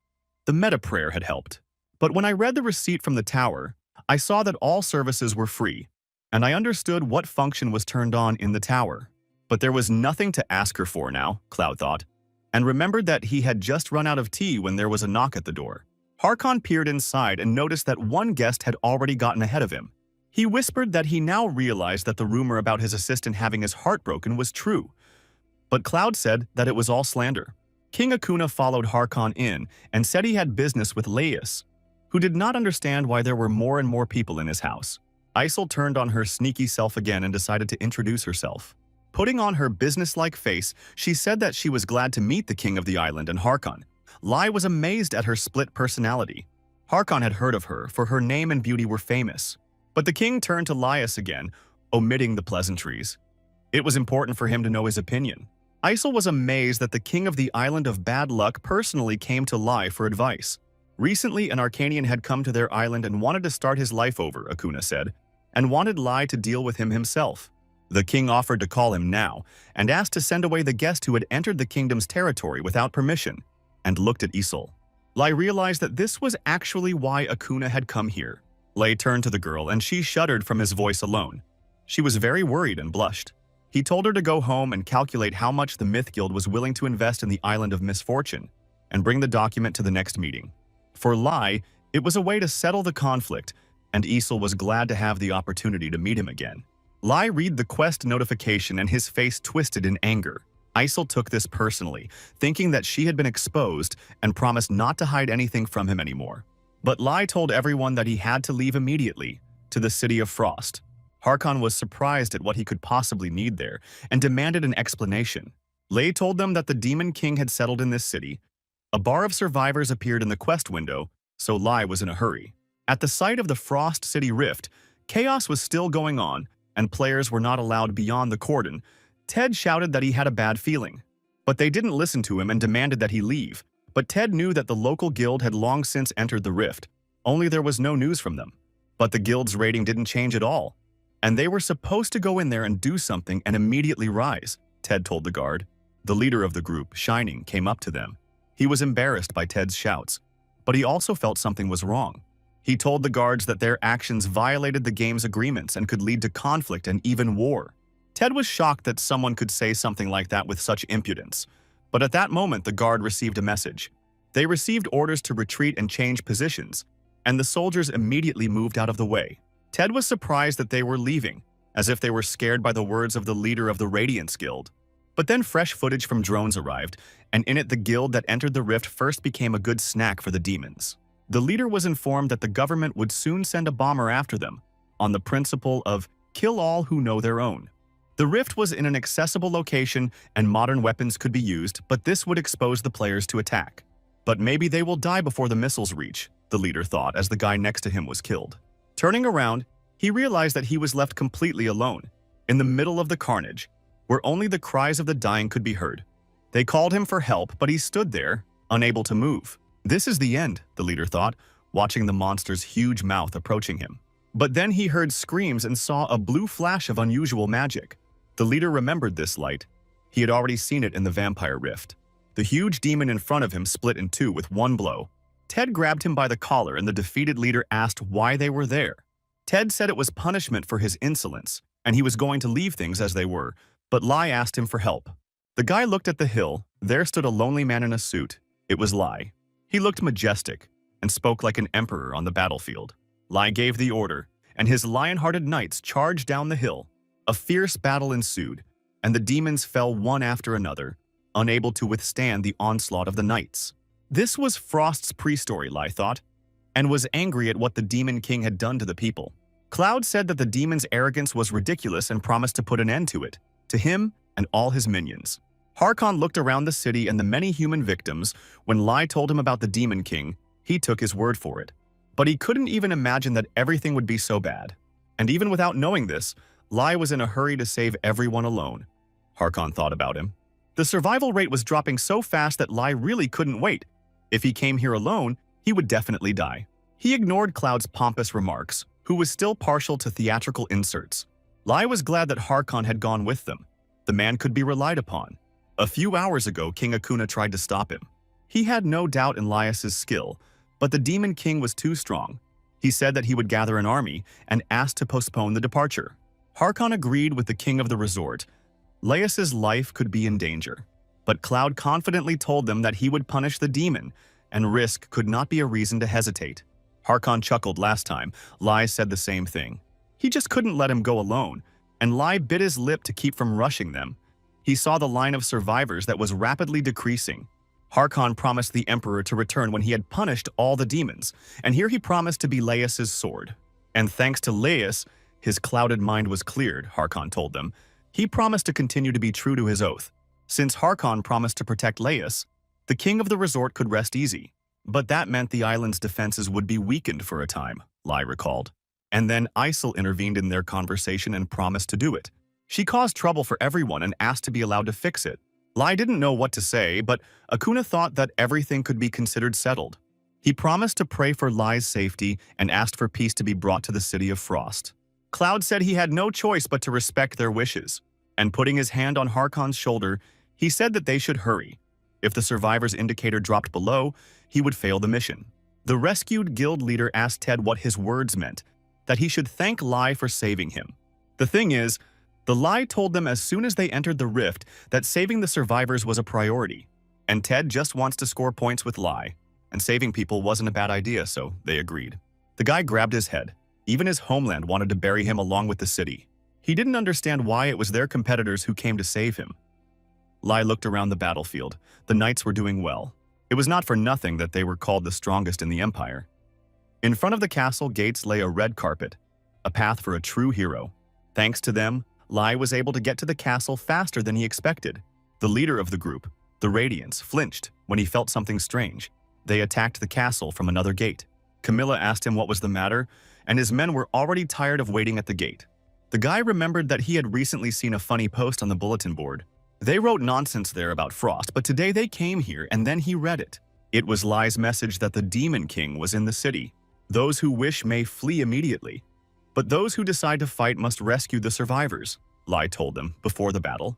A: The meta prayer had helped. But when I read the receipt from the tower, I saw that all services were free, and I understood what function was turned on in the tower. But there was nothing to ask her for now, Cloud thought, and remembered that he had just run out of tea when there was a knock at the door. Harkon peered inside and noticed that one guest had already gotten ahead of him. He whispered that he now realized that the rumor about his assistant having his heart broken was true. But Cloud said that it was all slander. King Akuna followed Harkon in and said he had business with Laius, who did not understand why there were more and more people in his house. Isol turned on her sneaky self again and decided to introduce herself. Putting on her businesslike face, she said that she was glad to meet the king of the island and Harkon. Lai was amazed at her split personality. Harkon had heard of her, for her name and beauty were famous. But the king turned to Laius again, omitting the pleasantries. It was important for him to know his opinion. Isol was amazed that the king of the island of bad luck personally came to Lai for advice. Recently, an Arcanian had come to their island and wanted to start his life over, Akuna said, and wanted Lai to deal with him himself. The king offered to call him now, and asked to send away the guest who had entered the kingdom's territory without permission, and looked at Isol. Lai realized that this was actually why Akuna had come here. Lai turned to the girl, and she shuddered from his voice alone. She was very worried and blushed. He told her to go home and calculate how much the Myth Guild was willing to invest in the Island of Misfortune, and bring the document to the next meeting. For Lai, it was a way to settle the conflict, and Isol was glad to have the opportunity to meet him again. Lai read the quest notification and his face twisted in anger. Isol took this personally, thinking that she had been exposed and promised not to hide anything from him anymore. But Lai told everyone that he had to leave immediately, to the City of Frost. Harkon was surprised at what he could possibly need there and demanded an explanation. Lai told them that the Demon King had settled in this city. A bar of survivors appeared in the quest window, so Lai was in a hurry. At the site of the Frost City Rift, chaos was still going on, and players were not allowed beyond the cordon. Ted shouted that he had a bad feeling, but they didn't listen to him and demanded that he leave. But Ted knew that the local guild had long since entered the rift, only there was no news from them. But the guild's rating didn't change at all, and they were supposed to go in there and do something and immediately rise, Ted told the guard. The leader of the group, Shining, came up to them. He was embarrassed by Ted's shouts, but he also felt something was wrong. He told the guards that their actions violated the game's agreements and could lead to conflict and even war. Ted was shocked that someone could say something like that with such impudence. But at that moment, the guard received a message. They received orders to retreat and change positions, and the soldiers immediately moved out of the way. Ted was surprised that they were leaving, as if they were scared by the words of the leader of the Radiance Guild. But then fresh footage from drones arrived, and in it the guild that entered the rift first became a good snack for the demons. The leader was informed that the government would soon send a bomber after them, on the principle of kill all who know their own. The rift was in an accessible location and modern weapons could be used, but this would expose the players to attack. But maybe they will die before the missiles reach, the leader thought as the guy next to him was killed. Turning around, he realized that he was left completely alone, in the middle of the carnage, where only the cries of the dying could be heard. They called him for help, but he stood there, unable to move. This is the end, the leader thought, watching the monster's huge mouth approaching him. But then he heard screams and saw a blue flash of unusual magic. The leader remembered this light. He had already seen it in the vampire rift. The huge demon in front of him split in two with one blow. Ted grabbed him by the collar and the defeated leader asked why they were there. Ted said it was punishment for his insolence, and he was going to leave things as they were, but Lai asked him for help. The guy looked at the hill. There stood a lonely man in a suit. It was Lai. He looked majestic and spoke like an emperor on the battlefield. Lai gave the order, and his lion-hearted knights charged down the hill. A fierce battle ensued, and the demons fell one after another, unable to withstand the onslaught of the knights. This was Frost's pre-story, Lai thought, and was angry at what the Demon King had done to the people. Cloud said that the demon's arrogance was ridiculous and promised to put an end to it, to him and all his minions. Harkon looked around the city and the many human victims. When Lai told him about the Demon King, he took his word for it. But he couldn't even imagine that everything would be so bad. And even without knowing this, Lai was in a hurry to save everyone alone. Harkon thought about him. The survival rate was dropping so fast that Lai really couldn't wait. If he came here alone, he would definitely die. He ignored Cloud's pompous remarks, who was still partial to theatrical inserts. Lai was glad that Harkon had gone with them. The man could be relied upon. A few hours ago, King Akuna tried to stop him. He had no doubt in Laius's skill, but the Demon King was too strong. He said that he would gather an army and asked to postpone the departure. Harkon agreed with the king of the resort. Laius's life could be in danger, but Cloud confidently told them that he would punish the demon, and risk could not be a reason to hesitate. Harkon chuckled last time. Lai said the same thing. He just couldn't let him go alone, and Lai bit his lip to keep from rushing them. He saw the line of survivors that was rapidly decreasing. Harkon promised the Emperor to return when he had punished all the demons, and here he promised to be Laius's sword. And thanks to Laius, his clouded mind was cleared, Harkon told them. He promised to continue to be true to his oath. Since Harkon promised to protect Laius, the king of the resort could rest easy. But that meant the island's defenses would be weakened for a time, Lai recalled. And then Isel intervened in their conversation and promised to do it. She caused trouble for everyone and asked to be allowed to fix it. Lai didn't know what to say, but Akuna thought that everything could be considered settled. He promised to pray for Lai's safety and asked for peace to be brought to the city of Frost. Cloud said he had no choice but to respect their wishes, and putting his hand on Harkon's shoulder, he said that they should hurry. If the survivor's indicator dropped below, he would fail the mission. The rescued guild leader asked Ted what his words meant, that he should thank Lai for saving him. The thing is, the Lai told them as soon as they entered the rift that saving the survivors was a priority, and Ted just wants to score points with Lai, and saving people wasn't a bad idea, so they agreed. The guy grabbed his head. Even his homeland wanted to bury him along with the city. He didn't understand why it was their competitors who came to save him. Lai looked around the battlefield. The knights were doing well. It was not for nothing that they were called the strongest in the empire. In front of the castle gates lay a red carpet, a path for a true hero. Thanks to them, Lai was able to get to the castle faster than he expected. The leader of the group, the Radiance, flinched when he felt something strange. They attacked the castle from another gate. Camilla asked him what was the matter, and his men were already tired of waiting at the gate. The guy remembered that he had recently seen a funny post on the bulletin board. They wrote nonsense there about Frost, but today they came here and then he read it. It was Lai's message that the Demon King was in the city. Those who wish may flee immediately, but those who decide to fight must rescue the survivors, Lai told them before the battle.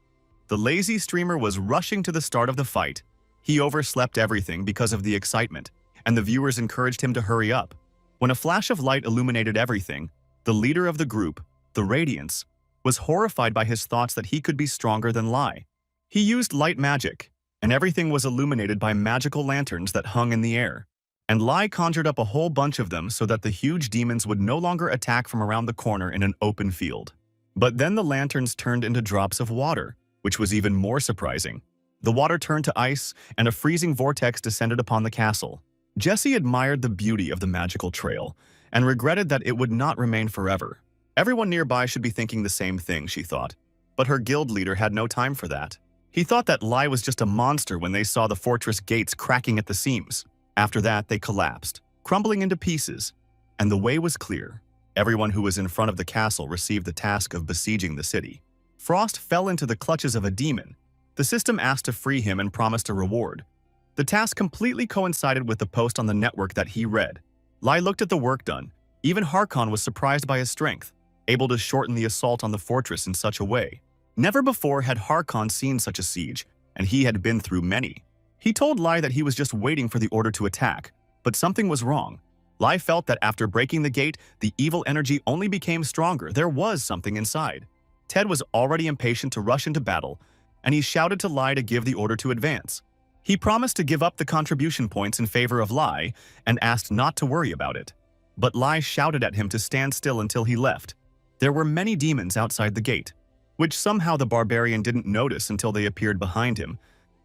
A: The lazy streamer was rushing to the start of the fight. He overslept everything because of the excitement, and the viewers encouraged him to hurry up. When a flash of light illuminated everything, the leader of the group, the Radiance, was horrified by his thoughts that he could be stronger than Lai. He used light magic, and everything was illuminated by magical lanterns that hung in the air. And Lai conjured up a whole bunch of them so that the huge demons would no longer attack from around the corner in an open field. But then the lanterns turned into drops of water, which was even more surprising. The water turned to ice, and a freezing vortex descended upon the castle. Jessie admired the beauty of the magical trail, and regretted that it would not remain forever. Everyone nearby should be thinking the same thing, she thought. But her guild leader had no time for that. He thought that Lai was just a monster when they saw the fortress gates cracking at the seams. After that, they collapsed, crumbling into pieces, and the way was clear. Everyone who was in front of the castle received the task of besieging the city. Frost fell into the clutches of a demon. The system asked to free him and promised a reward. The task completely coincided with the post on the network that he read. Lai looked at the work done. Even Harkon was surprised by his strength, able to shorten the assault on the fortress in such a way. Never before had Harkon seen such a siege, and he had been through many. He told Lai that he was just waiting for the order to attack, but something was wrong. Lai felt that after breaking the gate, the evil energy only became stronger. There was something inside. Ted was already impatient to rush into battle, and he shouted to Lai to give the order to advance. He promised to give up the contribution points in favor of Lai and asked not to worry about it. But Lai shouted at him to stand still until he left. There were many demons outside the gate, which somehow the barbarian didn't notice until they appeared behind him.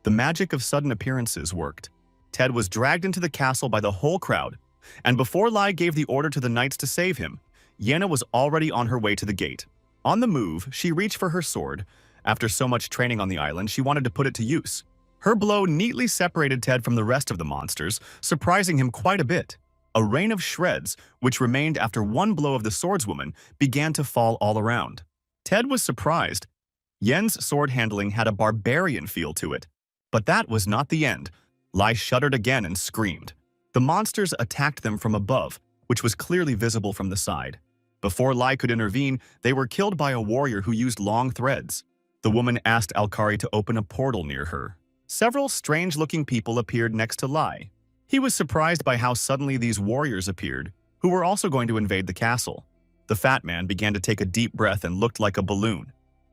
A: The magic of sudden appearances worked. Ted was dragged into the castle by the whole crowd, and before Lai gave the order to the knights to save him, Yenna was already on her way to the gate. On the move, she reached for her sword. After so much training on the island, she wanted to put it to use. Her blow neatly separated Ted from the rest of the monsters, surprising him quite a bit. A rain of shreds, which remained after one blow of the swordswoman, began to fall all around. Ted was surprised. Yen's sword handling had a barbarian feel to it. But that was not the end. Lai shuddered again and screamed. The monsters attacked them from above, which was clearly visible from the side. Before Lai could intervene, they were killed by a warrior who used long threads. The woman asked Alkari to open a portal near her. Several strange-looking people appeared next to Lai. He was surprised by how suddenly these warriors appeared, who were also going to invade the castle. The fat man began to take a deep breath and looked like a balloon.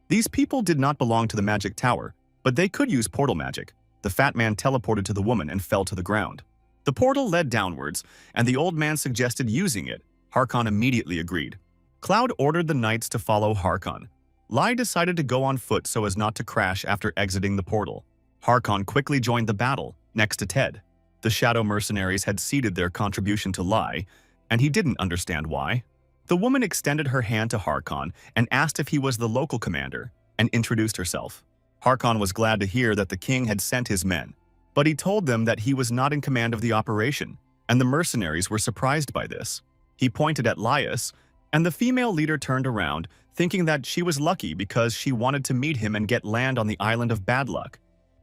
A: These people did not belong to the magic tower, but they could use portal magic. The fat man teleported to the woman and fell to the ground. The portal led downwards, and the old man suggested using it. Harkon immediately agreed. Cloud ordered the knights to follow Harkon. Lai decided to go on foot so as not to crash after exiting the portal. Harkon quickly joined the battle, next to Ted. The shadow mercenaries had ceded their contribution to Lai, and he didn't understand why. The woman extended her hand to Harkon and asked if he was the local commander, and introduced herself. Harkon was glad to hear that the king had sent his men, but he told them that he was not in command of the operation, and the mercenaries were surprised by this. He pointed at Laius, and the female leader turned around, thinking that she was lucky because she wanted to meet him and get land on the island of bad luck.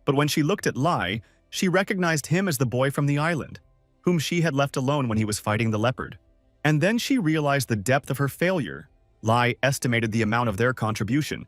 A: But when she looked at Lai, she recognized him as the boy from the island, whom she had left alone when he was fighting the leopard. And then she realized the depth of her failure. Lai estimated the amount of their contribution,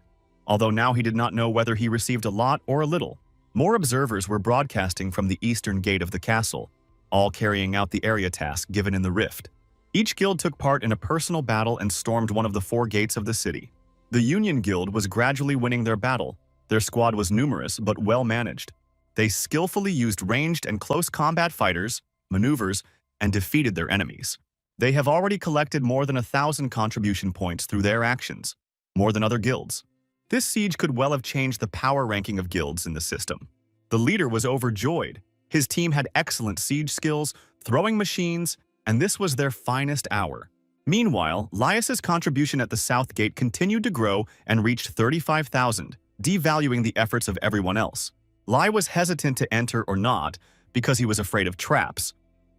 A: although now he did not know whether he received a lot or a little. More observers were broadcasting from the eastern gate of the castle, all carrying out the area task given in the rift. Each guild took part in a personal battle and stormed one of the 4 gates of the city. The Union Guild was gradually winning their battle. Their squad was numerous but well managed. They skillfully used ranged and close combat fighters, maneuvers, and defeated their enemies. They have already collected more than 1,000 contribution points through their actions, more than other guilds. This siege could well have changed the power ranking of guilds in the system. The leader was overjoyed. His team had excellent siege skills, throwing machines, and this was their finest hour. Meanwhile, Laius's contribution at the South Gate continued to grow and reached 35,000, devaluing the efforts of everyone else. Lai was hesitant to enter or not because he was afraid of traps,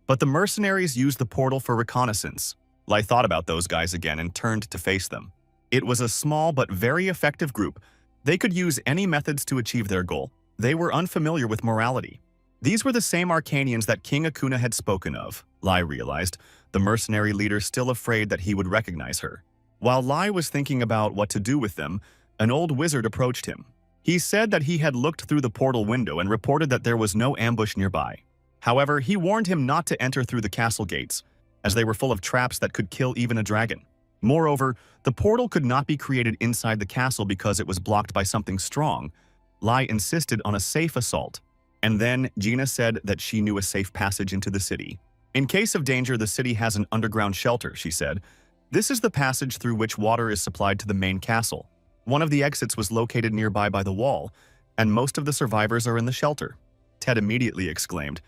A: but the mercenaries used the portal for reconnaissance. Lai thought about those guys again and turned to face them. It was a small but very effective group. They could use any methods to achieve their goal. They were unfamiliar with morality. These were the same Arcanians that King Akuna had spoken of, Lai realized, the mercenary leader still afraid that he would recognize her. While Lai was thinking about what to do with them, an old wizard approached him. He said that he had looked through the portal window and reported that there was no ambush nearby. However, he warned him not to enter through the castle gates, as they were full of traps that could kill even a dragon. Moreover, the portal could not be created inside the castle because it was blocked by something strong. Lai insisted on a safe assault, and then Gina said that she knew a safe passage into the city. In case of danger, the city has an underground shelter, she said. This is the passage through which water is supplied to the main castle. One of the exits was located nearby by the wall, and most of the survivors are in the shelter. Ted immediately exclaimed.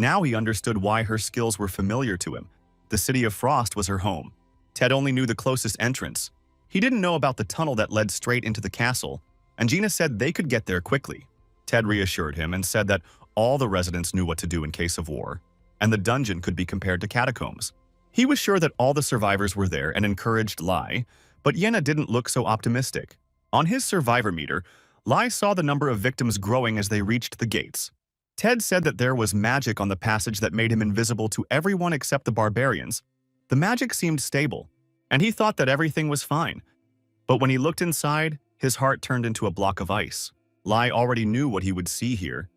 A: Now he understood why her skills were familiar to him. The City of Frost was her home. Ted only knew the closest entrance. He didn't know about the tunnel that led straight into the castle, and Gina said they could get there quickly. Ted reassured him and said that all the residents knew what to do in case of war, and the dungeon could be compared to catacombs. He was sure that all the survivors were there and encouraged Lai, but Yenna didn't look so optimistic. On his survivor meter, Lai saw the number of victims growing as they reached the gates. Ted said that there was magic on the passage that made him invisible to everyone except the barbarians. The magic seemed stable, and he thought that everything was fine. But when he looked inside, his heart turned into a block of ice. Lai already knew what he would see here.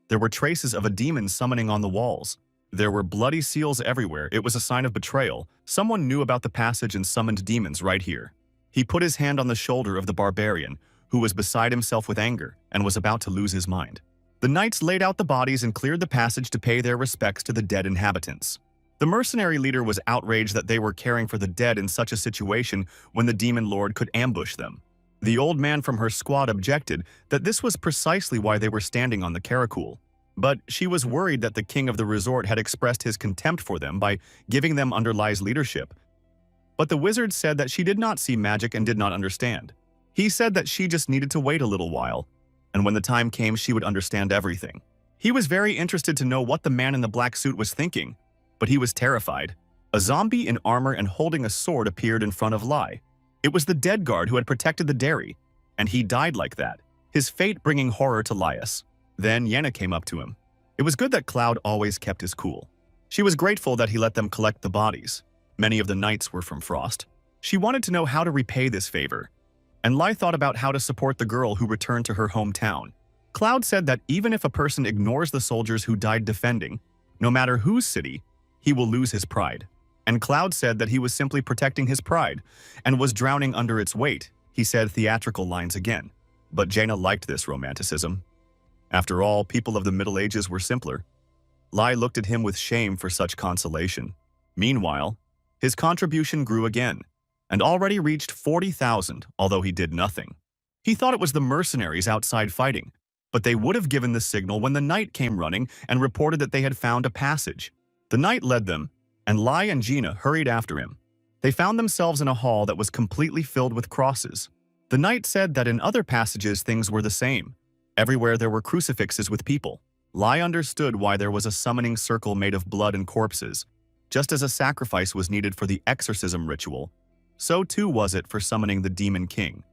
A: There were traces of a demon summoning on the walls. There were bloody seals everywhere. It was a sign of betrayal. Someone knew about the passage and summoned demons right here. He put his hand on the shoulder of the barbarian, who was beside himself with anger and was about to lose his mind. The knights laid out the bodies and cleared the passage to pay their respects to the dead inhabitants. The mercenary leader was outraged that they were caring for the dead in such a situation when the demon lord could ambush them. The old man from her squad objected that this was precisely why they were standing on the Karakul. But she was worried that the king of the resort had expressed his contempt for them by giving them under Lai's leadership. But the wizard said that she did not see magic and did not understand. He said that she just needed to wait a little while, and when the time came she would understand everything. He was very interested to know what the man in the black suit was thinking, but he was terrified. A zombie in armor and holding a sword appeared in front of Lai. It was the dead guard who had protected the dairy, and he died like that, his fate bringing horror to Laius. Then Yenna came up to him. It was good that Cloud always kept his cool. She was grateful that he let them collect the bodies. Many of the knights were from Frost. She wanted to know how to repay this favor, and Lai thought about how to support the girl who returned to her hometown. Cloud said that even if a person ignores the soldiers who died defending, no matter whose city, he will lose his pride. And Cloud said that he was simply protecting his pride and was drowning under its weight. He said theatrical lines again. But Jaina liked this romanticism. After all, people of the Middle Ages were simpler. Lai looked at him with shame for such consolation. Meanwhile, his contribution grew again, and already reached 40,000, although he did nothing. He thought it was the mercenaries outside fighting, but they would have given the signal when the knight came running and reported that they had found a passage. The knight led them, and Lai and Gina hurried after him. They found themselves in a hall that was completely filled with crosses. The knight said that in other passages things were the same. Everywhere there were crucifixes with people. Lai understood why there was a summoning circle made of blood and corpses. Just as a sacrifice was needed for the exorcism ritual, so too was it for summoning the Demon King.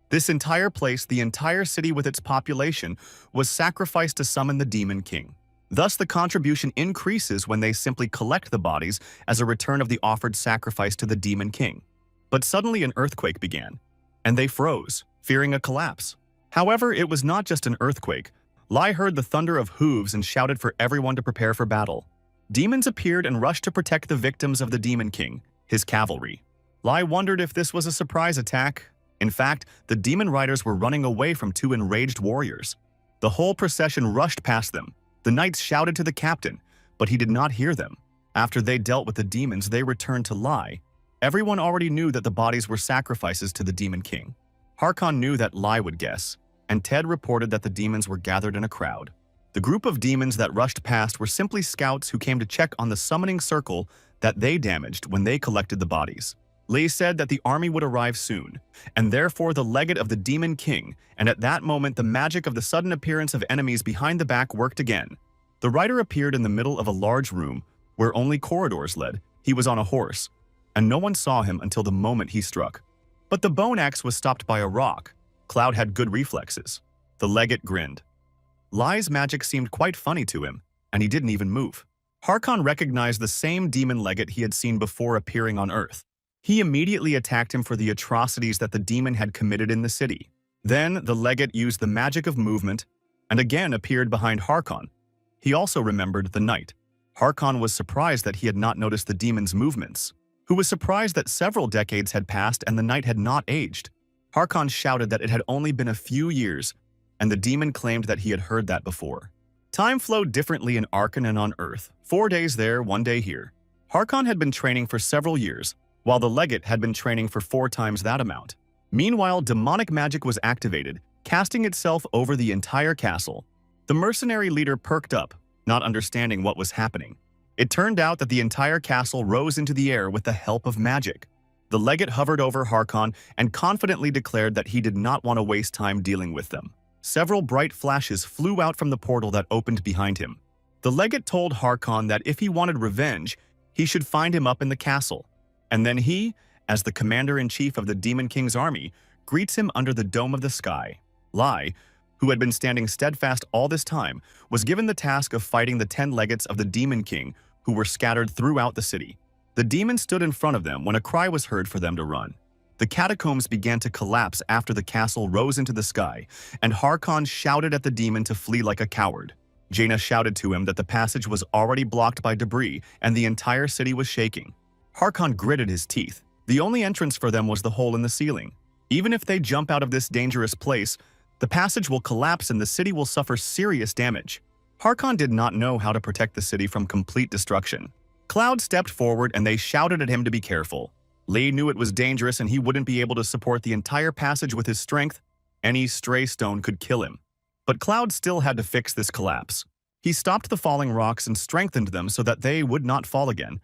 A: This entire place, the entire city with its population, was sacrificed to summon the Demon King. Thus, the contribution increases when they simply collect the bodies as a return of the offered sacrifice to the Demon King. But suddenly an earthquake began, and they froze, fearing a collapse. However, it was not just an earthquake. Lai heard the thunder of hooves and shouted for everyone to prepare for battle. Demons appeared and rushed to protect the victims of the Demon King, his cavalry. Lai wondered if this was a surprise attack. In fact, the demon riders were running away from two enraged warriors. The whole procession rushed past them. The knights shouted to the captain, but he did not hear them. After they dealt with the demons, they returned to Lai. Everyone already knew that the bodies were sacrifices to the Demon King. Harkon knew that Lai would guess, and Ted reported that the demons were gathered in a crowd. The group of demons that rushed past were simply scouts who came to check on the summoning circle that they damaged when they collected the bodies. Lee said that the army would arrive soon, and therefore the legate of the Demon King, and at that moment the magic of the sudden appearance of enemies behind the back worked again. The rider appeared in the middle of a large room where only corridors led. He was on a horse, and no one saw him until the moment he struck. But the bone axe was stopped by a rock. Cloud had good reflexes. The legate grinned. Lai's magic seemed quite funny to him, and he didn't even move. Harkon recognized the same demon legate he had seen before appearing on Earth. He immediately attacked him for the atrocities that the demon had committed in the city. Then the legate used the magic of movement and again appeared behind Harkon. He also remembered the knight. Harkon was surprised that he had not noticed the demon's movements, who was surprised that several decades had passed and the knight had not aged. Harkon shouted that it had only been a few years, and the demon claimed that he had heard that before. Time flowed differently in Arkan and on Earth, 4 days there, 1 day here. Harkon had been training for several years, while the legate had been training for 4 times that amount. Meanwhile, demonic magic was activated, casting itself over the entire castle. The mercenary leader perked up, not understanding what was happening. It turned out that the entire castle rose into the air with the help of magic. The legate hovered over Harkon and confidently declared that he did not want to waste time dealing with them. Several bright flashes flew out from the portal that opened behind him. The legate told Harkon that if he wanted revenge, he should find him up in the castle. And then he, as the commander-in-chief of the Demon King's army, greets him under the dome of the sky. Lai, who had been standing steadfast all this time, was given the task of fighting the 10 legates of the Demon King, who were scattered throughout the city. The demon stood in front of them when a cry was heard for them to run. The catacombs began to collapse after the castle rose into the sky, and Harkon shouted at the demon to flee like a coward. Jaina shouted to him that the passage was already blocked by debris and the entire city was shaking. Harkon gritted his teeth. The only entrance for them was the hole in the ceiling. Even if they jump out of this dangerous place, the passage will collapse and the city will suffer serious damage. Harkon did not know how to protect the city from complete destruction. Cloud stepped forward and they shouted at him to be careful. Lee knew it was dangerous and he wouldn't be able to support the entire passage with his strength. Any stray stone could kill him. But Cloud still had to fix this collapse. He stopped the falling rocks and strengthened them so that they would not fall again.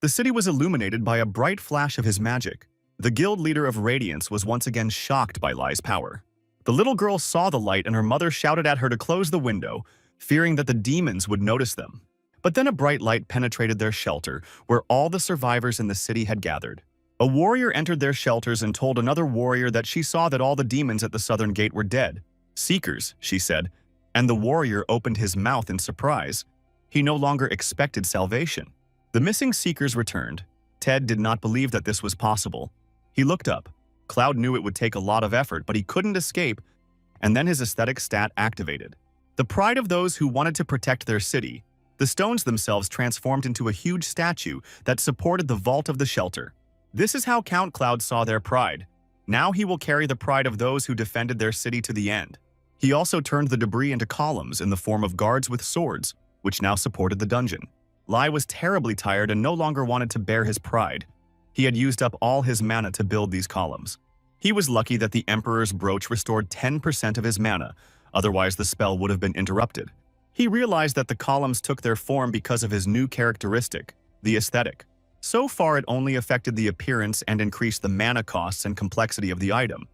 A: The city was illuminated by a bright flash of his magic. The guild leader of Radiance was once again shocked by Lai's power. The little girl saw the light and her mother shouted at her to close the window, fearing that the demons would notice them. But then a bright light penetrated their shelter, where all the survivors in the city had gathered. A warrior entered their shelters and told another warrior that she saw that all the demons at the southern gate were dead. Seekers, she said, and the warrior opened his mouth in surprise. He no longer expected salvation. The missing seekers returned. Ted did not believe that this was possible. He looked up. Cloud knew it would take a lot of effort, but he couldn't escape, and then his aesthetic stat activated. The pride of those who wanted to protect their city. The stones themselves transformed into a huge statue that supported the vault of the shelter. This is how Count Cloud saw their pride. Now he will carry the pride of those who defended their city to the end. He also turned the debris into columns in the form of guards with swords, which now supported the dungeon. Lai was terribly tired and no longer wanted to bear his pride. He had used up all his mana to build these columns. He was lucky that the Emperor's brooch restored 10% of his mana, otherwise the spell would have been interrupted. He realized that the columns took their form because of his new characteristic, the aesthetic. So far it only affected the appearance and increased the mana costs and complexity of the item.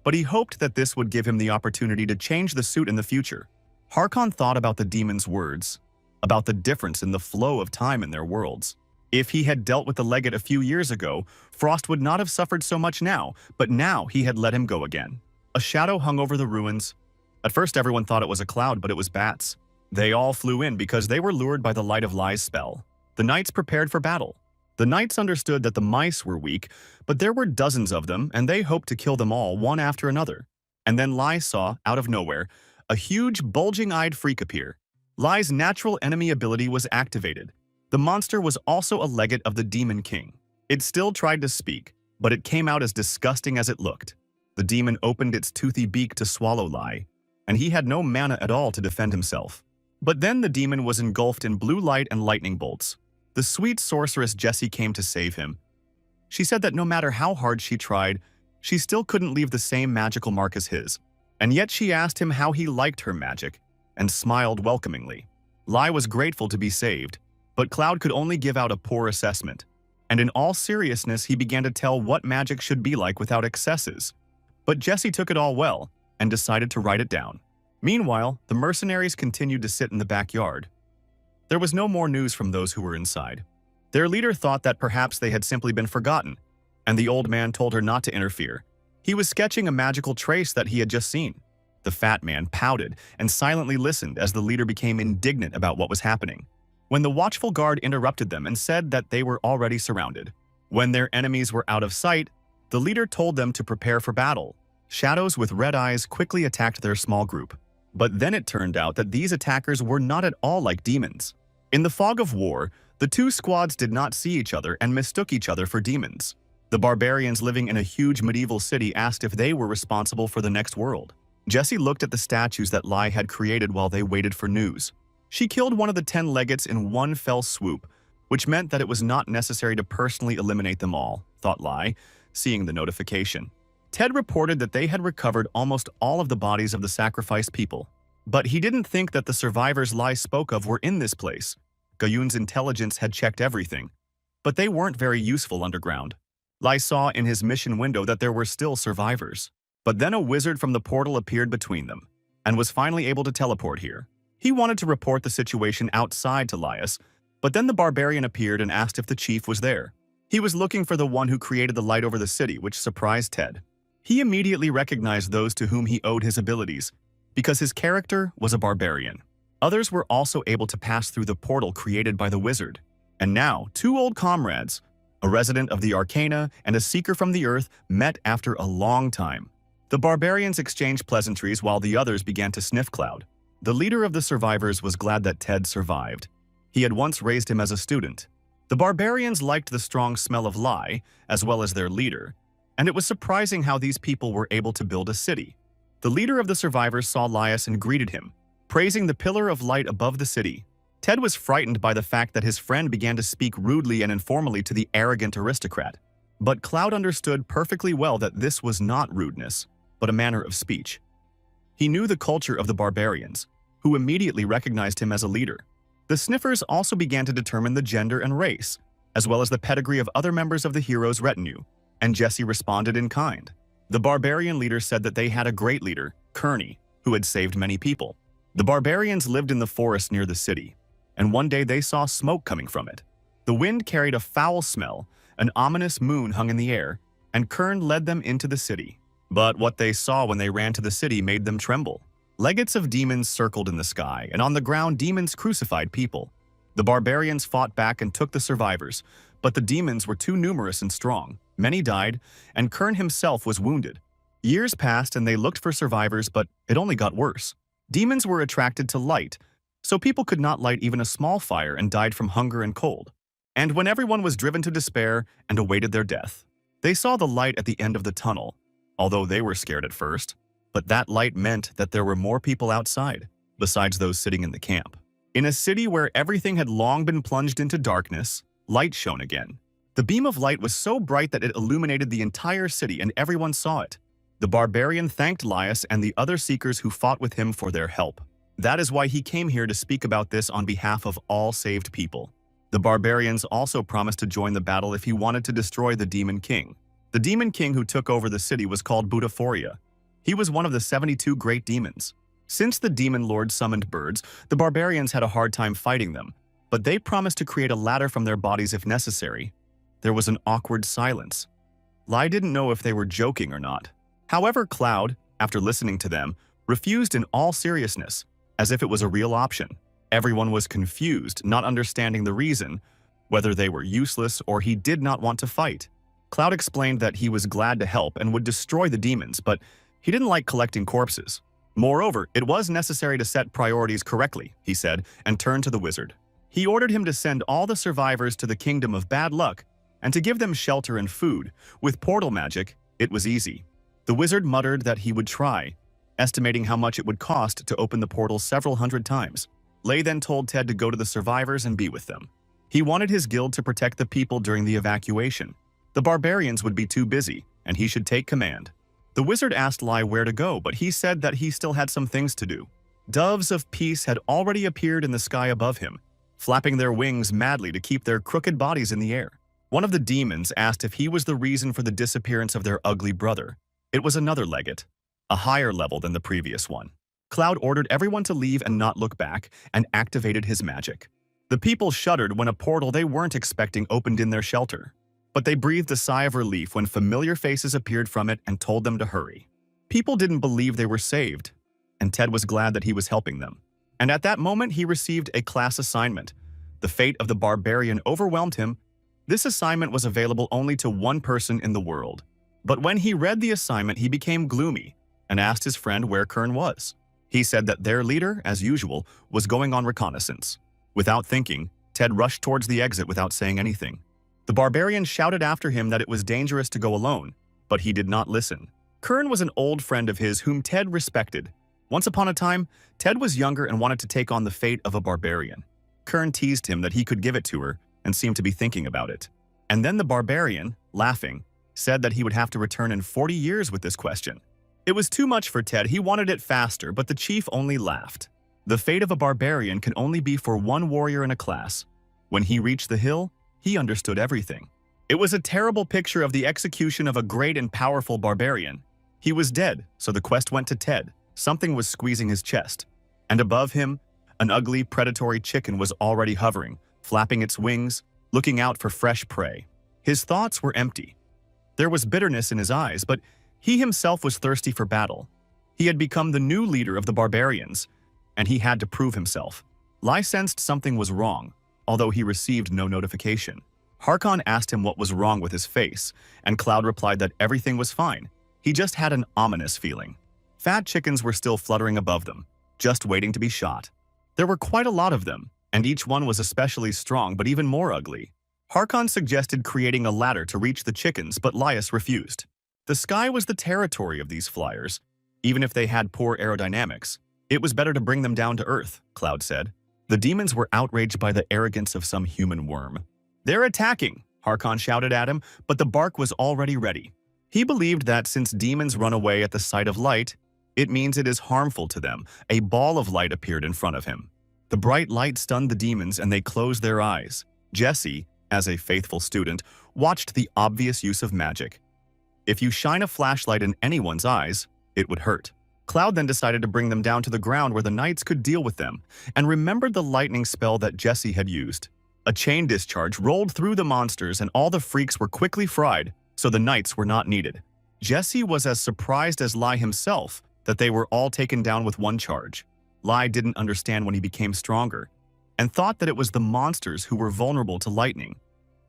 A: But he hoped that this would give him the opportunity to change the suit in the future. Harkon thought about the demon's words, about the difference in the flow of time in their worlds. If he had dealt with the legate a few years ago, Frost would not have suffered so much now, but now he had let him go again. A shadow hung over the ruins. At first everyone thought it was a cloud, but it was bats. They all flew in because they were lured by the light of Lai's spell. The knights prepared for battle. The knights understood that the mice were weak, but there were dozens of them, and they hoped to kill them all one after another. And then Lai saw, out of nowhere, a huge, bulging-eyed freak appear. Lai's natural enemy ability was activated. The monster was also a legate of the Demon King. It still tried to speak, but it came out as disgusting as it looked. The demon opened its toothy beak to swallow Lai, and he had no mana at all to defend himself. But then the demon was engulfed in blue light and lightning bolts. The sweet sorceress Jessie came to save him. She said that no matter how hard she tried, she still couldn't leave the same magical mark as his. And yet she asked him how he liked her magic, and smiled welcomingly. Lai was grateful to be saved, but Cloud could only give out a poor assessment. And in all seriousness, he began to tell what magic should be like without excesses. But Jessie took it all well, and decided to write it down. Meanwhile, the mercenaries continued to sit in the backyard. There was no more news from those who were inside. Their leader thought that perhaps they had simply been forgotten, and the old man told her not to interfere. He was sketching a magical trace that he had just seen. The fat man pouted and silently listened as the leader became indignant about what was happening. When the watchful guard interrupted them and said that they were already surrounded. When their enemies were out of sight, the leader told them to prepare for battle. Shadows with red eyes quickly attacked their small group. But then it turned out that these attackers were not at all like demons. In the fog of war, the two squads did not see each other and mistook each other for demons. The barbarians living in a huge medieval city asked if they were responsible for the next world. Jessie looked at the statues that Lai had created while they waited for news. She killed one of the 10 legates in one fell swoop, which meant that it was not necessary to personally eliminate them all, thought Lai, seeing the notification. Ted reported that they had recovered almost all of the bodies of the sacrificed people. But he didn't think that the survivors Lai spoke of were in this place. Guyun's intelligence had checked everything, but they weren't very useful underground. Lai saw in his mission window that there were still survivors. But then a wizard from the portal appeared between them, and was finally able to teleport here. He wanted to report the situation outside to Laius, but then the barbarian appeared and asked if the chief was there. He was looking for the one who created the light over the city, which surprised Ted. He immediately recognized those to whom he owed his abilities, because his character was a barbarian. Others were also able to pass through the portal created by the wizard. And now, two old comrades, a resident of the Arcana and a seeker from the earth, met after a long time. The barbarians exchanged pleasantries while the others began to sniff Cloud. The leader of the survivors was glad that Ted survived. He had once raised him as a student. The barbarians liked the strong smell of Lai, as well as their leader, and it was surprising how these people were able to build a city. The leader of the survivors saw Laius and greeted him, praising the pillar of light above the city. Ted was frightened by the fact that his friend began to speak rudely and informally to the arrogant aristocrat. But Cloud understood perfectly well that this was not rudeness, but a manner of speech. He knew the culture of the barbarians, who immediately recognized him as a leader. The sniffers also began to determine the gender and race, as well as the pedigree of other members of the hero's retinue, and Jessie responded in kind. The barbarian leader said that they had a great leader, Kearney, who had saved many people. The barbarians lived in the forest near the city, and one day they saw smoke coming from it. The wind carried a foul smell, an ominous moon hung in the air, and Kern led them into the city. But what they saw when they ran to the city made them tremble. Legates of demons circled in the sky, and on the ground demons crucified people. The barbarians fought back and took the survivors, but the demons were too numerous and strong. Many died, and Kern himself was wounded. Years passed and they looked for survivors, but it only got worse. Demons were attracted to light, so people could not light even a small fire and died from hunger and cold. And when everyone was driven to despair and awaited their death, they saw the light at the end of the tunnel, although they were scared at first. But that light meant that there were more people outside, besides those sitting in the camp. In a city where everything had long been plunged into darkness, light shone again. The beam of light was so bright that it illuminated the entire city and everyone saw it. The barbarian thanked Laius and the other seekers who fought with him for their help. That is why he came here to speak about this on behalf of all saved people. The barbarians also promised to join the battle if he wanted to destroy the Demon King. The Demon King who took over the city was called Butaphoria. He was one of the 72 great demons. Since the demon lord summoned birds, the barbarians had a hard time fighting them, but they promised to create a ladder from their bodies if necessary. There was an awkward silence. Lai didn't know if they were joking or not. However, Cloud, after listening to them, refused in all seriousness, as if it was a real option. Everyone was confused, not understanding the reason, whether they were useless or he did not want to fight. Cloud explained that he was glad to help and would destroy the demons, but he didn't like collecting corpses. Moreover, it was necessary to set priorities correctly, he said, and turned to the wizard. He ordered him to send all the survivors to the Kingdom of Bad Luck and to give them shelter and food. With portal magic, it was easy. The wizard muttered that he would try, estimating how much it would cost to open the portal several hundred times. Lei then told Ted to go to the survivors and be with them. He wanted his guild to protect the people during the evacuation. The barbarians would be too busy, and he should take command. The wizard asked Lai where to go, but he said that he still had some things to do. Doves of peace had already appeared in the sky above him, flapping their wings madly to keep their crooked bodies in the air. One of the demons asked if he was the reason for the disappearance of their ugly brother. It was another legate, a higher level than the previous one. Cloud ordered everyone to leave and not look back, and activated his magic. The people shuddered when a portal they weren't expecting opened in their shelter. But they breathed a sigh of relief when familiar faces appeared from it and told them to hurry. People didn't believe they were saved, and Ted was glad that he was helping them. And at that moment, he received a class assignment. The fate of the barbarian overwhelmed him. This assignment was available only to one person in the world. But when he read the assignment, he became gloomy and asked his friend where Kern was. He said that their leader, as usual, was going on reconnaissance. Without thinking, Ted rushed towards the exit without saying anything. The barbarian shouted after him that it was dangerous to go alone, but he did not listen. Kern was an old friend of his whom Ted respected. Once upon a time, Ted was younger and wanted to take on the fate of a barbarian. Kern teased him that he could give it to her and seemed to be thinking about it. And then the barbarian, laughing, said that he would have to return in 40 years with this question. It was too much for Ted. He wanted it faster, but the chief only laughed. The fate of a barbarian can only be for one warrior in a class. When he reached the hill, he understood everything. It was a terrible picture of the execution of a great and powerful barbarian. He was dead, so the quest went to Ted. Something was squeezing his chest. And above him, an ugly, predatory chicken was already hovering, flapping its wings, looking out for fresh prey. His thoughts were empty. There was bitterness in his eyes, but he himself was thirsty for battle. He had become the new leader of the barbarians, and he had to prove himself. Lai sensed something was wrong, although he received no notification. Harkon asked him what was wrong with his face, and Cloud replied that everything was fine. He just had an ominous feeling. Fat chickens were still fluttering above them, just waiting to be shot. There were quite a lot of them, and each one was especially strong but even more ugly. Harkon suggested creating a ladder to reach the chickens, but Laius refused. The sky was the territory of these flyers. Even if they had poor aerodynamics, it was better to bring them down to Earth, Cloud said. The demons were outraged by the arrogance of some human worm. "They're attacking," Harkon shouted at him, but the bark was already ready. He believed that since demons run away at the sight of light, it means it is harmful to them. A ball of light appeared in front of him. The bright light stunned the demons and they closed their eyes. Jesse, as a faithful student, watched the obvious use of magic. If you shine a flashlight in anyone's eyes, it would hurt. Cloud then decided to bring them down to the ground where the knights could deal with them, and remembered the lightning spell that Jesse had used. A chain discharge rolled through the monsters and all the freaks were quickly fried, so the knights were not needed. Jesse was as surprised as Lai himself that they were all taken down with one charge. Lai didn't understand when he became stronger, and thought that it was the monsters who were vulnerable to lightning.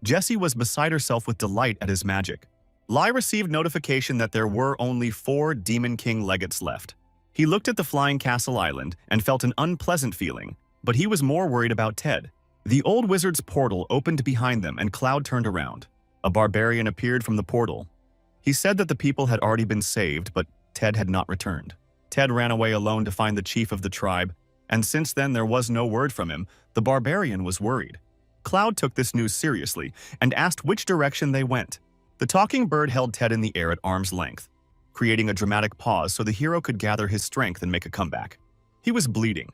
A: Jesse was beside herself with delight at his magic. Lai received notification that there were only 4 Demon King legates left. He looked at the flying castle island and felt an unpleasant feeling, but he was more worried about Ted. The old wizard's portal opened behind them and Cloud turned around. A barbarian appeared from the portal. He said that the people had already been saved, but Ted had not returned. Ted ran away alone to find the chief of the tribe, and since then there was no word from him. The barbarian was worried. Cloud took this news seriously and asked which direction they went. The talking bird held Ted in the air at arm's length, creating a dramatic pause so the hero could gather his strength and make a comeback. He was bleeding,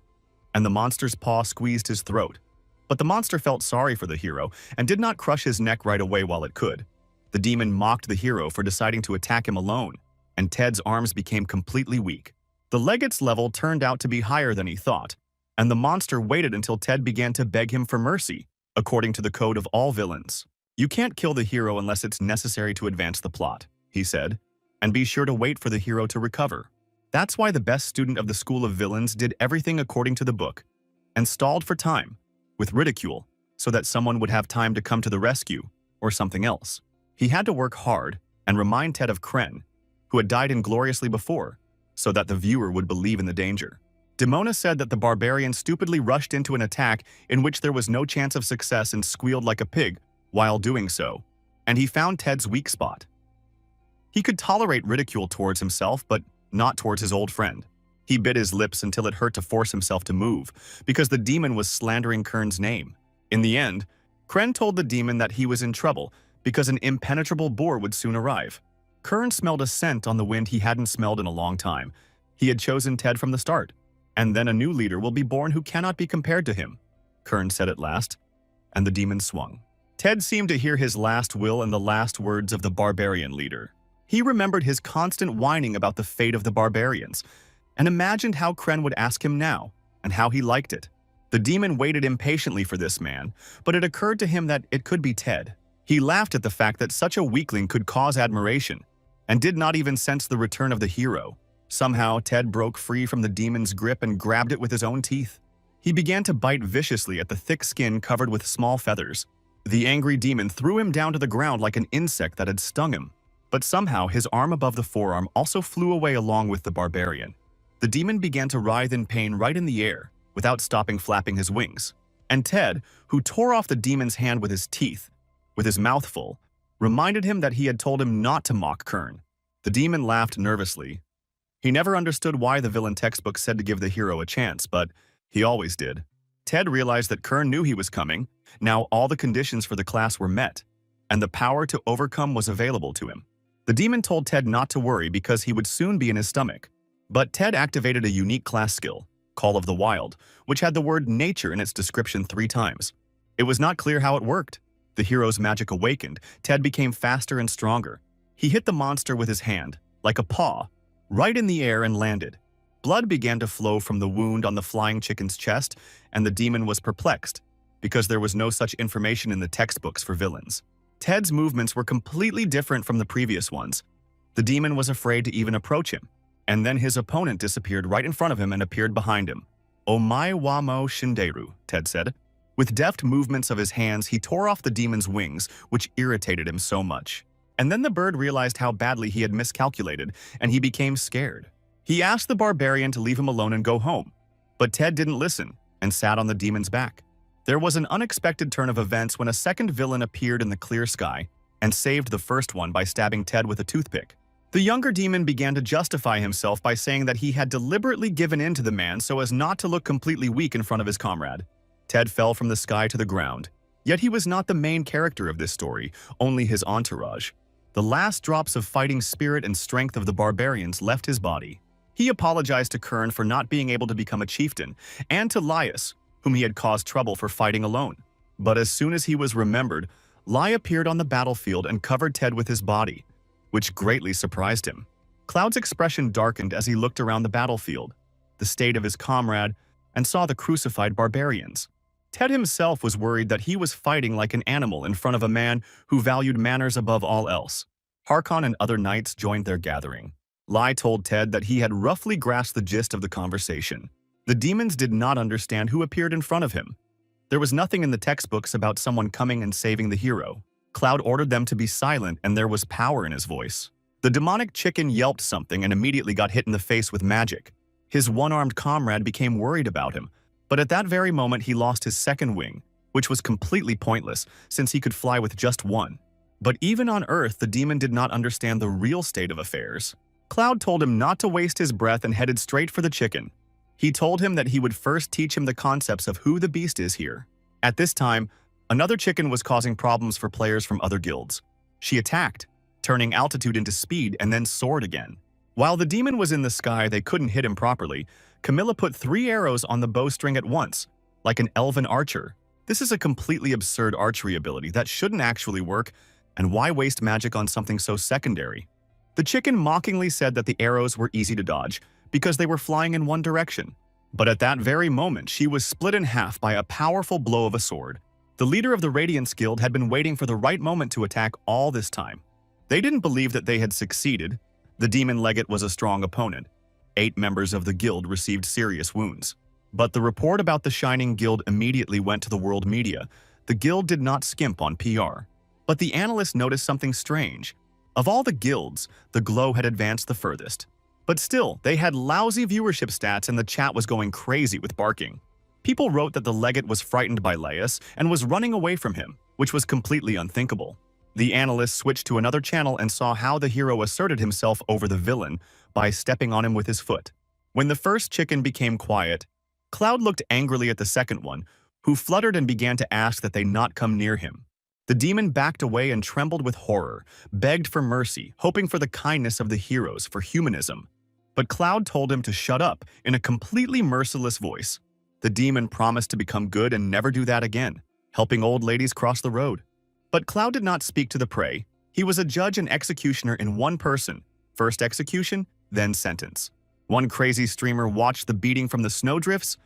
A: and the monster's paw squeezed his throat. But the monster felt sorry for the hero and did not crush his neck right away while it could. The demon mocked the hero for deciding to attack him alone, and Ted's arms became completely weak. The legate's level turned out to be higher than he thought, and the monster waited until Ted began to beg him for mercy, according to the code of all villains. "You can't kill the hero unless it's necessary to advance the plot," he said, "and be sure to wait for the hero to recover." That's why the best student of the School of Villains did everything according to the book, and stalled for time, with ridicule, so that someone would have time to come to the rescue, or something else. He had to work hard and remind Ted of Kren, who had died ingloriously before, so that the viewer would believe in the danger. Demona said that the barbarian stupidly rushed into an attack in which there was no chance of success and squealed like a pig while doing so, and he found Ted's weak spot. He could tolerate ridicule towards himself, but not towards his old friend. He bit his lips until it hurt to force himself to move, because the demon was slandering Kern's name. In the end, Kren told the demon that he was in trouble because an impenetrable boar would soon arrive. Kern smelled a scent on the wind he hadn't smelled in a long time. He had chosen Ted from the start, and then a new leader will be born who cannot be compared to him, Kern said at last, and the demon swung. Ted seemed to hear his last will and the last words of the barbarian leader. He remembered his constant whining about the fate of the barbarians, and imagined how Kren would ask him now, and how he liked it. The demon waited impatiently for this man, but it occurred to him that it could be Ted. He laughed at the fact that such a weakling could cause admiration, and did not even sense the return of the hero. Somehow, Ted broke free from the demon's grip and grabbed it with his own teeth. He began to bite viciously at the thick skin covered with small feathers. The angry demon threw him down to the ground like an insect that had stung him. But somehow his arm above the forearm also flew away along with the barbarian. The demon began to writhe in pain right in the air, without stopping flapping his wings. And Ted, who tore off the demon's hand with his teeth, with his mouth full, reminded him that he had told him not to mock Kern. The demon laughed nervously. He never understood why the villain textbook said to give the hero a chance, but he always did. Ted realized that Kern knew he was coming. Now all the conditions for the class were met, and the power to overcome was available to him. The demon told Ted not to worry because he would soon be in his stomach. But Ted activated a unique class skill, Call of the Wild, which had the word nature in its description 3 times. It was not clear how it worked. The hero's magic awakened. Ted became faster and stronger. He hit the monster with his hand, like a paw, right in the air and landed. Blood began to flow from the wound on the flying chicken's chest, and the demon was perplexed, because there was no such information in the textbooks for villains. Ted's movements were completely different from the previous ones. The demon was afraid to even approach him, and then his opponent disappeared right in front of him and appeared behind him. "Omae wa mo shinderu," Ted said. With deft movements of his hands, he tore off the demon's wings, which irritated him so much. And then the bird realized how badly he had miscalculated, and he became scared. He asked the barbarian to leave him alone and go home. But Ted didn't listen and sat on the demon's back. There was an unexpected turn of events when a second villain appeared in the clear sky and saved the first one by stabbing Ted with a toothpick. The younger demon began to justify himself by saying that he had deliberately given in to the man so as not to look completely weak in front of his comrade. Ted fell from the sky to the ground. Yet he was not the main character of this story, only his entourage. The last drops of fighting spirit and strength of the barbarians left his body. He apologized to Kern for not being able to become a chieftain, and to Laius, whom he had caused trouble for fighting alone. But as soon as he was remembered, Lai appeared on the battlefield and covered Ted with his body, which greatly surprised him. Cloud's expression darkened as he looked around the battlefield, the state of his comrade, and saw the crucified barbarians. Ted himself was worried that he was fighting like an animal in front of a man who valued manners above all else. Harkon and other knights joined their gathering. Lai told Ted that he had roughly grasped the gist of the conversation. The demons did not understand who appeared in front of him. There was nothing in the textbooks about someone coming and saving the hero. Cloud ordered them to be silent, and there was power in his voice. The demonic chicken yelped something and immediately got hit in the face with magic. His one-armed comrade became worried about him, but at that very moment he lost his second wing, which was completely pointless since he could fly with just one. But even on Earth, the demon did not understand the real state of affairs. Cloud told him not to waste his breath and headed straight for the chicken. He told him that he would first teach him the concepts of who the beast is here. At this time, another chicken was causing problems for players from other guilds. She attacked, turning altitude into speed and then soared again. While the demon was in the sky, they couldn't hit him properly. Camilla put 3 arrows on the bowstring at once, like an elven archer. This is a completely absurd archery ability that shouldn't actually work, and why waste magic on something so secondary? The chicken mockingly said that the arrows were easy to dodge because they were flying in one direction. But at that very moment, she was split in half by a powerful blow of a sword. The leader of the Radiance Guild had been waiting for the right moment to attack all this time. They didn't believe that they had succeeded. The demon legate was a strong opponent. 8 members of the guild received serious wounds. But the report about the Shining Guild immediately went to the world media. The guild did not skimp on PR. But the analysts noticed something strange. Of all the guilds, the Glow had advanced the furthest. But still, they had lousy viewership stats and the chat was going crazy with barking. People wrote that the legate was frightened by Laius and was running away from him, which was completely unthinkable. The analysts switched to another channel and saw how the hero asserted himself over the villain by stepping on him with his foot. When the first chicken became quiet, Cloud looked angrily at the second one, who fluttered and began to ask that they not come near him. The demon backed away and trembled with horror, begged for mercy, hoping for the kindness of the heroes, for humanism. But Cloud told him to shut up in a completely merciless voice. The demon promised to become good and never do that again, helping old ladies cross the road. But Cloud did not speak to the prey. He was a judge and executioner in one person. First execution, then sentence. One crazy streamer watched the beating from the snowdrifts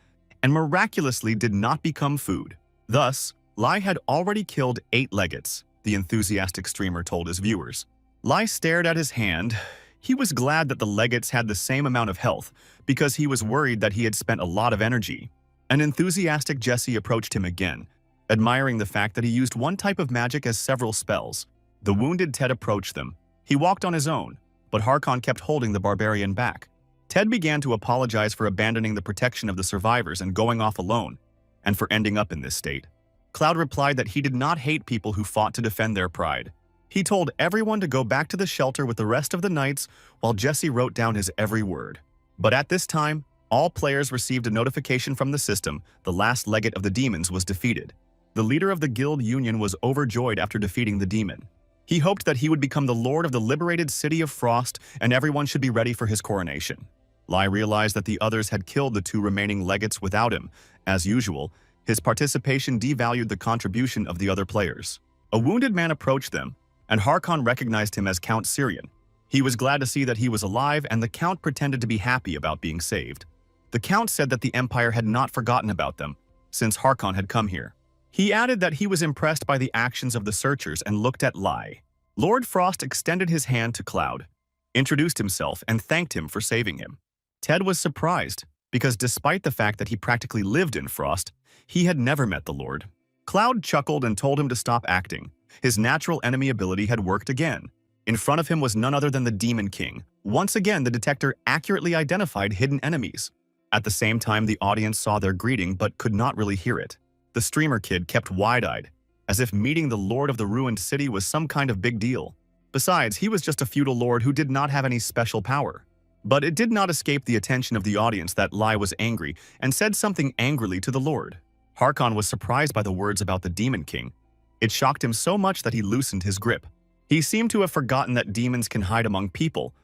A: and miraculously did not become food. Thus, Lai had already killed 8 legates, the enthusiastic streamer told his viewers. Lai stared at his hand. He was glad that the legates had the same amount of health because he was worried that he had spent a lot of energy. An enthusiastic Jesse approached him again, admiring the fact that he used one type of magic as several spells. The wounded Ted approached them. He walked on his own, but Harkon kept holding the barbarian back. Ted began to apologize for abandoning the protection of the survivors and going off alone, and for ending up in this state. Cloud replied that he did not hate people who fought to defend their pride. He told everyone to go back to the shelter with the rest of the knights while Jesse wrote down his every word. But at this time, all players received a notification from the system. The last legate of the demons was defeated. The leader of the guild union was overjoyed after defeating the demon. He hoped that he would become the lord of the liberated city of Frost and everyone should be ready for his coronation. Lai realized that the others had killed the 2 remaining legates without him. As usual, his participation devalued the contribution of the other players. A wounded man approached them, and Harkon recognized him as Count Syrian. He was glad to see that he was alive, and the Count pretended to be happy about being saved. The Count said that the Empire had not forgotten about them, since Harkon had come here. He added that he was impressed by the actions of the searchers and looked at Lai. Lord Frost extended his hand to Cloud, introduced himself, and thanked him for saving him. Ted was surprised, because despite the fact that he practically lived in Frost, he had never met the Lord. Cloud chuckled and told him to stop acting. His natural enemy ability had worked again. In front of him was none other than the Demon King. Once again, the detector accurately identified hidden enemies. At the same time, the audience saw their greeting but could not really hear it. The streamer kid kept wide-eyed, as if meeting the Lord of the Ruined City was some kind of big deal. Besides, he was just a feudal lord who did not have any special power. But it did not escape the attention of the audience that Lai was angry and said something angrily to the Lord. Harkon was surprised by the words about the Demon King. It shocked him so much that he loosened his grip. He seemed to have forgotten that demons can hide among people,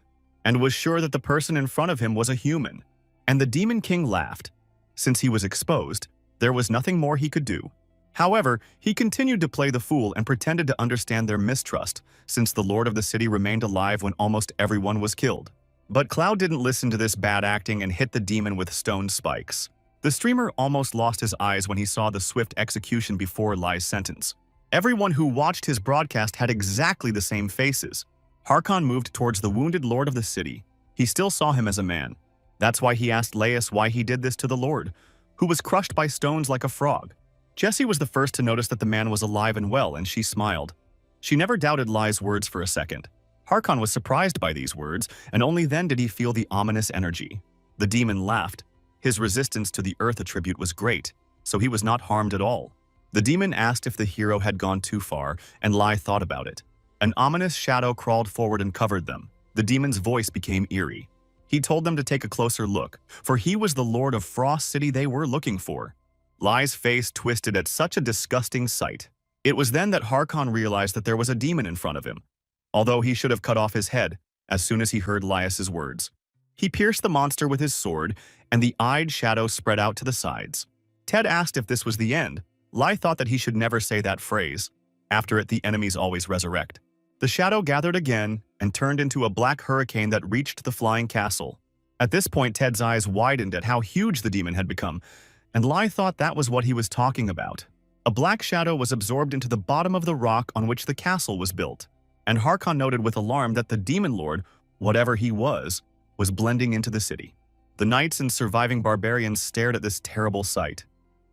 A: and was sure that the person in front of him was a human. And the Demon King laughed. Since he was exposed, there was nothing more he could do. However, he continued to play the fool and pretended to understand their mistrust, since the Lord of the City remained alive when almost everyone was killed. But Cloud didn't listen to this bad acting and hit the demon with stone spikes. The streamer almost lost his eyes when he saw the swift execution before Lai's sentence. Everyone who watched his broadcast had exactly the same faces. Harkon moved towards the wounded Lord of the City. He still saw him as a man. That's why he asked Laius why he did this to the Lord, who was crushed by stones like a frog. Jessie was the first to notice that the man was alive and well, and she smiled. She never doubted Lai's words for a second. Harkon was surprised by these words, and only then did he feel the ominous energy. The demon laughed. His resistance to the earth attribute was great, so he was not harmed at all. The demon asked if the hero had gone too far, and Lai thought about it. An ominous shadow crawled forward and covered them. The demon's voice became eerie. He told them to take a closer look, for he was the Lord of Frost City they were looking for. Lai's face twisted at such a disgusting sight. It was then that Harkon realized that there was a demon in front of him, although he should have cut off his head as soon as he heard Laius's words. He pierced the monster with his sword, and the eyed shadow spread out to the sides. Ted asked if this was the end. Lai thought that he should never say that phrase. After it, the enemies always resurrect. The shadow gathered again and turned into a black hurricane that reached the flying castle. At this point, Ted's eyes widened at how huge the demon had become, and Lai thought that was what he was talking about. A black shadow was absorbed into the bottom of the rock on which the castle was built, and Harkon noted with alarm that the demon lord, whatever he was blending into the city. The knights and surviving barbarians stared at this terrible sight.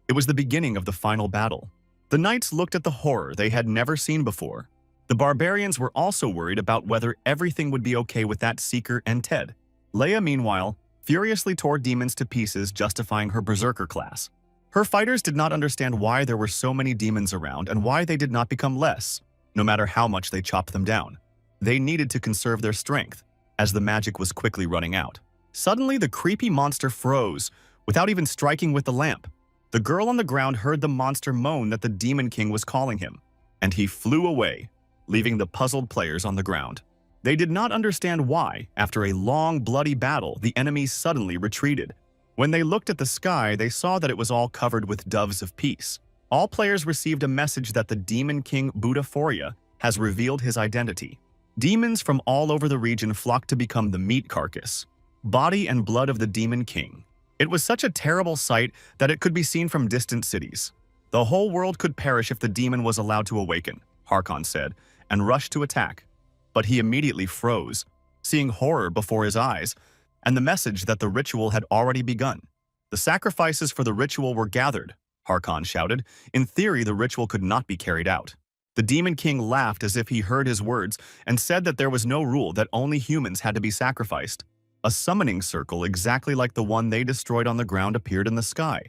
A: It was the beginning of the final battle. The knights looked at the horror they had never seen before. The barbarians were also worried about whether everything would be okay with that seeker and Ted. Leia, meanwhile, furiously tore demons to pieces, justifying her berserker class. Her fighters did not understand why there were so many demons around and why they did not become less, no matter how much they chopped them down. They needed to conserve their strength, as the magic was quickly running out. Suddenly, the creepy monster froze, without even striking with the lamp. The girl on the ground heard the monster moan that the Demon King was calling him, and he flew away, leaving the puzzled players on the ground. They did not understand why, after a long, bloody battle, the enemies suddenly retreated. When they looked at the sky, they saw that it was all covered with doves of peace. All players received a message that the Demon King Buddhaphoria has revealed his identity. Demons from all over the region flocked to become the meat carcass, body and blood of the Demon King. It was such a terrible sight that it could be seen from distant cities. The whole world could perish if the demon was allowed to awaken, Harkon said, and rushed to attack. But he immediately froze, seeing horror before his eyes, and the message that the ritual had already begun. The sacrifices for the ritual were gathered, Harkon shouted. In theory, the ritual could not be carried out. The Demon King laughed as if he heard his words and said that there was no rule that only humans had to be sacrificed. A summoning circle exactly like the one they destroyed on the ground appeared in the sky.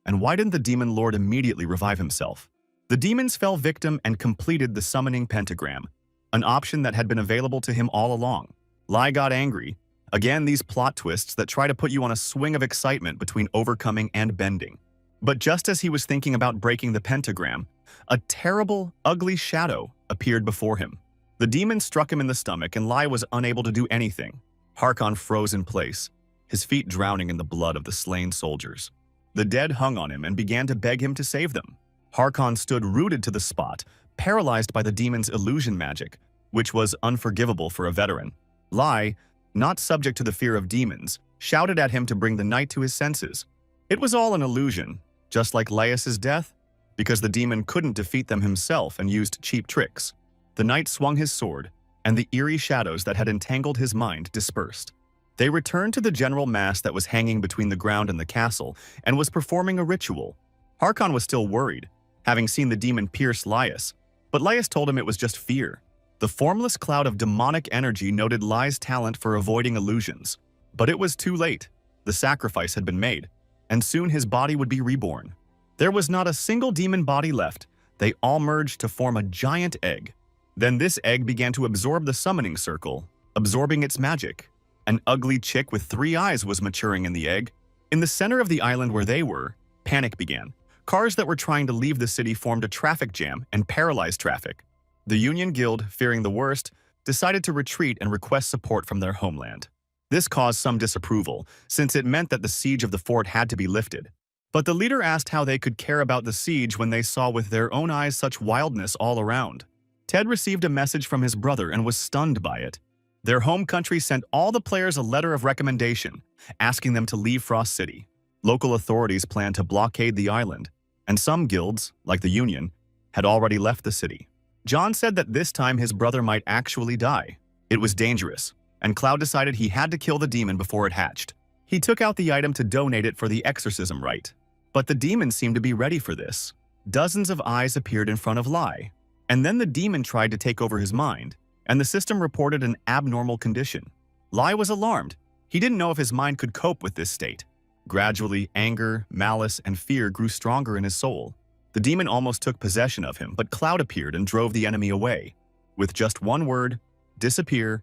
A: And why didn't the demon lord immediately revive himself? The demons fell victim and completed the summoning pentagram, an option that had been available to him all along. Lai got angry. Again, these plot twists that try to put you on a swing of excitement between overcoming and bending. But just as he was thinking about breaking the pentagram, a terrible, ugly shadow appeared before him. The demon struck him in the stomach and Lai was unable to do anything. Harkon froze in place, his feet drowning in the blood of the slain soldiers. The dead hung on him and began to beg him to save them. Harkon stood rooted to the spot, paralyzed by the demon's illusion magic, which was unforgivable for a veteran. Lai, not subject to the fear of demons, shouted at him to bring the knight to his senses. It was all an illusion, just like Laius's death, because the demon couldn't defeat them himself and used cheap tricks. The knight swung his sword, and the eerie shadows that had entangled his mind dispersed. They returned to the general mass that was hanging between the ground and the castle and was performing a ritual. Harkon was still worried, having seen the demon pierce Laius, but Laius told him it was just fear. The formless cloud of demonic energy noted Lai's talent for avoiding illusions. But it was too late. The sacrifice had been made, and soon his body would be reborn. There was not a single demon body left. They all merged to form a giant egg. Then this egg began to absorb the summoning circle, absorbing its magic. An ugly chick with 3 eyes was maturing in the egg. In the center of the island where they were, panic began. Cars that were trying to leave the city formed a traffic jam and paralyzed traffic. The Union Guild, fearing the worst, decided to retreat and request support from their homeland. This caused some disapproval, since it meant that the siege of the fort had to be lifted. But the leader asked how they could care about the siege when they saw with their own eyes such wildness all around. Ted received a message from his brother and was stunned by it. Their home country sent all the players a letter of recommendation, asking them to leave Frost City. Local authorities planned to blockade the island, and some guilds, like the Union, had already left the city. John said that this time his brother might actually die. It was dangerous, and Cloud decided he had to kill the demon before it hatched. He took out the item to donate it for the exorcism rite. But the demon seemed to be ready for this. Dozens of eyes appeared in front of Lai. And then the demon tried to take over his mind, and the system reported an abnormal condition. Lai was alarmed. He didn't know if his mind could cope with this state. Gradually, anger, malice, and fear grew stronger in his soul. The demon almost took possession of him, but Cloud appeared and drove the enemy away. With just one word, disappear,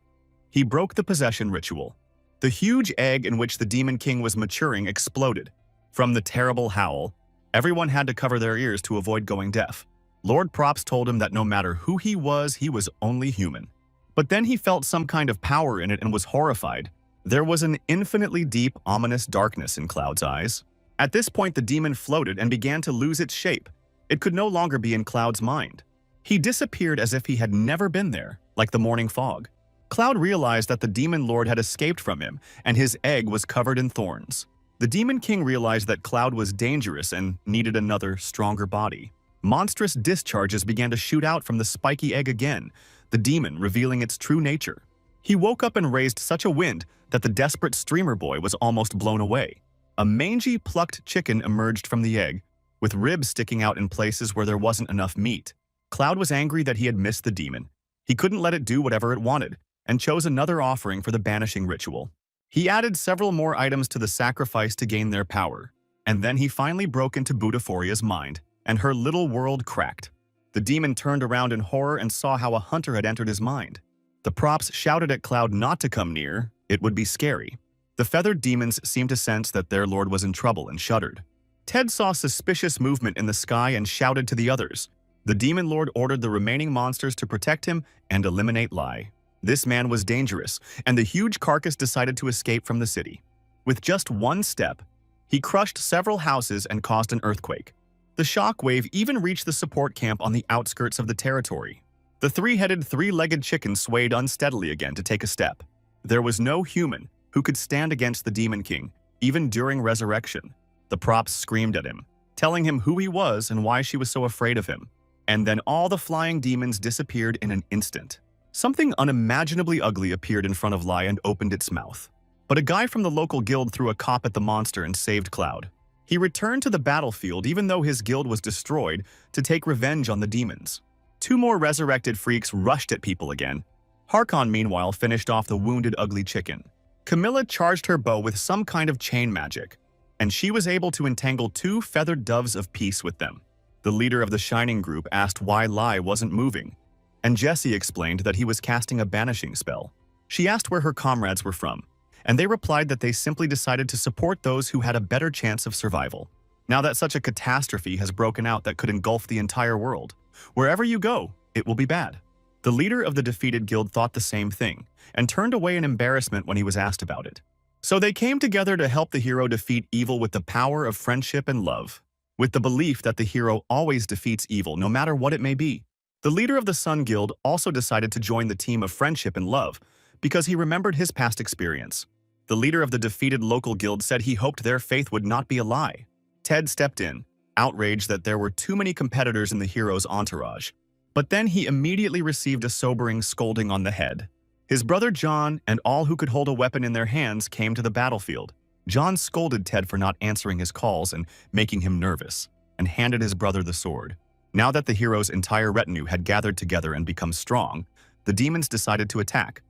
A: he broke the possession ritual. The huge egg in which the Demon King was maturing exploded. From the terrible howl, everyone had to cover their ears to avoid going deaf. Lord Props told him that no matter who he was only human. But then he felt some kind of power in it and was horrified. There was an infinitely deep, ominous darkness in Cloud's eyes. At this point, the demon floated and began to lose its shape. It could no longer be in Cloud's mind. He disappeared as if he had never been there, like the morning fog. Cloud realized that the Demon Lord had escaped from him, and his egg was covered in thorns. The Demon King realized that Cloud was dangerous and needed another, stronger body. Monstrous discharges began to shoot out from the spiky egg again, the demon revealing its true nature. He woke up and raised such a wind that the desperate streamer boy was almost blown away. A mangy, plucked chicken emerged from the egg, with ribs sticking out in places where there wasn't enough meat. Cloud was angry that he had missed the demon. He couldn't let it do whatever it wanted, and chose another offering for the banishing ritual. He added several more items to the sacrifice to gain their power, and then he finally broke into Budaphoria's mind, and her little world cracked. The demon turned around in horror and saw how a hunter had entered his mind. The props shouted at Cloud not to come near, it would be scary. The feathered demons seemed to sense that their lord was in trouble and shuddered. Ted saw suspicious movement in the sky and shouted to the others. The demon lord ordered the remaining monsters to protect him and eliminate Lai. This man was dangerous, and the huge carcass decided to escape from the city. With just one step, he crushed several houses and caused an earthquake. The shockwave even reached the support camp on the outskirts of the territory. The three-headed, three-legged chicken swayed unsteadily again to take a step. There was no human who could stand against the Demon King, even during resurrection. The props screamed at him, telling him who he was and why she was so afraid of him. And then all the flying demons disappeared in an instant. Something unimaginably ugly appeared in front of Lai and opened its mouth. But a guy from the local guild threw a cop at the monster and saved Cloud. He returned to the battlefield even though his guild was destroyed to take revenge on the demons. 2 more resurrected freaks rushed at people again. Harkon, meanwhile, finished off the wounded ugly chicken. Camilla charged her bow with some kind of chain magic, and she was able to entangle 2 feathered doves of peace with them. The leader of the Shining group asked why Lai wasn't moving, and Jessie explained that he was casting a banishing spell. She asked where her comrades were from, and they replied that they simply decided to support those who had a better chance of survival. Now that such a catastrophe has broken out that could engulf the entire world, wherever you go, it will be bad. The leader of the defeated guild thought the same thing, and turned away in embarrassment when he was asked about it. So they came together to help the hero defeat evil with the power of friendship and love, with the belief that the hero always defeats evil no matter what it may be. The leader of the Sun Guild also decided to join the team of friendship and love because he remembered his past experience. The leader of the defeated local guild said he hoped their faith would not be a lie. Ted stepped in, outraged that there were too many competitors in the hero's entourage. But then he immediately received a sobering scolding on the head. His brother John and all who could hold a weapon in their hands came to the battlefield. John scolded Ted for not answering his calls and making him nervous, and handed his brother the sword. Now that the hero's entire retinue had gathered together and become strong, the demons decided to attack,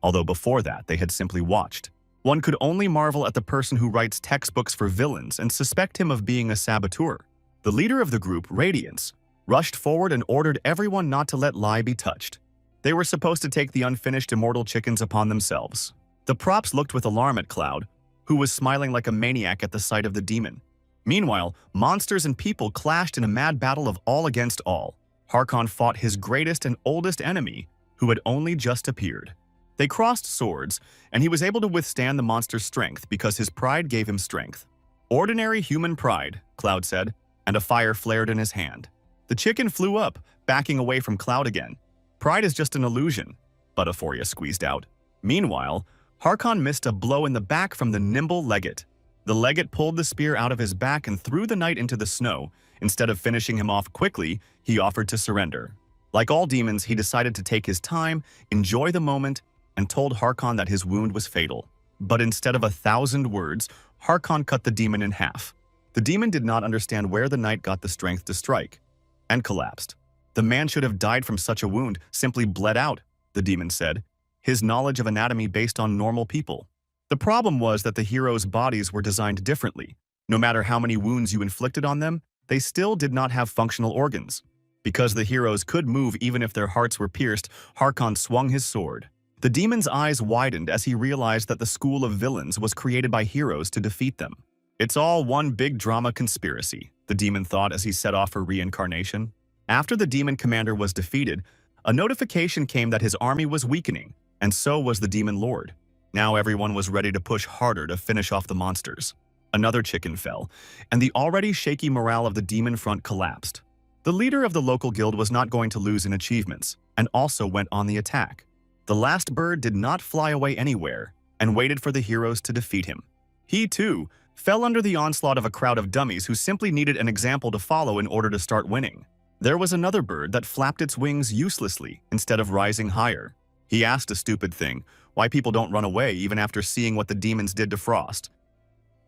A: although before that they had simply watched. One could only marvel at the person who writes textbooks for villains and suspect him of being a saboteur. The leader of the group, Radiance, rushed forward and ordered everyone not to let Lai be touched. They were supposed to take the unfinished immortal chickens upon themselves. The props looked with alarm at Cloud, who was smiling like a maniac at the sight of the demon. Meanwhile, monsters and people clashed in a mad battle of all against all. Harkon fought his greatest and oldest enemy, who had only just appeared. They crossed swords, and he was able to withstand the monster's strength because his pride gave him strength. "Ordinary human pride," Cloud said, and a fire flared in his hand. The chicken flew up, backing away from Cloud again. "Pride is just an illusion," Butterforia squeezed out. Meanwhile, Harkon missed a blow in the back from the nimble Legate. The Legate pulled the spear out of his back and threw the knight into the snow. Instead of finishing him off quickly, he offered to surrender. Like all demons, he decided to take his time, enjoy the moment, and told Harkon that his wound was fatal. But instead of 1,000 words, Harkon cut the demon in half. The demon did not understand where the knight got the strength to strike, and collapsed. "The man should have died from such a wound, simply bled out," the demon said, his knowledge of anatomy based on normal people. The problem was that the heroes' bodies were designed differently. No matter how many wounds you inflicted on them, they still did not have functional organs. Because the heroes could move even if their hearts were pierced, Harkon swung his sword. The demon's eyes widened as he realized that the school of villains was created by heroes to defeat them. "It's all one big drama conspiracy," the demon thought as he set off for reincarnation. After the demon commander was defeated, a notification came that his army was weakening, and so was the demon lord. Now everyone was ready to push harder to finish off the monsters. Another chicken fell, and the already shaky morale of the demon front collapsed. The leader of the local guild was not going to lose in achievements, and also went on the attack. The last bird did not fly away anywhere, and waited for the heroes to defeat him. He, too, fell under the onslaught of a crowd of dummies who simply needed an example to follow in order to start winning. There was another bird that flapped its wings uselessly instead of rising higher. He asked a stupid thing, why people don't run away even after seeing what the demons did to Frost.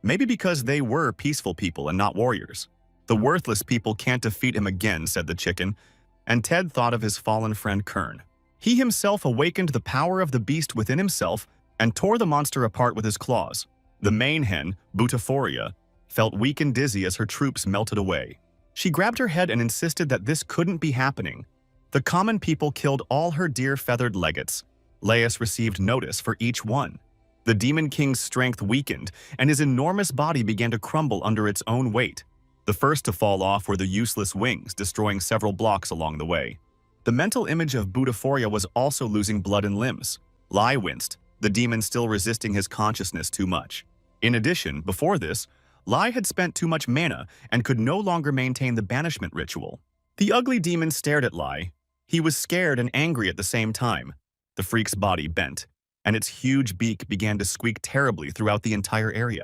A: Maybe because they were peaceful people and not warriors. "The worthless people can't defeat him again," said the chicken, and Ted thought of his fallen friend Kern. He himself awakened the power of the beast within himself and tore the monster apart with his claws. The main hen, Butterforia, felt weak and dizzy as her troops melted away. She grabbed her head and insisted that this couldn't be happening. The common people killed all her dear feathered legates. Laius received notice for each one. The Demon King's strength weakened, and his enormous body began to crumble under its own weight. The first to fall off were the useless wings, destroying several blocks along the way. The mental image of Butterforia was also losing blood and limbs. Lai winced, the demon still resisting his consciousness too much. In addition, before this, Lai had spent too much mana and could no longer maintain the banishment ritual. The ugly demon stared at Lai. He was scared and angry at the same time. The freak's body bent, and its huge beak began to squeak terribly throughout the entire area.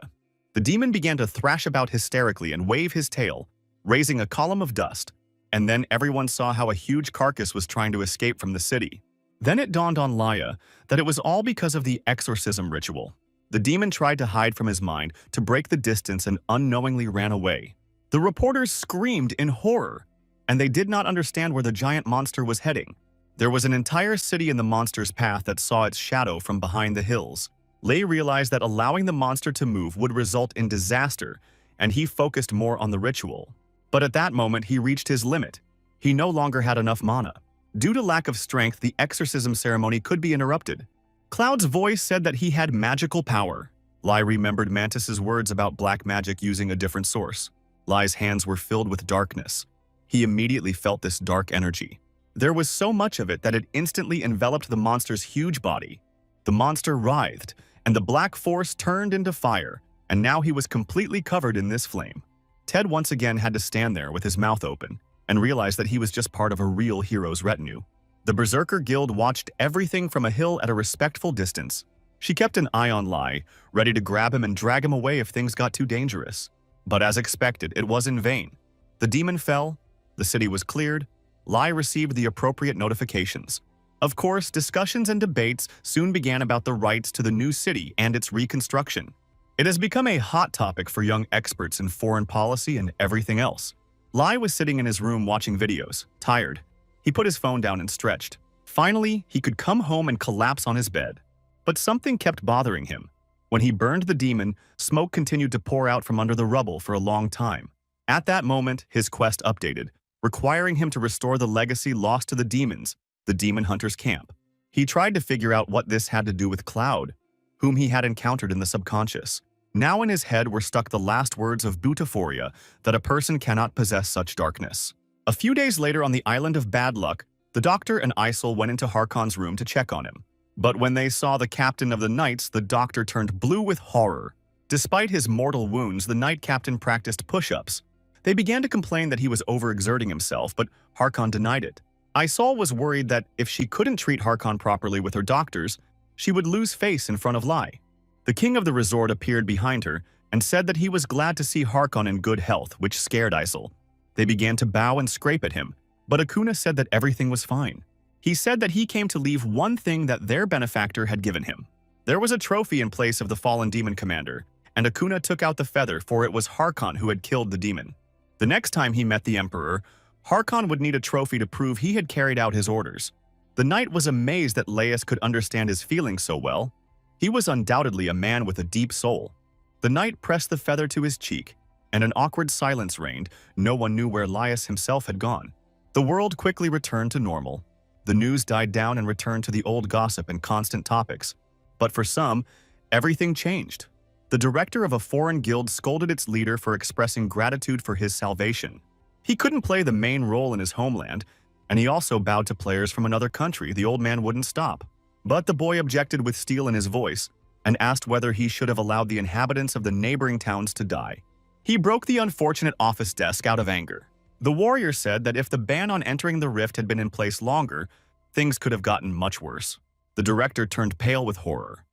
A: The demon began to thrash about hysterically and wave his tail, raising a column of dust, and then everyone saw how a huge carcass was trying to escape from the city. Then it dawned on Laya that it was all because of the exorcism ritual. The demon tried to hide from his mind to break the distance and unknowingly ran away. The reporters screamed in horror, and they did not understand where the giant monster was heading. There was an entire city in the monster's path that saw its shadow from behind the hills. Lei realized that allowing the monster to move would result in disaster, and he focused more on the ritual. But at that moment, he reached his limit. He no longer had enough mana. Due to lack of strength, the exorcism ceremony could be interrupted. Cloud's voice said that he had magical power. Lai remembered Mantis's words about black magic using a different source. Lai's hands were filled with darkness. He immediately felt this dark energy. There was so much of it that it instantly enveloped the monster's huge body. The monster writhed, and the black force turned into fire, and now he was completely covered in this flame. Ted once again had to stand there with his mouth open and realized that he was just part of a real hero's retinue. The Berserker Guild watched everything from a hill at a respectful distance. She kept an eye on Lai, ready to grab him and drag him away if things got too dangerous. But as expected, it was in vain. The demon fell, the city was cleared, Lai received the appropriate notifications. Of course, discussions and debates soon began about the rights to the new city and its reconstruction. It has become a hot topic for young experts in foreign policy and everything else. Lai was sitting in his room watching videos, tired. He put his phone down and stretched. Finally, he could come home and collapse on his bed. But something kept bothering him. When he burned the demon, smoke continued to pour out from under the rubble for a long time. At that moment, his quest updated, requiring him to restore the legacy lost to the demons, the demon hunter's camp. He tried to figure out what this had to do with Cloud, whom he had encountered in the subconscious. Now in his head were stuck the last words of Butaphoria, that a person cannot possess such darkness. A few days later on the island of Bad Luck, the doctor and Isol went into Harkon's room to check on him. But when they saw the captain of the knights, the doctor turned blue with horror. Despite his mortal wounds, the knight captain practiced push-ups. They began to complain that he was overexerting himself, but Harkon denied it. Isol was worried that if she couldn't treat Harkon properly with her doctors, she would lose face in front of Lai. The king of the resort appeared behind her and said that he was glad to see Harkon in good health, which scared Isol. They began to bow and scrape at him, but Akuna said that everything was fine. He said that he came to leave one thing that their benefactor had given him. There was a trophy in place of the fallen demon commander, and Akuna took out the feather, for it was Harkon who had killed the demon. The next time he met the emperor, Harkon would need a trophy to prove he had carried out his orders. The knight was amazed that Laius could understand his feelings so well. He was undoubtedly a man with a deep soul. The knight pressed the feather to his cheek, and an awkward silence reigned. No one knew where Laius himself had gone. The world quickly returned to normal. The news died down and returned to the old gossip and constant topics. But for some, everything changed. The director of a foreign guild scolded its leader for expressing gratitude for his salvation. He couldn't play the main role in his homeland, and he also bowed to players from another country. The old man wouldn't stop. But the boy objected with steel in his voice and asked whether he should have allowed the inhabitants of the neighboring towns to die. He broke the unfortunate office desk out of anger. The warrior said that if the ban on entering the rift had been in place longer, things could have gotten much worse. The director turned pale with horror.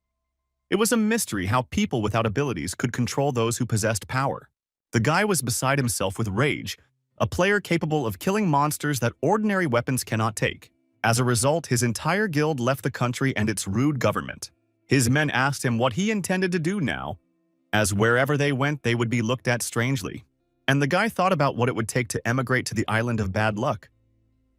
A: It was a mystery how people without abilities could control those who possessed power. The guy was beside himself with rage, a player capable of killing monsters that ordinary weapons cannot take. As a result, his entire guild left the country and its rude government. His men asked him what he intended to do now, as wherever they went, they would be looked at strangely. And the guy thought about what it would take to emigrate to the island of Bad Luck.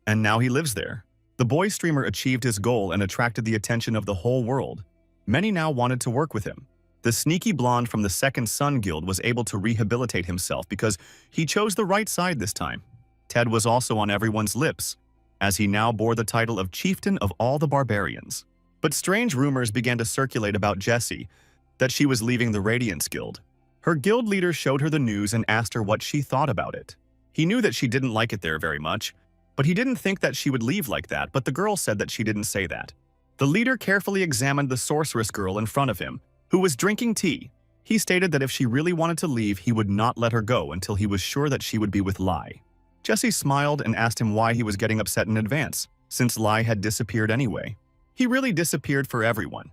A: And now he lives there. The boy streamer achieved his goal and attracted the attention of the whole world. Many now wanted to work with him. The sneaky blonde from the Second Sun Guild was able to rehabilitate himself because he chose the right side this time. Ted was also on everyone's lips, as he now bore the title of Chieftain of all the Barbarians. But strange rumors began to circulate about Jessie, that she was leaving the Radiance Guild. Her guild leader showed her the news and asked her what she thought about it. He knew that she didn't like it there very much, but he didn't think that she would leave like that, but the girl said that she didn't say that. The leader carefully examined the sorceress girl in front of him, who was drinking tea. He stated that if she really wanted to leave, he would not let her go until he was sure that she would be with Lai. Jessie smiled and asked him why he was getting upset in advance, since Lai had disappeared anyway. He really disappeared for everyone,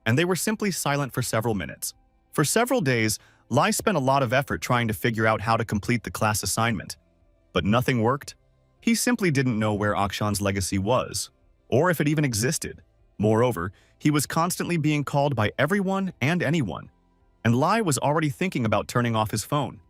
A: and they were simply silent for several minutes. For several days, Lai spent a lot of effort trying to figure out how to complete the class assignment, but nothing worked. He simply didn't know where Akshan's legacy was, or if it even existed. Moreover, he was constantly being called by everyone and anyone, and Lai was already thinking about turning off his phone.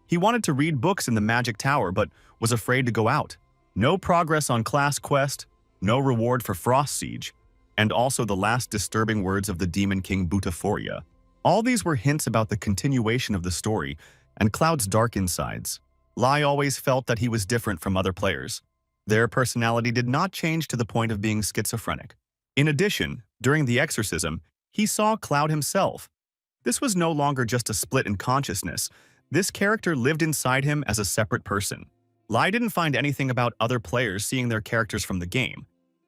A: He wanted to read books in the Magic Tower, but was afraid to go out. No progress on class quest, no reward for Frost Siege. and also the last disturbing words of the Demon King Butaphoria. All these were hints about the continuation of the story and Cloud's dark insides. Lai always felt that he was different from other players. Their personality did not change to the point of being schizophrenic. In addition, during the exorcism, he saw Cloud himself. This was no longer just a split in consciousness. This character lived inside him as a separate person. Lai didn't find anything about other players seeing their characters from the game.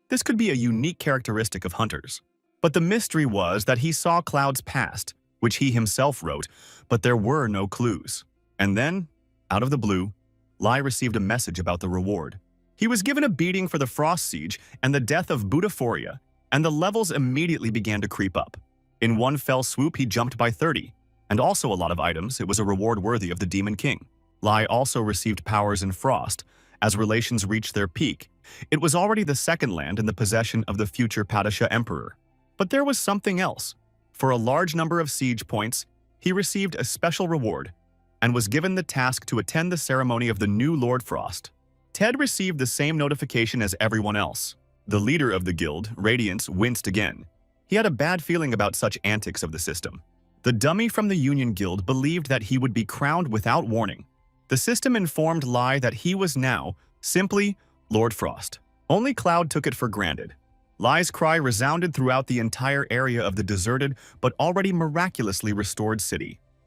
A: This could be a unique characteristic of hunters. But the mystery was that he saw Cloud's past, which he himself wrote, but there were no clues. And then, out of the blue, Lai received a message about the reward. He was given a beating for the Frost Siege and the death of Butaphoria, and the levels immediately began to creep up. In one fell swoop, he jumped by 30, and also a lot of items. It was a reward worthy of the Demon King. Lai also received powers in Frost. As relations reached their peak, it was already the second land in the possession of the future Padishah Emperor. But there was something else. For a large number of siege points, he received a special reward and was given the task to attend the ceremony of the new Lord Frost. Ted received the same notification as everyone else. The leader of the guild, Radiance, winced again. He had a bad feeling about such antics of the system. The dummy from the Union Guild believed that he would be crowned without warning. The system informed Lai that he was now simply Lord Frost. Only Cloud took it for granted. Lai's cry resounded throughout the entire area of the deserted but already miraculously restored city.